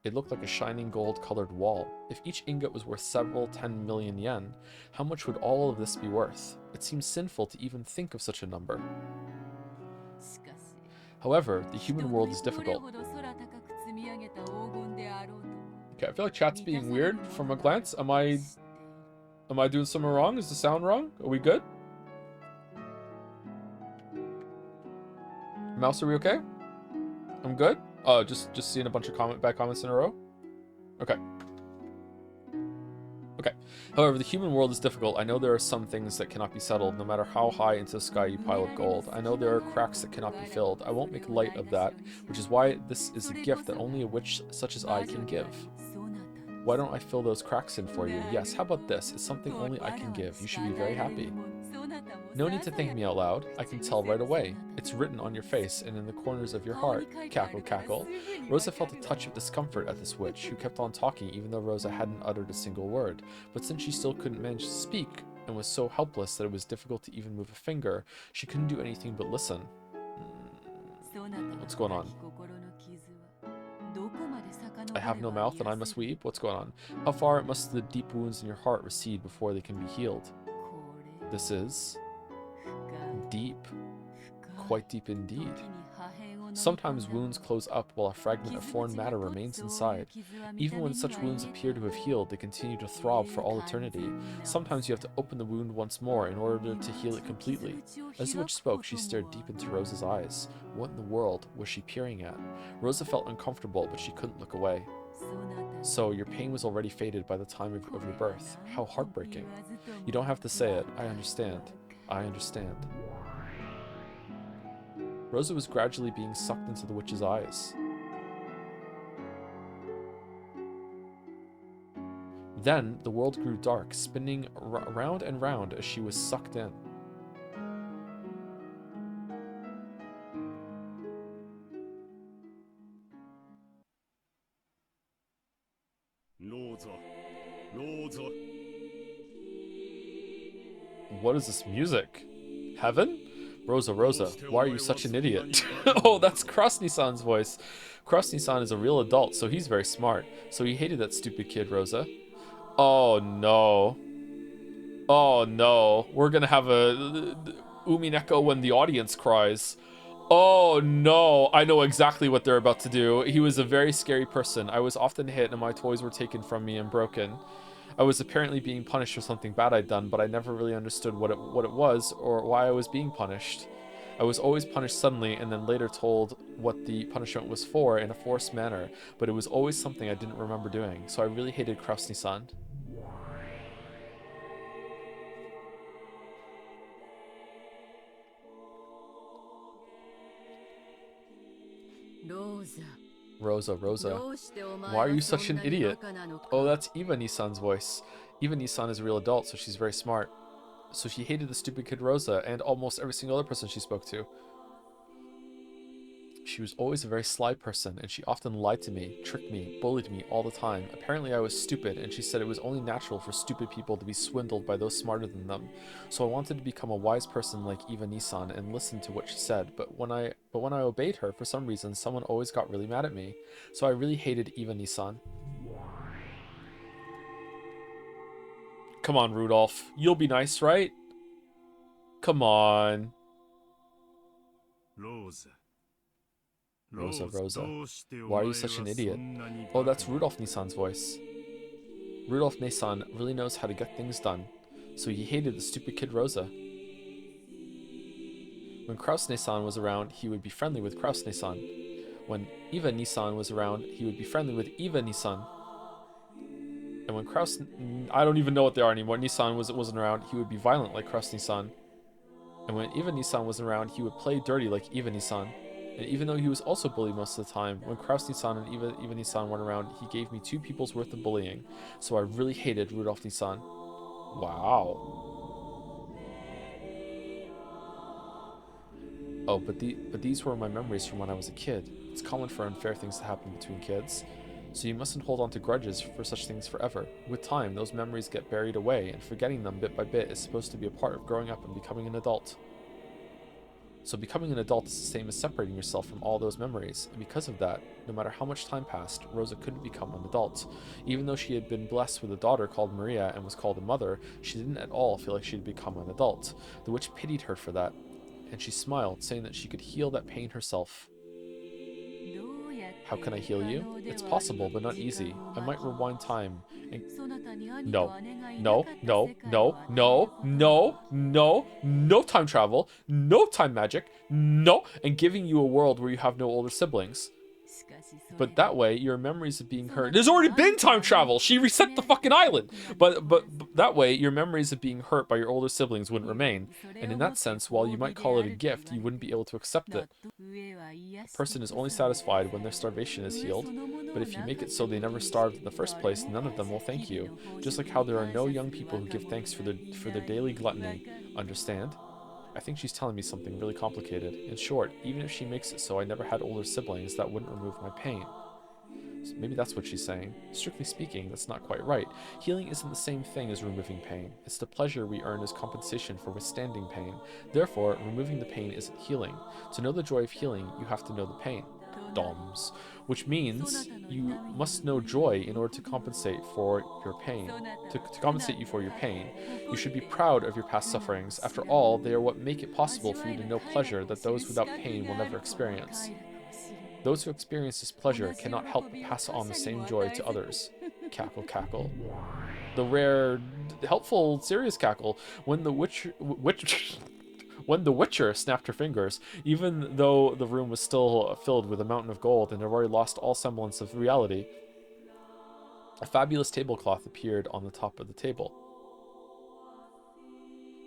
It looked like a shining gold-colored wall. If each ingot was worth several 10 million yen, how much would all of this be worth? It seemed sinful to even think of such a number. However, the human world is difficult. Okay, I feel like chat's being weird from a glance. Am I doing something wrong? Is the sound wrong? Are we good? Mouse, are we okay? I'm good? Just seeing a bunch of bad comments in a row? Okay. Okay. However, the human world is difficult. I know there are some things that cannot be settled, no matter how high into the sky you pile up gold. I know there are cracks that cannot be filled. I won't make light of that, which is why this is a gift that only a witch such as I can give. Why don't I fill those cracks in for you? Yes, how about this? It's something only I can give. You should be very happy. No need to thank me out loud. I can tell right away. It's written on your face and in the corners of your heart. Cackle, cackle. Rosa felt a touch of discomfort at this witch, who kept on talking even though Rosa hadn't uttered a single word. But since she still couldn't manage to speak, and was so helpless that it was difficult to even move a finger, she couldn't do anything but listen. What's going on? I have no mouth and I must weep? What's going on? How far must the deep wounds in your heart recede before they can be healed? This is deep. Quite deep indeed. Sometimes wounds close up while a fragment of foreign matter remains inside. Even when such wounds appear to have healed, they continue to throb for all eternity. Sometimes you have to open the wound once more in order to heal it completely. As the witch spoke, she stared deep into Rosa's eyes. What in the world was she peering at? Rosa felt uncomfortable, but she couldn't look away. So, your pain was already faded by the time of your birth. How heartbreaking. You don't have to say it. I understand. I understand. Rosa was gradually being sucked into the witch's eyes. Then, the world grew dark, spinning round and round as she was sucked in. What is this music? Heaven? Rosa, Rosa, why are you such an idiot? Oh, that's Krasny-san's voice. Krasny-san is a real adult, so he's very smart. So he hated that stupid kid, Rosa. Oh, no. Oh, no. We're gonna have a Umineko when the audience cries. Oh, no. I know exactly what they're about to do. He was a very scary person. I was often hit and my toys were taken from me and broken. I was apparently being punished for something bad I'd done, but I never really understood what it was or why I was being punished. I was always punished suddenly and then later told what the punishment was for in a forced manner, but it was always something I didn't remember doing, so I really hated Krasny-san. Rosa. Why are you such an idiot? Oh, that's Eva Nissan's voice. Eva Nissan is a real adult, so she's very smart. So she hated the stupid kid Rosa and almost every single other person she spoke to. She was always a very sly person, and she often lied to me, tricked me, bullied me all the time. Apparently I was stupid, and she said it was only natural for stupid people to be swindled by those smarter than them. So I wanted to become a wise person like Eva Nissan and listen to what she said, but when I obeyed her, for some reason, someone always got really mad at me. So I really hated Eva Nissan. Come on, Rudolph. You'll be nice, right? Come on. Rosa. Rosa. Why are you such an idiot? Oh, that's Rudolph Nissan's voice. Rudolph Nissan really knows how to get things done, so he hated the stupid kid Rosa. When Kraus Nissan was around, he would be friendly with Kraus Nissan. When Eva Nissan was around, he would be friendly with Eva Nissan. And when Kraus... I don't even know what they are anymore. Nissan wasn't around, he would be violent like Kraus Nissan. And when Eva Nissan wasn't around, he would play dirty like Eva Nissan. And even though he was also bullied most of the time, when Kraus Nissan and Eva Nissan weren't around, he gave me 2 people's worth of bullying. So I really hated Rudolph Nissan. Wow. Oh, but these were my memories from when I was a kid. It's common for unfair things to happen between kids. So you mustn't hold on to grudges for such things forever. With time, those memories get buried away, and forgetting them bit by bit is supposed to be a part of growing up and becoming an adult. So becoming an adult is the same as separating yourself from all those memories, and because of that, no matter how much time passed, Rosa couldn't become an adult. Even though she had been blessed with a daughter called Maria and was called a mother, she didn't at all feel like she'd become an adult. The witch pitied her for that, and she smiled, saying that she could heal that pain herself. How can I heal you? It's possible, but not easy. I might rewind time and... No. No, no, no, no, no, no, no time travel, no time magic, no, and giving you a world where you have no older siblings. But that way, your memories of being hurt... There's already been time travel! She reset the fucking island! But that way, your memories of being hurt by your older siblings wouldn't remain. And in that sense, while you might call it a gift, you wouldn't be able to accept it. A person is only satisfied when their starvation is healed, but if you make it so they never starved in the first place, none of them will thank you. Just like how there are no young people who give thanks for their daily gluttony. Understand? I think she's telling me something really complicated. In short, even if she makes it so I never had older siblings, that wouldn't remove my pain. So maybe that's what she's saying. Strictly speaking, that's not quite right. Healing isn't the same thing as removing pain. It's the pleasure we earn as compensation for withstanding pain. Therefore, removing the pain isn't healing. To know the joy of healing, you have to know the pain. DOMS. Which means you must know joy in order to compensate for your pain. To compensate you for your pain. You should be proud of your past sufferings. After all, they are what make it possible for you to know pleasure that those without pain will never experience. Those who experience this pleasure cannot help but pass on the same joy to others. Cackle, cackle. The rare, helpful, serious cackle. When the Witcher snapped her fingers, even though the room was still filled with a mountain of gold and had already lost all semblance of reality, a fabulous tablecloth appeared on the top of the table.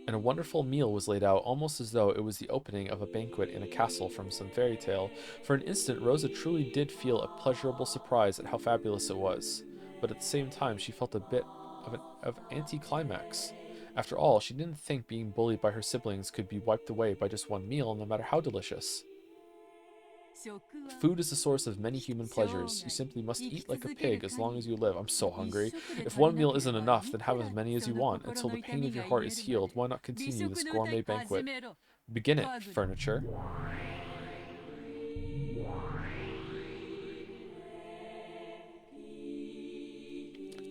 And a wonderful meal was laid out, almost as though it was the opening of a banquet in a castle from some fairy tale. For an instant, Rosa truly did feel a pleasurable surprise at how fabulous it was, but at the same time, she felt a bit of an anticlimax. After all, she didn't think being bullied by her siblings could be wiped away by just one meal, no matter how delicious. Food is the source of many human pleasures. You simply must eat like a pig as long as you live. I'm so hungry. If one meal isn't enough, then have as many as you want. Until the pain of your heart is healed, why not continue this gourmet banquet? Begin it, furniture.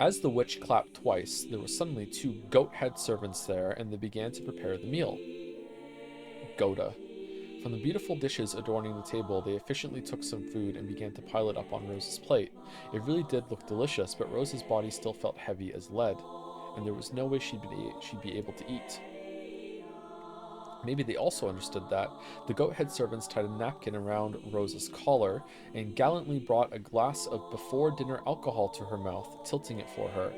As the witch clapped twice, there were suddenly 2 goat-head servants there, and they began to prepare the meal. Goda. From the beautiful dishes adorning the table, they efficiently took some food and began to pile it up on Rose's plate. It really did look delicious, but Rose's body still felt heavy as lead, and there was no way she'd be able to eat. Maybe they also understood that. The goat-head servants tied a napkin around Rosa's collar and gallantly brought a glass of before-dinner alcohol to her mouth, tilting it for her.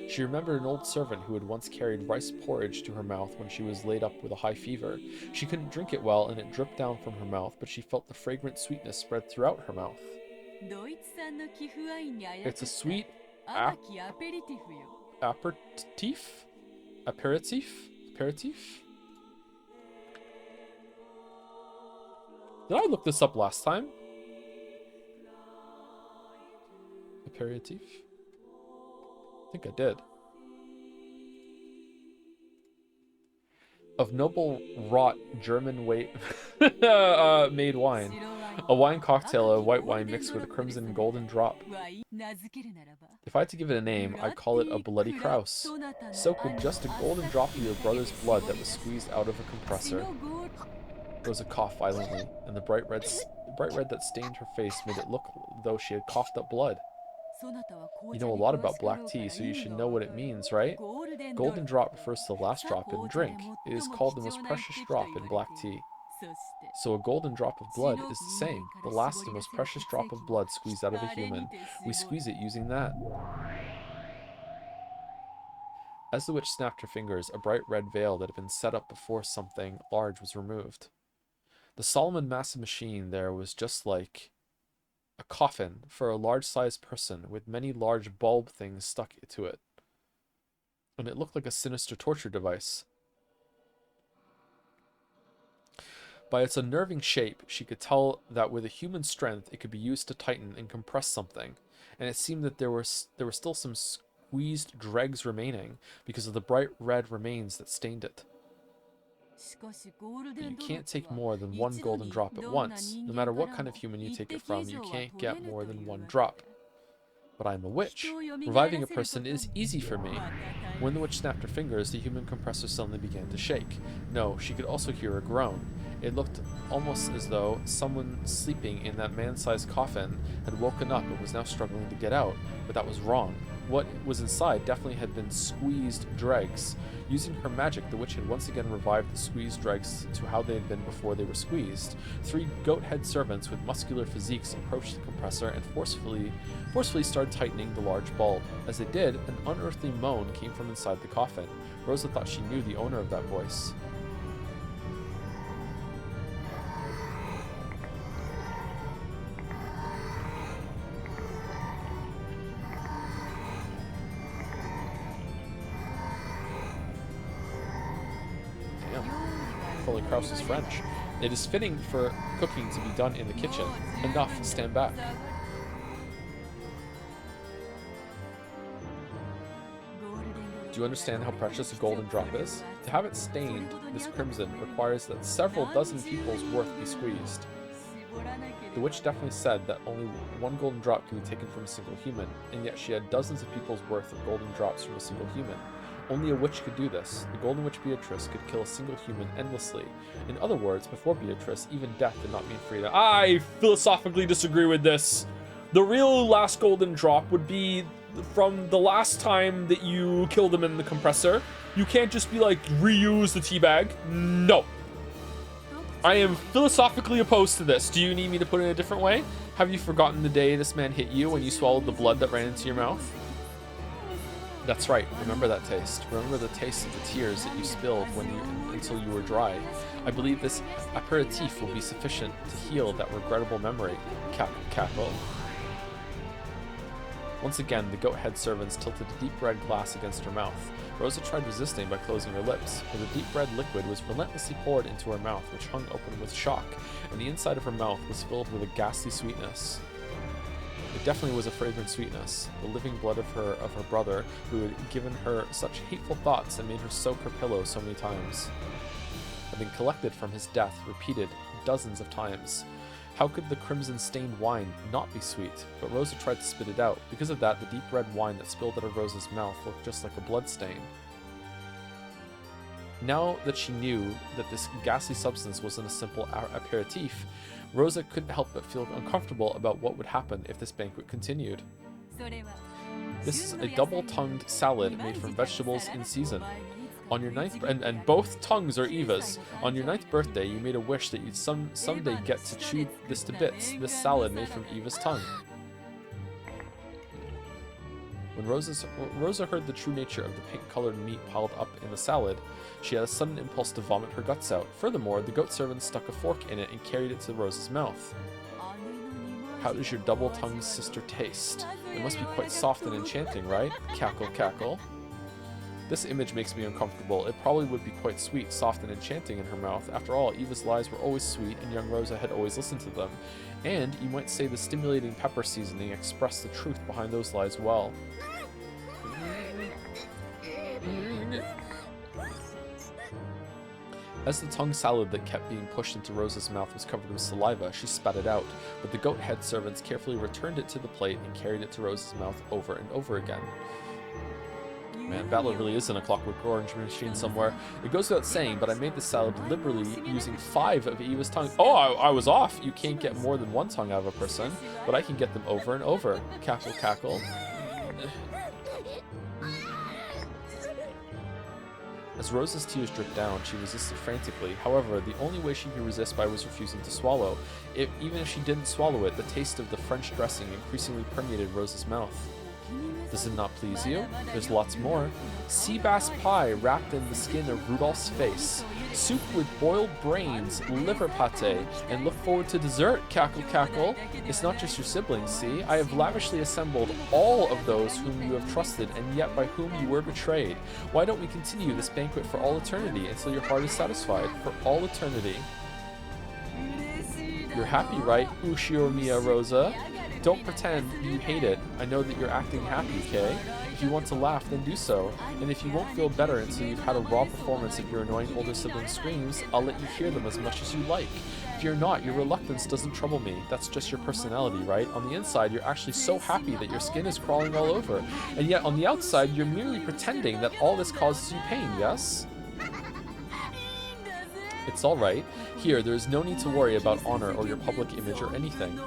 She remembered an old servant who had once carried rice porridge to her mouth when she was laid up with a high fever. She couldn't drink it well, and it dripped down from her mouth, but she felt the fragrant sweetness spread throughout her mouth. It's a sweet ap- aperitif? Aperitif? Aperitif? Did I look this up last time? Aperitif? I think I did. Of noble wrought German made wine. A wine cocktail of white wine mixed with a crimson and golden drop. If I had to give it a name, I'd call it a bloody Kraus. Soaked with just a golden drop of your brother's blood that was squeezed out of a compressor. Rosa coughed violently, and the bright red that stained her face made it look though she had coughed up blood. You know a lot about black tea, so you should know what it means, right? Golden drop refers to the last drop in drink. It is called the most precious drop in black tea. So a golden drop of blood is the same, the last and most precious drop of blood squeezed out of a human. We squeeze it using that. As the witch snapped her fingers, a bright red veil that had been set up before something large was removed. The solemn and massive machine there was just like a coffin for a large-sized person with many large bulb things stuck to it. And it looked like a sinister torture device. By its unnerving shape, she could tell that with a human strength it could be used to tighten and compress something, and it seemed that there were still some squeezed dregs remaining because of the bright red remains that stained it. But you can't take more than one golden drop at once. No matter what kind of human you take it from, you can't get more than one drop. But I'm a witch. Reviving a person is easy for me. When the witch snapped her fingers, the human compressor suddenly began to shake. No, she could also hear a groan. It looked almost as though someone sleeping in that man-sized coffin had woken up and was now struggling to get out, but that was wrong. What was inside definitely had been squeezed dregs. Using her magic, the witch had once again revived the squeezed dregs to how they had been before they were squeezed. 3 goat-head servants with muscular physiques approached the compressor and forcefully started tightening the large bulb. As they did, an unearthly moan came from inside the coffin. Rosa thought she knew the owner of that voice. Fully Kraus is French. It is fitting for cooking to be done in the kitchen. Enough, stand back. Do you understand how precious a golden drop is? To have it stained this crimson requires that several dozen people's worth be squeezed. The witch definitely said that only one golden drop can be taken from a single human, and yet she had dozens of people's worth of golden drops from a single human. Only a witch could do this. The Golden Witch Beatrice could kill a single human endlessly. In other words, before Beatrice, even death did not mean freedom. I philosophically disagree with this. The real last golden drop would be from the last time that you killed them in the compressor. You can't just be like, reuse the teabag. No. I am philosophically opposed to this. Do you need me to put it in a different way? Have you forgotten the day this man hit you when you swallowed the blood that ran into your mouth? That's right, remember that taste. Remember the taste of the tears that you spilled until you were dry. I believe this aperitif will be sufficient to heal that regrettable memory. Capo. Once again, the goat-head servants tilted a deep red glass against her mouth. Rosa tried resisting by closing her lips, but the deep red liquid was relentlessly poured into her mouth, which hung open with shock, and the inside of her mouth was filled with a ghastly sweetness. It definitely was a fragrant sweetness, the living blood of her brother, who had given her such hateful thoughts and made her soak her pillow so many times. Had been collected from his death, repeated dozens of times. How could the crimson-stained wine not be sweet? But Rosa tried to spit it out. Because of that, the deep red wine that spilled out of Rosa's mouth looked just like a blood stain. Now that she knew that this ghastly substance wasn't a simple aperitif, Rosa couldn't help but feel uncomfortable about what would happen if this banquet continued. This is a double-tongued salad made from vegetables in season. On your and both tongues are Eva's. On your 9th birthday, you made a wish that you'd someday get to chew this to bits, this salad made from Eva's tongue. When Rosa heard the true nature of the pink-colored meat piled up in the salad, she had a sudden impulse to vomit her guts out. Furthermore, the goat servant stuck a fork in it and carried it to Rosa's mouth. How does your double-tongued sister taste? It must be quite soft and enchanting, right? Cackle, cackle. This image makes me uncomfortable. It probably would be quite sweet, soft, and enchanting in her mouth. After all, Eva's lies were always sweet, and young Rosa had always listened to them. And you might say the stimulating pepper seasoning expressed the truth behind those lies well. As the tongue salad that kept being pushed into Rosa's mouth was covered with saliva, she spat it out, but the goat head servants carefully returned it to the plate and carried it to Rosa's mouth over and over again. Man, Battler really is in a Clockwork Orange machine somewhere. It goes without saying, but I made this salad deliberately using 5 of Eva's tongues. Oh, I was off! You can't get more than 1 tongue out of a person, but I can get them over and over. Cackle, cackle. As Rosa's tears dripped down, she resisted frantically. However, the only way she could resist by was refusing to swallow. Even if she didn't swallow it, the taste of the French dressing increasingly permeated Rosa's mouth. Does it not please you? There's lots more. Sea bass pie wrapped in the skin of Rudolph's face. Soup with boiled brains, liver pate, and look forward to dessert, cackle cackle. It's not just your siblings, see? I have lavishly assembled all of those whom you have trusted and yet by whom you were betrayed. Why don't we continue this banquet for all eternity until your heart is satisfied? For all eternity. You're happy, right, Ushio Mia Rosa? Don't pretend you hate it. I know that you're acting happy, okay? If you want to laugh, then do so. And if you won't feel better until you've had a raw performance of your annoying older sibling's screams, I'll let you hear them as much as you like. If you're not, your reluctance doesn't trouble me. That's just your personality, right? On the inside, you're actually so happy that your skin is crawling all over. And yet, on the outside, you're merely pretending that all this causes you pain, yes? It's alright. Here, there is no need to worry about honor or your public image or anything.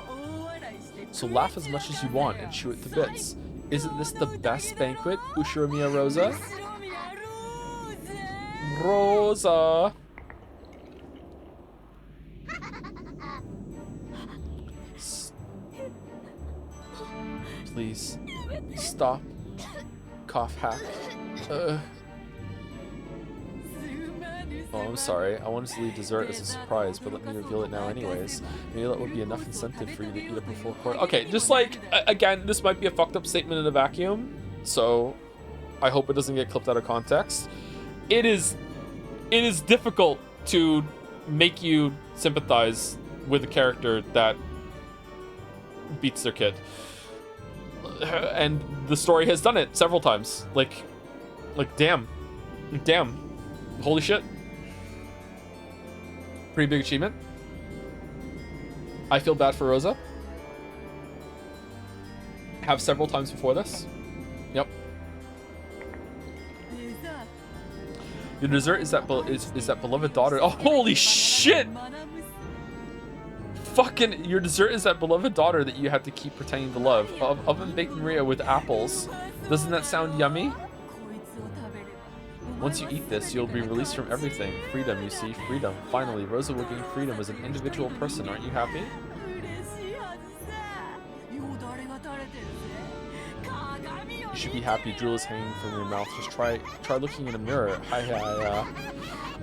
So laugh as much as you want and chew it to bits. Isn't this the best banquet, Ushiromiya Rosa? Rosa! Please, stop. Cough hack. Oh, I'm sorry. I wanted to leave dessert as a surprise, but let me reveal it now anyways. Maybe that would be enough incentive for you to eat it before court. Okay, just like, again, this might be a fucked up statement in a vacuum, so I hope it doesn't get clipped out of context. It is difficult to make you sympathize with a character that beats their kid. And the story has done it several times. Like, damn. Holy shit. Pretty big achievement. I feel bad for Rosa. Have several times before this. Yep. Your dessert is that beloved daughter. Oh, holy shit! Fucking, your dessert is that beloved daughter that you had to keep pretending to love. Oven baked Maria with apples. Doesn't that sound yummy? Once you eat this, you'll be released from everything. Freedom, you see, freedom. Finally, Rosa will gain freedom as an individual person. Aren't you happy? You should be happy. Drool is hanging from your mouth. Just try looking in a mirror. Hi.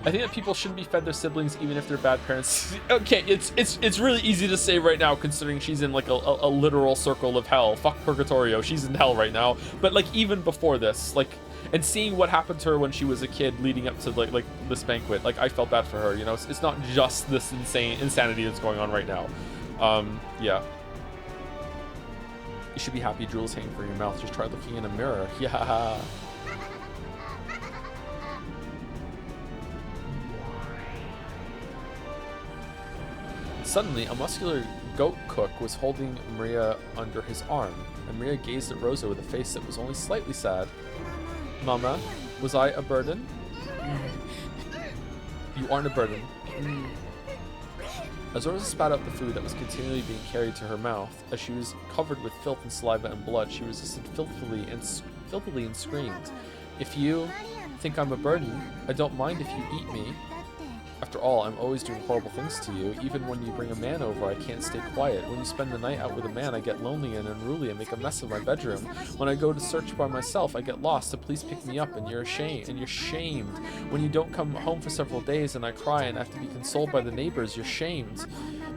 I think that people shouldn't be fed their siblings even if they're bad parents. Okay, it's really easy to say right now considering she's in like a literal circle of hell. Fuck Purgatorio. She's in hell right now. But like even before this, like, and seeing what happened to her when she was a kid leading up to like this banquet, like I felt bad for her, you know. It's not just this insanity that's going on right now. Yeah. You should be happy drool is hanging from your mouth. Just try looking in a mirror. Yeah. Suddenly, a muscular goat cook was holding Maria under his arm, and Maria gazed at Rosa with a face that was only slightly sad. Mama, was I a burden? You aren't a burden. As Rosa spat out the food that was continually being carried to her mouth, as she was covered with filth and saliva and blood, she resisted filthily and screamed. If you... think I'm a burden. I don't mind if you eat me. After all, I'm always doing horrible things to you. Even when you bring a man over, I can't stay quiet. When you spend the night out with a man, I get lonely and unruly and make a mess of my bedroom. When I go to search by myself, I get lost, so please pick me up, and you're ashamed. And you're shamed. When you don't come home for several days and I cry and have to be consoled by the neighbors, you're shamed.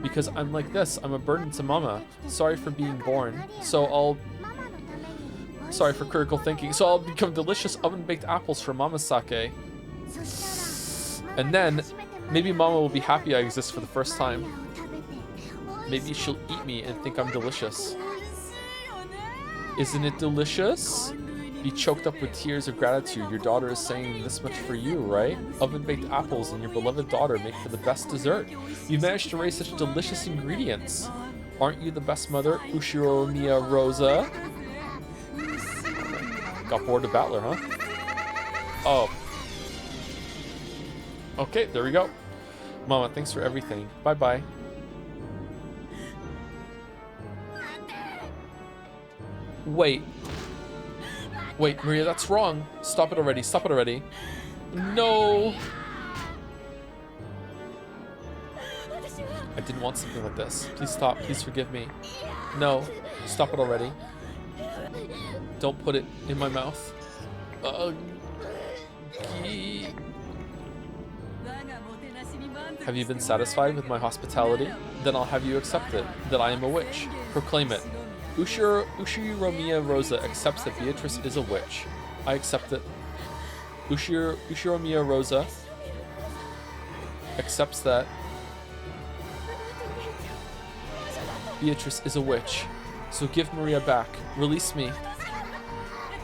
Because I'm like this, I'm a burden to mama. Sorry for being born. Sorry for critical thinking. So I'll become delicious oven-baked apples for mama's sake. And then, maybe mama will be happy I exist for the first time. Maybe she'll eat me and think I'm delicious. Isn't it delicious? Be choked up with tears of gratitude. Your daughter is saying this much for you, right? Oven-baked apples and your beloved daughter make for the best dessert. You've managed to raise such delicious ingredients. Aren't you the best mother, Ushiro Mia Rosa? Got bored of Battler, huh? Oh. Okay, there we go. Mama, thanks for everything. Bye-bye. Wait. Wait, Maria, that's wrong. Stop it already. Stop it already. No. I didn't want something like this. Please stop. Please forgive me. No. Stop it already. Don't put it in my mouth. Have you been satisfied with my hospitality? Then I'll have you accept it, that I am a witch. Proclaim it. Ushiro Mia Rosa accepts that Beatrice is a witch. I accept it. Ushiro Mia Rosa accepts that Beatrice is a witch. So give Maria back. Release me.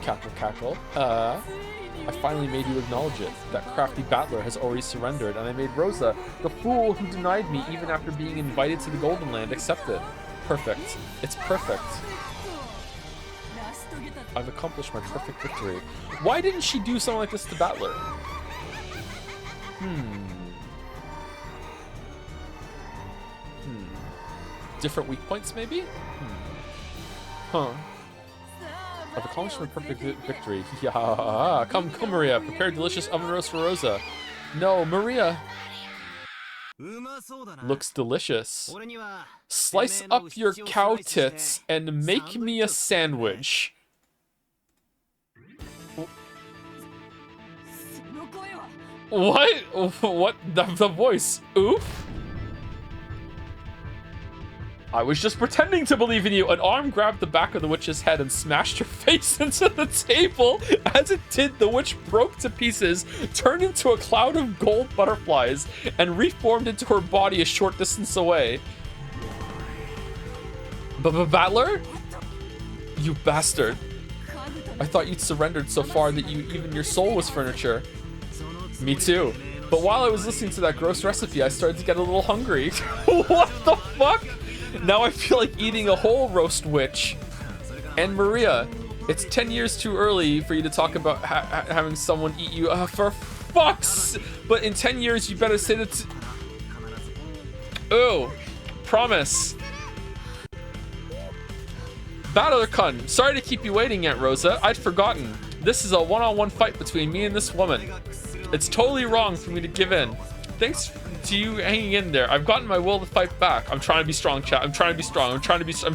Cackle, cackle. I finally made you acknowledge it. That crafty battler has already surrendered, and I made Rosa, the fool who denied me even after being invited to the Golden Land, accept it. Perfect. It's perfect. I've accomplished my perfect victory. Why didn't she do something like this to Battler? Different weak points, maybe? Huh. I've accomplished my perfect victory. Yeah. Come, Maria. Prepare delicious oven roast for Rosa. No, Maria. Looks delicious. Slice up your cow tits and make me a sandwich. What? What? The voice. Oof. I was just pretending to believe in you. An arm grabbed the back of the witch's head and smashed her face into the table. As it did, the witch broke to pieces, turned into a cloud of gold butterflies, and reformed into her body a short distance away. Battler? You bastard. I thought you'd surrendered so far that even your soul was furniture. Me too. But while I was listening to that gross recipe, I started to get a little hungry. What the fuck? Now I feel like eating a whole roast witch. And Maria, it's 10 years too early for you to talk about having someone eat you. For fuck's... But in 10 years, you better say that... Oh, promise. Battler Kun, sorry to keep you waiting, Aunt Rosa. I'd forgotten. This is a one-on-one fight between me and this woman. It's totally wrong for me to give in. Thanks to you hanging in there. I've gotten my will to fight back. I'm trying to be strong, chat. I'm trying to be strong. I'm trying to be strong.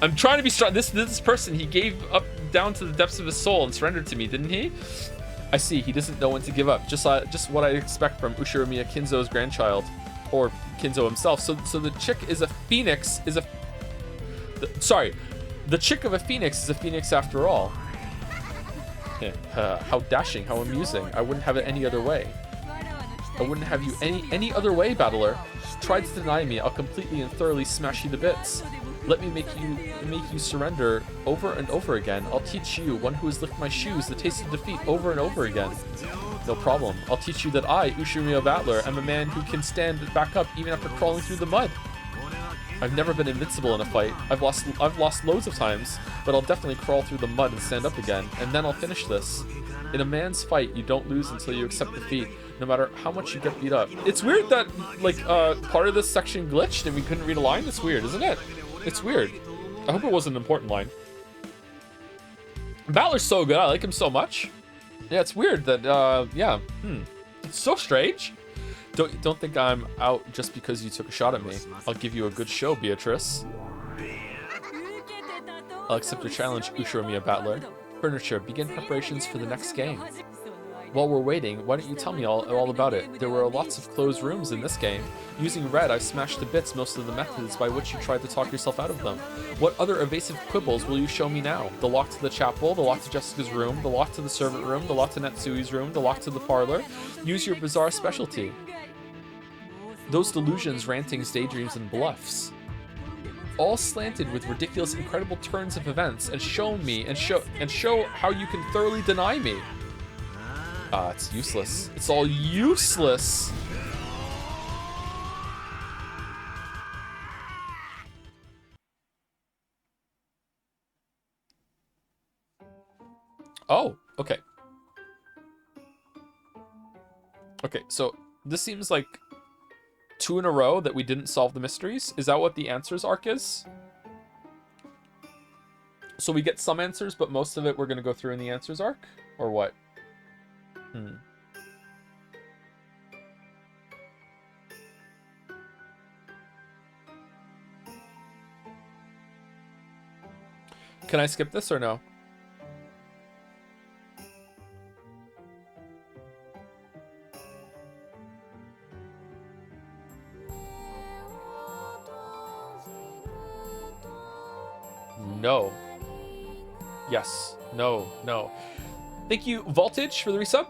I'm trying to be strong. This person, he gave up down to the depths of his soul and surrendered to me, didn't he? I see. He doesn't know when to give up. Just what I expect from Ushiromiya Kinzo's grandchild, or Kinzo himself. So the chick is a phoenix. The chick of a phoenix is a phoenix after all. How dashing, how amusing. I wouldn't have it any other way. I wouldn't have you any other way, Battler. Tried to deny me, I'll completely and thoroughly smash you to bits. Let me make you surrender over and over again. I'll teach you, one who has licked my shoes, the taste of defeat over and over again. No problem. I'll teach you that I, Ushiromio Battler, am a man who can stand back up even after crawling through the mud. I've never been invincible in a fight. I've lost loads of times, but I'll definitely crawl through the mud and stand up again, and then I'll finish this. In a man's fight, you don't lose until you accept defeat, no matter how much you get beat up. It's weird that, part of this section glitched and we couldn't read a line. It's weird, isn't it? It's weird. I hope it was an important line. Battler's so good. I like him so much. Yeah, it's weird that, yeah. It's so strange. Don't think I'm out just because you took a shot at me. I'll give you a good show, Beatrice. I'll accept your challenge, Ushiromiya Battler. Furniture, begin preparations for the next game. While we're waiting, why don't you tell me all about it? There were lots of closed rooms in this game. Using red, I've smashed to bits most of the methods by which you tried to talk yourself out of them. What other evasive quibbles will you show me now? The lock to the chapel, the lock to Jessica's room, the lock to the servant room, the lock to Netsui's room, the lock to the parlor. Use your bizarre specialty. Those delusions, rantings, daydreams, and bluffs. All slanted with ridiculous, incredible turns of events, and show how you can thoroughly deny me. It's useless. It's all useless. Oh, okay. Okay, so this seems like 2 in a row that we didn't solve the mysteries. Is that what the answers arc is? So we get some answers, but most of it we're going to go through in the answers arc? Or what? Can I skip this or no? No. Yes. No. No. Thank you, Voltage, for the resub.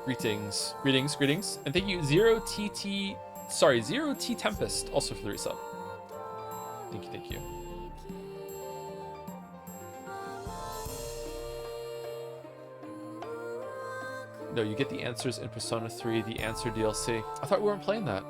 Greetings. Greetings. Greetings. And thank you, Zero T Tempest, also for the resub. Thank you. Thank you. No, you get the answers in Persona 3, the answer DLC. I thought we weren't playing that.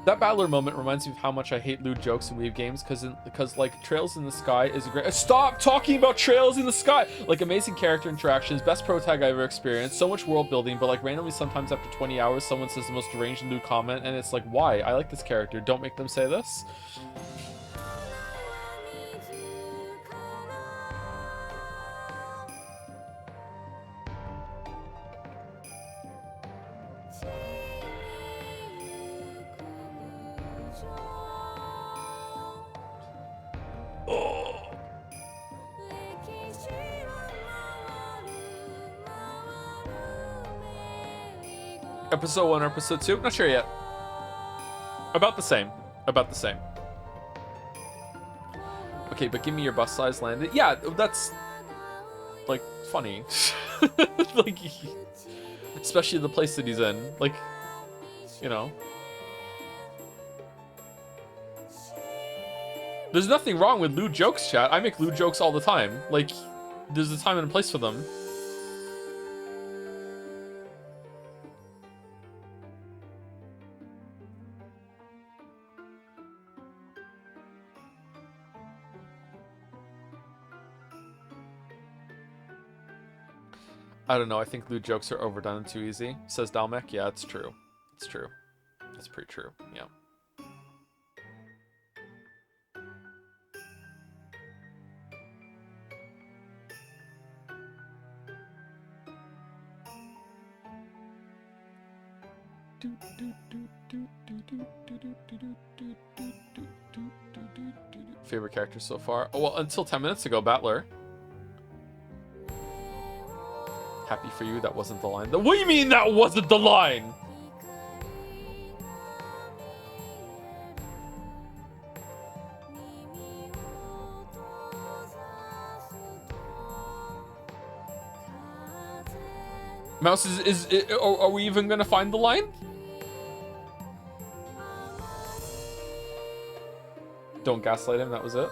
That Battler moment reminds me of how much I hate lewd jokes in Weave games, because like Trails in the Sky is a great. Stop talking about Trails in the Sky. Like amazing character interactions, best pro tag I ever experienced, so much world building, but like randomly sometimes after 20 hours someone says the most deranged lewd comment, and it's like, why? I like this character. Don't make them say this. Episode 1 or episode 2? Not sure yet. About the same. About the same. Okay, but give me your bus size landed. Yeah, that's like funny. Like, especially the place that he's in. Like, you know. There's nothing wrong with lewd jokes, chat. I make lewd jokes all the time. Like, there's a time and a place for them. I don't know, I think lewd jokes are overdone and too easy, says Dalmek. Yeah, it's true. It's true. It's pretty true, yeah. Favorite character so far? Oh, well, until 10 minutes ago, Battler. Happy for you, that wasn't the line. What do you mean that wasn't the line? Mouse are we even gonna find the line? Don't gaslight him, that was it.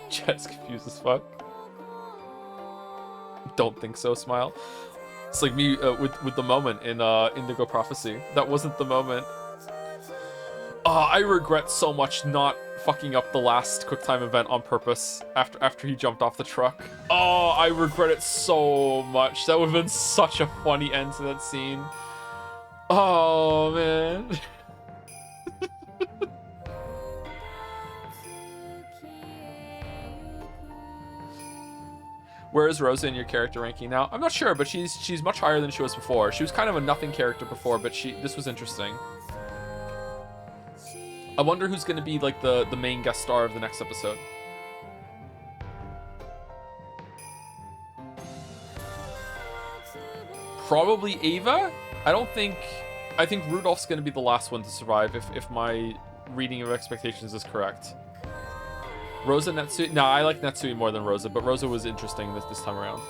Jet's confused as fuck. Don't think so smile. It's like me with the moment in Indigo Prophecy. That wasn't the moment. I regret so much not fucking up the last QuickTime event on purpose after he jumped off the truck. Oh, I regret it so much. That would have been such a funny end to that scene. Oh, man. Where is Rosa in your character ranking now? I'm not sure, but she's much higher than she was before. She was kind of a nothing character before, but this was interesting. I wonder who's going to be like the main guest star of the next episode. Probably Ava? I think Rudolph's going to be the last one to survive if my reading of expectations is correct. Rosa, Natsui. No, I like Natsui more than Rosa, but Rosa was interesting this time around.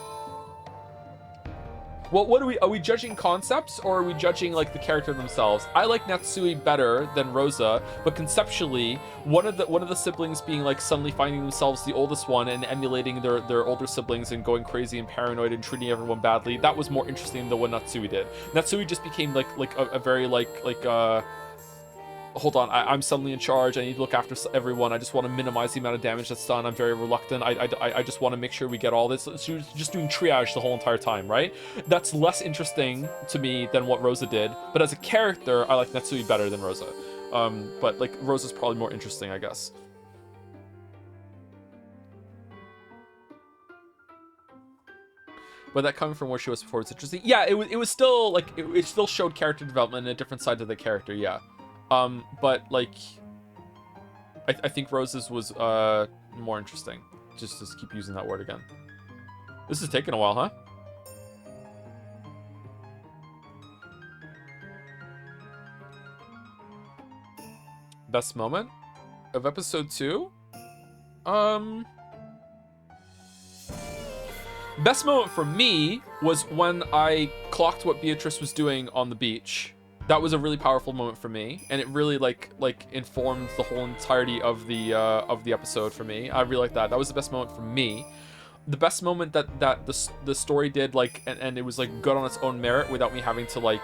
Well, what are we judging concepts or are we judging like the character themselves? I like Natsui better than Rosa, but conceptually, one of the siblings being like suddenly finding themselves the oldest one and emulating their older siblings and going crazy and paranoid and treating everyone badly, that was more interesting than what Natsui did. Natsui just became like a very hold on, I'm suddenly in charge. I need to look after everyone. I just want to minimize the amount of damage that's done. I'm very reluctant. I just want to make sure we get all this. She was just doing triage the whole entire time, right? That's less interesting to me than what Rosa did. But as a character, I like Natsui better than Rosa. But like Rosa's probably more interesting, I guess. But that coming from where she was before, it's interesting. Yeah, it was still like it still showed character development and a different side to the character. Yeah. But like, I think Rose's was more interesting. Just keep using that word again. This is taking a while, huh? Best moment of episode 2? Best moment for me was when I clocked what Beatrice was doing on the beach. That was a really powerful moment for me, and it really like informed the whole entirety of the episode for me. I really like that. That was the best moment for me. The best moment that the story did and it was like good on its own merit without me having to like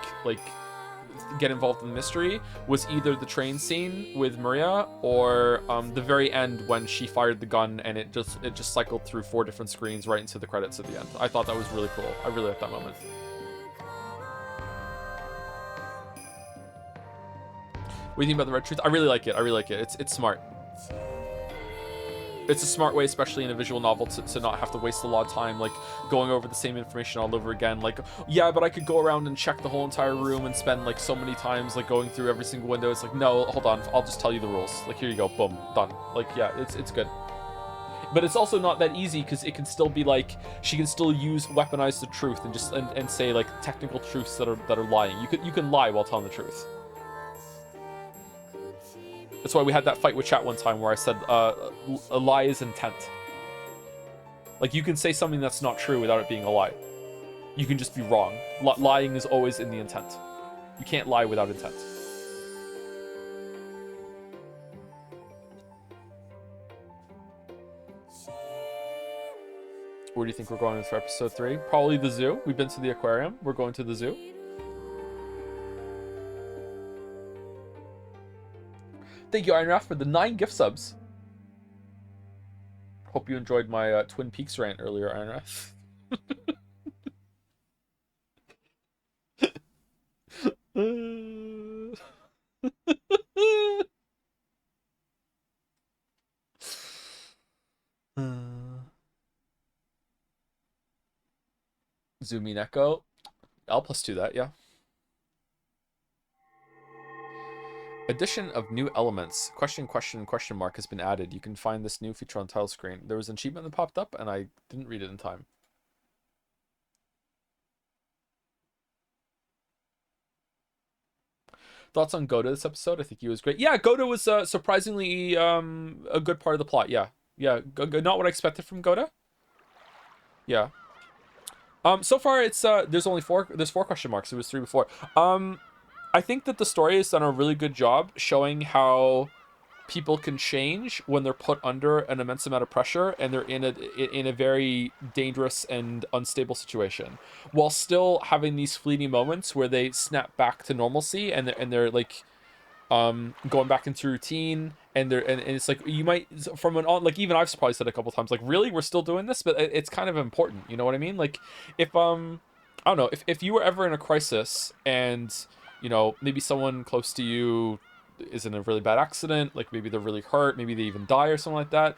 get involved in the mystery was either the train scene with Maria or the very end when she fired the gun and it just cycled through 4 different screens right into the credits at the end. I thought that was really cool. I really liked that moment. What do you think about the Red Truth? I really like it. It's smart. It's a smart way, especially in a visual novel, to not have to waste a lot of time like going over the same information all over again. Like, yeah, but I could go around and check the whole entire room and spend like so many times like going through every single window. It's like, no, hold on, I'll just tell you the rules. Like, here you go, boom, done. Like, yeah, it's good. But it's also not that easy because it can still be like she can still weaponize the truth and just and say like technical truths that are lying. You can lie while telling the truth. That's why we had that fight with chat one time where I said a lie is intent. Like, you can say something that's not true without it being a lie. You can just be wrong. Lying is always in the intent. You can't lie without intent. Where do you think we're going for episode 3? Probably the zoo. We've been to the aquarium. We're going to the zoo. Thank you, Ironrath, for the 9 gift subs. Hope you enjoyed my Twin Peaks rant earlier, Ironrath. Umineko. I'll +2 that, yeah. Addition of new elements. Question mark has been added. You can find this new feature on title screen. There was an achievement that popped up and I didn't read it in time. Thoughts on Goda this episode? I think he was great. Yeah, Goda was surprisingly a good part of the plot. Yeah. Yeah, not what I expected from Goda. Yeah. So far it's there's 4 question marks. It was 3 before. I think that the story has done a really good job showing how people can change when they're put under an immense amount of pressure and they're in a very dangerous and unstable situation, while still having these fleeting moments where they snap back to normalcy and they're like going back into routine, and it's like you might from an on like even I've probably said a couple times like, really, we're still doing this, but it's kind of important, you know what I mean? Like if I don't know, if you were ever in a crisis and maybe someone close to you is in a really bad accident, like maybe they're really hurt, maybe they even die or something like that,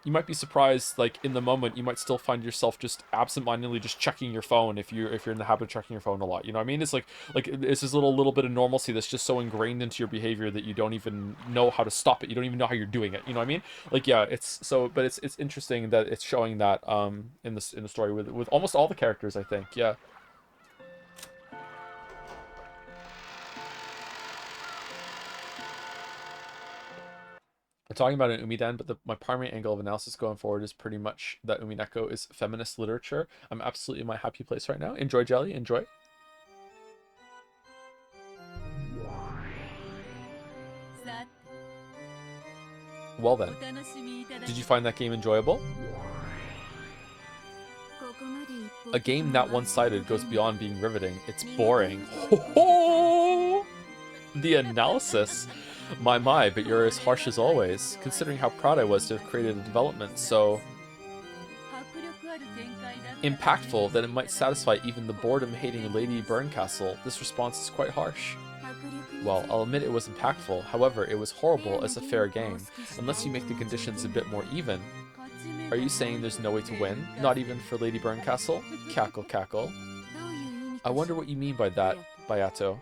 you might be surprised, like in the moment you might still find yourself just absentmindedly just checking your phone if you're in the habit of checking your phone a lot, you know what I mean? It's like it's this little bit of normalcy that's just so ingrained into your behavior that you don't even know how to stop it, you don't even know how you're doing it, you know what I mean? Like, yeah, but it's interesting that it's showing that in the story with almost all the characters, I think. Yeah. We're talking about an Umidan, but my primary angle of analysis going forward is pretty much that Umineko is feminist literature. I'm absolutely in my happy place right now. Enjoy, Jelly. Enjoy. Well then, did you find that game enjoyable? A game that one-sided goes beyond being riveting. It's boring. The analysis. My, but you're as harsh as always, considering how proud I was to have created a development so impactful that it might satisfy even the boredom-hating Lady Burncastle. This response is quite harsh. Well, I'll admit it was impactful, however, it was horrible as a fair game, unless you make the conditions a bit more even. Are you saying there's no way to win? Not even for Lady Burncastle? Cackle, cackle. I wonder what you mean by that, Beato.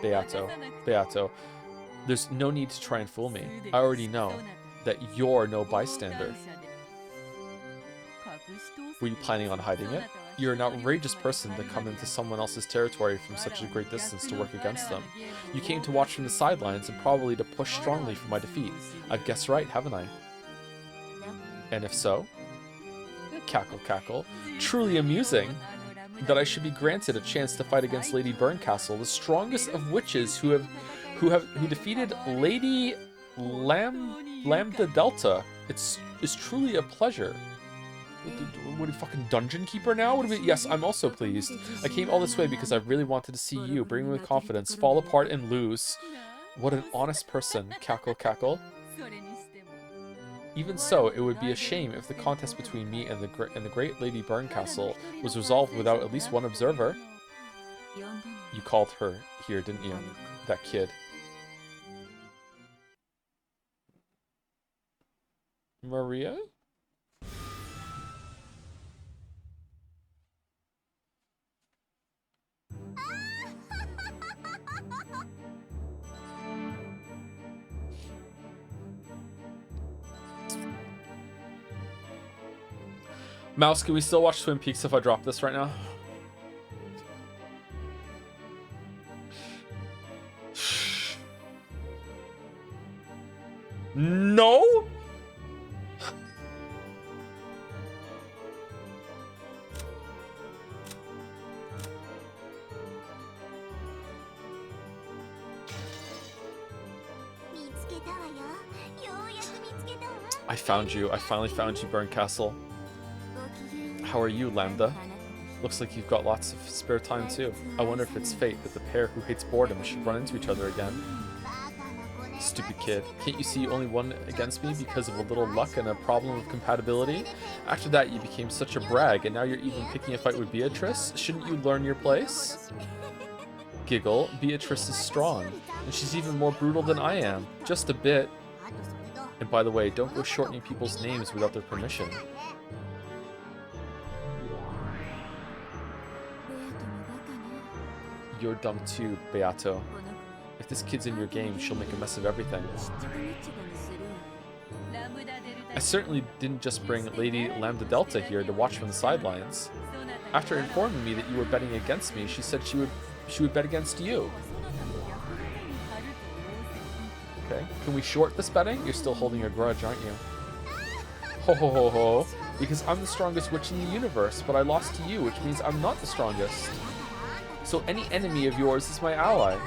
Beato. There's no need to try and fool me. I already know that you're no bystander. Were you planning on hiding it? You're an outrageous person to come into someone else's territory from such a great distance to work against them. You came to watch from the sidelines and probably to push strongly for my defeat. I've guessed right, haven't I? And if so? Cackle, cackle. Truly amusing that I should be granted a chance to fight against Lady Burncastle, the strongest of witches who defeated Lady Lambda Delta. It's truly a pleasure. What are you, fucking dungeon keeper now? What are we? Yes, I'm also pleased. I came all this way because I really wanted to see you, bring me with confidence, fall apart and lose. What an honest person. Cackle, cackle. Even so, it would be a shame if the contest between me and the great Lady Burncastle was resolved without at least one observer. You called her here, didn't you? That kid. Maria? Mouse, can we still watch Twin Peaks if I drop this right now? No? I found you. I finally found you, Burncastle. How are you, Lambda? Looks like you've got lots of spare time too. I wonder if it's fate that the pair who hates boredom should run into each other again. Stupid kid. Can't you see you only won against me because of a little luck and a problem of compatibility? After that, you became such a brag, and now you're even picking a fight with Beatrice? Shouldn't you learn your place? Giggle. Beatrice is strong, and she's even more brutal than I am. Just a bit. And by the way, don't go shortening people's names without their permission. You're dumb too, Beato. If this kid's in your game, she'll make a mess of everything. I certainly didn't just bring Lady Lambda Delta here to watch from the sidelines. After informing me that you were betting against me, she said she would bet against you. Okay, can we short this betting? You're still holding a grudge, aren't you? Ho ho ho ho. Because I'm the strongest witch in the universe, but I lost to you, which means I'm not the strongest. So any enemy of yours is my ally.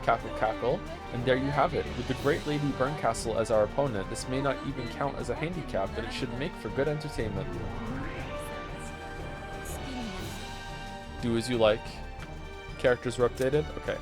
Cackle Cackle. And there you have it. With the great Lady Burncastle as our opponent, this may not even count as a handicap, but it should make for good entertainment. Do as you like. Characters were updated? Okay.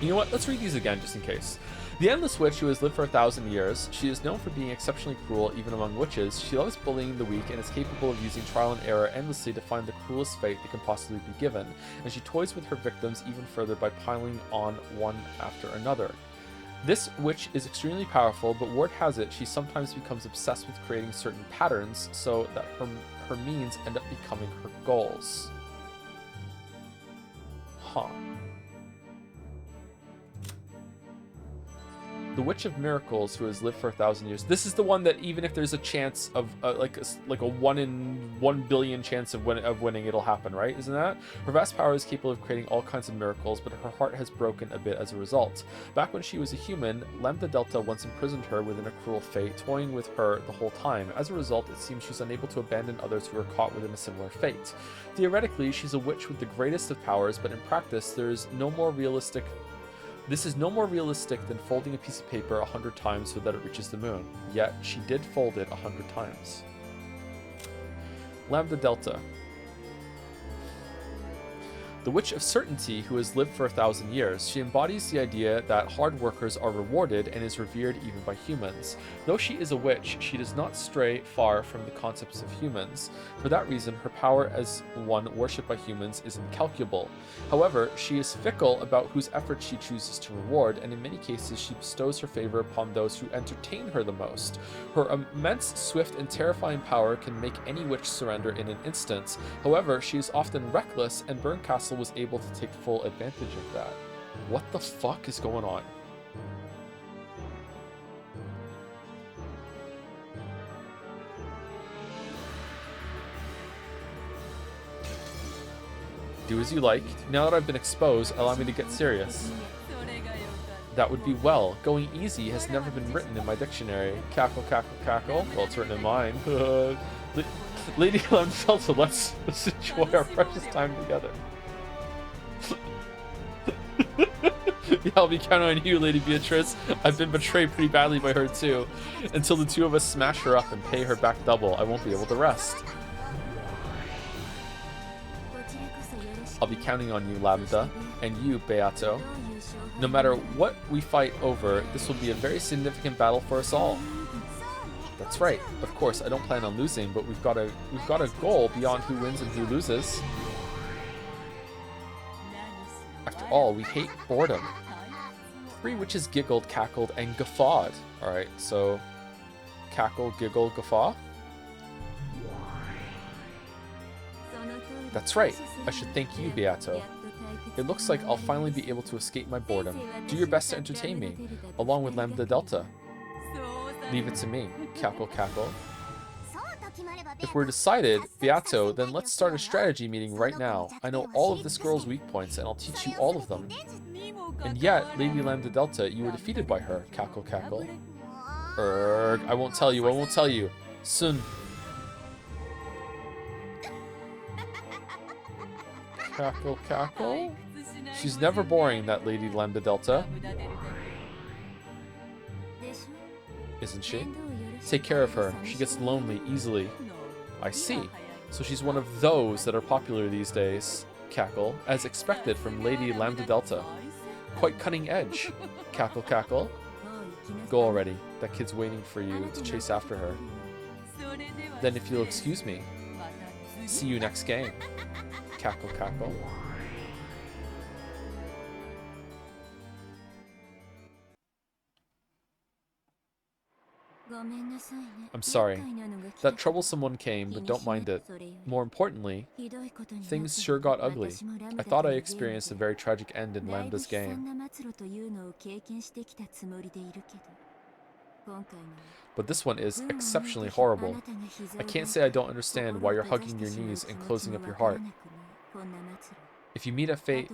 You know what? Let's read these again just in case. The Endless Witch, who has lived for 1,000 years, she is known for being exceptionally cruel even among witches. She loves bullying the weak and is capable of using trial and error endlessly to find the cruelest fate that can possibly be given. And she toys with her victims even further by piling on one after another. This witch is extremely powerful, but word has it she sometimes becomes obsessed with creating certain patterns so that her means end up becoming her goals. Huh. The Witch of Miracles, who has lived for 1,000 years. This is the one that even if there's a chance of like a 1 in 1 billion chance of winning, it'll happen, right? Isn't that? Her vast power is capable of creating all kinds of miracles, but her heart has broken a bit as a result. Back when she was a human, Lambda Delta once imprisoned her within a cruel fate, toying with her the whole time. As a result, it seems she's unable to abandon others who are caught within a similar fate. Theoretically, she's a witch with the greatest of powers, but in practice, this is no more realistic than folding a piece of paper 100 times so that it reaches the moon. Yet, she did fold it 100 times. Lambda Delta. The Witch of Certainty, who has lived for 1,000 years. She embodies the idea that hard workers are rewarded and is revered even by humans. Though she is a witch, she does not stray far from the concepts of humans. For that reason, her power as one worshipped by humans is incalculable. However, she is fickle about whose efforts she chooses to reward, and in many cases she bestows her favor upon those who entertain her the most. Her immense, swift, and terrifying power can make any witch surrender in an instant. However, she is often reckless, and Burncastle was able to take full advantage of that. What the fuck is going on? Do as you like. Now that I've been exposed, allow me to get serious. That would be well. Going easy has never been written in my dictionary. Cackle, cackle, cackle. Well, it's written in mine. Lady Lemfelta, let's enjoy our precious time together. Yeah, I'll be counting on you, Lady Beatrice. I've been betrayed pretty badly by her too. Until the two of us smash her up and pay her back double, I won't be able to rest. I'll be counting on you, Lambda, and you, Beato. No matter what we fight over, this will be a very significant battle for us all. That's right. Of course, I don't plan on losing, but we've got a goal beyond who wins and who loses. After all, we hate boredom. Three witches giggled, cackled, and guffawed. Alright, so cackle, giggle, guffaw? That's right. I should thank you, Beato. It looks like I'll finally be able to escape my boredom. Do your best to entertain me, along with Lambda Delta. Leave it to me. Cackle, cackle. If we're decided, Beato, then let's start a strategy meeting right now. I know all of this girl's weak points, and I'll teach you all of them. And yet, Lady Lambda Delta, you were defeated by her. Cackle, cackle. I won't tell you, I won't tell you. Soon. Cackle, cackle. She's never boring, that Lady Lambda Delta. Isn't she? Take care of her. She gets lonely easily. I see. So she's one of those that are popular these days. Cackle, as expected from Lady Lambda Delta. Quite cutting edge. Cackle, cackle. Go already. That kid's waiting for you to chase after her. Then if you'll excuse me. See you next game. Cackle, cackle. I'm sorry. That troublesome one came, but don't mind it. More importantly, things sure got ugly. I thought I experienced a very tragic end in Lambda's game. But this one is exceptionally horrible. I can't say I don't understand why you're hugging your knees and closing up your heart. If you meet a fate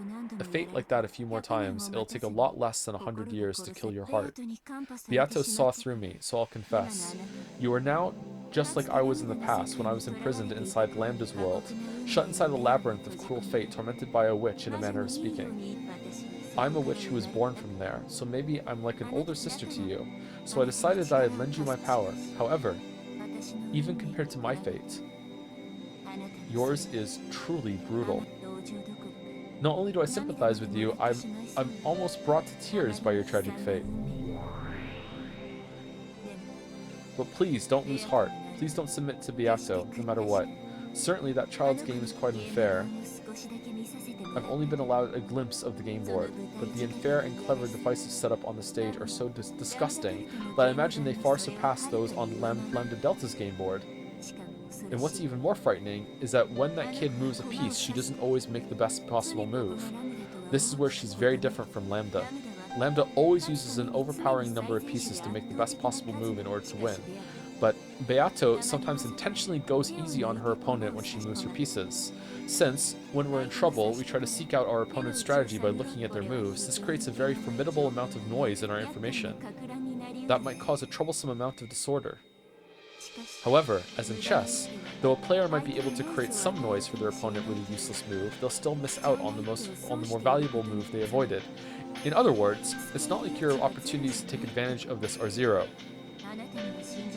like that a few more times, it'll take a lot less than 100 years to kill your heart. Beato saw through me, so I'll confess. You are now just like I was in the past when I was imprisoned inside Lambda's world, shut inside a labyrinth of cruel fate, tormented by a witch in a manner of speaking. I'm a witch who was born from there, so maybe I'm like an older sister to you, so I decided that I'd lend you my power. However, even compared to my fate, yours is truly brutal. Not only do I sympathize with you, I'm almost brought to tears by your tragic fate. But please don't lose heart. Please don't submit to Beato, no matter what. Certainly that child's game is quite unfair. I've only been allowed a glimpse of the game board, but the unfair and clever devices set up on the stage are so disgusting that I imagine they far surpass those on Lambda Delta's game board. And what's even more frightening is that when that kid moves a piece, she doesn't always make the best possible move. This is where she's very different from Lambda. Lambda always uses an overpowering number of pieces to make the best possible move in order to win. But Beato sometimes intentionally goes easy on her opponent when she moves her pieces. Since, when we're in trouble, we try to seek out our opponent's strategy by looking at their moves, this creates a very formidable amount of noise in our information. That might cause a troublesome amount of disorder. However, as in chess, though a player might be able to create some noise for their opponent with a useless move, they'll still miss out on the more valuable move they avoided. In other words, it's not like your opportunities to take advantage of this are zero.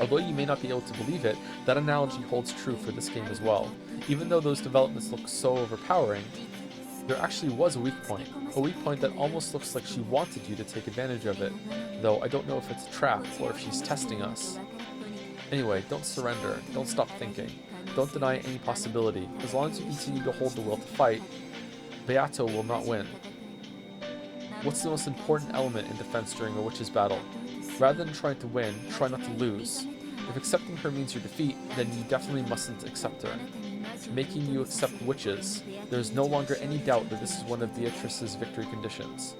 Although you may not be able to believe it, that analogy holds true for this game as well. Even though those developments look so overpowering, there actually was a weak point that almost looks like she wanted you to take advantage of it, though I don't know if it's a trap or if she's testing us. Anyway, don't surrender, don't stop thinking, don't deny any possibility. As long as you continue to hold the will to fight, Beato will not win. What's the most important element in defense during a witch's battle? Rather than trying to win, try not to lose. If accepting her means your defeat, then you definitely mustn't accept her. Making you accept witches, there is no longer any doubt that this is one of Beatrice's victory conditions.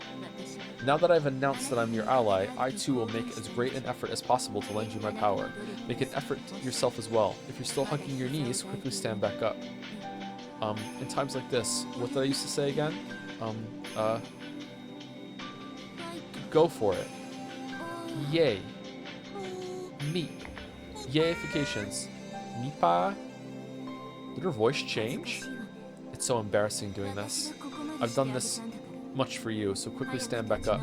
Now that I've announced that I'm your ally, I too will make as great an effort as possible to lend you my power. Make an effort yourself as well. If you're still hugging your knees, quickly stand back up. In times like this, what did I used to say again? Go for it. Yay. Meep. Yayifications. Meepa. Did her voice change? It's so embarrassing doing this. I've done this much for you, so quickly stand back up.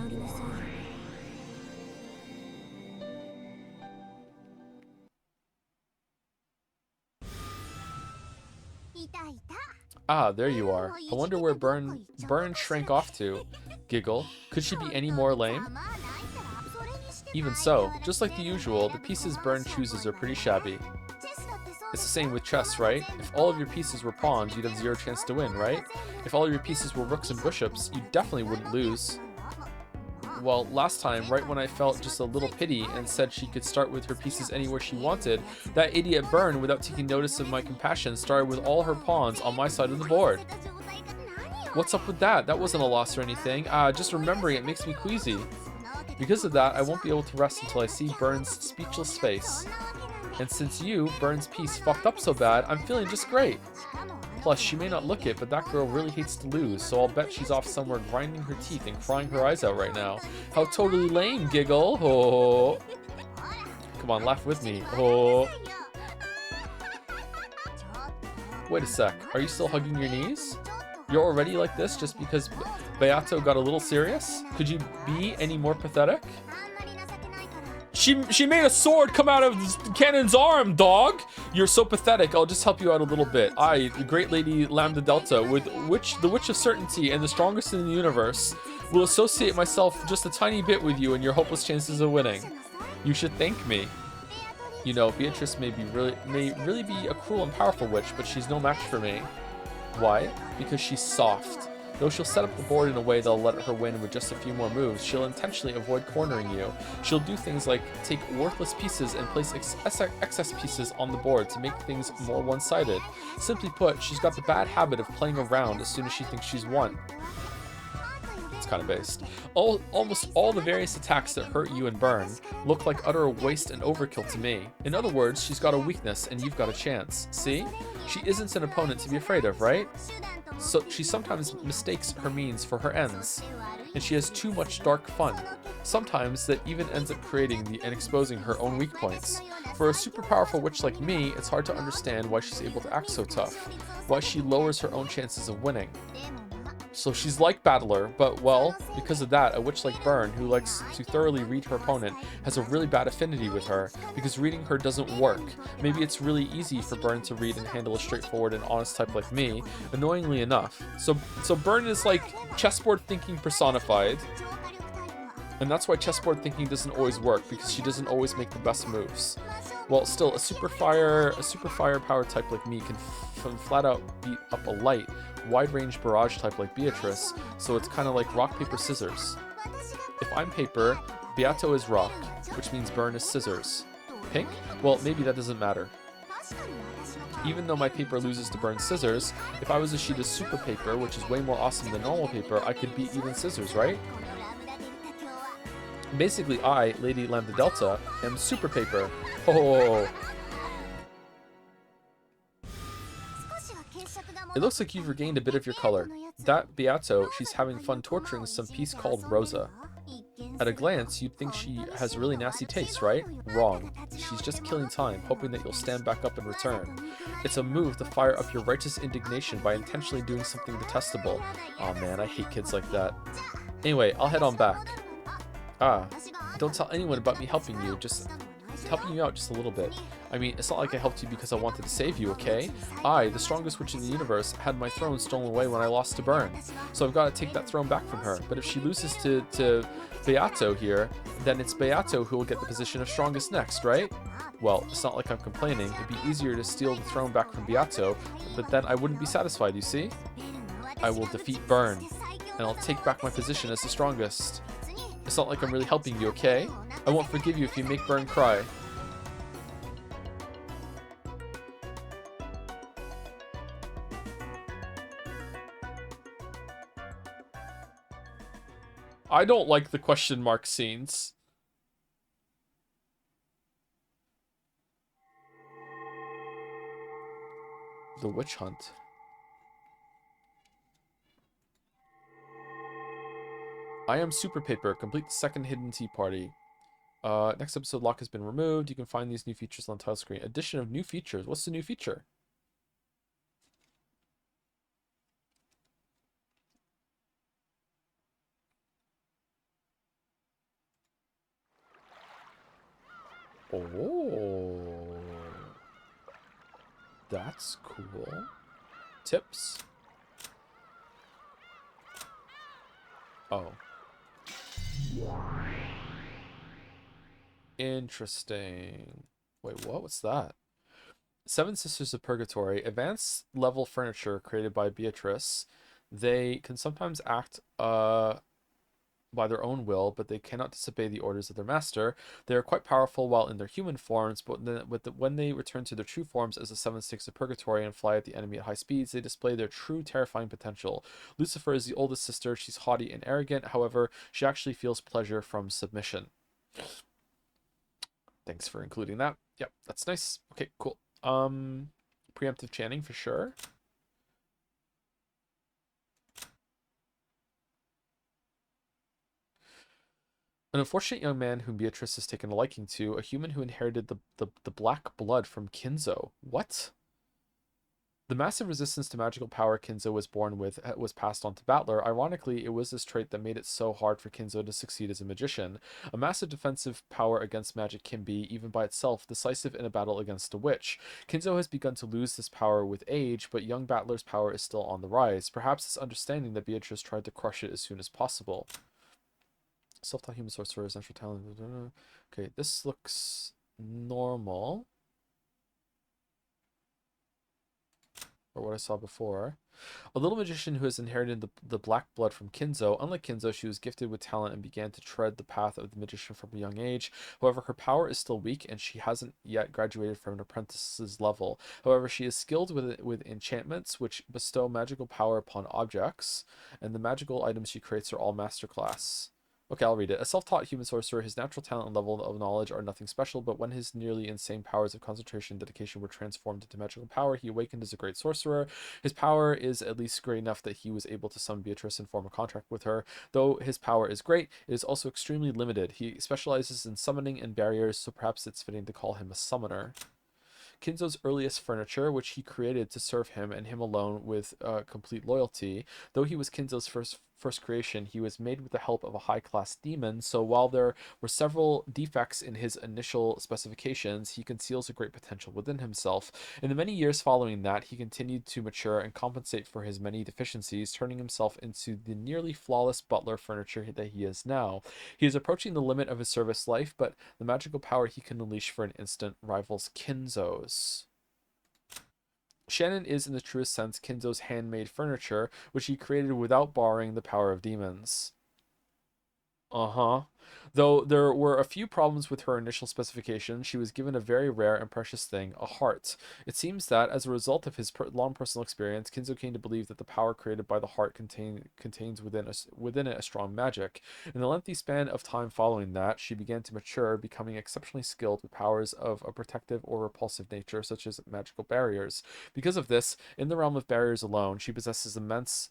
Ah, there you are. I wonder where Burn shrank off to. Giggle. Could she be any more lame? Even so, just like the usual, the pieces Burn chooses are pretty shabby. It's the same with chess, right? If all of your pieces were pawns, you'd have zero chance to win, right? If all of your pieces were rooks and bishops, you definitely wouldn't lose. Well, last time, right when I felt just a little pity and said she could start with her pieces anywhere she wanted, that idiot Burn, without taking notice of my compassion, started with all her pawns on my side of the board. What's up with that? That wasn't a loss or anything. Just remembering it makes me queasy. Because of that, I won't be able to rest until I see Burn's speechless face. And since you, Burn's piece, fucked up so bad, I'm feeling just great. Plus, she may not look it, but that girl really hates to lose, so I'll bet she's off somewhere grinding her teeth and crying her eyes out right now. How totally lame, Giggle. Oh. Come on, laugh with me. Oh. Wait a sec, are you still hugging your knees? You're already like this just because Beato got a little serious? Could you be any more pathetic? She made a sword come out of the cannon's arm, dog! You're so pathetic, I'll just help you out a little bit. I, the great lady Lambda Delta, with the Witch of Certainty and the strongest in the universe, will associate myself just a tiny bit with you and your hopeless chances of winning. You should thank me. You know, Beatrice may really be a cruel and powerful witch, but she's no match for me. Why? Because she's soft. Though she'll set up the board in a way that'll let her win with just a few more moves, she'll intentionally avoid cornering you. She'll do things like take worthless pieces and place excess pieces on the board to make things more one-sided. Simply put, she's got the bad habit of playing around as soon as she thinks she's won. it's kind of based. Almost all the various attacks that hurt you and burn look like utter waste and overkill to me. In other words, she's got a weakness and you've got a chance. See? She isn't an opponent to be afraid of, right? So she sometimes mistakes her means for her ends. And she has too much dark fun. Sometimes that even ends up creating and exposing her own weak points. For a super powerful witch like me, it's hard to understand why she's able to act so tough. Why she lowers her own chances of winning. So she's like Battler, but well, because of that, a witch like Byrne, who likes to thoroughly read her opponent, has a really bad affinity with her, because reading her doesn't work. Maybe it's really easy for Byrne to read and handle a straightforward and honest type like me, annoyingly enough. So Byrne is like chessboard thinking personified, and that's why chessboard thinking doesn't always work, because she doesn't always make the best moves. Well, still, a super fire power type like me can flat out beat up a light, wide-range barrage type like Beatrice, so it's kind of like rock, paper, scissors. If I'm paper, Beato is rock, which means Byrne is scissors. Pink? Well, maybe that doesn't matter. Even though my paper loses to Byrne's scissors, if I was a sheet of super paper, which is way more awesome than normal paper, I could beat even scissors, right? Basically, I, Lady Lambda Delta, am super paper. Oh. It looks like you've regained a bit of your color. That Beato, she's having fun torturing some piece called Rosa. At a glance, you'd think she has really nasty taste, right? Wrong. She's just killing time, hoping that you'll stand back up in return. It's a move to fire up your righteous indignation by intentionally doing something detestable. Aw man, I hate kids like that. Anyway, I'll head on back. Ah, don't tell anyone about me helping you, just helping you out just a little bit. I mean, it's not like I helped you because I wanted to save you, okay? I, the strongest witch in the universe, had my throne stolen away when I lost to Byrne. So I've got to take that throne back from her. But if she loses to Beato here, then it's Beato who will get the position of strongest next, right? Well, it's not like I'm complaining. It'd be easier to steal the throne back from Beato, but then I wouldn't be satisfied, you see? I will defeat Byrne, and I'll take back my position as the strongest. It's not like I'm really helping you, okay? I won't forgive you if you make Byrne cry. I don't like the question mark scenes. The witch hunt. I am Super Paper. Complete the second hidden tea party. Next episode lock has been removed. You can find these new features on the title screen. Addition of new features. What's the new feature? Oh, that's cool. Tips. Oh. Interesting. Wait, what? What's that? Seven Sisters of Purgatory. Advanced level furniture created by Beatrice. They can sometimes act by their own will, but they cannot disobey the orders of their master. They are quite powerful while in their human forms, but when they return to their true forms as the Seven Sticks of Purgatory and fly at the enemy at high speeds, they display their true terrifying potential. Lucifer is the oldest sister. She's haughty and arrogant. However, she actually feels pleasure from submission. Thanks for including that. Yep, that's nice. Okay, cool. Preemptive chanting for sure. An unfortunate young man whom Beatrice has taken a liking to, a human who inherited the black blood from Kinzo. What? The massive resistance to magical power Kinzo was born with was passed on to Battler. Ironically, it was this trait that made it so hard for Kinzo to succeed as a magician. A massive defensive power against magic can be, even by itself, decisive in a battle against a witch. Kinzo has begun to lose this power with age, but young Battler's power is still on the rise. Perhaps it's understanding that Beatrice tried to crush it as soon as possible. Self-taught human sorcerer's natural talent. Okay, this looks normal. or what I saw before. A little magician who has inherited the black blood from Kinzo. Unlike Kinzo, she was gifted with talent and began to tread the path of the magician from a young age. However, her power is still weak and she hasn't yet graduated from an apprentice's level. However, she is skilled with enchantments, which bestow magical power upon objects, and the magical items she creates are all masterclass. Okay, I'll read it. A self-taught human sorcerer, his natural talent and level of knowledge are nothing special, but when his nearly insane powers of concentration and dedication were transformed into magical power, he awakened as a great sorcerer. His power is at least great enough that he was able to summon Beatrice and form a contract with her. Though his power is great, it is also extremely limited. He specializes in summoning and barriers, so perhaps it's fitting to call him a summoner. Kinzo's earliest furniture, which he created to serve him and him alone with complete loyalty. Though he was Kinzo's first creation, he was made with the help of a high-class demon, so while there were several defects in his initial specifications, he conceals a great potential within himself. In the many years following that, he continued to mature and compensate for his many deficiencies, turning himself into the nearly flawless butler furniture that he is now. He is approaching the limit of his service life, but the magical power he can unleash for an instant rivals Kinzo's. Shannon is, in the truest sense, Kinzo's handmade furniture, which he created without borrowing the power of demons. Uh-huh. Though there were a few problems with her initial specification, she was given a very rare and precious thing, a heart. It seems that, as a result of his long personal experience, Kinzo came to believe that the power created by the heart contains within it a strong magic. In the lengthy span of time following that, she began to mature, becoming exceptionally skilled with powers of a protective or repulsive nature, such as magical barriers. Because of this, in the realm of barriers alone, she possesses immense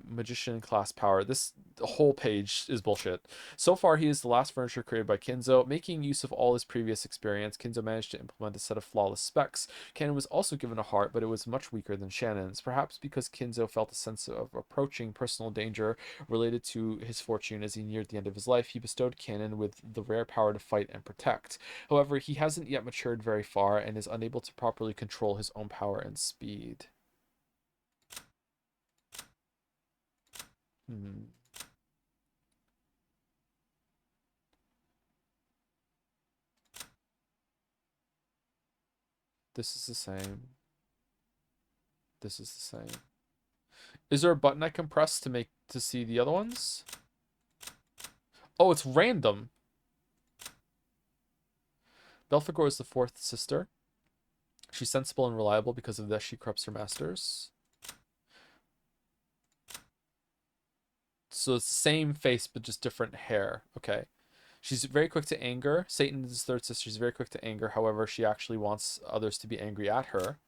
magician class power. This whole page is bullshit. So far, he is the last furniture created by Kinzo. Making use of all his previous experience, Kinzo managed to implement a set of flawless specs. Cannon was also given a heart, but it was much weaker than Shannon's. Perhaps because Kinzo felt a sense of approaching personal danger related to his fortune as he neared the end of his life, he bestowed Cannon with the rare power to fight and protect. However, he hasn't yet matured very far and is unable to properly control his own power and speed. Hmm. This is the same. This is the same. Is there a button I can press to see the other ones? Oh, it's random. Belphegor is the fourth sister. She's sensible and reliable. Because of this, she corrupts her masters. So it's the same face, but just different hair. Okay. She's very quick to anger. Satan is his third sister. She's very quick to anger. However, she actually wants others to be angry at her.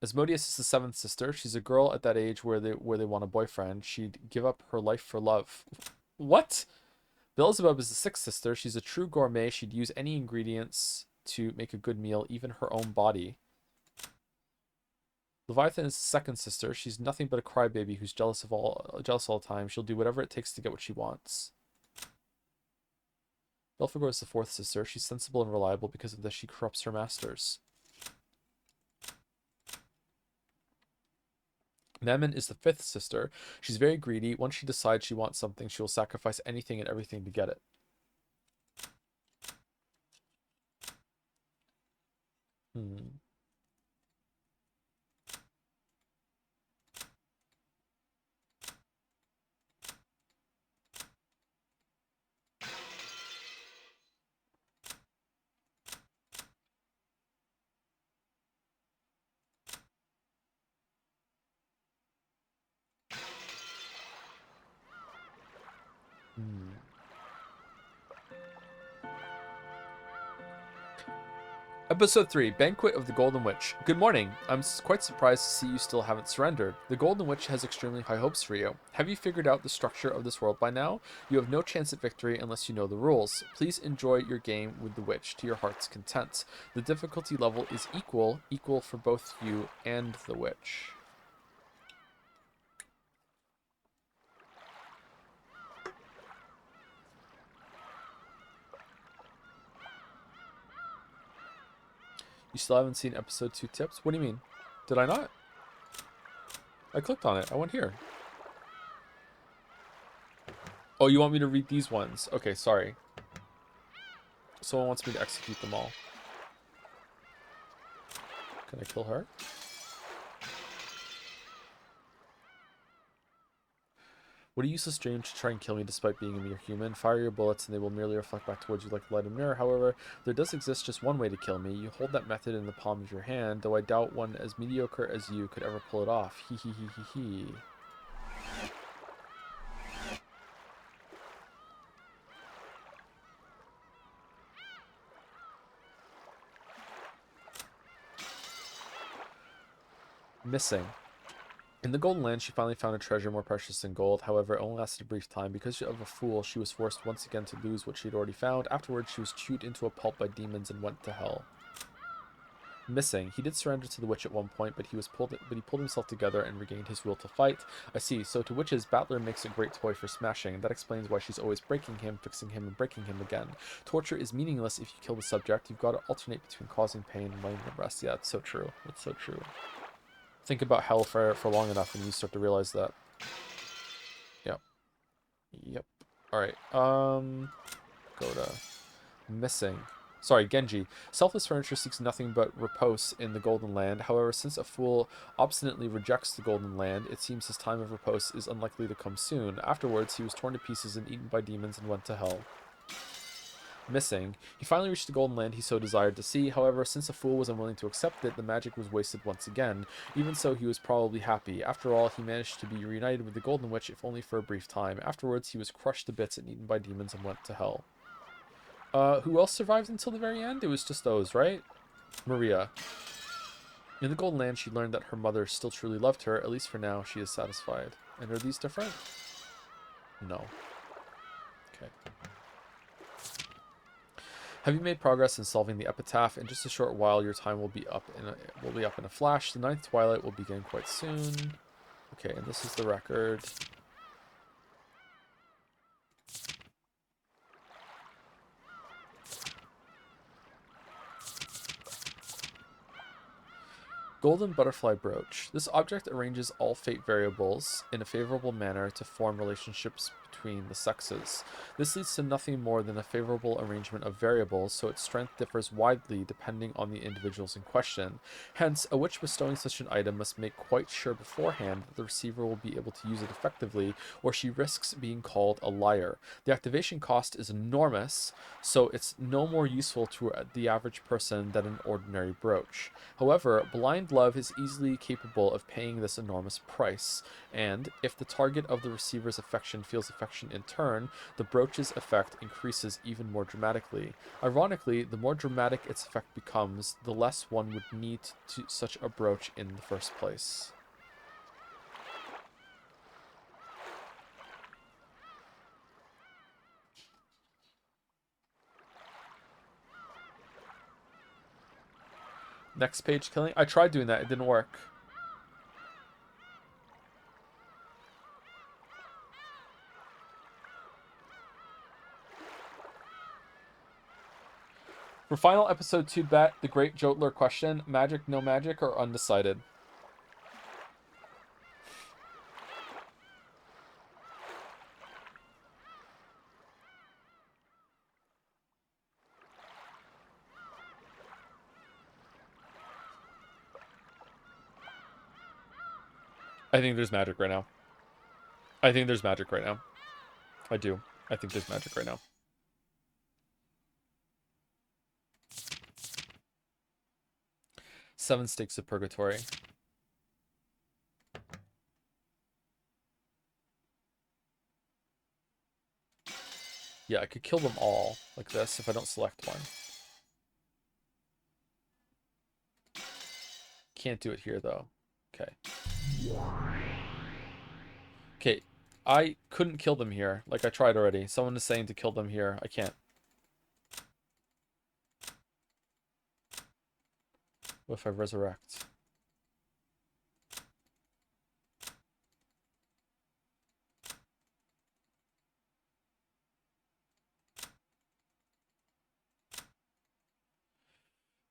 Asmodeus is the seventh sister. She's a girl at that age where they want a boyfriend. She'd give up her life for love. What? Beelzebub is the sixth sister. She's a true gourmet. She'd use any ingredients to make a good meal, even her own body. Leviathan is the second sister. She's nothing but a crybaby who's jealous all the time. She'll do whatever it takes to get what she wants. Belphegor is the fourth sister. She's sensible and reliable. Because of this, she corrupts her masters. Mammon is the fifth sister. She's very greedy. Once she decides she wants something, she will sacrifice anything and everything to get it. Hmm. Hmm. Episode 3, Banquet of the Golden Witch. Good morning. I'm quite surprised to see you still haven't surrendered. The Golden Witch has extremely high hopes for you. Have you figured out the structure of this world by now? You have no chance at victory unless you know the rules. Please enjoy your game with the witch to your heart's content. The difficulty level is equal for both you and the witch. You still haven't seen episode 2 tips? What do you mean? Did I not? I clicked on it. I went here. Oh, you want me to read these ones? Okay, sorry. Someone wants me to execute them all. Can I kill her? What a useless dream to try and kill me despite being a mere human. Fire your bullets and they will merely reflect back towards you like a light of mirror. However, there does exist just one way to kill me. You hold that method in the palm of your hand, though I doubt one as mediocre as you could ever pull it off. Hee hee hee hee hee. Missing. In the Golden Land, she finally found a treasure more precious than gold. However, it only lasted a brief time. Because of a fool, she was forced once again to lose what she had already found. Afterwards, she was chewed into a pulp by demons and went to hell. Missing. He did surrender to the witch at one point, but he pulled himself together and regained his will to fight. I see. So to witches, Battler makes a great toy for smashing. That explains why she's always breaking him, fixing him, and breaking him again. Torture is meaningless if you kill the subject. You've got to alternate between causing pain and letting them rest. Yeah, it's so true. It's so true. Think about hell for long enough and you start to realize that. Yep. Yep. Alright. Go to missing. Sorry, Genji. Selfless furniture seeks nothing but repose in the Golden Land. However, since a fool obstinately rejects the Golden Land, it seems his time of repose is unlikely to come soon. Afterwards, he was torn to pieces and eaten by demons and went to hell. Missing. He finally reached the Golden Land he so desired to see. However, since the fool was unwilling to accept it, the magic was wasted once again. Even so, he was probably happy. After all, he managed to be reunited with the Golden Witch, if only for a brief time. Afterwards, he was crushed to bits and eaten by demons and went to hell. Who else survived until the very end? It was just those, right? Maria. In the Golden Land, she learned that her mother still truly loved her. At least for now, she is satisfied. And are these different? No. Okay. Have you made progress in solving the epitaph? In just a short while, your time will be up in a flash. The ninth twilight will begin quite soon. Okay, and this is the record. Golden Butterfly Brooch. This object arranges all fate variables in a favorable manner to form relationships between the sexes. This leads to nothing more than a favorable arrangement of variables, so its strength differs widely depending on the individuals in question. Hence, a witch bestowing such an item must make quite sure beforehand that the receiver will be able to use it effectively, or she risks being called a liar. The activation cost is enormous, so it's no more useful to the average person than an ordinary brooch. However, blind love is easily capable of paying this enormous price, and if the target of the receiver's affection feels affection in turn, the brooch's effect increases even more dramatically. Ironically, the more dramatic its effect becomes, the less one would need such a brooch in the first place. Next page killing? I tried doing that, it didn't work. For final episode 2 bet, the great Jotler question, magic, no magic, or undecided? I think there's magic right now. I think there's magic right now. I do. I think there's magic right now. Seven Stakes of Purgatory. Yeah, I could kill them all like this if I don't select one. Can't do it here, though. Okay. Okay, I couldn't kill them here. Like I tried already. Someone is saying to kill them here. I can't. What if I resurrect?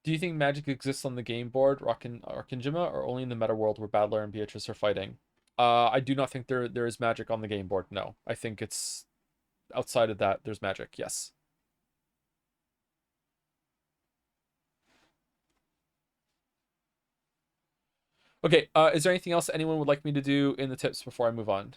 Do you think magic exists on the game board, Arkanjima, or only in the meta world where Battler and Beatrice are fighting? I do not think there is magic on the game board, no. I think it's outside of that, there's magic, yes. Okay, is there anything else anyone would like me to do in the tips before I move on?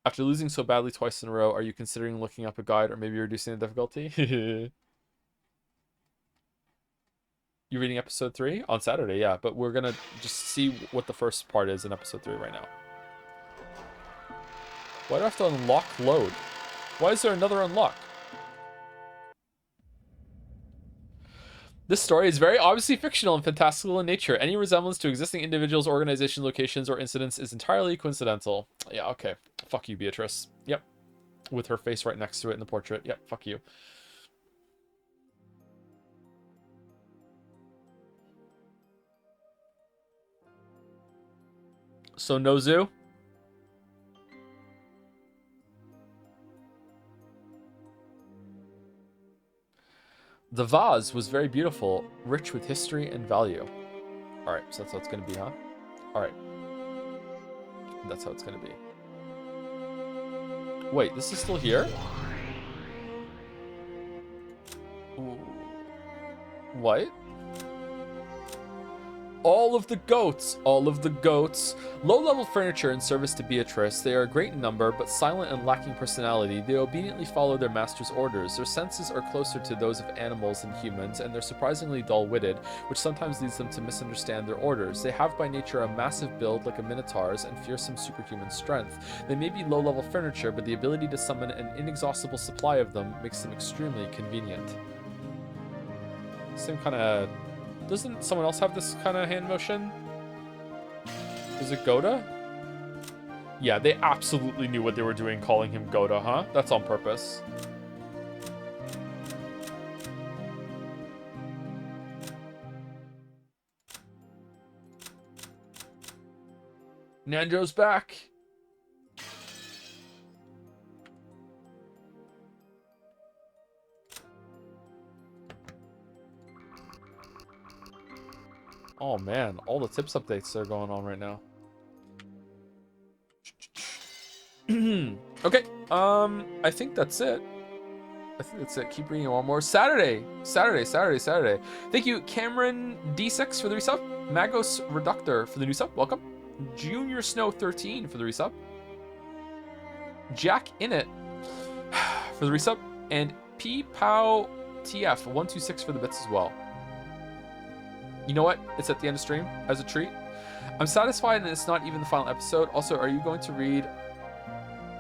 After losing so badly twice in a row, are you considering looking up a guide or maybe reducing the difficulty? You reading episode 3? On Saturday, yeah, but we're gonna just see what the first part is in episode 3 right now. Why do I have to unlock load? Why is there another unlock? This story is very obviously fictional and fantastical in nature. Any resemblance to existing individuals, organizations, locations, or incidents is entirely coincidental. Yeah, okay. Fuck you, Beatrice. Yep. With her face right next to it in the portrait. Yep, fuck you. So, no zoo? The vase was very beautiful, rich with history and value. Alright, so that's how it's gonna be, huh? Alright. That's how it's gonna be. Wait, this is still here? What? All of the goats, all of the goats. Low-level furniture in service to Beatrice. They are great in number, but silent and lacking personality. They obediently follow their master's orders. Their senses are closer to those of animals than humans, and they're surprisingly dull-witted, which sometimes leads them to misunderstand their orders. They have by nature a massive build like a minotaur's and fearsome superhuman strength. They may be low-level furniture, but the ability to summon an inexhaustible supply of them makes them extremely convenient. Same kind of... Doesn't someone else have this kind of hand motion? Is it Goda? Yeah, they absolutely knew what they were doing calling him Goda, huh? That's on purpose. Nanjo's back. Oh man, all the tips updates are going on right now. Okay, I think that's it. I think that's it. Keep reading one more. Saturday. Thank you, Cameron D6 for the resub. Magos Reductor for the new sub. Welcome. Junior Snow 13 for the resub. Jack Innit for the resub. And P Pow TF 126 for the bits as well. You know what? It's at the end of stream as a treat. I'm satisfied and it's not even the final episode. Also, are you going to read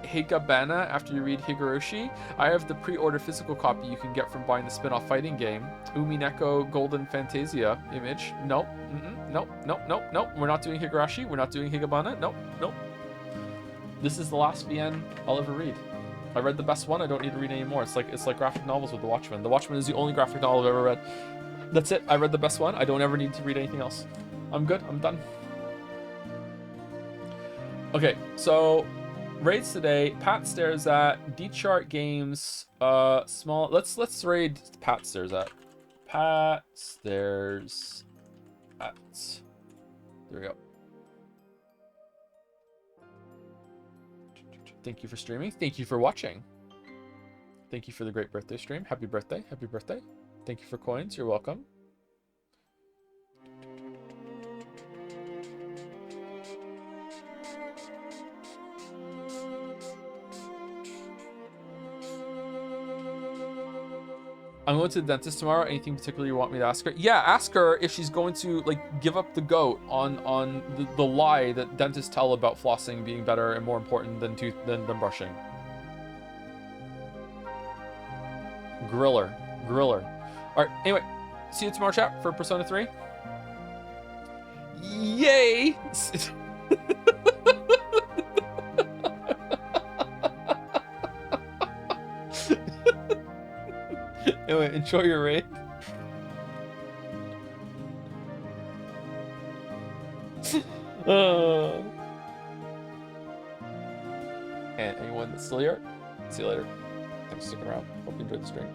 Higabana after you read Higurashi? I have the pre-order physical copy you can get from buying the spin-off fighting game. Umineko Golden Fantasia image. Nope. Nope. We're not doing Higurashi. We're not doing Higabana. Nope. This is the last VN I'll ever read. I read the best one. I don't need to read any more. It's like graphic novels with The Watchmen. The Watchmen is the only graphic novel I've ever read. That's it. I read the best one. I don't ever need to read anything else. I'm good. I'm done. Okay, so raids today. Pat stares at D-Chart Games. Small. Let's raid Pat stares at. Pat stares at. There we go. Thank you for streaming. Thank you for watching. Thank you for the great birthday stream. Happy birthday. Happy birthday. Thank you for coins. You're welcome. I'm going to the dentist tomorrow. Anything particular you want me to ask her? Yeah, ask her if she's going to like give up the goat on the lie that dentists tell about flossing being better and more important than brushing. Griller. All right. Anyway, see you tomorrow, chat, for Persona 3. Yay! Anyway, enjoy your raid. And anyone that's still here, see you later. Thanks for sticking around. Hope you enjoyed the stream.